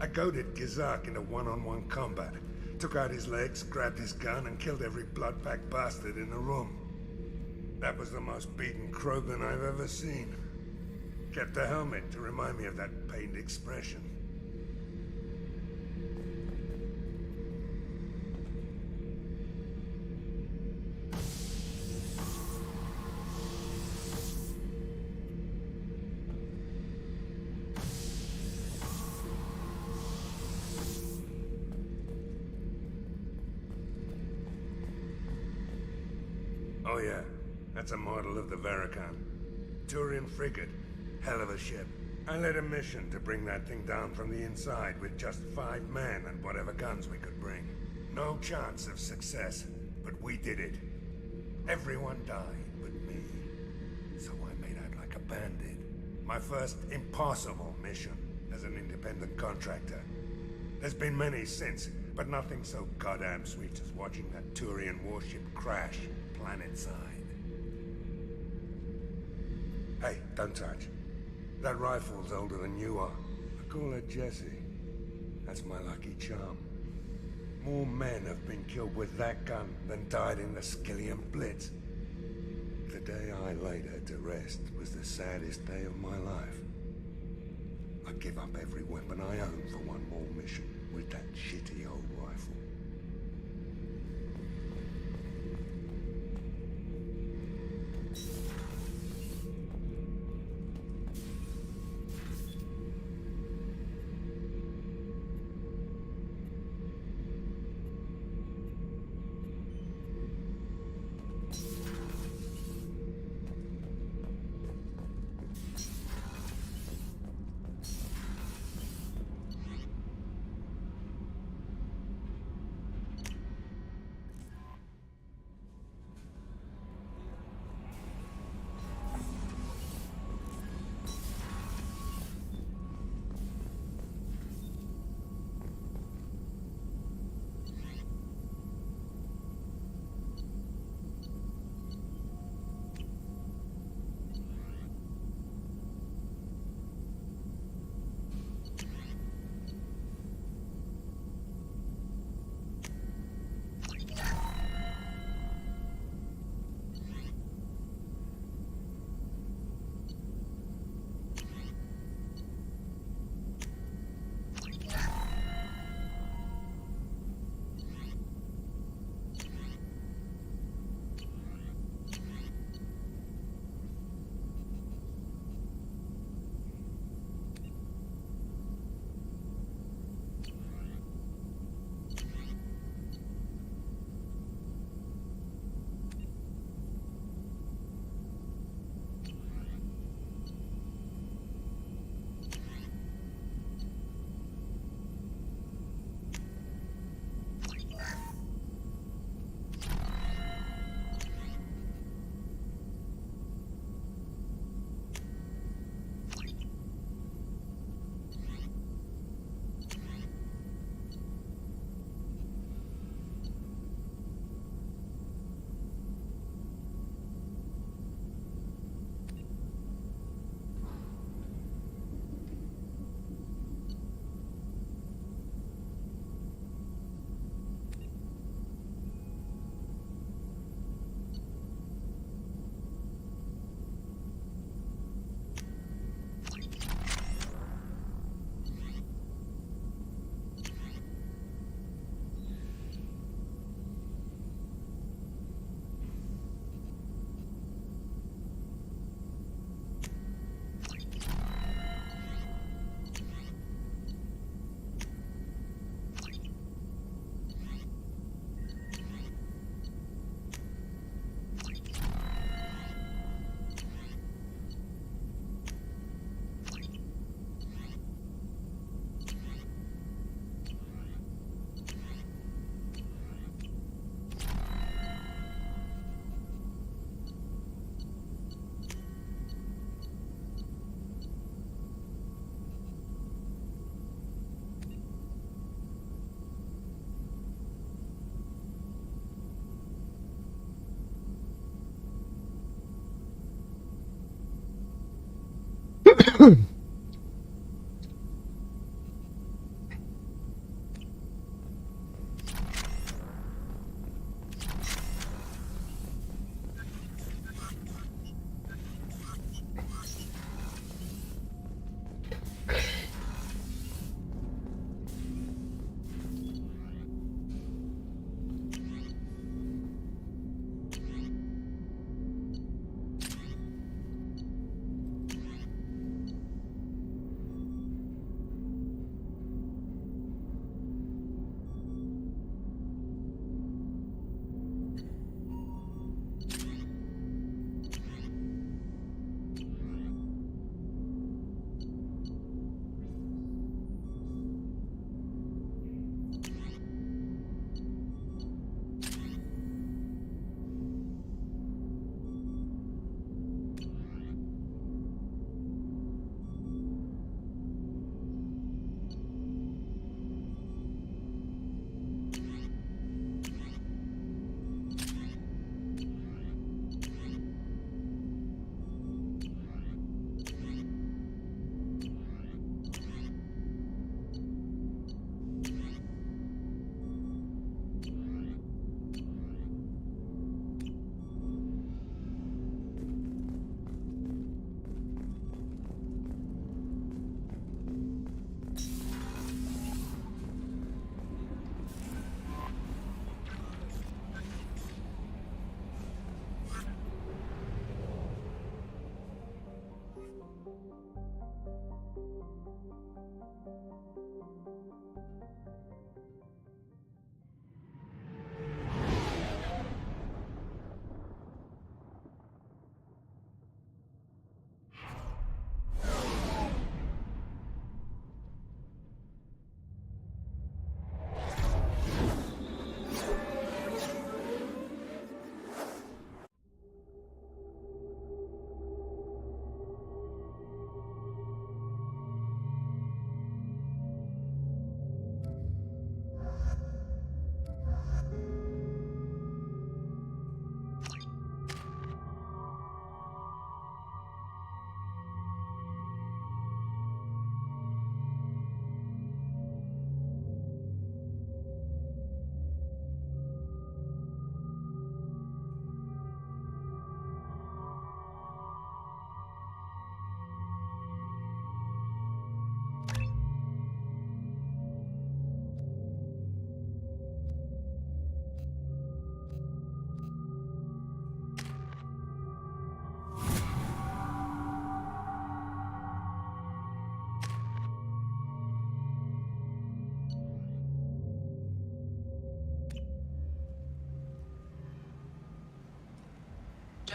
I goaded Kazak into one-on-one combat. Took out his legs, grabbed his gun, and killed every blood pack bastard in the room. That was the most beaten Krogan I've ever seen. Kept a helmet to remind me of that pained expression. Oh yeah, that's a model of the Veracon. Turian frigate. Hell of a ship. I led a mission to bring that thing down from the inside with just 5 men and whatever guns we could bring. No chance of success, but we did it. Everyone died but me. So I made out like a bandit. My first impossible mission as an independent contractor. There's been many since, but nothing so goddamn sweet as watching that Turian warship crash planet-side. Hey, don't touch. That rifle's older than you are. I call her Jessie. That's my lucky charm. More men have been killed with that gun than died in the Skillian Blitz. The day I laid her to rest was the saddest day of my life. I'd give up every weapon I own for one more mission with that shitty old rifle.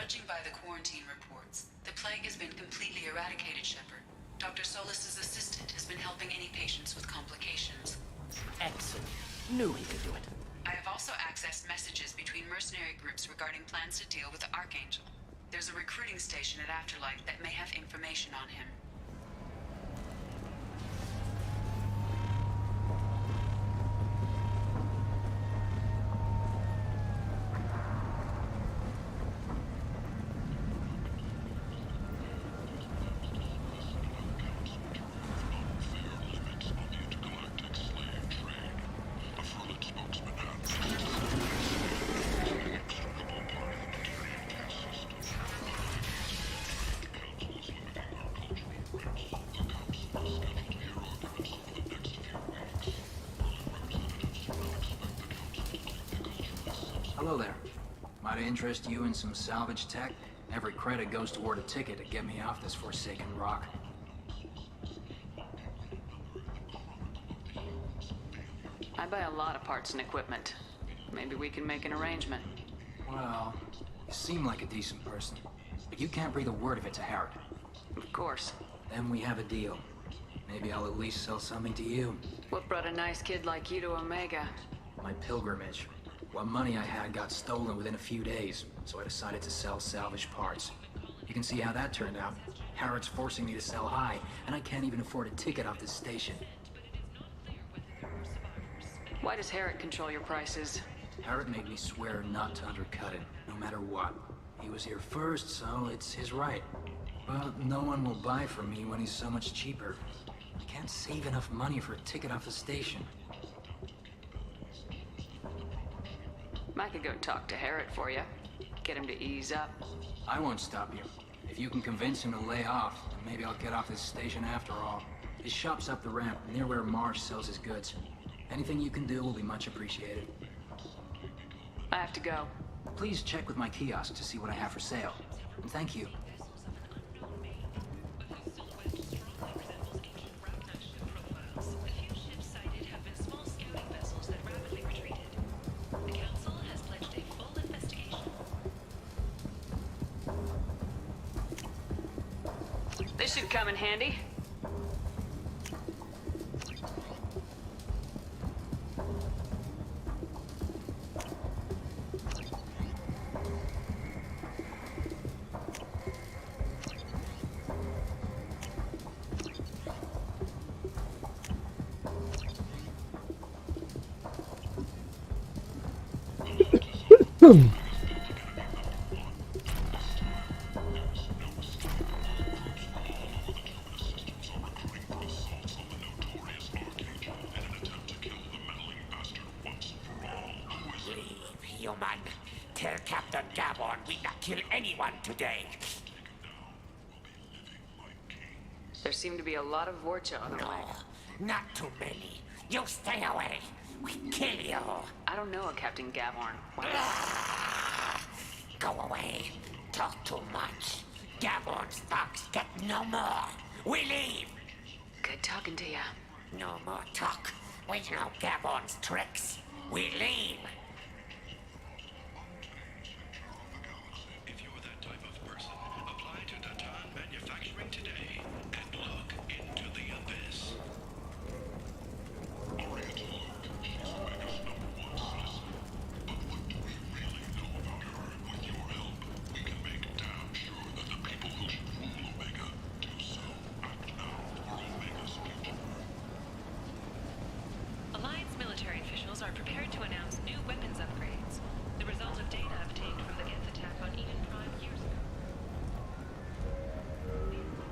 Judging by the quarantine reports, the plague has been completely eradicated, Shepard. Dr. Solis's assistant has been helping any patients with complications. Excellent. Knew he could do it. I have also accessed messages between mercenary groups regarding plans to deal with the Archangel. There's a recruiting station at Afterlife that may have information on him. Hello there. Might interest you in some salvage tech? Every credit goes toward a ticket to get me off this forsaken rock. I buy a lot of parts and equipment. Maybe we can make an arrangement. Well, you seem like a decent person, but you can't breathe a word of it to Harrod. Of course. Then we have a deal. Maybe I'll at least sell something to you. What brought a nice kid like you to Omega? My pilgrimage. What money I had got stolen within a few days, so I decided to sell salvaged parts. You can see how that turned out. Harrod's forcing me to sell high, and I can't even afford a ticket off this station. Why does Harrod control your prices? Harrod made me swear not to undercut it, no matter what. He was here first, so it's his right. But no one will buy from me when he's so much cheaper. I can't save enough money for a ticket off the station. I could go talk to Harrod for you. Get him to ease up. I won't stop you. If you can convince him to lay off, then maybe I'll get off this station after all. His shop's up the ramp, near where Marsh sells his goods. Anything you can do will be much appreciated. I have to go. Please check with my kiosk to see what I have for sale. And thank you. This should come in handy. Human, tell Captain Gabon we not kill anyone today. There seem to be a lot of Vorcha on the way. Not too many. You stay away. We kill you. I don't know a Captain Gabon. Go away. Talk too much. Gabon's fox get no more. We leave. Good talking to you. No more talk. We know Gabon's tricks. We leave.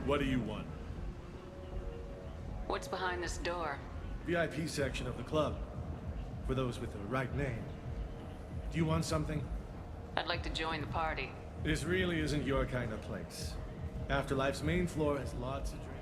What do you want? What's behind this door? VIP section of the club. For those with the right name. Do you want something? I'd like to join the party. This really isn't your kind of place. Afterlife's main floor has lots of drinks.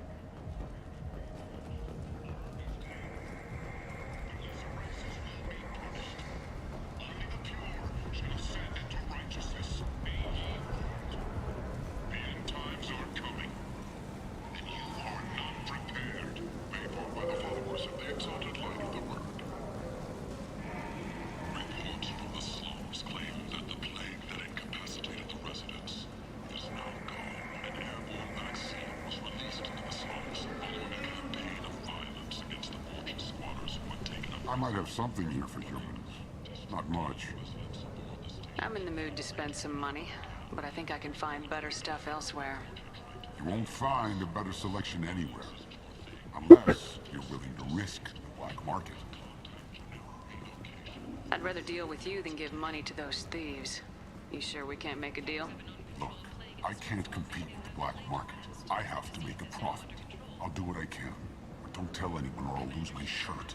I might have something here for humans. Not much. I'm in the mood to spend some money, but I think I can find better stuff elsewhere. You won't find a better selection anywhere. Unless you're willing to risk the black market. I'd rather deal with you than give money to those thieves. You sure we can't make a deal? Look, I can't compete with the black market. I have to make a profit. I'll do what I can. But don't tell anyone or I'll lose my shirt.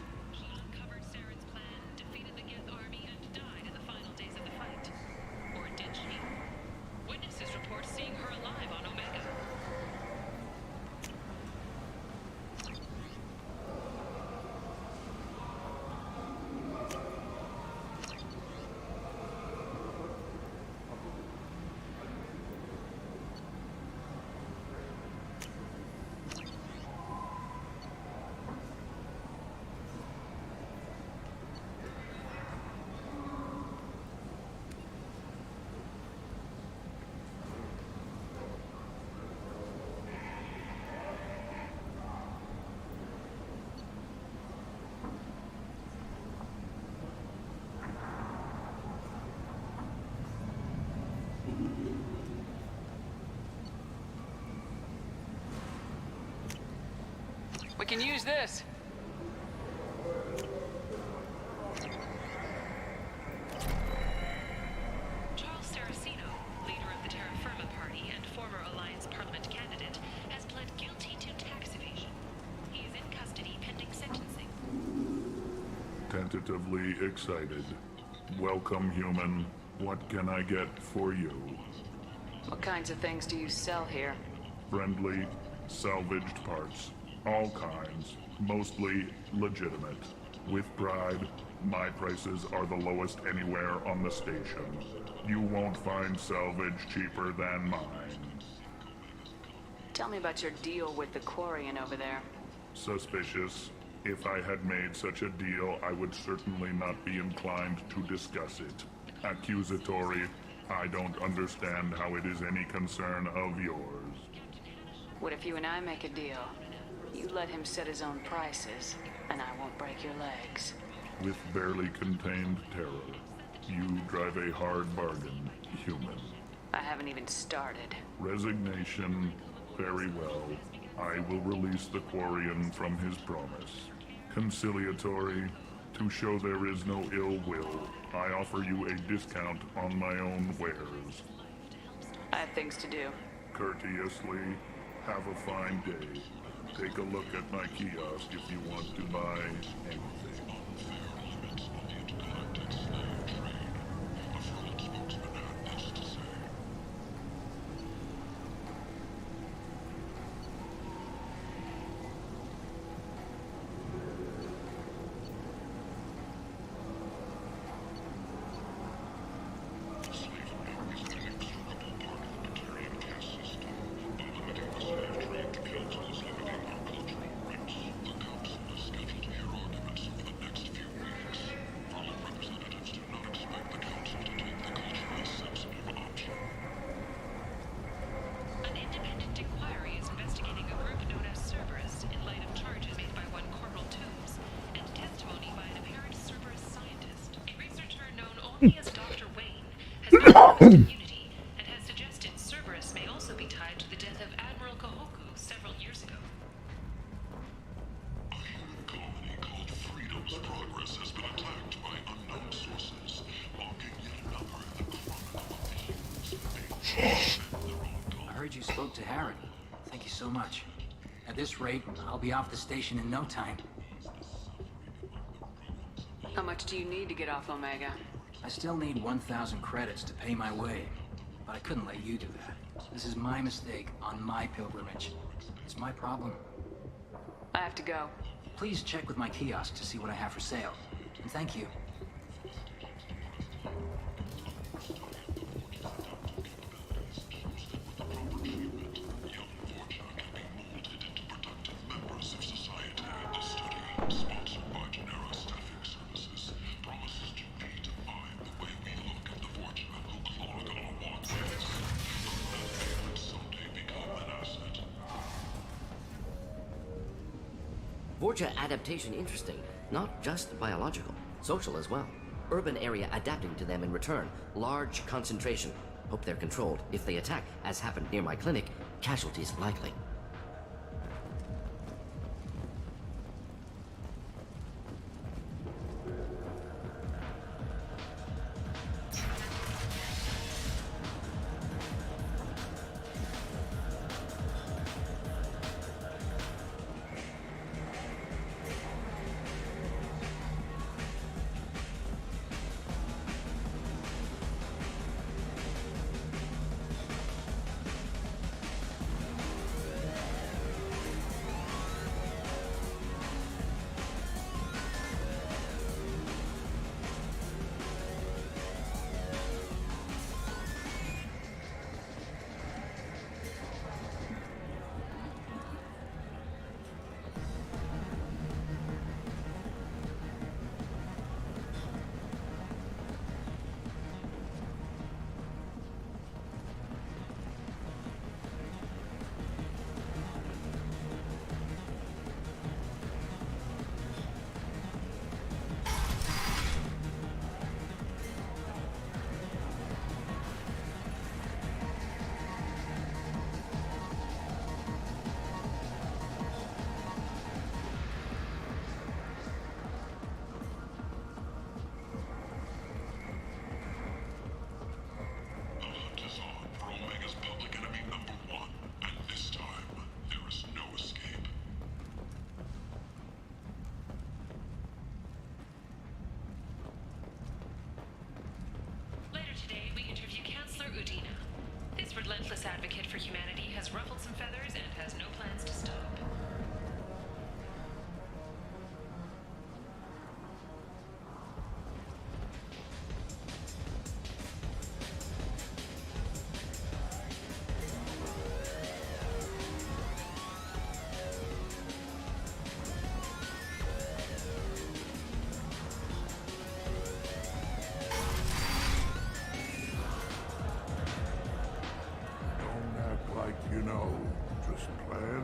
We can use this. Charles Saraceno, leader of the tentatively excited. Welcome, human. What can I get for you? What kinds of things do you sell here? Friendly, salvaged parts. All kinds. Mostly legitimate. With pride, my prices are the lowest anywhere on the station. You won't find salvage cheaper than mine. Tell me about your deal with the Quarian over there. Suspicious. If I had made such a deal, I would certainly not be inclined to discuss it. Accusatory. I don't understand how it is any concern of yours. What if you and I make a deal? You let him set his own prices, and I won't break your legs. With barely contained terror, you drive a hard bargain, human. I haven't even started. Resignation. Very well. I will release the Quarian from his promise. Conciliatory. To show there is no ill will, I offer you a discount on my own wares. I have things to do. Courteously, have a fine day. Take a look at my kiosk if you want to buy anything. Unity and has suggested Cerberus may also be tied to the death of Admiral Kahoku several years ago. A human colony called Freedom's Progress has been attacked by unknown sources, logging yet another in the chronicle of the humans. I heard you spoke to Harry. Thank you so much. At this rate, I'll be off the station in no time. How much do you need to get off Omega? I still need 1,000 credits to pay my way, but I couldn't let you do that. This is my mistake on my pilgrimage. It's my problem. I have to go. Please check with my kiosk to see what I have for sale. And thank you. Vorcha adaptation interesting, not just biological, social as well. Urban area adapting to them in return, large concentration. Hope they're controlled. If they attack, as happened near my clinic, casualties likely.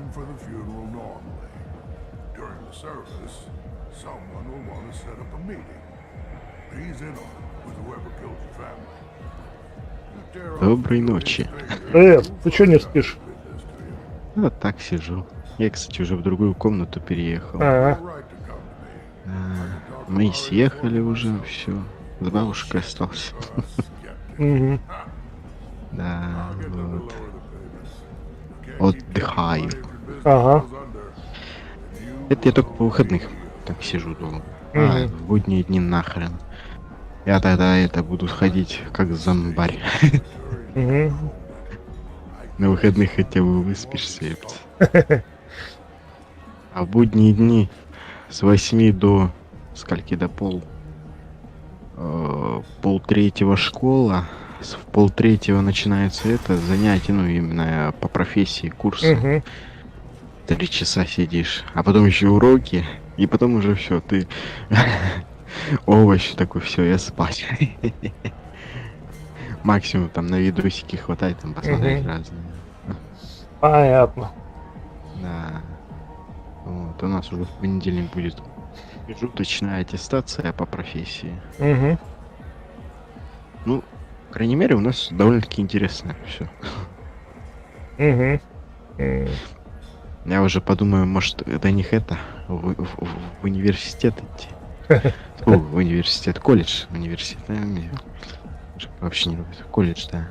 time for the funeral normally. During the service, someone will want to set up a meeting. He's in on it with whoever killed your family. Доброй ночи. Ты чё не спишь? Вот так сижу. Я, кстати, уже в другую комнату переехал. Мы съехали уже, все. С бабушкой остался. Да, вот. Отдыхаю. Ага. Это я только по выходных так сижу дома. А в будние дни нахрен. Я тогда буду ходить как зомбарь. На выходных хотя бы выспишься, епт. А в будние дни с 8 до скольки до полтретьего школа, в полтретьего начинается это занятие, ну именно по профессии, курсы. 3 часа сидишь, а потом еще уроки, и потом уже все, ты овощ такой, все, я спать. Максимум там на видосики хватает, там посмотреть разные. Понятно. Да. Вот, у нас уже в понедельник будет промежуточная аттестация по профессии. Ну, по крайней мере, у нас довольно-таки интересно все. Я уже подумаю, может, до них это в университет идти. В университет, колледж, университет. Вообще не люблю. Колледж, да.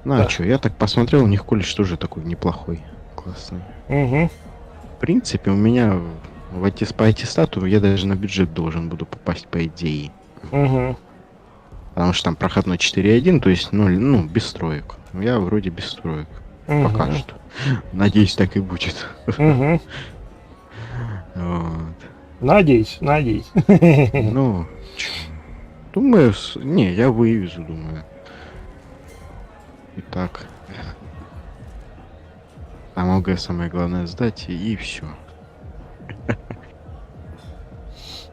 Ну а что, я так посмотрел, у них колледж тоже такой неплохой, классный. В принципе, у меня по аттестату я даже на бюджет должен буду попасть, по идее. Потому что там проходной 4.1, то есть, ну, без строек. Я вроде без строек. Пока что. Надеюсь, так и будет. Вот. Надеюсь. Ну, думаю, не, я вывезу, думаю. Итак. Там ОГЭ самое главное сдать, и все.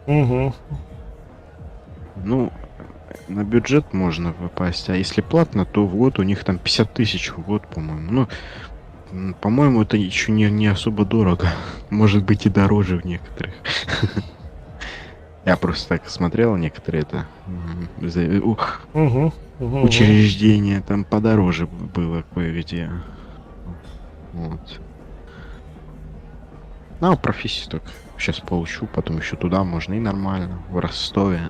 Ну, на бюджет можно попасть, а если платно, то в год у них там 50 тысяч в год, по-моему. Ну, по-моему, это еще не особо дорого. Может быть и дороже в некоторых. Я просто так смотрел некоторые учреждения, там подороже было кое-где. Вот. Ну, профессию так сейчас получу, потом еще туда можно и нормально, в Ростове.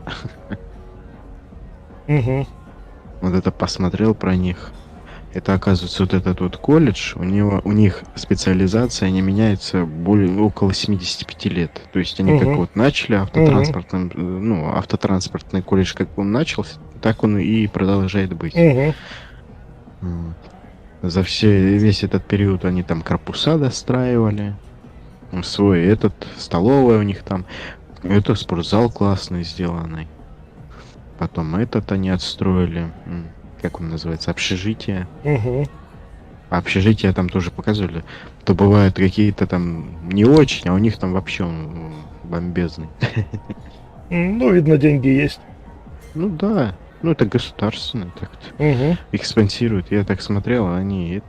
Вот это посмотрел про них. Это, оказывается, вот этот вот колледж, у них специализация не меняется около 75 лет. То есть они как вот начали автотранспортный колледж, как он начался, так он и продолжает быть. Вот. За весь этот период они там корпуса достраивали, свой столовая у них там, это спортзал классный сделанный. Потом они отстроили, как он называется, общежитие. Общежитие там тоже показывали. То бывают какие-то там не очень, а у них там вообще он бомбезный. Ну, видно, деньги есть. Ну да, ну это государственное так-то. Их спонсируют. Я так смотрел, они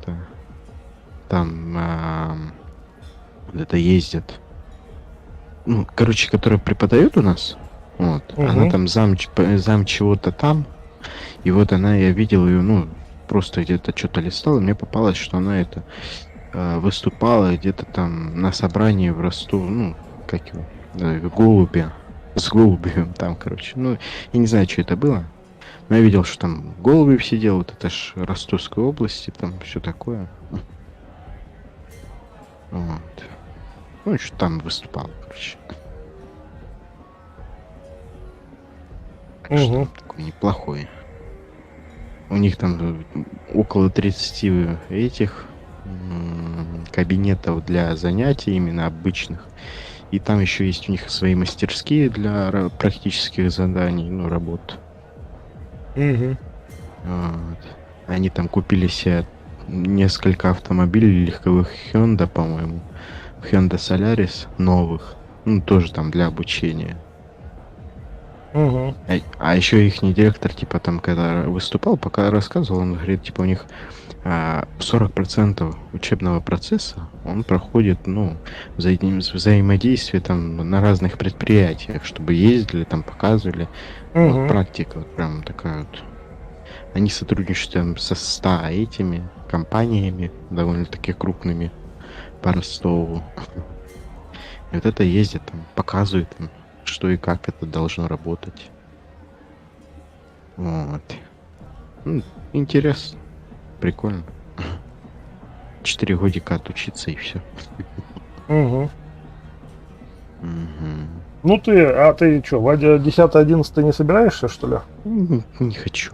там ездят. Ну, короче, которая преподает у нас. Вот. Она там зам чего-то там. И вот я видел ее, ну, просто где-то что-то листал, и мне попалось, что она выступала где-то там на собрании в Ростове, ну, как его, с голубем там, короче. Ну, я не знаю, что это было. Но я видел, что там Голубев сидел, вот это ж Ростовской области, там все такое. Вот. Ну, что там выступал, короче. Что такое неплохое. У них там около 30 этих кабинетов для занятий именно обычных. И там еще есть у них свои мастерские для практических заданий, ну, работ. Вот. Они там купили себе несколько автомобилей легковых Hyundai, по-моему. Hyundai Solaris новых. Ну, тоже там для обучения. Угу. А еще их директор, типа, там, когда выступал, пока рассказывал, он говорит, типа, у них 40% учебного процесса, он проходит, ну, взаимодействие там на разных предприятиях, чтобы ездили, там, показывали. Вот практика, вот прям такая вот. Они сотрудничают там со 100 этими компаниями, довольно-таки крупными, по Ростову. И вот это ездит, там, показывает, там, что и как это должно работать. Вот. Ну, интересно. Прикольно. 4 годика отучиться и все. Угу. Ну ты что, в 10-11 не собираешься, что ли? Не хочу.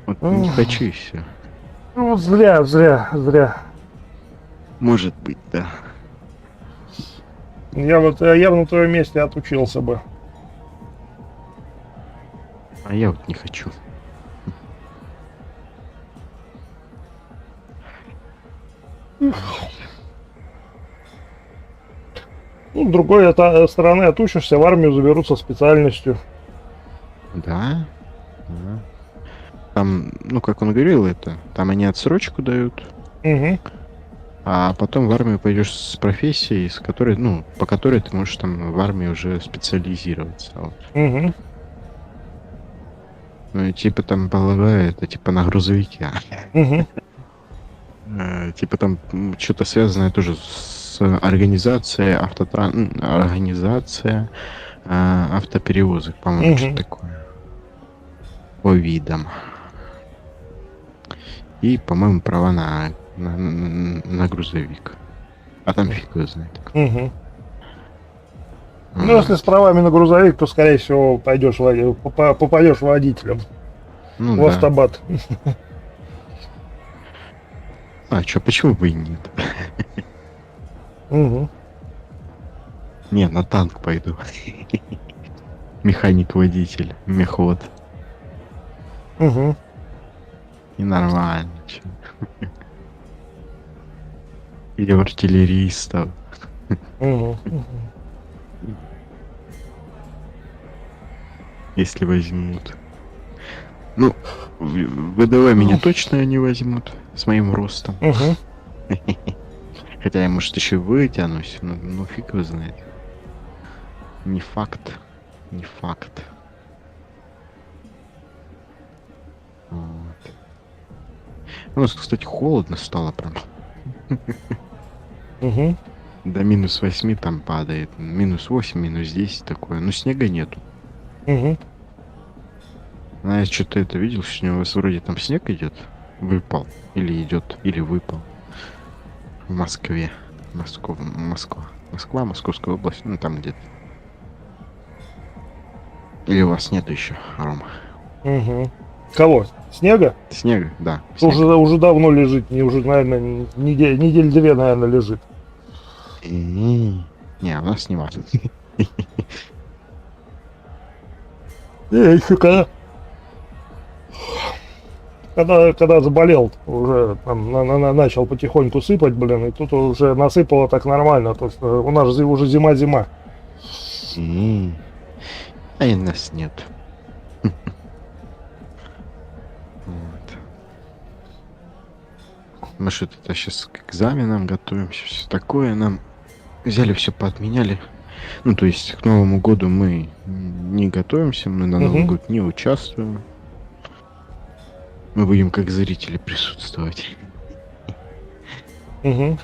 Вот не хочу и все. Ну вот зря. Может быть, да. Я бы на твоем месте отучился бы. А я вот не хочу. Ну, с другой стороны, отучишься, в армию заберут со специальностью. Да. Там, ну, как он говорил, это, там они отсрочку дают. Угу. А потом в армию пойдешь с профессией, с которой, ну, по которой ты можешь там в армии уже специализироваться. Вот. Угу. Ну, и типа там полагаю, это типа на грузовике. Угу. Типа там что-то связанное тоже с организацией организация автоперевозок, по-моему, что-то такое. По видам. И, по-моему, права на грузовик. А там фиг его знает. Угу. Ну, если с правами на грузовик, то, скорее всего, попадешь водителем. Ну, в автобат. А чё, почему бы и нет? Угу. Не, на танк пойду. Механик-водитель, мехвод. Угу. И нормально. Чё. Или в артиллеристов. Угу. Если возьмут. Ну, в ВДВ меня точно не возьмут с моим ростом. Хотя я, может, еще вытянусь, но ну фиг его знает. Не факт. Не факт. Вот. У нас, кстати, холодно стало прям. Угу. До -8 там падает. -8, -10 такое. Но снега нету. Угу. А я что-то это видел, сегодня у вас вроде там снег идет. Выпал. Или идет, или выпал. В Москве. Москва, Московская область. Ну там где-то. Или у вас нету еще, Рома? Угу. Кого? Снега? Снега, да. Уже давно лежит. Уже, наверное, недель 2, наверное, лежит. Не, у нас не важно. Я еще когда заболел, уже там начал потихоньку сыпать, блин, и тут уже насыпало так нормально, то есть у нас же уже зима. А и нас нет. Мы что-то сейчас к экзаменам готовимся, все такое, нам взяли, все поотменяли. Ну, то есть к Новому году мы не готовимся, мы на Новый год не участвуем. Мы будем как зрители присутствовать.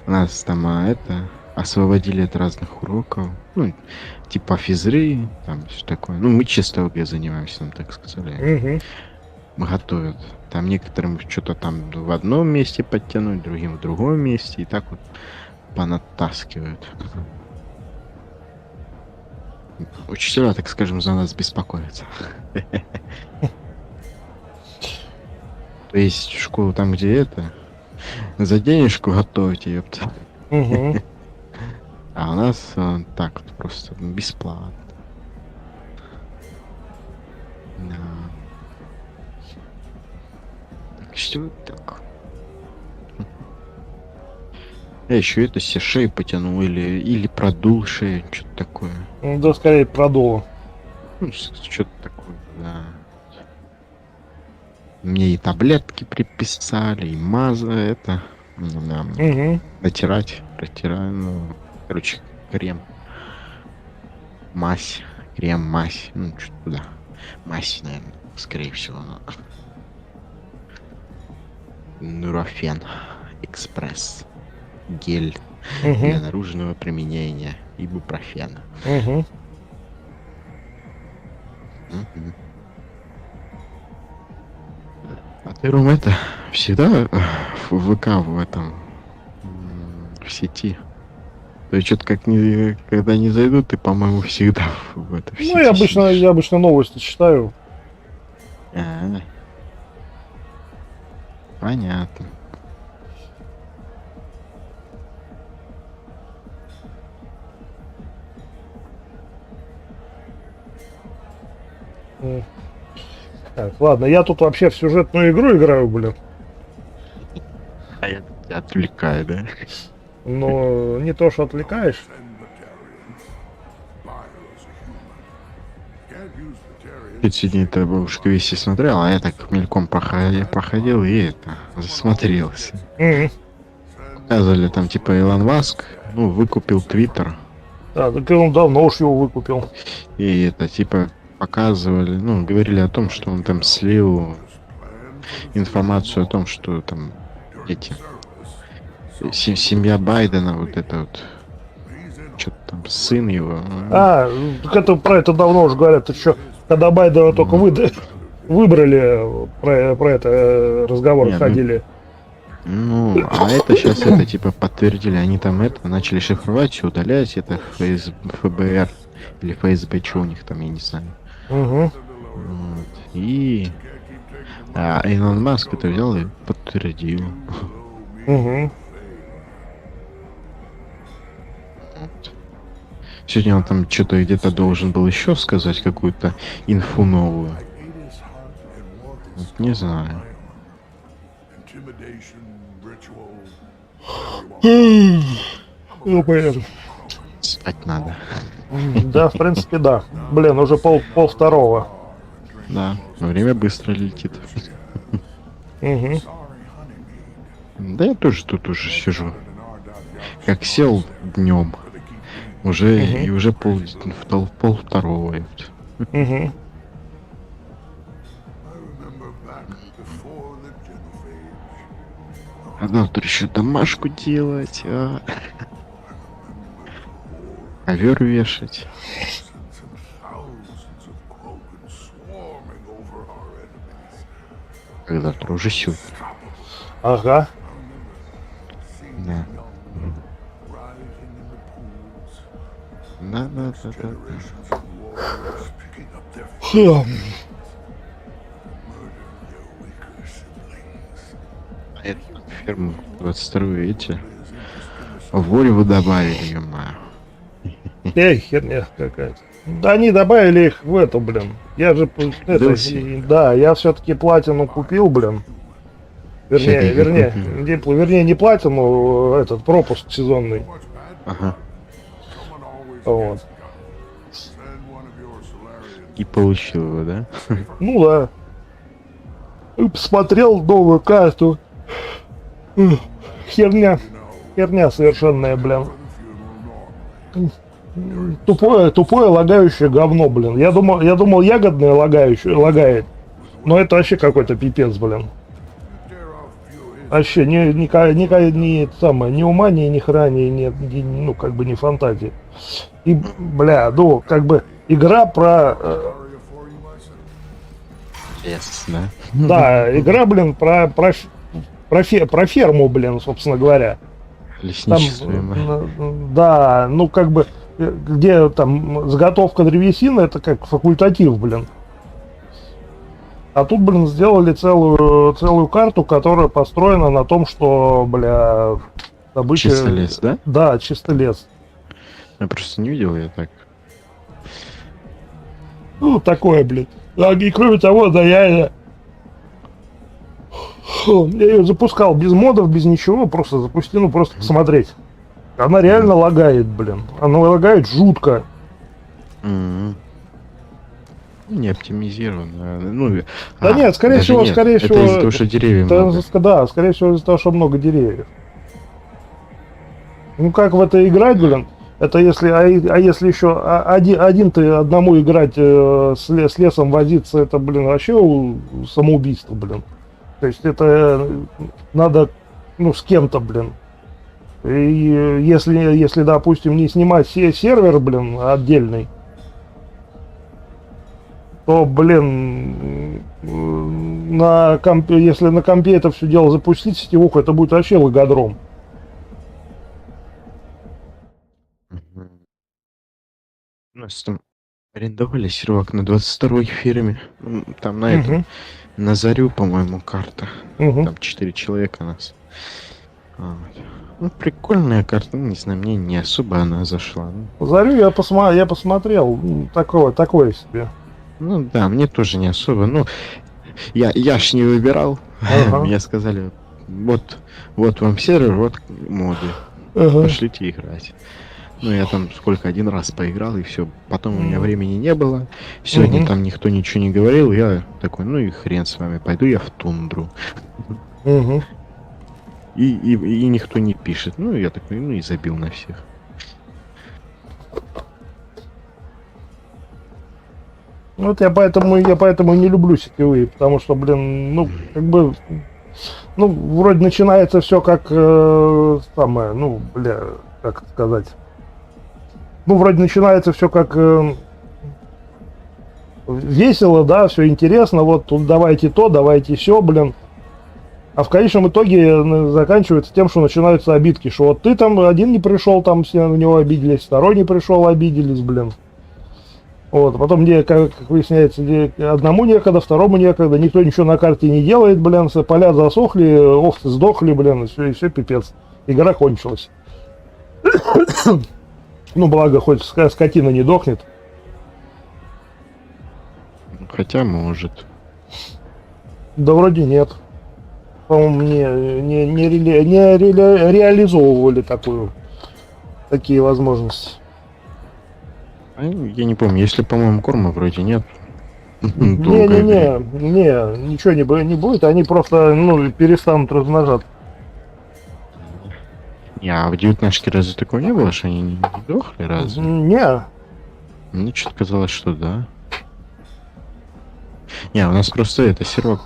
Нас там освободили от разных уроков. Ну, типа физры, там все такое. Ну, мы чисто занимаемся, нам так сказали. Мы готовят. Там некоторым что-то там в одном месте подтянуть, другим в другом месте. И так вот понатаскивают. Учителя, так скажем, за нас беспокоятся. То есть школу там, где это, за денежку готовите, ёпта. А у нас так вот просто бесплатно. Да. Так что так. Я еще это себе шею потянул или продул шею, что-то такое. Да, скорее продуло. Ну, что-то такое, да. Мне и таблетки приписали, и маза это. Натирать, протираю, ну, короче, крем. Мазь, крем, мазь. Ну, что туда. Мазь, наверное, скорее всего. Нурофен экспресс. Гель для наружного применения. Ибупрофен. А ты, Ром, это всегда в ВК в этом в сети? То есть что-то когда не зайдут, ты, по-моему, всегда в это в Ну, я обычно новости читаю. Понятно. Так, ладно, я тут вообще в сюжетную игру играю, блин. А я тебя отвлекаю, да? Ну, не то, что отвлекаешь. Я сегодня это бабушка вести смотрел, а я так мельком проходил и это засмотрелся. Показывали там типа Илон Маск, ну, выкупил Твиттер. Да, так он давно уж его выкупил. И это типа показывали, ну, говорили о том, что он там слил информацию о том, что там эти семья Байдена, вот это вот, что-то там сын его. Так это про это давно уже говорят. Это что, когда Байдена только выбрали, про это разговоры ходили. Ну, а это сейчас это типа подтвердили, они там это начали шифровать, все удалять, это ФБР или ФСБ, что у них там, я не знаю. Вот. И Илон Маск это взял и подтвердил. Вот. Сегодня он там что-то где-то должен был еще сказать какую-то инфу новую. Вот, не знаю. Ну, понятно. Спать надо. Да, в принципе, да. Блин, уже пол второго. Да, время быстро летит. Да я тоже тут уже сижу. Как сел днем, уже и уже пол второго. А завтра еще домашку делать, ковер вешать. Как завтра уже сегодня. Ага. Да. Да. А это ферму 22 эти Вореву добавили, ё-моё. Херня какая-то. Да они добавили их в эту, блин. Я же да, я все-таки платину купил, блин. Вернее, не платину, этот пропуск сезонный. Ага. Вот. И получил его, да? Ну да. И посмотрел новую карту. Херня совершенная, блин. Тупое лагающее говно, блин. Я думал ягодное лагает. Но это вообще какой-то пипец, блин. Вообще ни ума, ни хра, ну как бы не фантазии. И, бля, ну как бы игра про... Да? Да, игра, блин, про ферму, блин, собственно говоря. Лесничество. Да, ну как бы, где там заготовка древесины, это как факультатив, блин. А тут, блин, сделали целую карту, которая построена на том, что, бля, добыча... Чисто лес, да? Да, чисто лес. Я просто не видел, я так... Ну, такое, блин. И кроме того, да, я ее запускал без модов, без ничего, просто запустил, ну, просто посмотреть. Она реально лагает, блин. Она лагает жутко. Не оптимизировано. Ну, Да нет, скорее всего, нет. скорее Это всего. из-за того, что деревьев много. Да, скорее всего, из-за того, что много деревьев. Ну как в это играть, блин? Это если, если еще один ты одному играть с лесом возиться, это, блин, вообще самоубийство, блин. То есть это надо, ну, с кем-то, блин. И если, допустим, не снимать сервер, блин, отдельный, то, блин, если на компе это все дело запустить, сетевуху, это будет вообще логодром. У нас там арендовали сервак на 22-й фирме. Там на этом, на Зарю, по-моему, карта. Там 4 человека нас. Вот. Ну, прикольная карта, ну, не знаю, мне не особо она зашла. Зарю я посмотрел, такое себе. Ну да, мне тоже не особо. Ну, я ж не выбирал. Мне сказали, вот вам сервер, вот моды. Пошлите играть. Ну, я там один раз поиграл, и все. Потом у меня времени не было. Сегодня там никто ничего не говорил. Я такой, ну и хрен с вами, пойду я в тундру. И никто не пишет. Ну, я такой, ну и забил на всех. Вот я поэтому не люблю сетевые, потому что, блин, ну, как бы, ну, вроде начинается все как самое, ну, бля, как сказать. Ну, вроде начинается все как весело, да, все интересно, вот тут давайте то, давайте все, блин. А в конечном итоге заканчивается тем, что начинаются обидки, что вот ты там один не пришел, там все на него обиделись, второй не пришел, обиделись, блин. Вот, потом, как выясняется, одному некогда, второму некогда, никто ничего на карте не делает, блин, поля засохли, овцы сдохли, блин, и все пипец. Игра кончилась. Ну, благо, хоть скотина не дохнет. Хотя может. Да вроде нет. По-моему, не реализовывали такие возможности. Я не помню, если, по-моему, корма вроде нет. Не, ничего не будет, они просто, ну, перестанут размножаться. А в 19-шке разве такого не было, что они не дохли разве? Не. Мне что-то казалось, что да. Не, у нас просто это сервак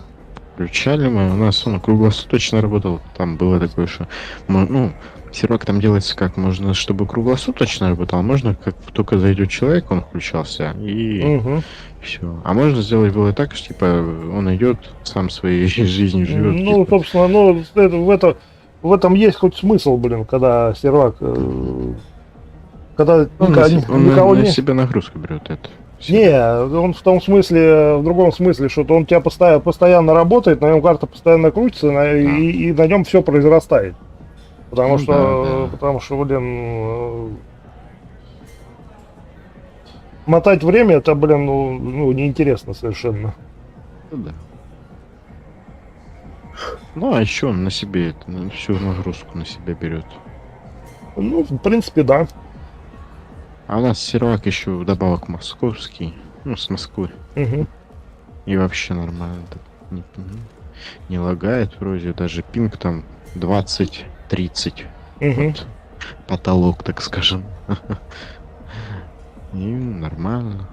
включали мы, у нас он круглосуточно работал. Там было такое, что, ну, сервак там делается как, можно, чтобы круглосуточно работал, можно как только зайдет человек, он включался, и все. А можно сделать было так, что типа он идет, сам своей жизнью живет. Ну, типа. Собственно, ну, в этом есть хоть смысл, блин, когда сервак, когда никого на себя нагрузку берет это. Не, он в том смысле, в другом смысле, что он у тебя постоянно работает, на нем карта постоянно крутится, и на нем все произрастает. Потому что, блин, мотать время, это, блин, ну неинтересно совершенно. Да. Ну, а еще он на себе всю нагрузку на себя берет. Ну, в принципе, да. А у нас сервак еще вдобавок московский, ну, с Москвы. И вообще нормально. Не лагает вроде, даже пинг там 20-30. Вот, потолок, так скажем. И нормально.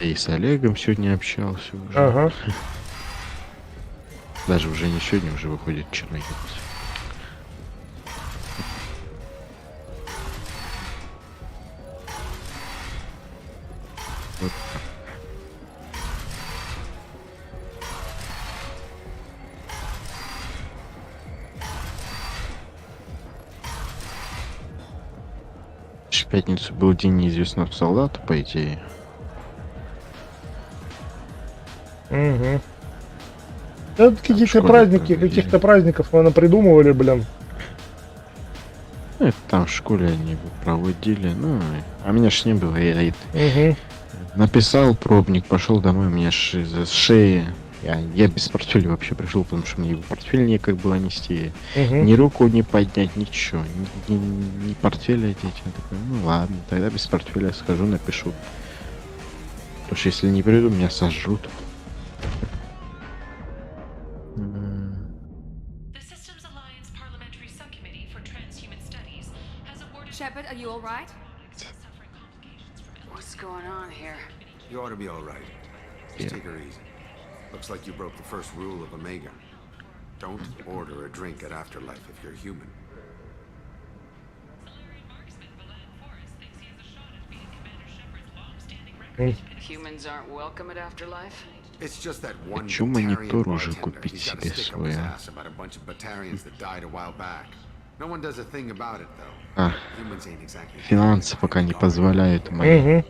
Я и с Олегом сегодня общался уже. Даже уже не сегодня, уже выходит вчера. Вот. В пятницу был день неизвестного солдата, по идее. Это каких-то праздников мы напридумывали, блин. Это там в школе они проводили, ну, а меня ж не было, я написал пробник, пошел домой, у меня с шеи Я без портфеля вообще пришел, потому что мне его портфель некак было нести. Мгм. Ни руку не поднять, ничего. Ни портфеля одеть. Я такой, ну ладно, тогда без портфеля схожу, напишу. Потому что если не приду, меня сожрут. Shepard, are you all right? What's going on here? You ought to be all right. Just take her easy. Looks like you broke the first rule of Omega. Don't order a drink at Afterlife if you're human. Humans aren't welcome at Afterlife? It's just that one Хочу монитор уже купить себе свой. about a bunch of Batarians that died a while back. No one does a thing about it though. Humans ain't exactly. Финансы пока не позволяют мои.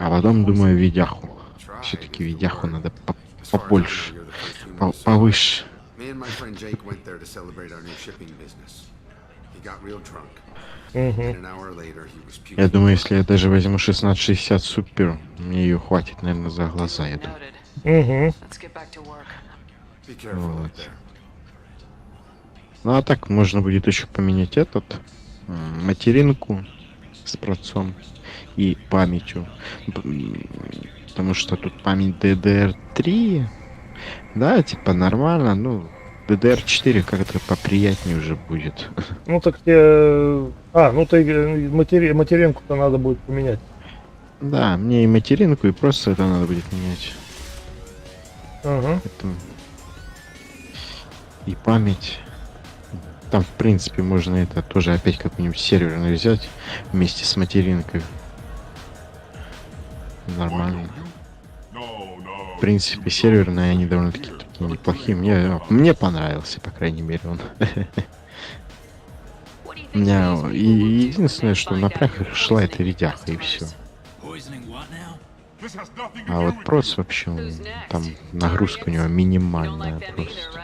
А потом думаю видяху. Все-таки видяху надо побольше, повыше. Me and my friend Jake went there to celebrate our new shipping business. He got real drunk. Я думаю, если я даже возьму 1660 супер, мне ее хватит, наверное, за глаза, я думаю. Вот. Ну а так можно будет еще поменять этот материнку с процом и памятью, потому что тут память DDR3, да, типа нормально, ну DDR4 как-то поприятнее уже будет. Ну так тебе... ну ты материнку-то надо будет поменять. Да, мне и материнку, и просто это надо будет менять. Ага. И память. Там, в принципе, можно это тоже опять какой-нибудь серверный взять вместе с материнкой. Нормально. В принципе, серверные, они довольно-таки такие неплохие. Мне понравился, по крайней мере, он. У меня единственное, что напряг шла эта видяха, и все. А вот прос вообще, там нагрузка у него минимальная просто.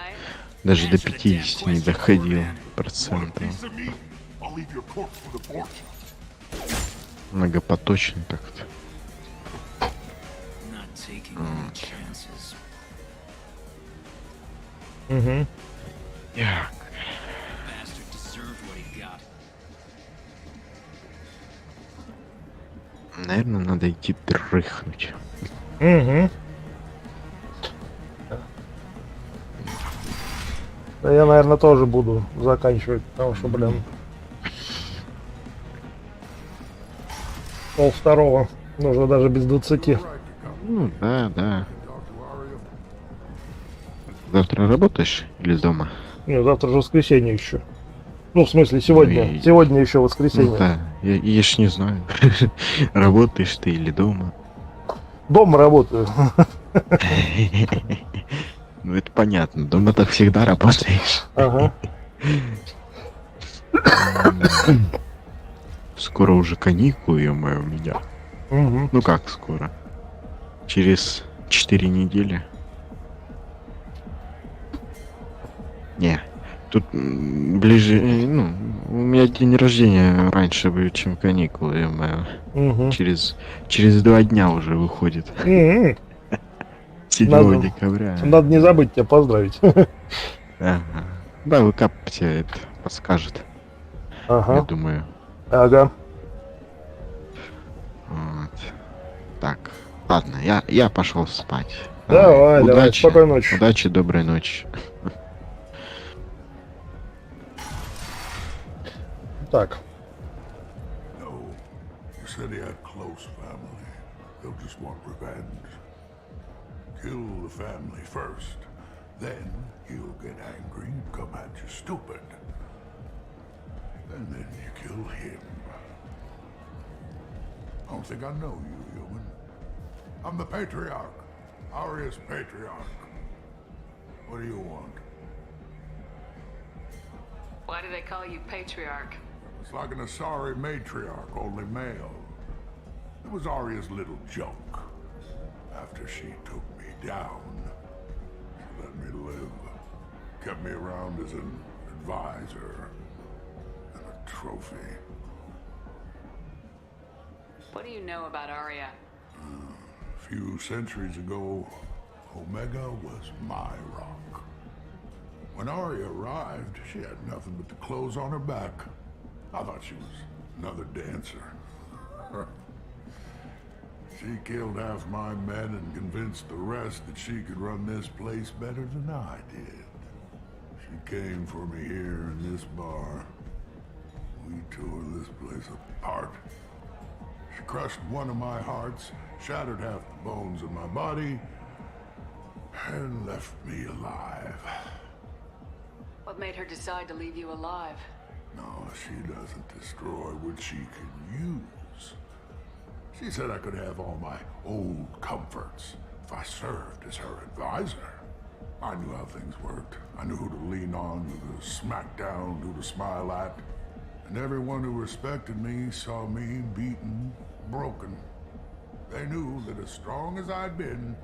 Даже до 50 не доходил процентов. Многопоточный как-то. Угу. Так. Наверное, надо идти дрыхнуть. Угу. Я, наверное, тоже буду заканчивать, потому что, блин, 12:30. Нужно даже без 20. Ну, да. Завтра работаешь или дома? Нет, завтра же воскресенье еще. Ну, в смысле, сегодня. Сегодня еще воскресенье. Ну, да, я ж не знаю. Работаешь ты или дома? Дома работаю. Ну, это понятно. Дома так всегда работаешь. Ага. Скоро уже каникулы, ё-моё, у меня. Угу. Ну как скоро? Через 4 недели. Не, тут ближе, ну, у меня день рождения раньше будет, чем каникулы, ё-моё. Угу. Через 2 дня уже выходит. 7 декабря. Надо не забыть тебя поздравить. Ага. Да, ВК тебе это подскажет. Ага. Я думаю. Ага. Вот. Так, ладно, я пошел спать. Давай, удачи, давай, спокойной ночи. Удачи, доброй ночи. Так. You said he had close family. They'll just want revenge. Kill the family first. Then he'll get angry and come at you stupid. And then you kill him. I don't think I know you, human. I'm the Patriarch. Aria's Patriarch. What do you want? Why do they call you Patriarch? It's like an Asari matriarch, only male. It was Aria's little joke. After she took me down, she let me live. Kept me around as an advisor and a trophy. What do you know about Aria? few centuries ago, Omega was my rock. When Arya arrived, she had nothing but the clothes on her back. I thought she was another dancer. She killed half my men and convinced the rest that she could run this place better than I did. She came for me here in this bar. We tore this place apart. She crushed one of my hearts, shattered half the bones in my body, and left me alive. What made her decide to leave you alive? No, she doesn't destroy what she can use. She said I could have all my old comforts if I served as her advisor. I knew how things worked. I knew who to lean on, who to smack down, who to smile at. And everyone who respected me saw me beaten, broken. They knew that as strong as I'd been,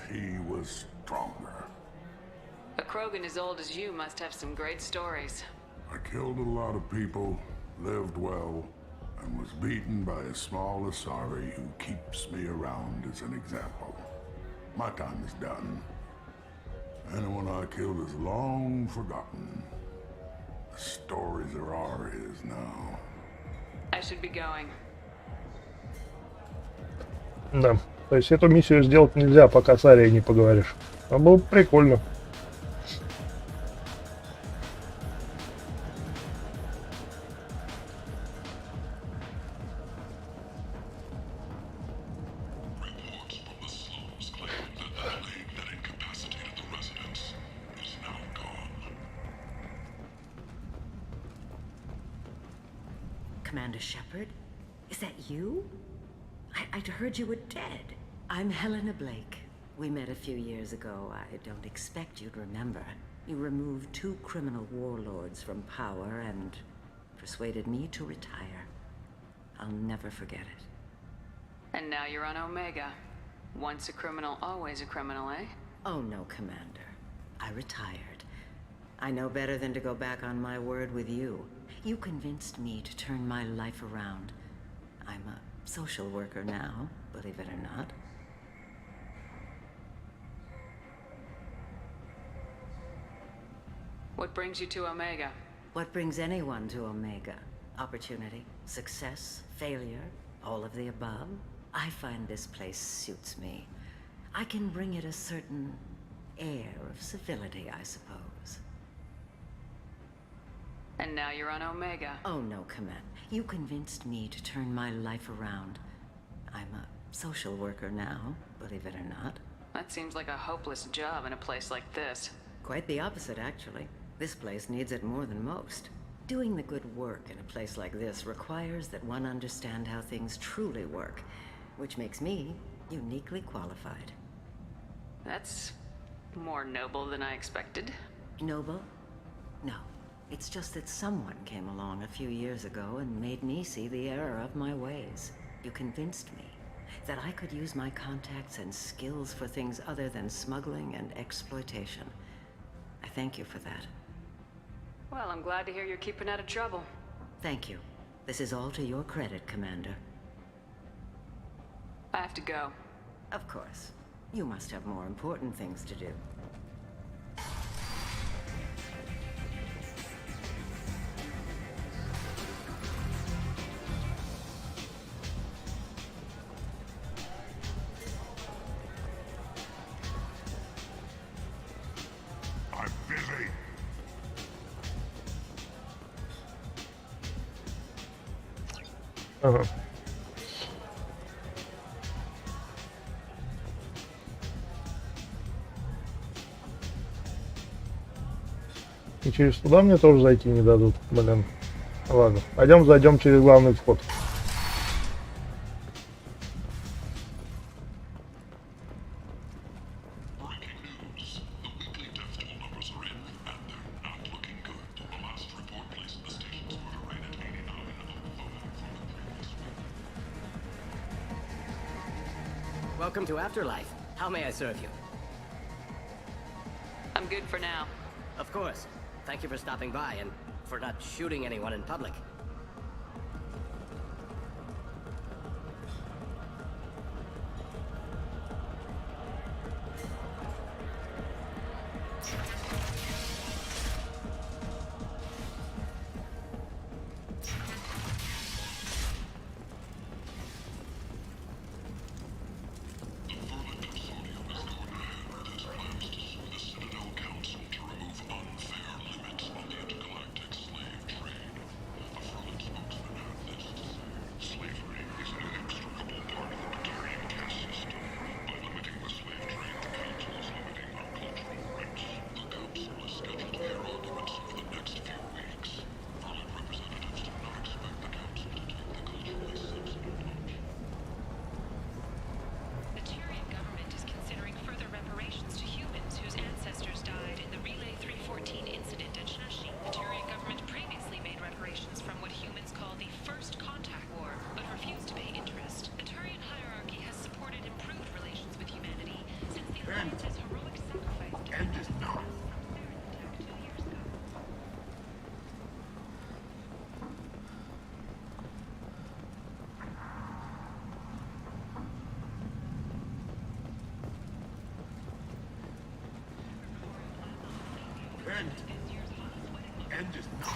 she was stronger. A Krogan as old as you must have some great stories. I killed a lot of people, lived well, and was beaten by a small Asari who keeps me around as an example. My time is done. Anyone I killed is long forgotten. The stories are ours now. I should be going. Да, то есть эту миссию сделать нельзя, пока с Арией не поговоришь. А было бы прикольно. Commander Shepard? Is that you? I'd heard you were dead. I'm Helena Blake. We met a few years ago. I don't expect you'd remember. You removed 2 criminal warlords from power and persuaded me to retire. I'll never forget it. And now you're on Omega. Once a criminal, always a criminal, eh? Oh no, Commander. I retired. I know better than to go back on my word with you. You convinced me to turn my life around. I'm a social worker now, believe it or not. What brings you to Omega? What brings anyone to Omega? Opportunity, success, failure, all of the above. I find this place suits me. I can bring it a certain air of civility, I suppose. And now you're on Omega. Oh no, Commander. You convinced me to turn my life around. I'm a social worker now, believe it or not. That seems like a hopeless job in a place like this. Quite the opposite, actually. This place needs it more than most. Doing the good work in a place like this requires that one understand how things truly work, which makes me uniquely qualified. That's more noble than I expected. Noble? No. It's just that someone came along a few years ago and made me see the error of my ways. You convinced me that I could use my contacts and skills for things other than smuggling and exploitation. I thank you for that. Well, I'm glad to hear you're keeping out of trouble. Thank you. This is all to your credit, Commander. I have to go. Of course. You must have more important things to do. I'm busy. Ага. И через туда мне тоже зайти не дадут, блин. Ладно, зайдем через главный вход. Welcome to Afterlife. How may I serve you? I'm good for now. Of course. Thank you for stopping by and for not shooting anyone in public. end is not.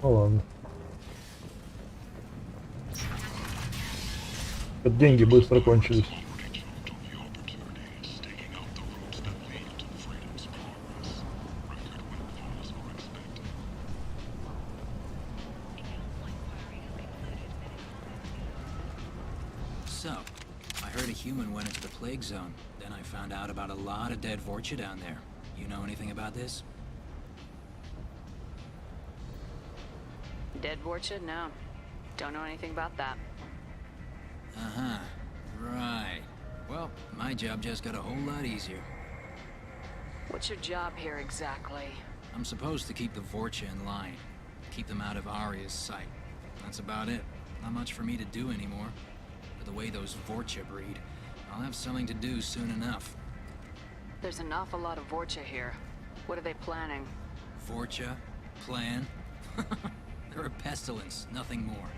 Ну ладно. Деньги быстро кончились. So, I heard a human went into the plague zone. Then I found out about a lot of dead Vorcha down there. You know anything about this? Dead Vorcha? No. Don't know anything about that. Uh-huh. Right. Well, my job just got a whole lot easier. What's your job here exactly? I'm supposed to keep the Vorcha in line. Keep them out of Arya's sight. That's about it. Not much for me to do anymore. But the way those Vorcha breed, I'll have something to do soon enough. There's an awful lot of Vorcha here. What are they planning? Vorcha? Plan? They're a pestilence, nothing more.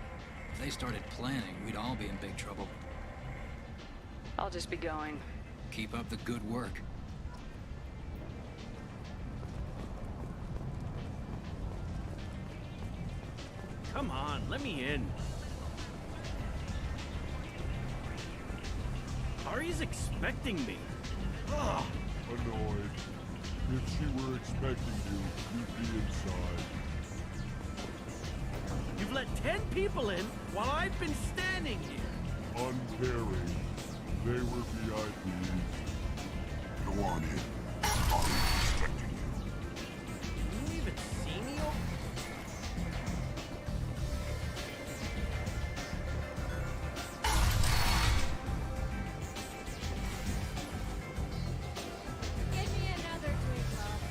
If they started planning, we'd all be in big trouble. I'll just be going. Keep up the good work. Come on, let me in. Ari's expecting me. Ugh. Annoyed. If she were expecting you, you'd be inside. You've let 10 people in while I've been standing here. Unpairing. They were VIPs. Go on in. Ari's expecting you. You even see me? Give me another drink, love.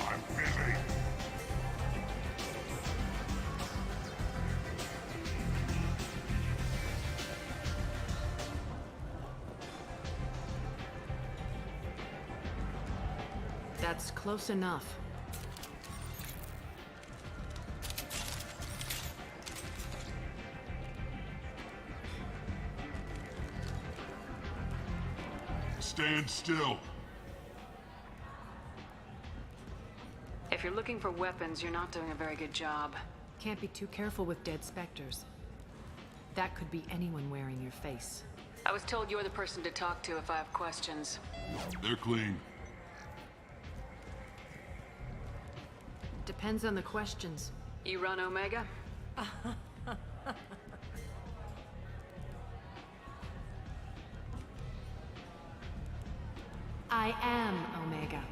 I'm busy. That's close enough. Stand still. If you're looking for weapons, you're not doing a very good job. Can't be too careful with dead specters. That could be anyone wearing your face. I was told you're the person to talk to if I have questions. They're clean. Depends on the questions. You run Omega? I am Omega.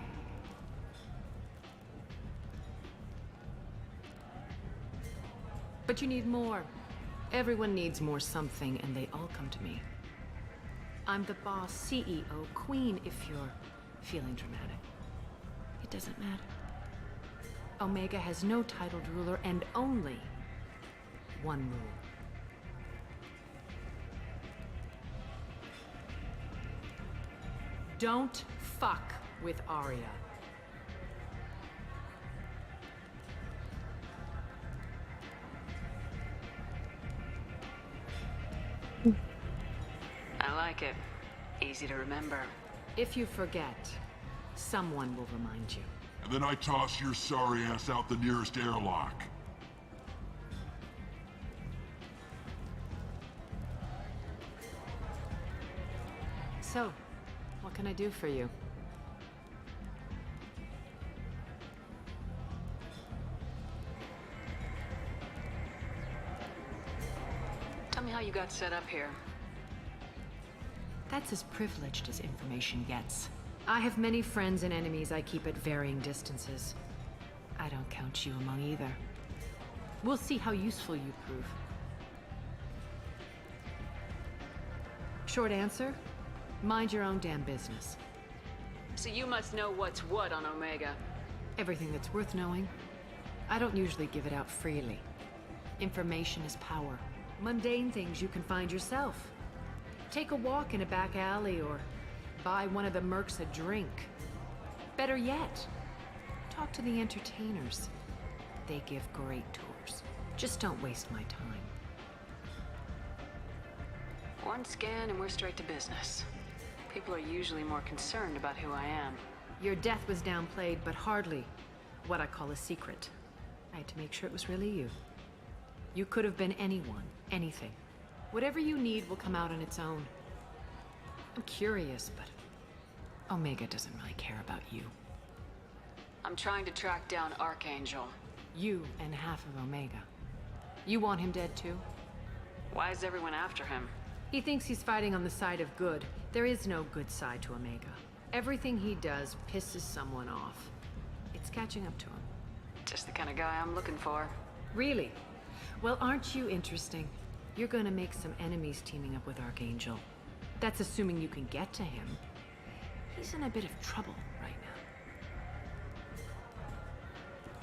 But you need more. Everyone needs more something, and they all come to me. I'm the boss, CEO, queen, if you're feeling dramatic. It doesn't matter. Omega has no titled ruler and only one rule. Don't fuck with Arya. I like it. Easy to remember. If you forget, someone will remind you. And then I toss your sorry ass out the nearest airlock. So, what can I do for you? Tell me how you got set up here. That's as privileged as information gets. I have many friends and enemies I keep at varying distances. I don't count you among either. We'll see how useful you prove. Short answer, mind your own damn business. So you must know what's what on Omega. Everything that's worth knowing. I don't usually give it out freely. Information is power. Mundane things you can find yourself. Take a walk in a back alley or buy one of the mercs a drink. Better yet, talk to the entertainers. They give great tours. Just don't waste my time. One scan and we're straight to business. People are usually more concerned about who I am. Your death was downplayed, but hardly what I call a secret. I had to make sure it was really you. You could have been anyone, anything. Whatever you need will come out on its own. I'm curious, but Omega doesn't really care about you. I'm trying to track down Archangel. You and half of Omega. You want him dead too? Why is everyone after him? He thinks he's fighting on the side of good. There is no good side to Omega. Everything he does pisses someone off. It's catching up to him. Just the kind of guy I'm looking for. Really? Well, aren't you interesting? You're gonna make some enemies teaming up with Archangel. That's assuming you can get to him. He's in a bit of trouble right now.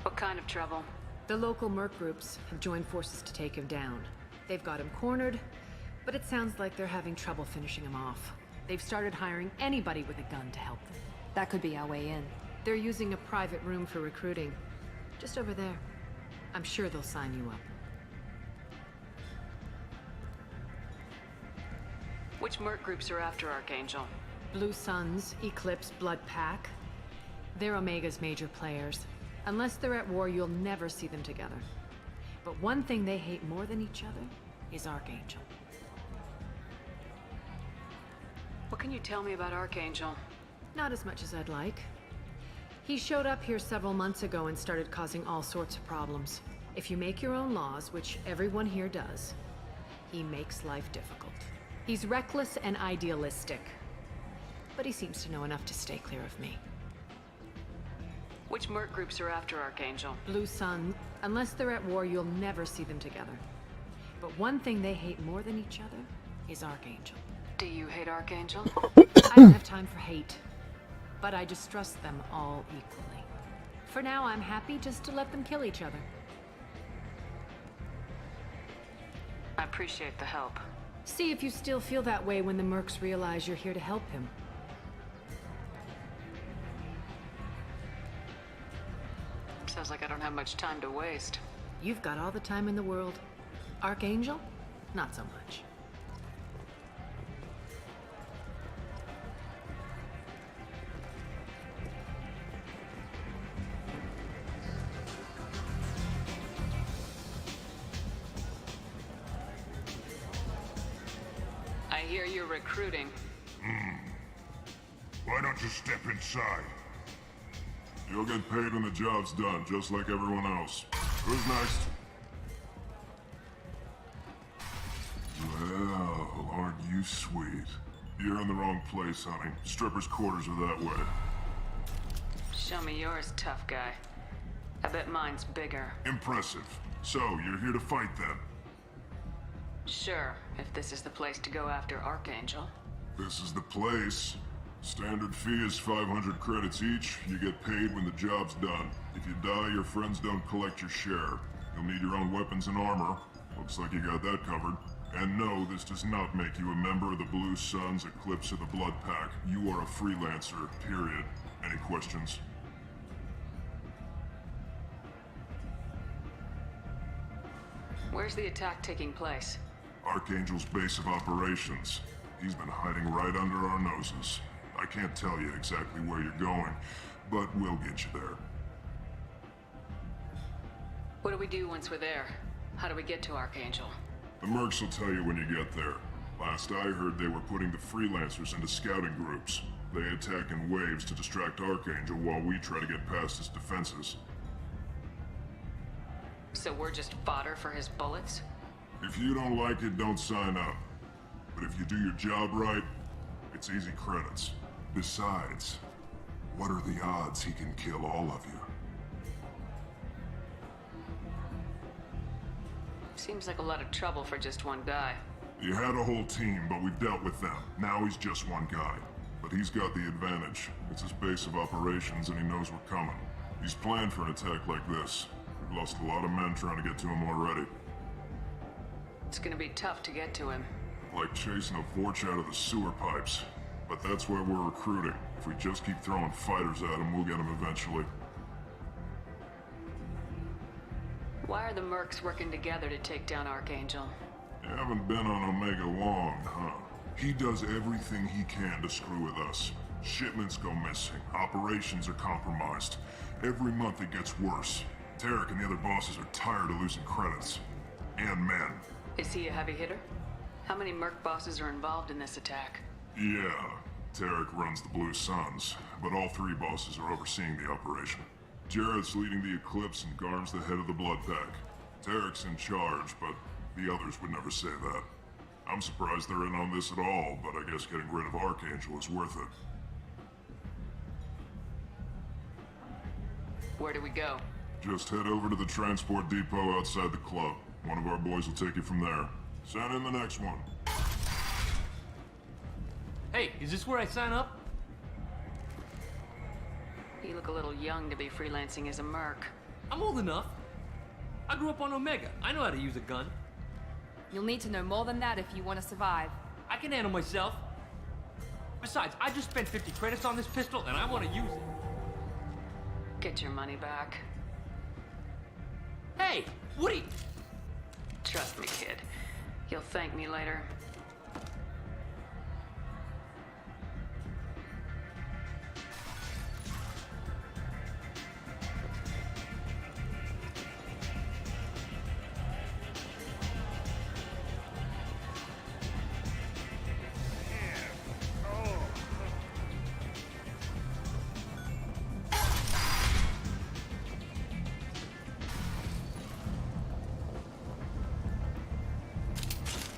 What kind of trouble? The local merc groups have joined forces to take him down. They've got him cornered, but it sounds like they're having trouble finishing him off. They've started hiring anybody with a gun to help them. That could be our way in. They're using a private room for recruiting. Just over there. I'm sure they'll sign you up. Which merc groups are after Archangel? Blue Suns, Eclipse, Blood Pack. They're Omega's major players. Unless they're at war, you'll never see them together. But one thing they hate more than each other is Archangel. What can you tell me about Archangel? Not as much as I'd like. He showed up here several months ago and started causing all sorts of problems. If you make your own laws, which everyone here does, he makes life difficult. He's reckless and idealistic. But he seems to know enough to stay clear of me. Which merc groups are after Archangel? Blue Sun. Unless they're at war, you'll never see them together. But one thing they hate more than each other is Archangel. Do you hate Archangel? I don't have time for hate. But I distrust them all equally. For now, I'm happy just to let them kill each other. I appreciate the help. See if you still feel that way when the mercs realize you're here to help him. Sounds like I don't have much time to waste. You've got all the time in the world. Archangel? Not so much. I hear you're recruiting. Why don't you step inside? You'll get paid when the job's done, just like everyone else. Who's next? Well, aren't you sweet? You're in the wrong place, honey. Strippers' quarters are that way. Show me yours, tough guy. I bet mine's bigger. Impressive. So, you're here to fight them? Sure, if this is the place to go after Archangel. This is the place. Standard fee is 500 credits each. You get paid when the job's done. If you die, your friends don't collect your share. You'll need your own weapons and armor. Looks like you got that covered. And no, this does not make you a member of the Blue Suns, Eclipse, or the Blood Pack. You are a freelancer, period. Any questions? Where's the attack taking place? Archangel's base of operations. He's been hiding right under our noses. I can't tell you exactly where you're going, but we'll get you there. What do we do once we're there? How do we get to Archangel? The mercs will tell you when you get there. Last I heard, they were putting the freelancers into scouting groups. They attack in waves to distract Archangel while we try to get past his defenses. So we're just fodder for his bullets? If you don't like it, don't sign up. But if you do your job right, it's easy credits. Besides, what are the odds he can kill all of you? Seems like a lot of trouble for just one guy. You had a whole team, but we've dealt with them. Now he's just one guy. But he's got the advantage. It's his base of operations and he knows we're coming. He's planned for an attack like this. We've lost a lot of men trying to get to him already. It's gonna be tough to get to him. Like chasing a vorch out of the sewer pipes. But that's why we're recruiting. If we just keep throwing fighters at them, we'll get them eventually. Why are the mercs working together to take down Archangel? You haven't been on Omega long, huh? He does everything he can to screw with us. Shipments go missing, operations are compromised. Every month it gets worse. Tarek and the other bosses are tired of losing credits. And men. Is he a heavy hitter? How many merc bosses are involved in this attack? Yeah, Tarek runs the Blue Suns, but all three bosses are overseeing the operation. Jarrett's leading the Eclipse and Garm's the head of the Blood Pack. Tarek's in charge, but the others would never say that. I'm surprised they're in on this at all, but I guess getting rid of Archangel is worth it. Where do we go? Just head over to the transport depot outside the club. One of our boys will take you from there. Send in the next one. Hey, is this where I sign up? You look a little young to be freelancing as a merc. I'm old enough. I grew up on Omega. I know how to use a gun. You'll need to know more than that if you want to survive. I can handle myself. Besides, I just spent 50 credits on this pistol and I want to use it. Get your money back. Hey, what are you... Trust me, kid. You'll thank me later.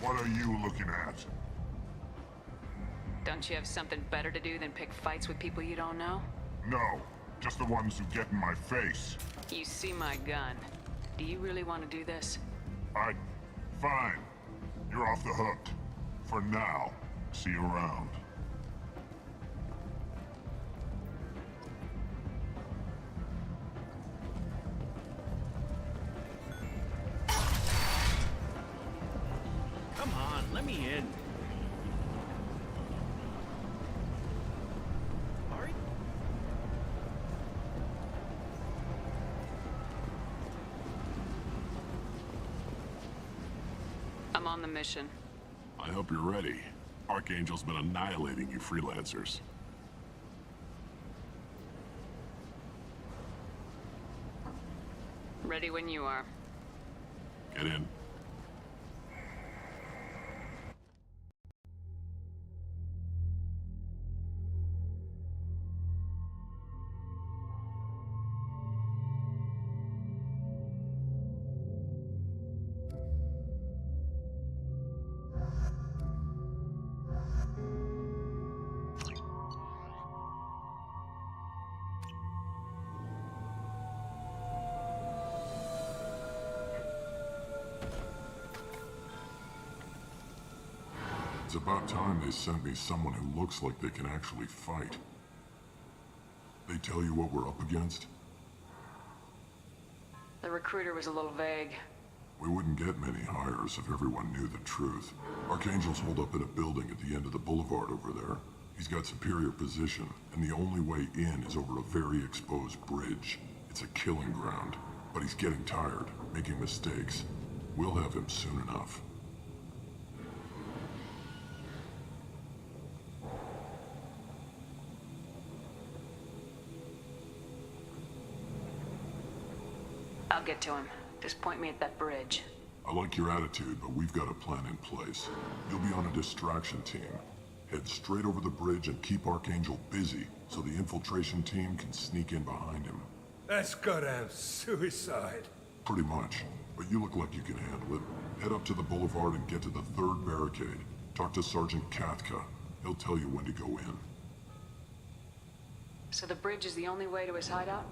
What are you looking at? Don't you have something better to do than pick fights with people you don't know? No, just the ones who get in my face. You see my gun. Do you really want to do this? Fine. You're off the hook. For now. See you around. Come on, let me in. Hurry. I'm on the mission. I hope you're ready. Archangel's been annihilating you freelancers. Ready when you are. Get in. It's about time they sent me someone who looks like they can actually fight. They tell you what we're up against? The recruiter was a little vague. We wouldn't get many hires if everyone knew the truth. Archangel's holed up in a building at the end of the boulevard over there. He's got superior position, and the only way in is over a very exposed bridge. It's a killing ground, but he's getting tired, making mistakes. We'll have him soon enough. I'll get to him. Just point me at that bridge. I like your attitude, but we've got a plan in place. You'll be on a distraction team. Head straight over the bridge and keep Archangel busy, so the infiltration team can sneak in behind him. That's goddamn suicide. Pretty much. But you look like you can handle it. Head up to the boulevard and get to the third barricade. Talk to Sergeant Katka. He'll tell you when to go in. So the bridge is the only way to his hideout?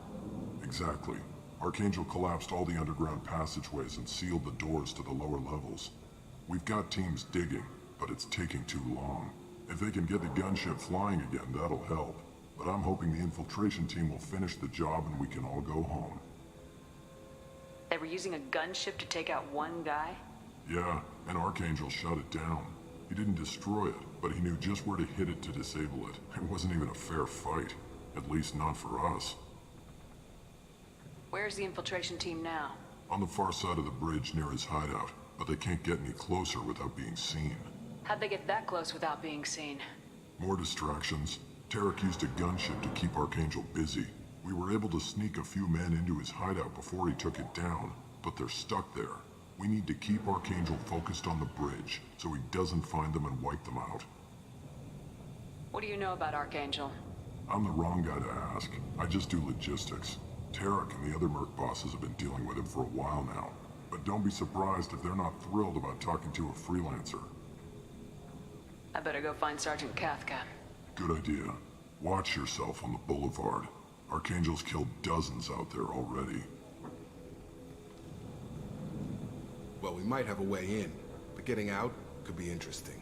Exactly. Archangel collapsed all the underground passageways and sealed the doors to the lower levels. We've got teams digging, but it's taking too long. If they can get the gunship flying again, that'll help. But I'm hoping the infiltration team will finish the job and we can all go home. They were using a gunship to take out one guy? Yeah, and Archangel shut it down. He didn't destroy it, but he knew just where to hit it to disable it. It wasn't even a fair fight. At least not for us. Where's the infiltration team now? On the far side of the bridge near his hideout, but they can't get any closer without being seen. How'd they get that close without being seen? More distractions. Tarek used a gunship to keep Archangel busy. We were able to sneak a few men into his hideout before he took it down, but they're stuck there. We need to keep Archangel focused on the bridge, so he doesn't find them and wipe them out. What do you know about Archangel? I'm the wrong guy to ask. I just do logistics. Tarek and the other merc bosses have been dealing with him for a while now. But don't be surprised if they're not thrilled about talking to a freelancer. I better go find Sergeant Kafka. Good idea. Watch yourself on the boulevard. Archangel's killed dozens out there already. Well, we might have a way in, but getting out could be interesting.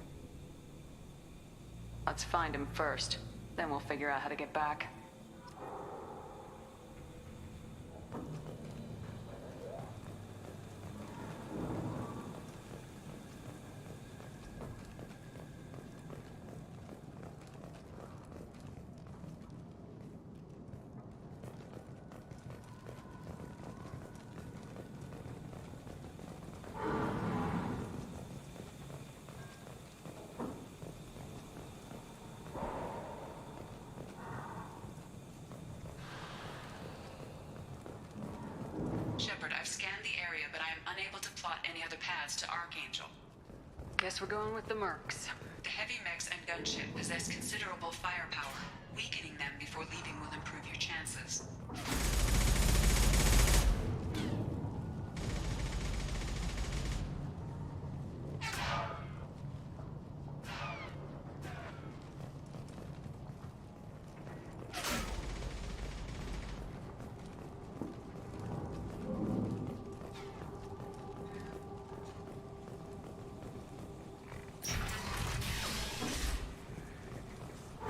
Let's find him first. Then we'll figure out how to get back. Shepard, I've scanned the area, but I am unable to plot any other paths to Archangel. Guess we're going with the mercs. The heavy mechs and gunship possess considerable firepower. Weakening them before leaving will improve your chances.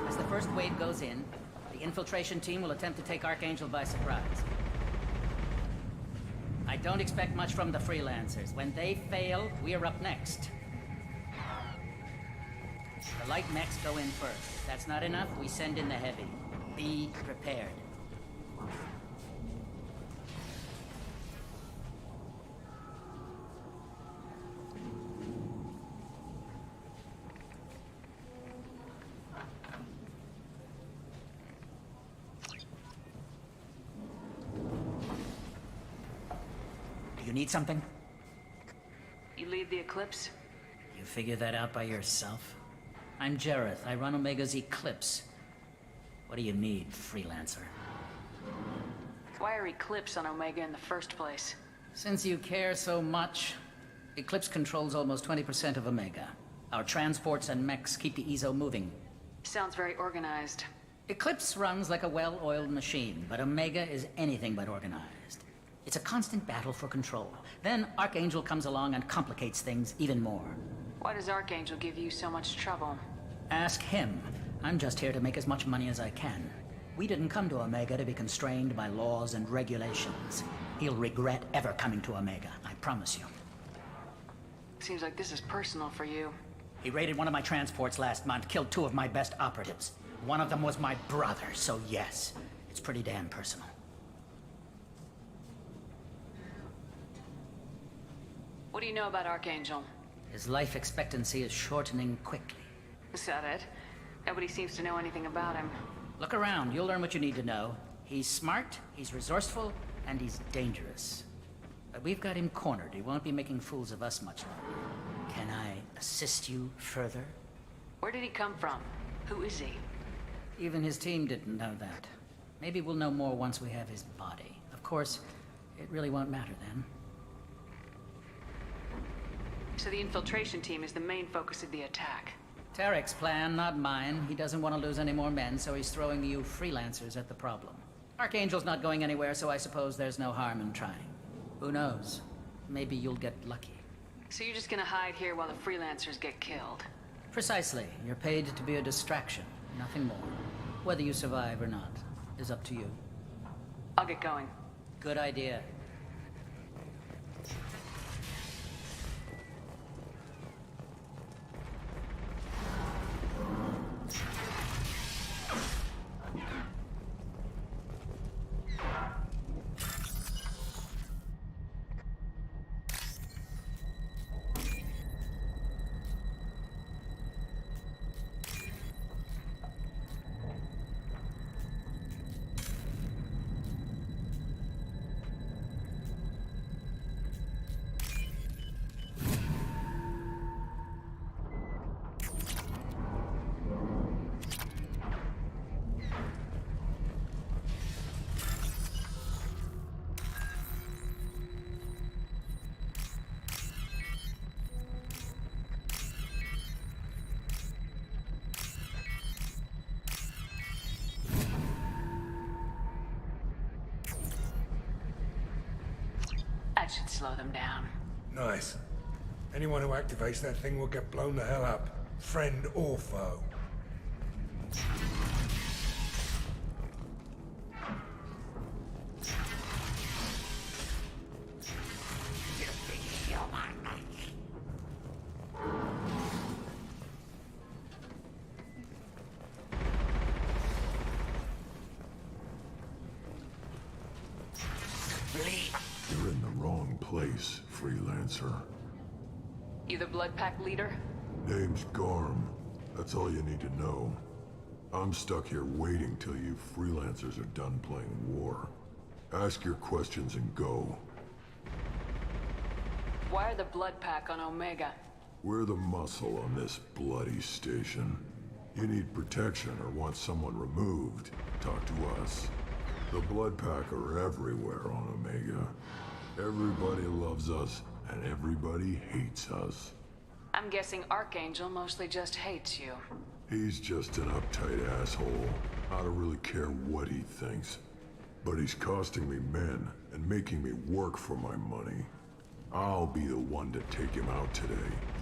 As the first wave goes in, the infiltration team will attempt to take Archangel by surprise. I don't expect much from the freelancers. When they fail, we're up next. The light mechs go in first. If that's not enough, we send in the heavy. Be prepared. You need something? You lead the Eclipse? You figure that out by yourself? I'm Jareth. I run Omega's Eclipse. What do you need, freelancer? Why are Eclipse on Omega in the first place? Since you care so much, Eclipse controls almost 20% of Omega. Our transports and mechs keep the EZO moving. Sounds very organized. Eclipse runs like a well-oiled machine, but Omega is anything but organized. It's a constant battle for control. Then Archangel comes along and complicates things even more. Why does Archangel give you so much trouble? Ask him. I'm just here to make as much money as I can. We didn't come to Omega to be constrained by laws and regulations. He'll regret ever coming to Omega, I promise you. Seems like this is personal for you. He raided one of my transports last month, killed 2 of my best operatives. One of them was my brother, so yes, it's pretty damn personal. What do you know about Archangel? His life expectancy is shortening quickly. Is that it? Nobody seems to know anything about him. Look around, you'll learn what you need to know. He's smart, he's resourceful, and he's dangerous. But we've got him cornered. He won't be making fools of us much longer. Can I assist you further? Where did he come from? Who is he? Even his team didn't know that. Maybe we'll know more once we have his body. Of course, it really won't matter then. So the infiltration team is the main focus of the attack. Tarek's plan, not mine. He doesn't want to lose any more men, so he's throwing you freelancers at the problem. Archangel's not going anywhere, so I suppose there's no harm in trying. Who knows? Maybe you'll get lucky. So you're just gonna hide here while the freelancers get killed? Precisely. You're paid to be a distraction, nothing more. Whether you survive or not is up to you. I'll get going. Good idea. slow them down. Nice. Anyone who activates that thing will get blown the hell up. Friend or foe. You're in the wrong place, freelancer. You the Blood Pack leader? Name's Garm. That's all you need to know. I'm stuck here waiting till you freelancers are done playing war. Ask your questions and go. Why are the Blood Pack on Omega? We're the muscle on this bloody station. You need protection or want someone removed, talk to us. The Blood Pack are everywhere on Omega. Everybody loves us, and everybody hates us. I'm guessing Archangel mostly just hates you. He's just an uptight asshole. I don't really care what he thinks. But he's costing me men and making me work for my money. I'll be the one to take him out today.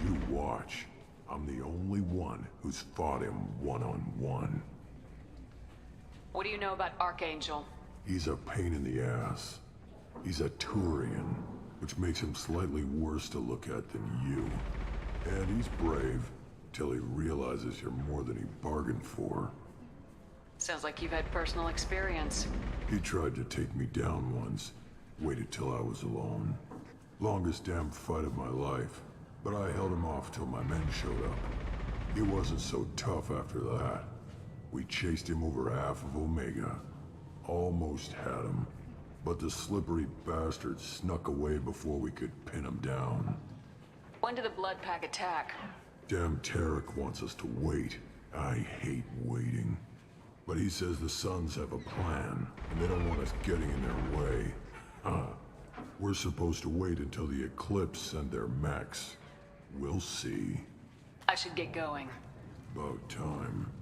You watch. I'm the only one who's fought him one-on-one. What do you know about Archangel? He's a pain in the ass. He's a Turian, which makes him slightly worse to look at than you. And he's brave, till he realizes you're more than he bargained for. Sounds like you've had personal experience. He tried to take me down once, waited till I was alone. Longest damn fight of my life, but I held him off till my men showed up. He wasn't so tough after that. We chased him over half of Omega. Almost had him, but the slippery bastard snuck away before we could pin him down. When did the Blood Pack attack? Damn Tarek wants us to wait. I hate waiting. But he says the Suns have a plan, and they don't want us getting in their way. We're supposed to wait until the Eclipse send their mechs. We'll see. I should get going. About time.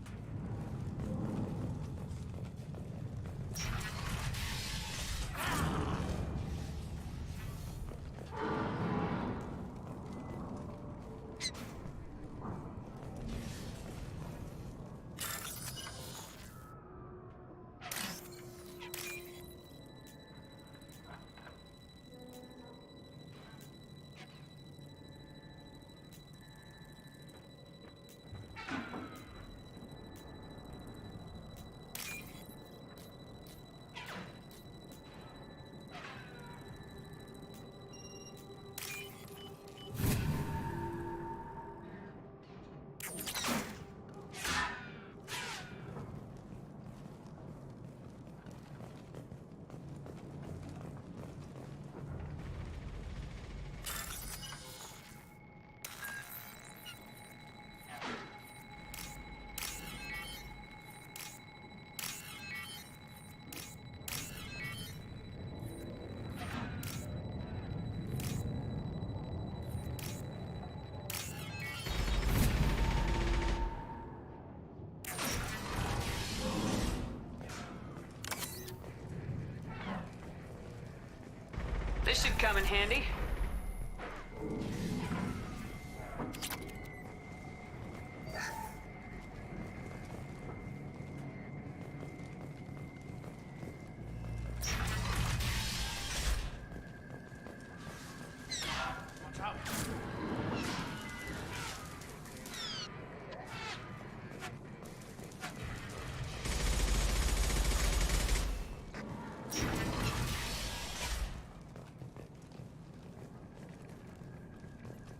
This should come in handy.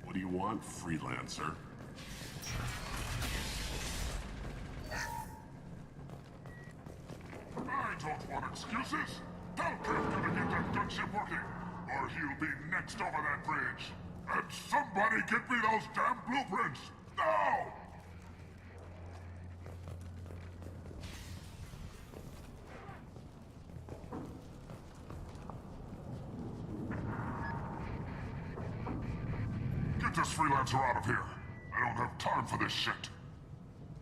What do you want, freelancer? I don't want excuses. Tell Kev to get that gunship working, or he'll be next over that bridge. And somebody get me those damn blueprints! Now! Get this freelancer out of here. I don't have time for this shit.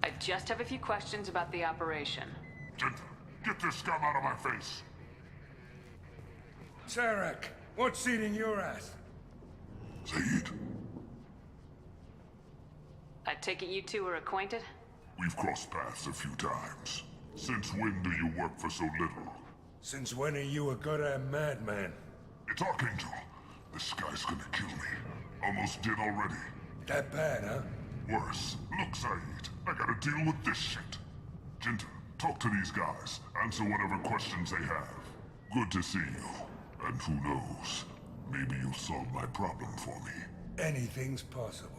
I just have a few questions about the operation. Get this scum out of my face. Tarek, What's eating your ass? Zaid, I take it you two are acquainted? we've crossed paths a few times. Since when do you work for so little? Since when are you a goddamn madman? It's Archangel. This guy's gonna kill me. Almost did already. That bad, huh? Worse. Look, Zaid, I gotta deal with this shit. Jinta, talk to these guys. Answer whatever questions they have. Good to see you. And who knows, maybe you'll solve my problem for me. Anything's possible.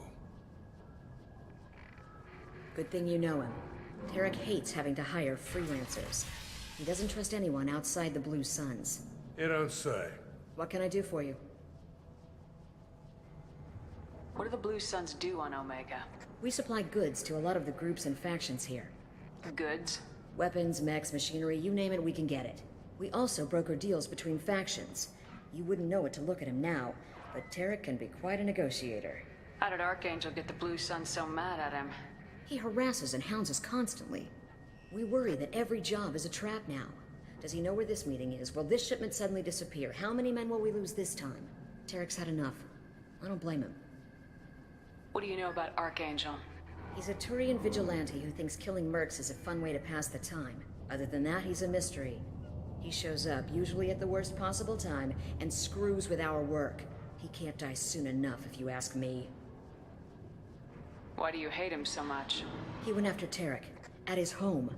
Good thing you know him. Tarek hates having to hire freelancers. He doesn't trust anyone outside the Blue Suns. You don't say. What can I do for you? What do the Blue Suns do on Omega? We supply goods to a lot of the groups and factions here. Goods? Weapons, mechs, machinery, you name it, we can get it. We also broker deals between factions. You wouldn't know it to look at him now, but Tarek can be quite a negotiator. How did Archangel get the Blue Suns so mad at him? He harasses and hounds us constantly. We worry that every job is a trap now. Does he know where this meeting is? Will this shipment suddenly disappear? How many men will we lose this time? Tarek's had enough. I don't blame him. What do you know about Archangel? He's a Turian vigilante who thinks killing mercs is a fun way to pass the time. Other than that, he's a mystery. He shows up, usually at the worst possible time, and screws with our work. He can't die soon enough, if you ask me. Why do you hate him so much? He went after Tarek, at his home.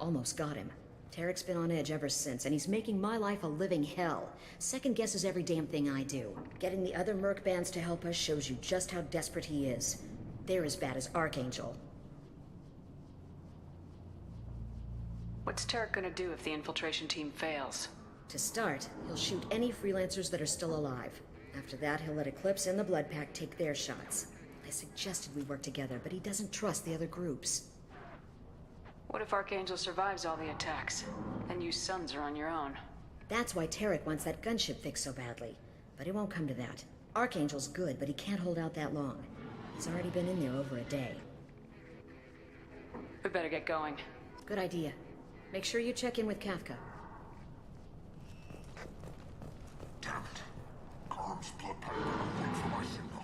Almost got him. Tarek's been on edge ever since, and he's making my life a living hell. Second guesses every damn thing I do. Getting the other merc bands to help us shows you just how desperate he is. They're as bad as Archangel. What's Tarek gonna do if the infiltration team fails? To start, he'll shoot any freelancers that are still alive. After that, he'll let Eclipse and the Blood Pack take their shots. I suggested we work together, but he doesn't trust the other groups. What if Archangel survives all the attacks, and you Suns are on your own? That's why Tarek wants that gunship fixed so badly. But it won't come to that. Archangel's good, but he can't hold out that long. He's already been in there over a day. We better get going. Good idea. Make sure you check in with Kafka. Damn it. Gorm's blood pack better wait for my signal.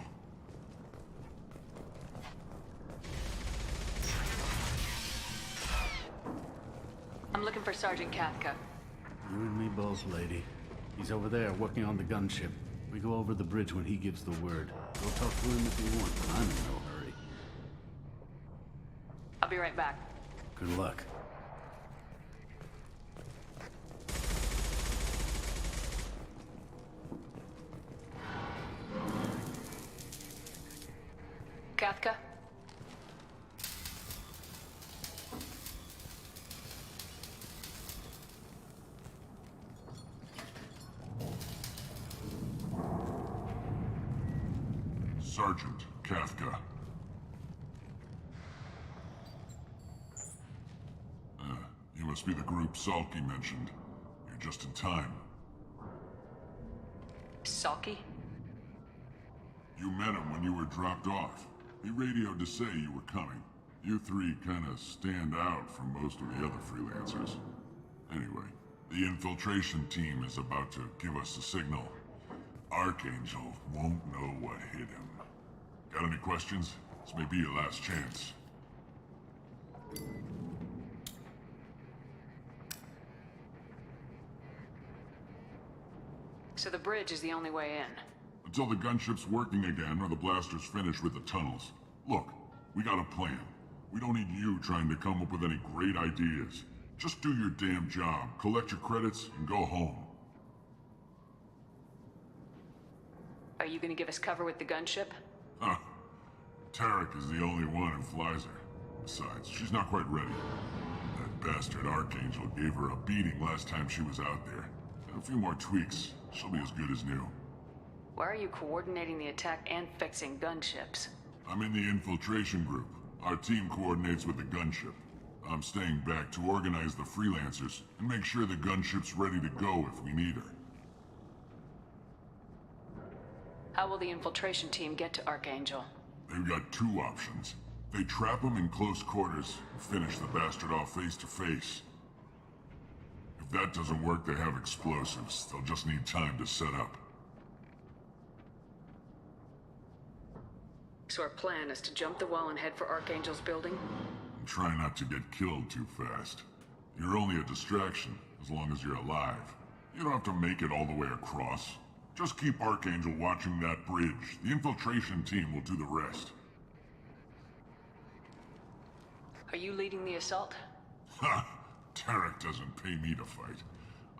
I'm looking for Sergeant Kafka. You and me both, lady. He's over there working on the gunship. We go over the bridge when he gives the word. Go talk to him if you want, but I'm in no hurry. I'll be right back. Good luck. Kafka? Sergeant Kafka. You must be the group Salky mentioned. You're just in time. Salky? You met him when you were dropped off. He radioed to say you were coming. You three kinda stand out from most of the other freelancers. Anyway, the infiltration team is about to give us a signal. Archangel won't know what hit him. Got any questions? This may be your last chance. So the bridge is the only way in. Until the gunship's working again or the blasters finish with the tunnels. Look, we got a plan. We don't need you trying to come up with any great ideas. Just do your damn job, collect your credits, and go home. Are you gonna give us cover with the gunship? Huh. Tarek is the only one who flies her. Besides, she's not quite ready. That bastard Archangel gave her a beating last time she was out there. A few more tweaks, she'll be as good as new. Why are you coordinating the attack and fixing gunships? I'm in the infiltration group. Our team coordinates with the gunship. I'm staying back to organize the freelancers and make sure the gunship's ready to go if we need her. How will the infiltration team get to Archangel? They've got two options. They trap him in close quarters and finish the bastard off face to face. If that doesn't work, they have explosives. They'll just need time to set up. So our plan is to jump the wall and head for Archangel's building? And try not to get killed too fast. You're only a distraction, as long as you're alive. You don't have to make it all the way across. Just keep Archangel watching that bridge. The infiltration team will do the rest. Are you leading the assault? Ha! Tarek doesn't pay me to fight.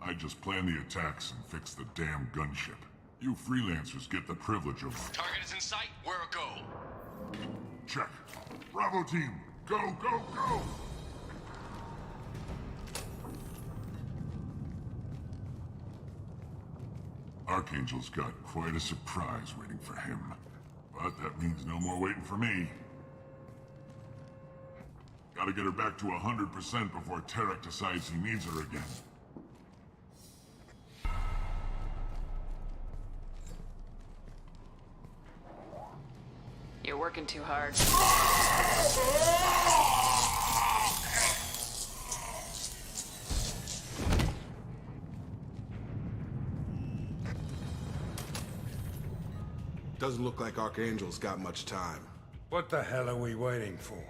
I just plan the attacks and fix the damn gunship. You freelancers get the privilege of... Target is in sight. Where a go? Check. Bravo team, go, go, go! Archangel's got quite a surprise waiting for him. But that means no more waiting for me. Gotta get her back to 100% before Tarek decides he needs her again. You're working too hard. Doesn't look like Archangel's got much time. What the hell are we waiting for?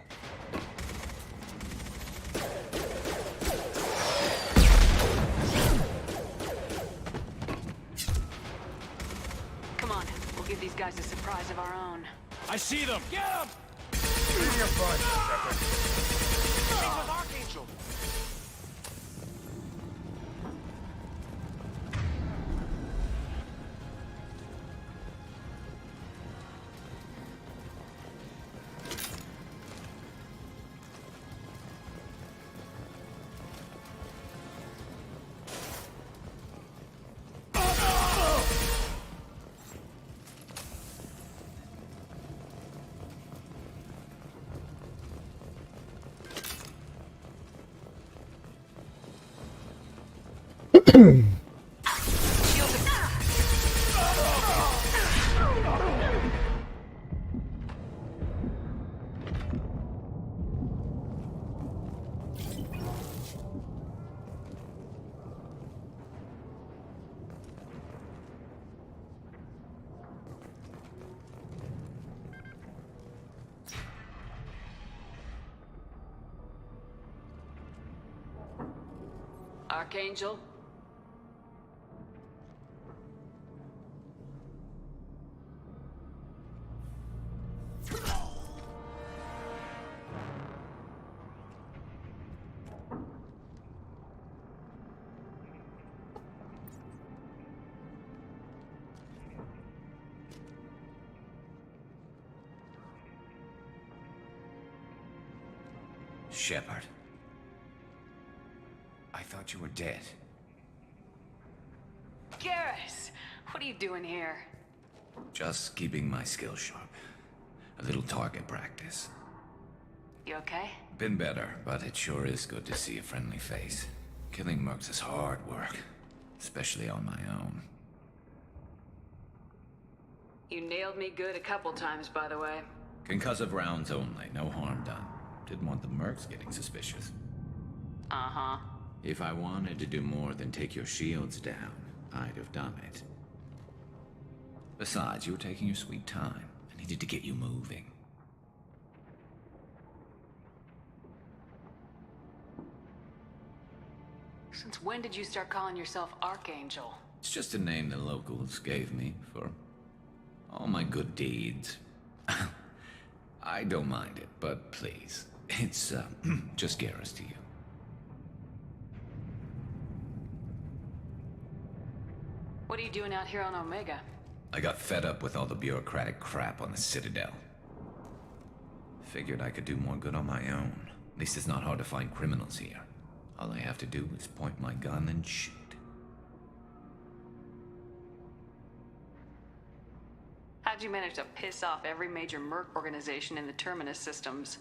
Come on, we'll give these guys a surprise of our own. I see them. Get them! Give me a fight, Speak with Archangel. Archangel? Shepard. I thought you were dead. Garrus! What are you doing here? Just keeping my skills sharp. A little target practice. You okay? Been better, but it sure is good to see a friendly face. Killing mercs is hard work, especially on my own. You nailed me good a couple times, by the way. Concussive rounds only, no harm done. Didn't want the mercs getting suspicious. Uh-huh. If I wanted to do more than take your shields down, I'd have done it. Besides, you were taking your sweet time. I needed to get you moving. Since when did you start calling yourself Archangel? It's just a name the locals gave me for all my good deeds. I don't mind it, but please, it's just Garrus to you. What are you doing out here on Omega? I got fed up with all the bureaucratic crap on the Citadel. Figured I could do more good on my own. At least it's not hard to find criminals here. All I have to do is point my gun and shoot. How'd you manage to piss off every major merc organization in the Terminus systems?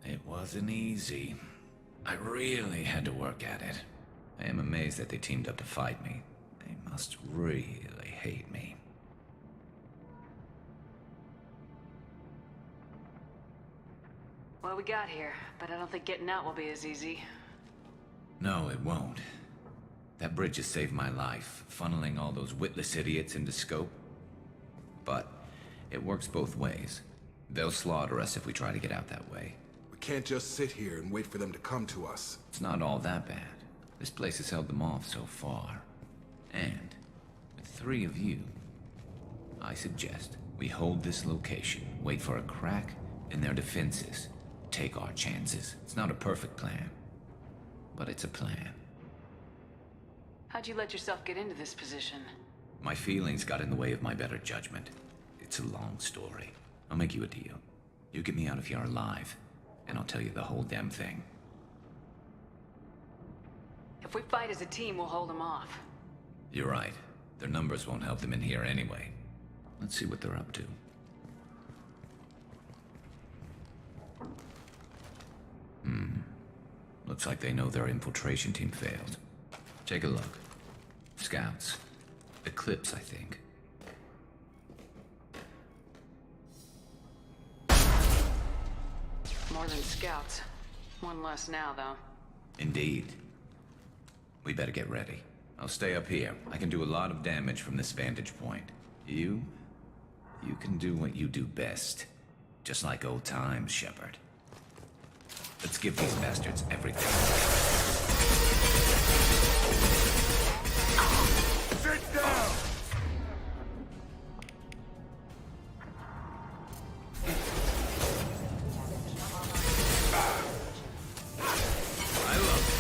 It wasn't easy. I really had to work at it. I am amazed that they teamed up to fight me. They must really hate me. Well, we got here, but I don't think getting out will be as easy. No, it won't. That bridge has saved my life, funneling all those witless idiots into scope. But it works both ways. They'll slaughter us if we try to get out that way. We can't just sit here and wait for them to come to us. It's not all that bad. This place has held them off so far. And, with 3 of you, I suggest we hold this location, wait for a crack in their defenses, take our chances. It's not a perfect plan, but it's a plan. How'd you let yourself get into this position? My feelings got in the way of my better judgment. It's a long story. I'll make you a deal. You get me out of here alive, and I'll tell you the whole damn thing. If we fight as a team, we'll hold them off. You're right. Their numbers won't help them in here anyway. Let's see what they're up to. Looks like they know their infiltration team failed. Take a look. Scouts. Eclipse, I think. More than scouts. One less now, though. Indeed. We better get ready. I'll stay up here. I can do a lot of damage from this vantage point. You can do what you do best. Just like old times, Shepard. Let's give these bastards everything. Sit down! I love it.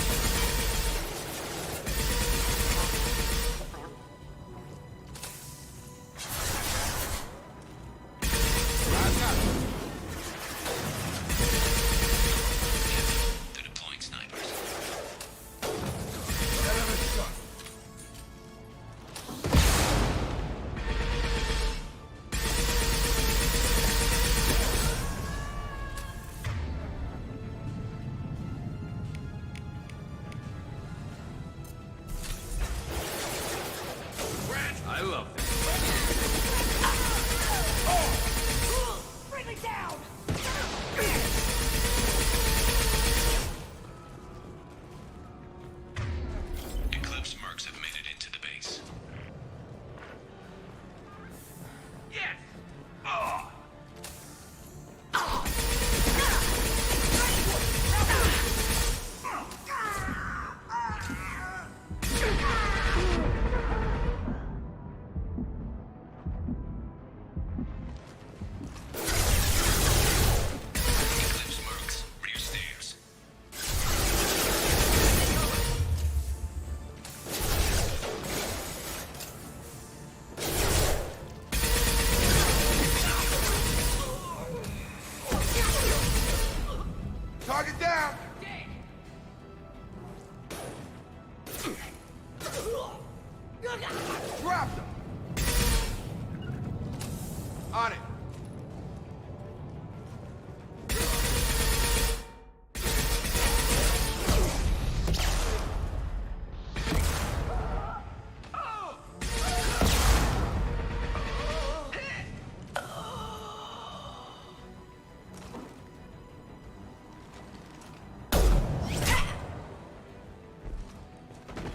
They're deploying snipers. I love this. Bring me down! Eclipse mercs have made it into the base. Yes! Oh! Eclipse mercs, rear stairs. Target down! Dropped him! On it!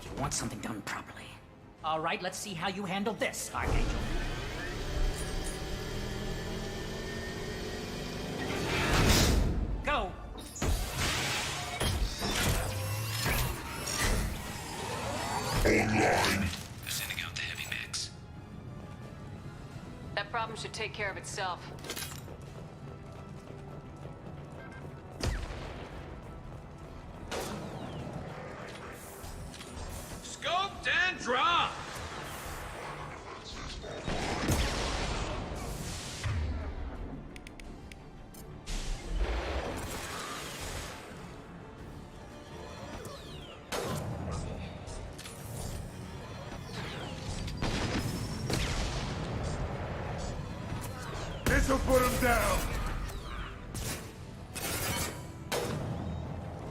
You want something done properly. All right, let's see how you handle this, Archangel. Go! Sending out the heavy mix. That problem should take care of itself. Scoped and dropped! This'll put him down!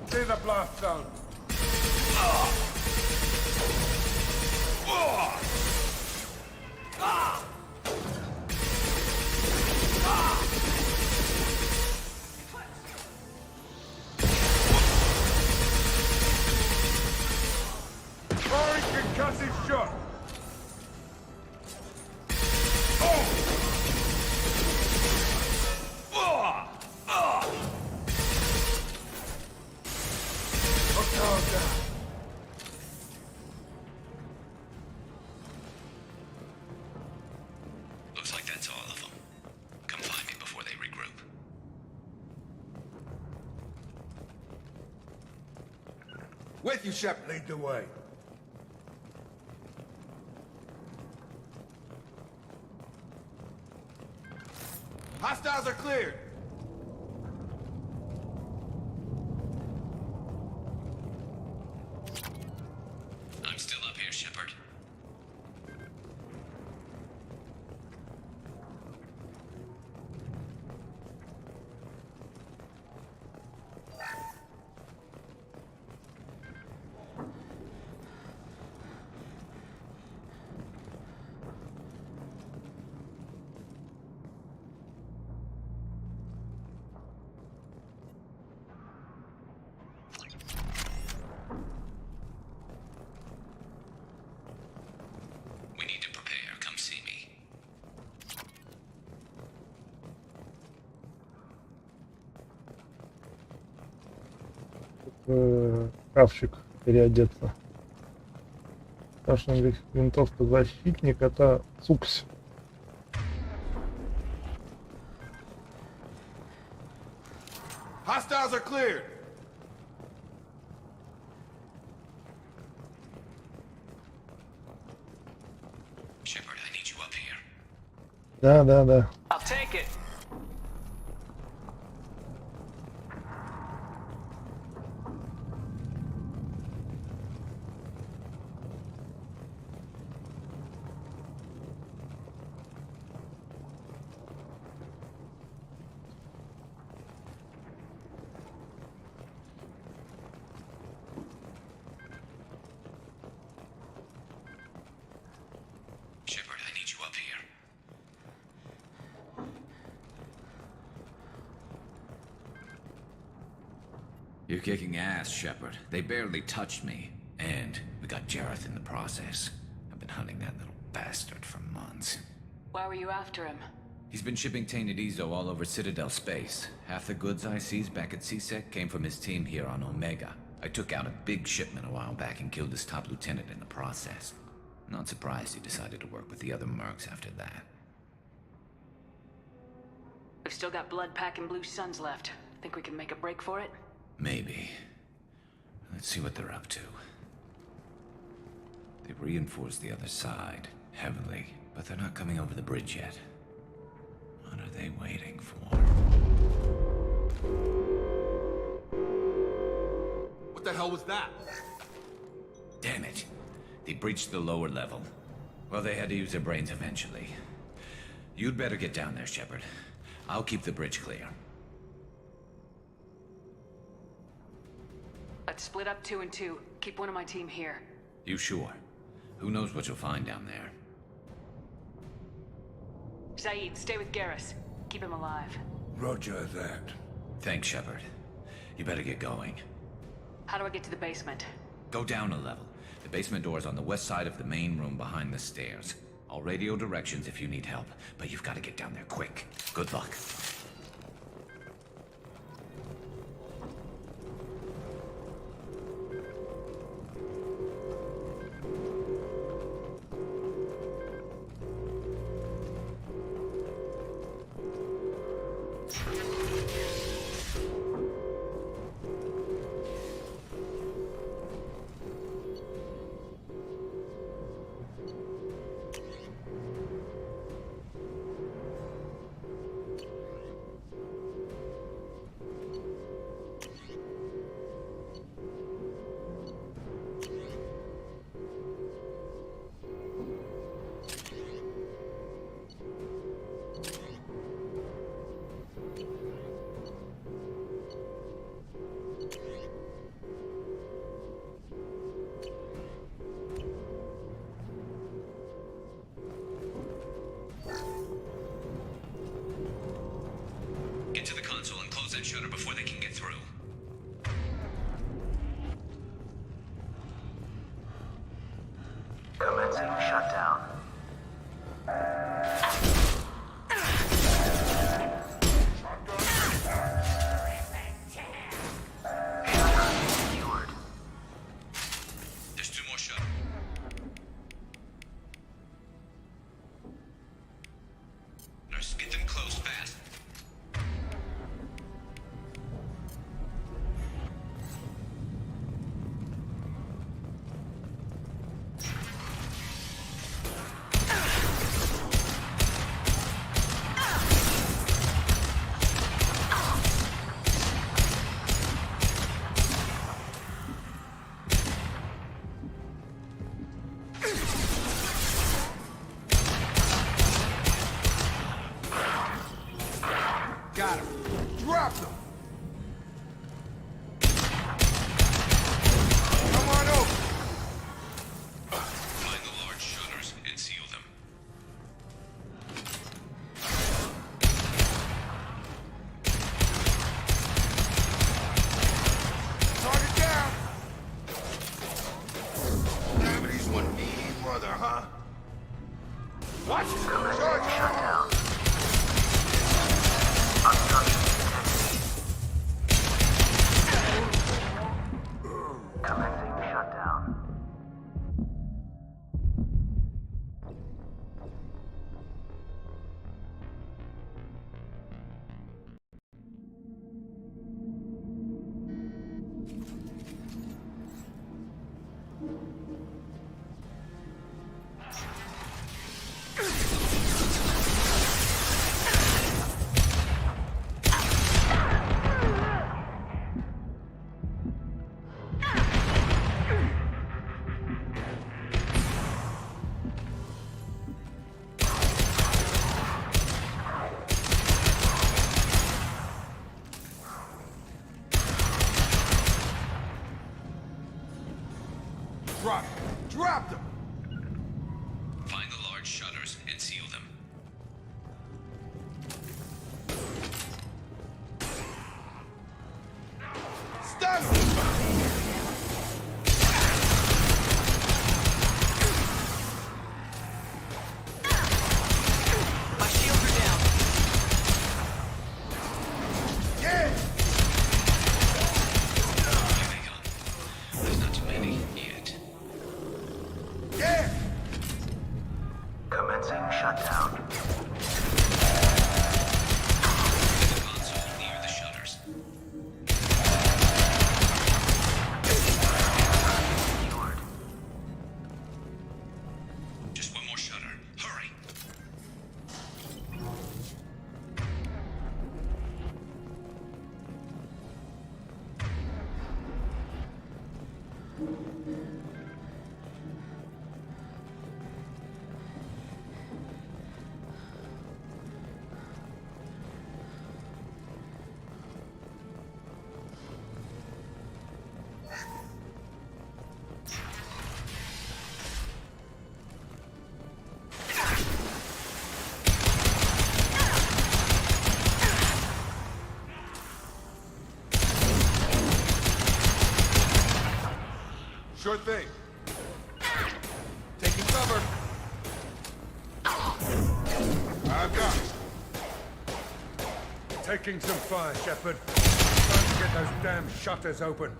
See the blast zone! Firing concussive shot! Oh! Looks like that's all of them. Come find me before they regroup. With you, Shepard. Lead the way. Hostiles are cleared. I'm still up here, Shepard. We need to prepare. Come see me. Шкафчик переодеться. Страшная винтовка защитник, это суксь. Hostiles are cleared. Shepard, I need you up here. Да. I'll take it. Shepard, I need you up here. You're kicking ass, Shepard. They barely touched me. And we got Jareth in the process. I've been hunting that little bastard for months. Why were you after him? He's been shipping tainted Ezo all over Citadel space. Half the goods I seized back at CSEC came from his team here on Omega. I took out a big shipment a while back and killed his top lieutenant in the process. Not surprised he decided to work with the other mercs after that. We've still got blood pack and blue suns left. Think we can make a break for it? Maybe. Let's see what they're up to. They've reinforced the other side, heavily, but they're not coming over the bridge yet. What are they waiting for? What the hell was that? Damn it. They breached the lower level. Well, they had to use their brains eventually. You'd better get down there, Shepard. I'll keep the bridge clear. Let's split up 2 and 2. Keep one of my team here. You sure? Who knows what you'll find down there? Saeed, stay with Garrus. Keep him alive. Roger that. Thanks, Shepard. You better get going. How do I get to the basement? Go down a level. The basement door is on the west side of the main room behind the stairs. I'll radio directions if you need help, but you've got to get down there quick. Good luck. Get to the console and close that shutter before they can get through. Commencing shutdown. What? Shut down. Obstruction detected. Commencing shutdown. Drop them! Find the large shutters and seal them. Stun them! My shields are down. Yeah! There's not too many yet. Yeah! Commencing shutdown. The console near the shutters. Just one more shutter. Hurry! Sure thing. Taking cover. I've got it. Taking some fire, Shepard. Time to get those damn shutters open.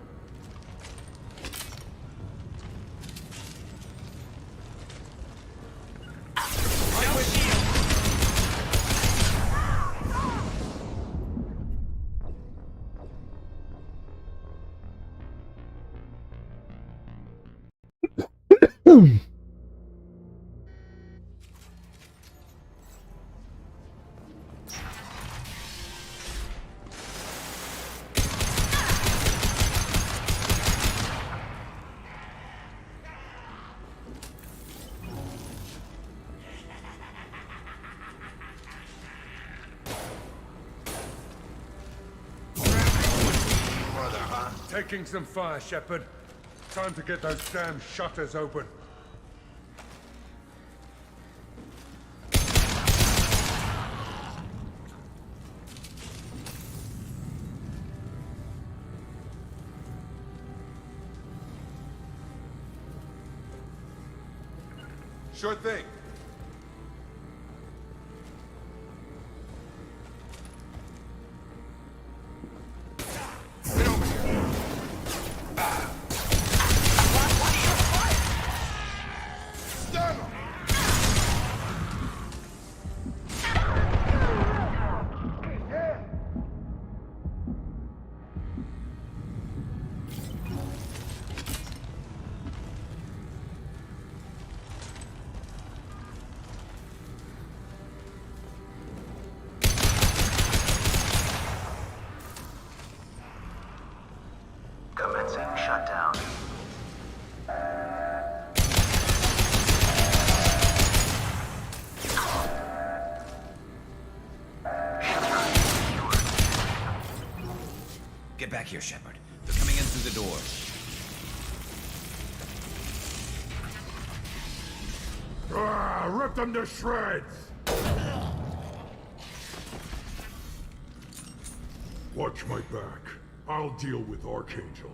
Taking some fire, Shepard. Time to get those damn shutters open. Sure thing. Commencing shutdown. Get back here, Shepard. They're coming in through the door. Rip them to shreds! Watch my back. I'll deal with Archangel.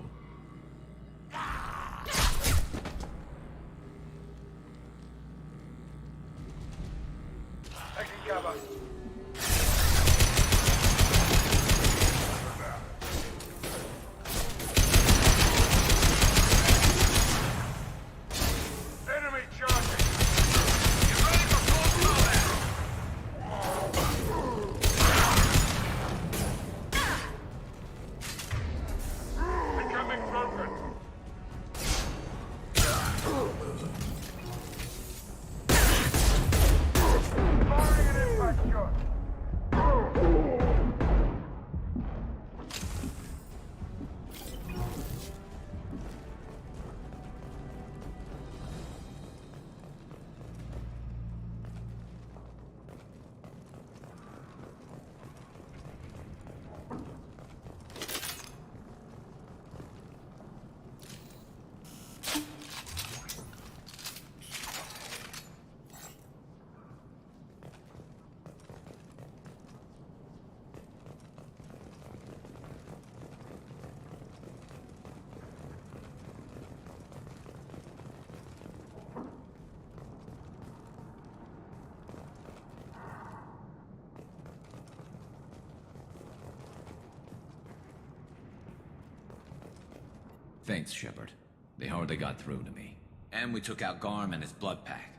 Thanks, Shepard. They hardly got through to me. And we took out Garm and his blood pack.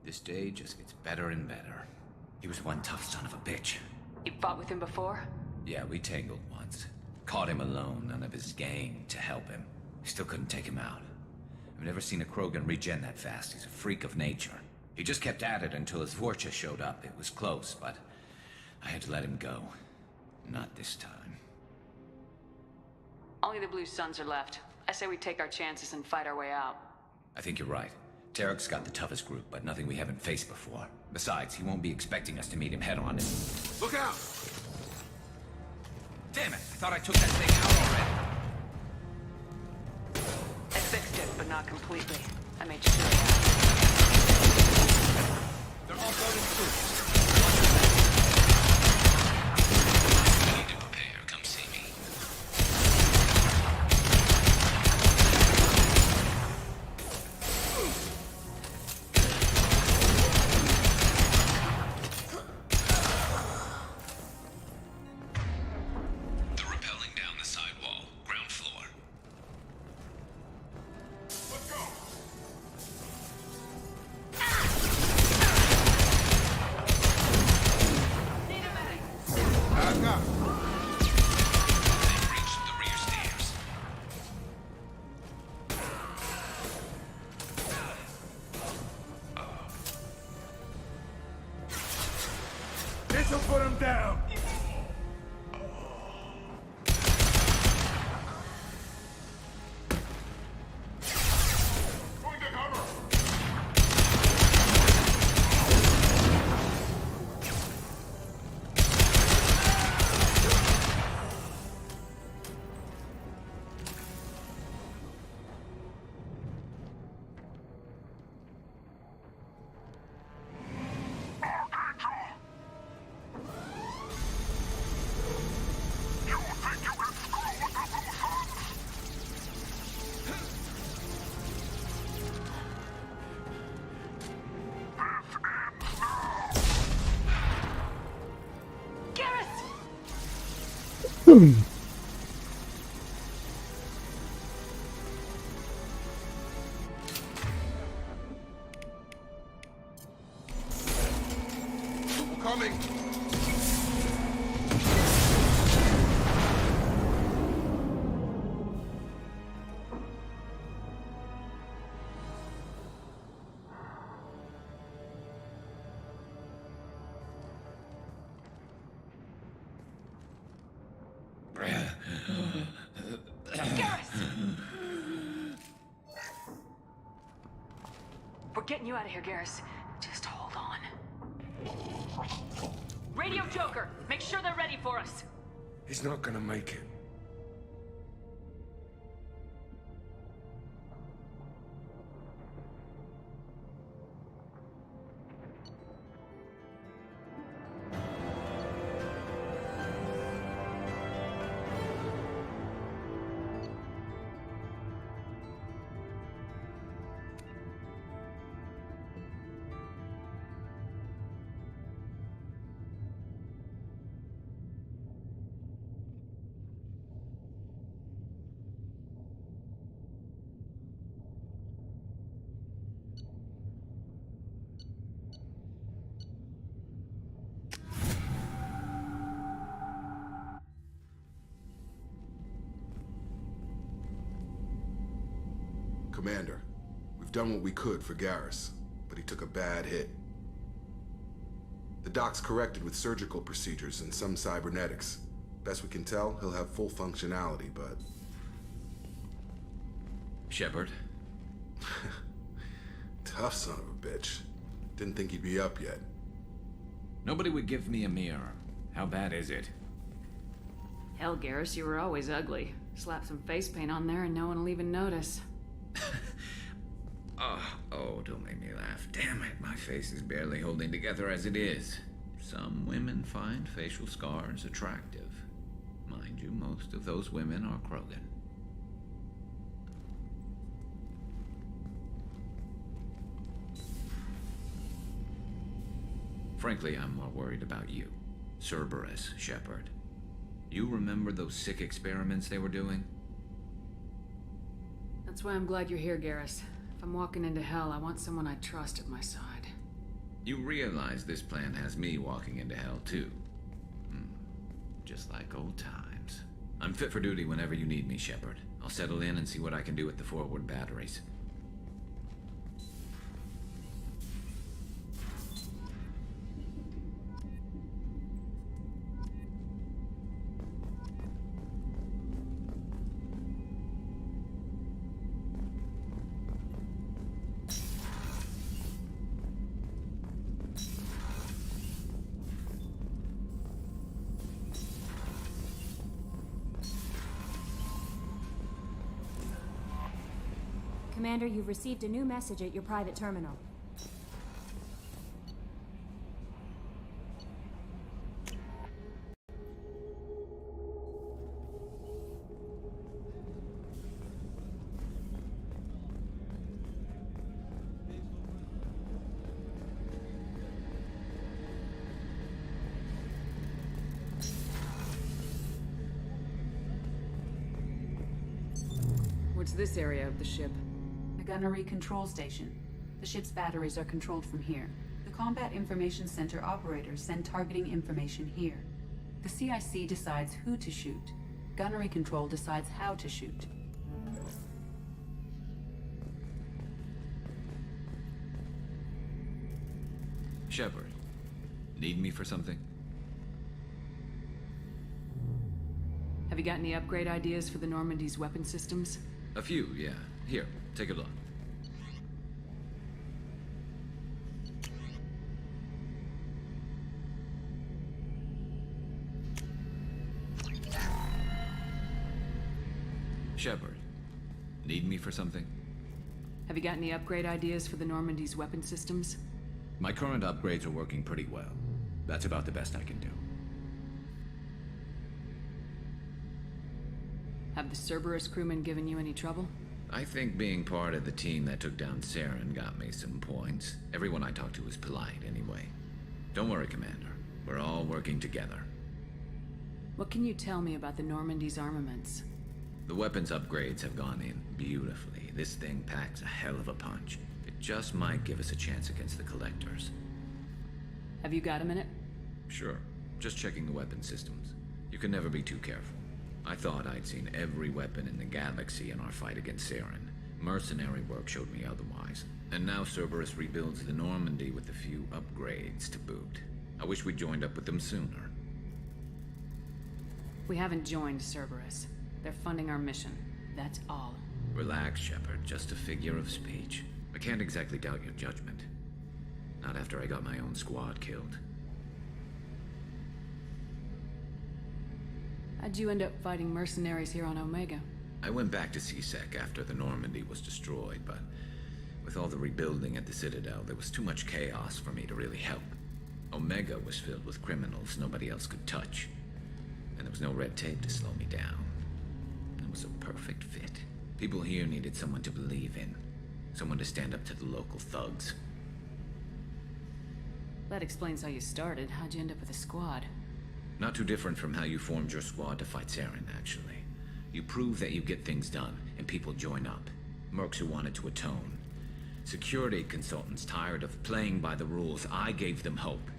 This day just gets better and better. He was one tough son of a bitch. You fought with him before? Yeah, we tangled once. Caught him alone, none of his gang to help him. Still couldn't take him out. I've never seen a Krogan regen that fast. He's a freak of nature. He just kept at it until his Vorcha showed up. It was close, but I had to let him go. Not this time. Only the Blue Suns are left. I say we take our chances and fight our way out. I think you're right. Tarek's got the toughest group, but nothing we haven't faced before. Besides, he won't be expecting us to meet him head-on. Look out! Damn it! I thought I took that thing out already. I fixed it, but not completely. I made sure. They're all voting troops. You need to prepare. Come see me. They're rappelling down the side wall, ground floor. Let's go! Back up. They've reached the rear stairs. This'll put him down. Going to cover! You think you can screw with the Blue Suns? This ends now! We're coming. We're getting you out of here, Garrus. Just hold on. Radio Joker, make sure they're ready for us. He's not gonna make it. Commander, we've done what we could for Garrus, but he took a bad hit. The doc's corrected with surgical procedures and some cybernetics. Best we can tell, he'll have full functionality, but... Shepard? Tough son of a bitch. Didn't think he'd be up yet. Nobody would give me a mirror. How bad is it? Hell, Garrus, you were always ugly. Slap some face paint on there and no one will even notice. Oh, don't make me laugh. Damn it, my face is barely holding together as it is. Some women find facial scars attractive. Mind you, most of those women are Krogan. Frankly, I'm more worried about you. Cerberus, Shepard. You remember those sick experiments they were doing? That's why I'm glad you're here, Garrus. If I'm walking into hell, I want someone I trust at my side. You realize this plan has me walking into hell, too. Just like old times. I'm fit for duty whenever you need me, Shepard. I'll settle in and see what I can do with the forward batteries. Commander, you've received a new message at your private terminal. What's this area of the ship? Gunnery control station. The ship's batteries are controlled from here. The Combat Information Center operators send targeting information here. The CIC decides who to shoot. Gunnery control decides how to shoot. Shepard, need me for something? Have you got any upgrade ideas for the Normandy's weapon systems? A few, yeah. Here, take a look. Shepard, need me for something? Have you got any upgrade ideas for the Normandy's weapon systems? My current upgrades are working pretty well. That's about the best I can do. Have the Cerberus crewmen given you any trouble? I think being part of the team that took down Saren got me some points. Everyone I talked to was polite anyway. Don't worry, Commander. We're all working together. What can you tell me about the Normandy's armaments? The weapons upgrades have gone in beautifully. This thing packs a hell of a punch. It just might give us a chance against the Collectors. Have you got a minute? Sure. Just checking the weapon systems. You can never be too careful. I thought I'd seen every weapon in the galaxy in our fight against Saren. Mercenary work showed me otherwise. And now Cerberus rebuilds the Normandy with a few upgrades to boot. I wish we'd joined up with them sooner. We haven't joined Cerberus. They're funding our mission. That's all. Relax, Shepard. Just a figure of speech. I can't exactly doubt your judgment. Not after I got my own squad killed. How'd you end up fighting mercenaries here on Omega? I went back to C-Sec after the Normandy was destroyed, but with all the rebuilding at the Citadel, there was too much chaos for me to really help. Omega was filled with criminals nobody else could touch, and there was no red tape to slow me down. It was a perfect fit. People here needed someone to believe in, someone to stand up to the local thugs. That explains how you started. How'd you end up with a squad? Not too different from how you formed your squad to fight Saren, actually. You prove that you get things done, and people join up. Mercs who wanted to atone. Security consultants tired of playing by the rules. I gave them hope.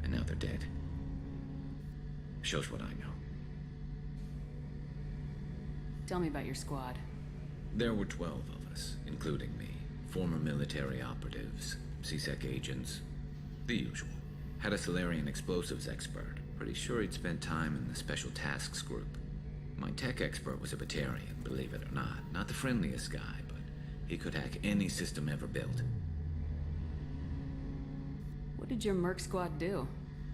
And now they're dead. Shows what I know. Tell me about your squad. There were 12 of us, including me. Former military operatives, C-Sec agents, the usual. Had a Solarian explosives expert. Pretty sure he'd spent time in the Special Tasks Group. My tech expert was a Batarian, believe it or not. Not the friendliest guy, but he could hack any system ever built. What did your merc squad do?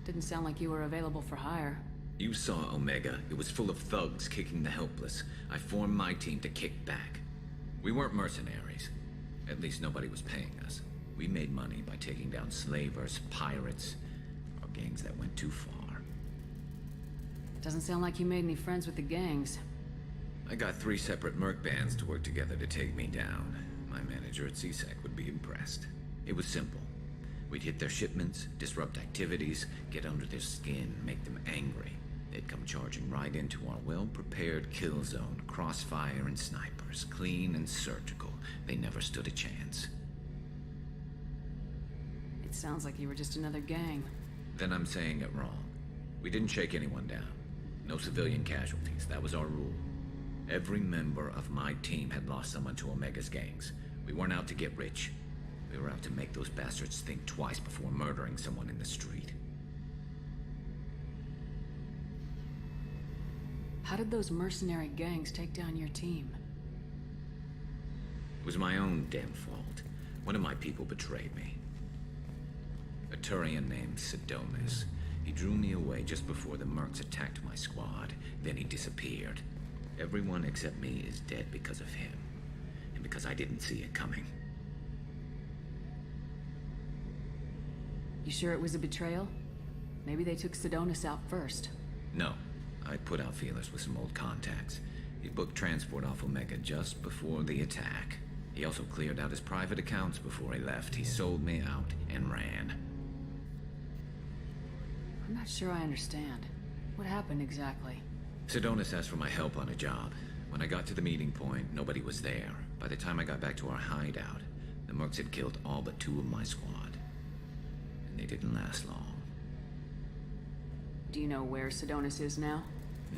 Didn't sound like you were available for hire. You saw Omega. It was full of thugs kicking the helpless. I formed my team to kick back. We weren't mercenaries. At least nobody was paying us. We made money by taking down slavers, pirates, or gangs that went too far. Doesn't sound like you made any friends with the gangs. I got 3 separate merc bands to work together to take me down. My manager at C-Sec would be impressed. It was simple. We'd hit their shipments, disrupt activities, get under their skin, make them angry. They'd come charging right into our well-prepared kill zone, crossfire and snipers, clean and surgical. They never stood a chance. It sounds like you were just another gang. Then I'm saying it wrong. We didn't shake anyone down. No civilian casualties, that was our rule. Every member of my team had lost someone to Omega's gangs. We weren't out to get rich. We were out to make those bastards think twice before murdering someone in the street. How did those mercenary gangs take down your team? It was my own damn fault. One of my people betrayed me. A Turian named Sidonis. He drew me away just before the mercs attacked my squad. Then he disappeared. Everyone except me is dead because of him. And because I didn't see it coming. You sure it was a betrayal? Maybe they took Sidonis out first. No. I put out feelers with some old contacts. He booked transport off Omega just before the attack. He also cleared out his private accounts before he left. He sold me out and ran. I'm not sure I understand. What happened exactly? Sidonis asked for my help on a job. When I got to the meeting point, nobody was there. By the time I got back to our hideout, the mercs had killed all but 2 of my squad. And they didn't last long. Do you know where Sidonis is now?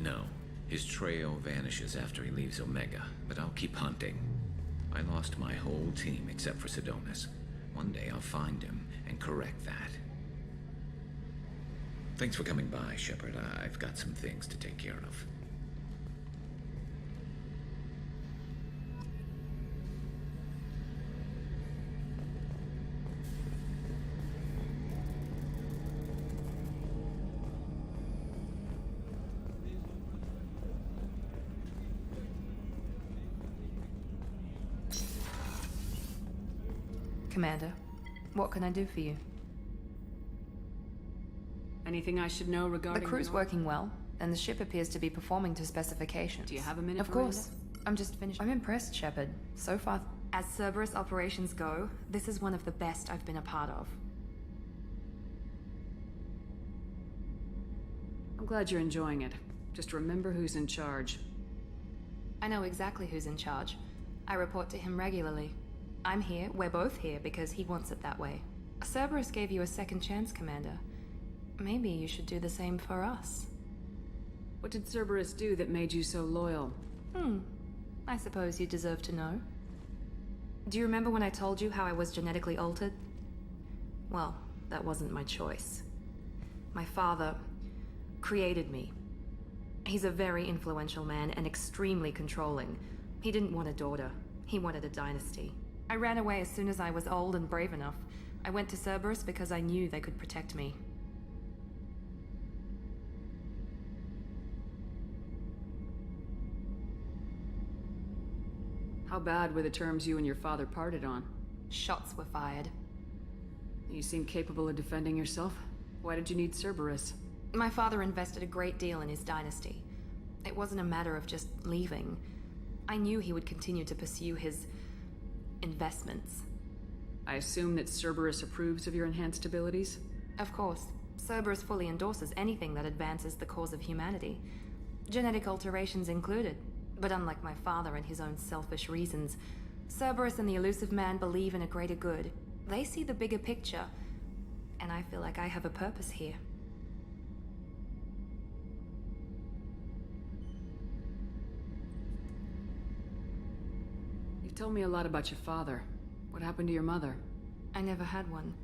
No. His trail vanishes after he leaves Omega, but I'll keep hunting. I lost my whole team except for Sidonis. One day I'll find him and correct that. Thanks for coming by, Shepard. I've got some things to take care of. Commander, what can I do for you? Anything I should know regarding The crew's working well, and the ship appears to be performing to specifications. Do you have a minute, Of course. I'm just finished. I'm impressed, Shepard. So far, as Cerberus operations go, this is one of the best I've been a part of. I'm glad you're enjoying it. Just remember who's in charge. I know exactly who's in charge. I report to him regularly. I'm here, we're both here, because he wants it that way. Cerberus gave you a second chance, Commander. Maybe you should do the same for us. What did Cerberus do that made you so loyal? I suppose you deserve to know. Do you remember when I told you how I was genetically altered? Well, that wasn't my choice. My father created me. He's a very influential man and extremely controlling. He didn't want a daughter. He wanted a dynasty. I ran away as soon as I was old and brave enough. I went to Cerberus because I knew they could protect me. How bad were the terms you and your father parted on? Shots were fired. You seem capable of defending yourself. Why did you need Cerberus? My father invested a great deal in his dynasty. It wasn't a matter of just leaving. I knew he would continue to pursue his investments. I assume that Cerberus approves of your enhanced abilities? Of course. Cerberus fully endorses anything that advances the cause of humanity. Genetic alterations included. But unlike my father and his own selfish reasons, Cerberus and the Elusive Man believe in a greater good. They see the bigger picture, and I feel like I have a purpose here. You've told me a lot about your father. What happened to your mother? I never had one.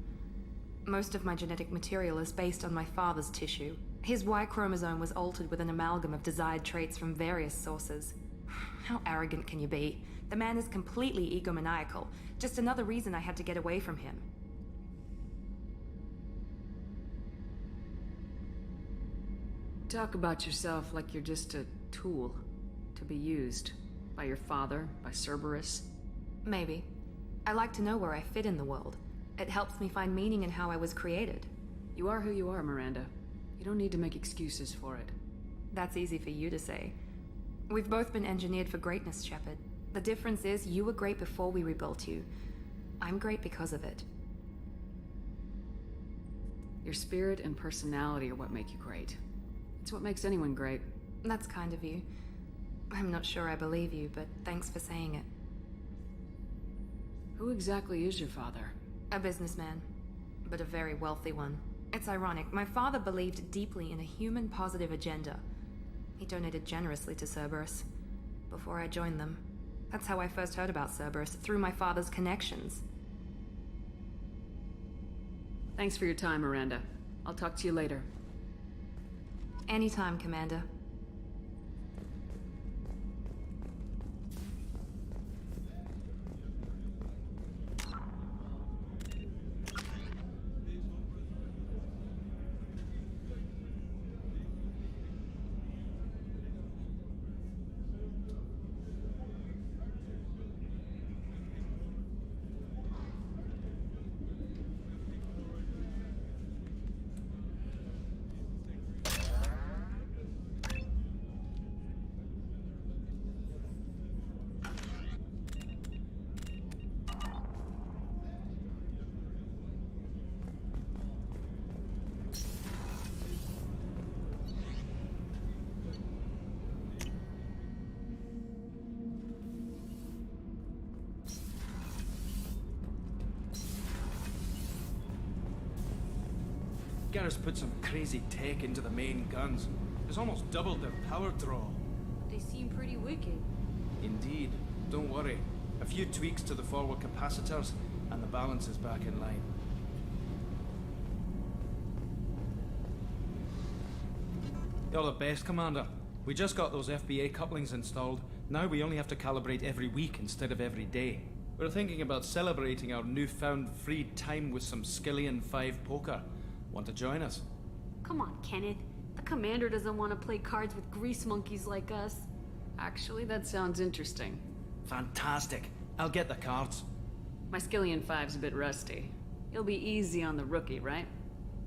Most of my genetic material is based on my father's tissue. His Y chromosome was altered with an amalgam of desired traits from various sources. How arrogant can you be? The man is completely egomaniacal. Just another reason I had to get away from him. Talk about yourself like you're just a tool to be used by your father, by Cerberus. Maybe. I like to know where I fit in the world. It helps me find meaning in how I was created. You are who you are, Miranda. You don't need to make excuses for it. That's easy for you to say. We've both been engineered for greatness, Shepard. The difference is you were great before we rebuilt you. I'm great because of it. Your spirit and personality are what make you great. It's what makes anyone great. That's kind of you. I'm not sure I believe you, but thanks for saying it. Who exactly is your father? A businessman, but a very wealthy one. It's ironic. My father believed deeply in a human-positive agenda. He donated generously to Cerberus before I joined them. That's how I first heard about Cerberus, through my father's connections. Thanks for your time, Miranda. I'll talk to you later. Anytime, Commander. Garrus put some crazy tech into the main guns. It's almost doubled their power draw. They seem pretty wicked. Indeed. Don't worry. A few tweaks to the forward capacitors, and the balance is back in line. You're the best, Commander. We just got those FBA couplings installed. Now we only have to calibrate every week instead of every day. We're thinking about celebrating our newfound free time with some Skillian 5 poker. Want to join us? Come on, Kenneth. The commander doesn't want to play cards with grease monkeys like us. Actually, that sounds interesting. Fantastic. I'll get the cards. My Skillian 5's a bit rusty. You'll be easy on the rookie, right?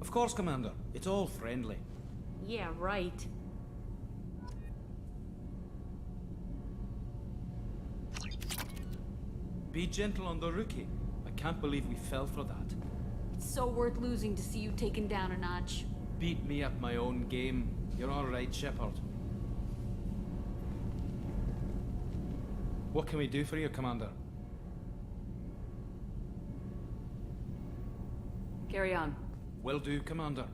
Of course, Commander. It's all friendly. Yeah, right. Be gentle on the rookie. I can't believe we fell for that. It's so worth losing to see you taken down a notch. Beat me at my own game. You're all right, Shepard. What can we do for you, Commander? Carry on. Will do, Commander.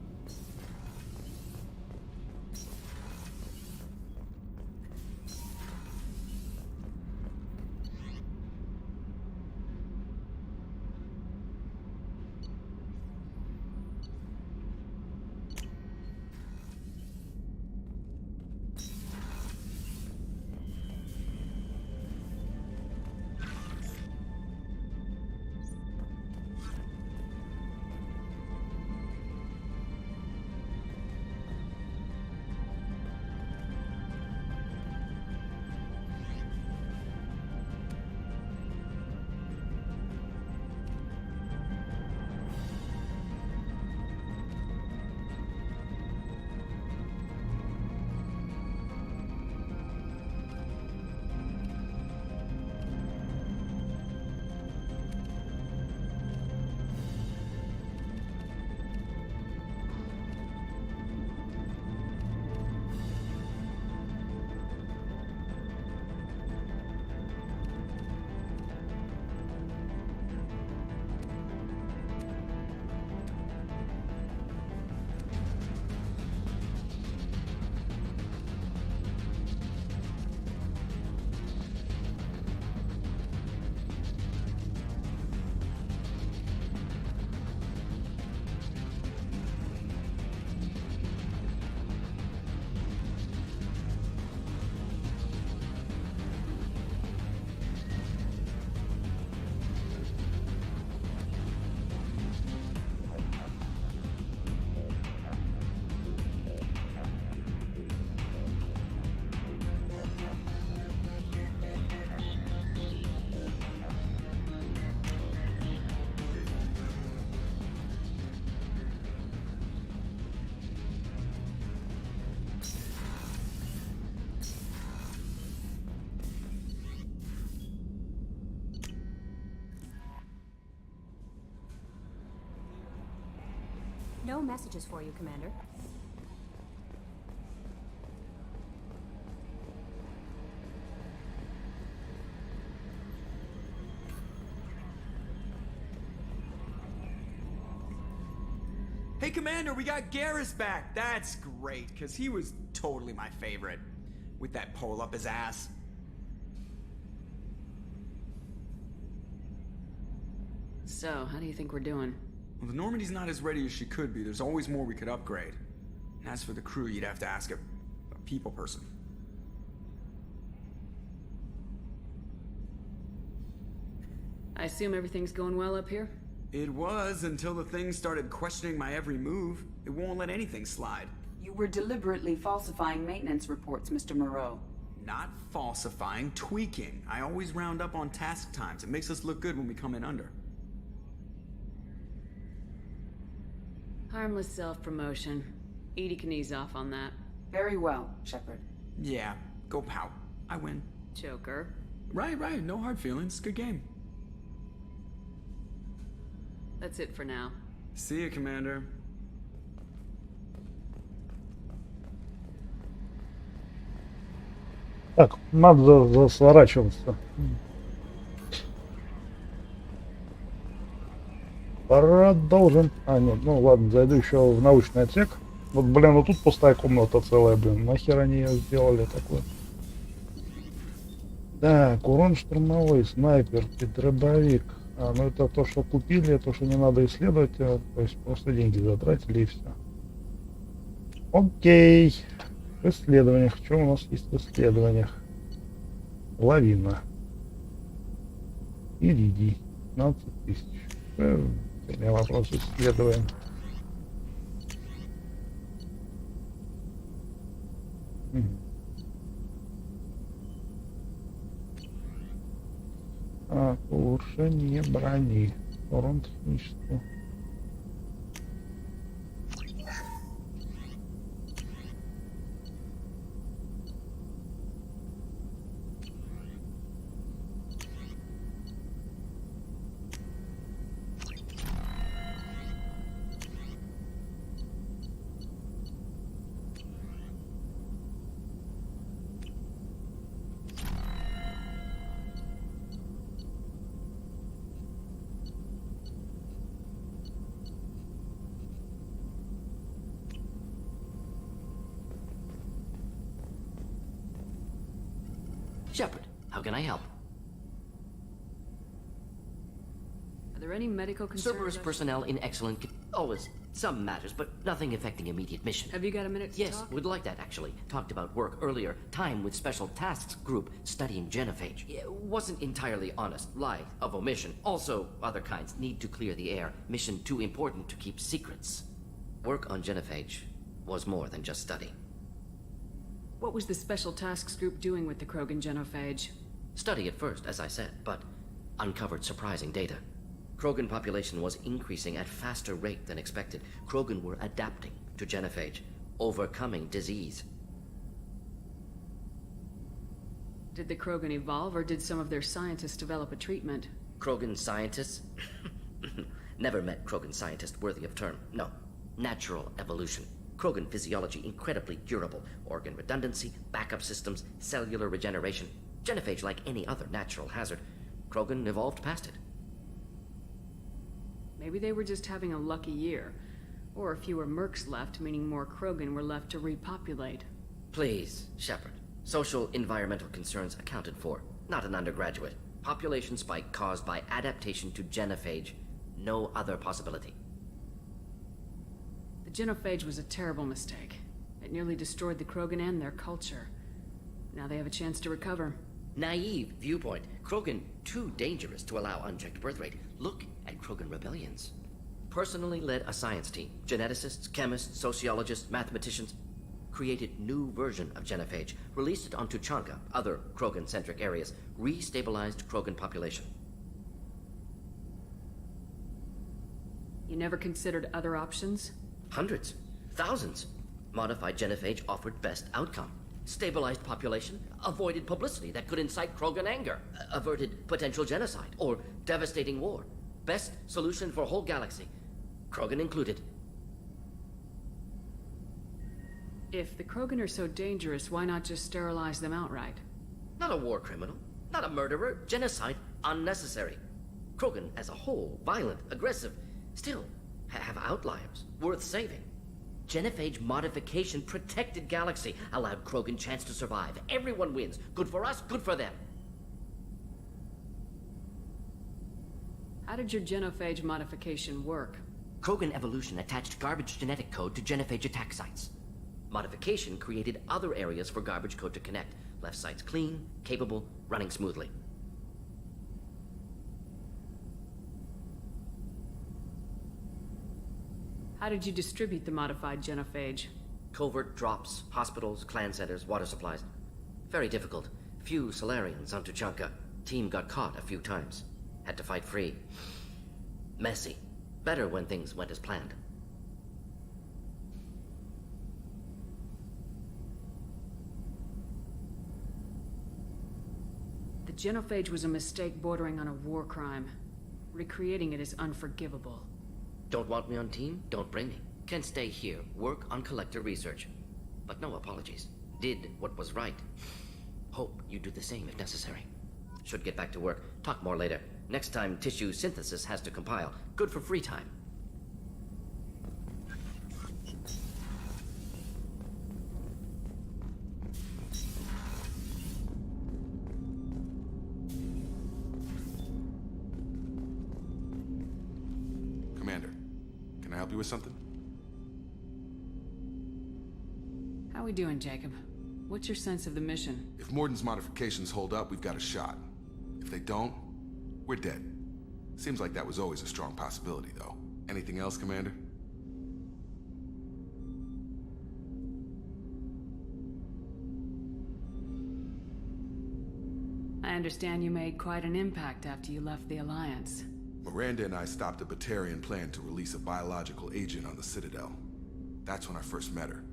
No messages for you, Commander. Hey, Commander, we got Garrus back. That's great, because he was totally my favorite. With that pole up his ass. So, how do you think we're doing? Well, the Normandy's not as ready as she could be. There's always more we could upgrade. And as for the crew, you'd have to ask a people person. I assume everything's going well up here? It was, until the thing started questioning my every move. It won't let anything slide. You were deliberately falsifying maintenance reports, Mr. Moreau. Not falsifying, tweaking. I always round up on task times. It makes us look good when we come in under. Harmless self-promotion. Edie can ease off on that. Very well, Shepard. Yeah, go pout. I win. Joker. Right. No hard feelings. Good game. That's it for now. See you, Commander. Так, надо сворачиваться. Продолжим. А, нет, ну ладно, зайду еще в научный отсек. Вот, блин, вот тут пустая комната целая, блин. Нахер они ее сделали такое? Так, урон штурмовой, снайпер, дробовик. А, ну это то, что купили, то, что не надо исследовать, то есть просто деньги затратили и все. Окей. В исследованиях. Что у нас есть в исследованиях? Лавина. Иридий. 15 тысяч. Сегодня вопрос исследуем. Улучшение брони. Урон технического. Shepard, how can I help? Are there any medical concerns? Cerberus personnel in excellent always some matters, but nothing affecting immediate mission. Have you got a minute to Yes, talk? would like that actually. Talked about work earlier. Time with special tasks group studying genophage. Wasn't entirely honest. Lie of omission. Also, other kinds need to clear the air. Mission too important to keep secrets. Work on genophage was more than just study. What was the Special Tasks Group doing with the Krogan genophage? Study at first, as I said, but uncovered surprising data. Krogan population was increasing at faster rate than expected. Krogan were adapting to genophage, overcoming disease. Did the Krogan evolve, or did some of their scientists develop a treatment? Krogan scientists? Never met Krogan scientist worthy of term. No. Natural evolution. Krogan physiology incredibly durable. Organ redundancy, backup systems, cellular regeneration. Genophage like any other natural hazard. Krogan evolved past it. Maybe they were just having a lucky year. Or fewer mercs left, meaning more Krogan were left to repopulate. Please, Shepard. Social environmental concerns accounted for. Not an undergraduate. Population spike caused by adaptation to genophage. No other possibility. The genophage was a terrible mistake. It nearly destroyed the Krogan and their culture. Now they have a chance to recover. Naive viewpoint. Krogan too dangerous to allow unchecked birth rate. Look at Krogan rebellions. Personally led a science team. Geneticists, chemists, sociologists, mathematicians. Created new version of genophage. Released it on Tuchanka, other Krogan-centric areas. Restabilized Krogan population. You never considered other options? Hundreds. Thousands. Modified genophage offered best outcome. Stabilized population, avoided publicity that could incite Krogan anger, averted potential genocide, or devastating war. Best solution for whole galaxy. Krogan included. If the Krogan are so dangerous, why not just sterilize them outright? Not a war criminal, not a murderer, genocide unnecessary. Krogan as a whole, violent, aggressive. Still, have outliers, worth saving. Genophage modification protected Galaxy, allowed Krogan chance to survive. Everyone wins. Good for us, good for them. How did your genophage modification work? Krogan evolution attached garbage genetic code to genophage attack sites. Modification created other areas for garbage code to connect. Left sites clean, capable, running smoothly. How did you distribute the modified genophage? Covert drops, hospitals, clan centers, water supplies. Very difficult. Few Solarians on Tuchanka. Team got caught a few times. Had to fight free. Messy. Better when things went as planned. The genophage was a mistake bordering on a war crime. Recreating it is unforgivable. Don't want me on team? Don't bring me. Can stay here, work on collector research. But no apologies. Did what was right. Hope you do the same if necessary. Should get back to work. Talk more later. Next time tissue synthesis has to compile. Good for free time. Commander, can I help you with something? How we doing, Jacob? What's your sense of the mission? If Morden's modifications hold up, we've got a shot. If they don't, we're dead. Seems like that was always a strong possibility, though. Anything else, Commander? I understand you made quite an impact after you left the Alliance. Miranda and I stopped a Batarian plan to release a biological agent on the Citadel. That's when I first met her.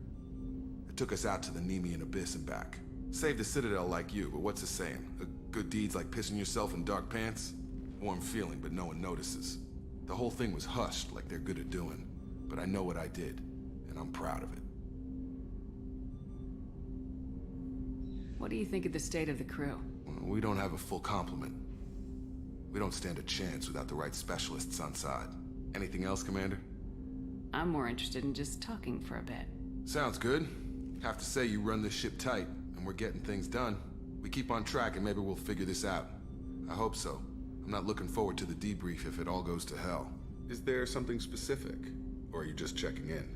It took us out to the Nemean Abyss and back. Saved the Citadel like you, but what's the saying? A good deed's like pissing yourself in dark pants? Warm feeling, but no one notices. The whole thing was hushed like they're good at doing. But I know what I did, and I'm proud of it. What do you think of the state of the crew? We don't have a full complement. We don't stand a chance without the right specialists on side. Anything else, Commander? I'm more interested in just talking for a bit. Sounds good. Have to say you run this ship tight, and we're getting things done. We keep on track and maybe we'll figure this out. I hope so. I'm not looking forward to the debrief if it all goes to hell. Is there something specific? Or are you just checking in?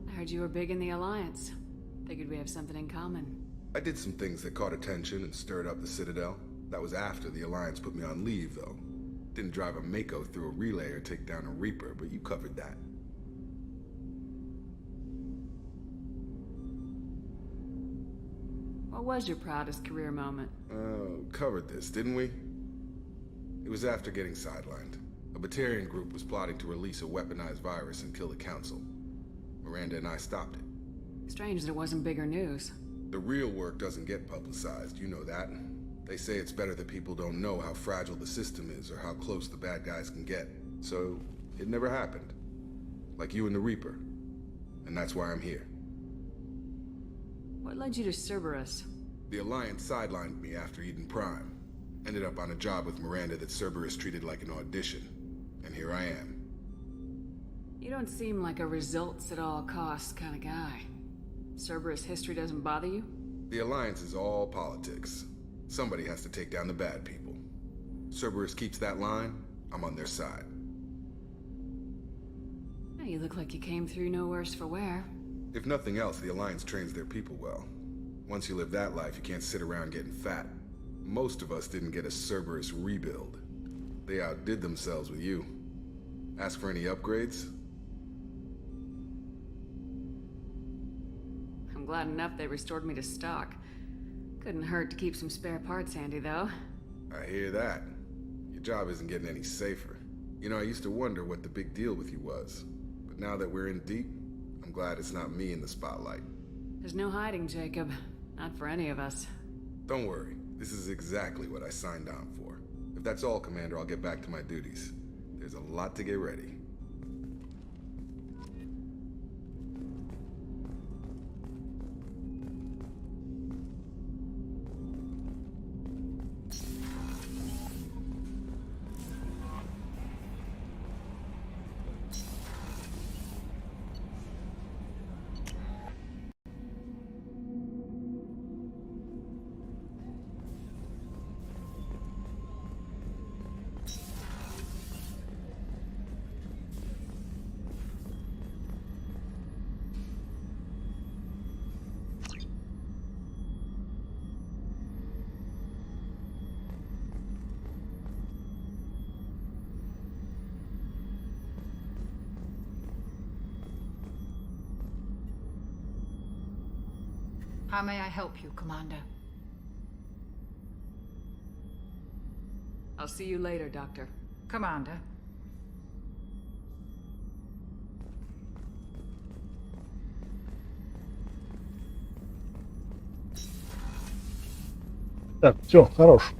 I heard you were big in the Alliance. Figured we have something in common. I did some things that caught attention and stirred up the Citadel. That was after the Alliance put me on leave, though. Didn't drive a Mako through a relay or take down a Reaper, but you covered that. What was your proudest career moment? Covered this, didn't we? It was after getting sidelined. A Batarian group was plotting to release a weaponized virus and kill the Council. Miranda and I stopped it. Strange that it wasn't bigger news. The real work doesn't get publicized, you know that. They say it's better that people don't know how fragile the system is or how close the bad guys can get. So, it never happened. Like you and the Reaper. And that's why I'm here. What led you to Cerberus? The Alliance sidelined me after Eden Prime. Ended up on a job with Miranda that Cerberus treated like an audition. And here I am. You don't seem like a results at all costs kind of guy. Cerberus history doesn't bother you? The Alliance is all politics. Somebody has to take down the bad people. Cerberus keeps that line, I'm on their side. Now you look like you came through no worse for wear. If nothing else, the Alliance trains their people well. Once you live that life, you can't sit around getting fat. Most of us didn't get a Cerberus rebuild. They outdid themselves with you. Ask for any upgrades? I'm glad enough they restored me to stock. Couldn't hurt to keep some spare parts handy, though. I hear that. Your job isn't getting any safer. You know, I used to wonder what the big deal with you was. But now that we're in deep, I'm glad it's not me in the spotlight. There's no hiding, Jacob. Not for any of us. Don't worry. This is exactly what I signed on for. If that's all, Commander, I'll get back to my duties. There's a lot to get ready. How may I help you, Commander? I'll see you later, Doctor. Commander. Так, все, хорош.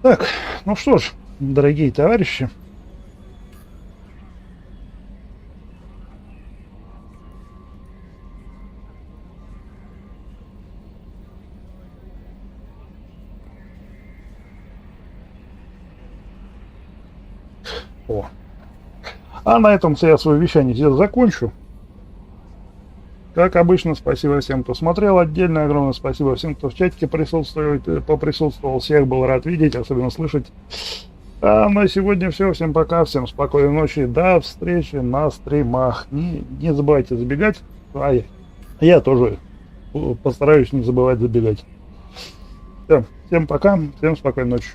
Так, ну что ж, дорогие товарищи. О. А на этом я свое вещание здесь закончу. Как обычно, спасибо всем, кто смотрел. Отдельно огромное спасибо всем, кто в чатике поприсутствовал. Всех был рад видеть, особенно слышать. А на сегодня все. Всем пока, всем спокойной ночи. До встречи на стримах. Не забывайте забегать. Я тоже постараюсь не забывать забегать. Всем пока, всем спокойной ночи.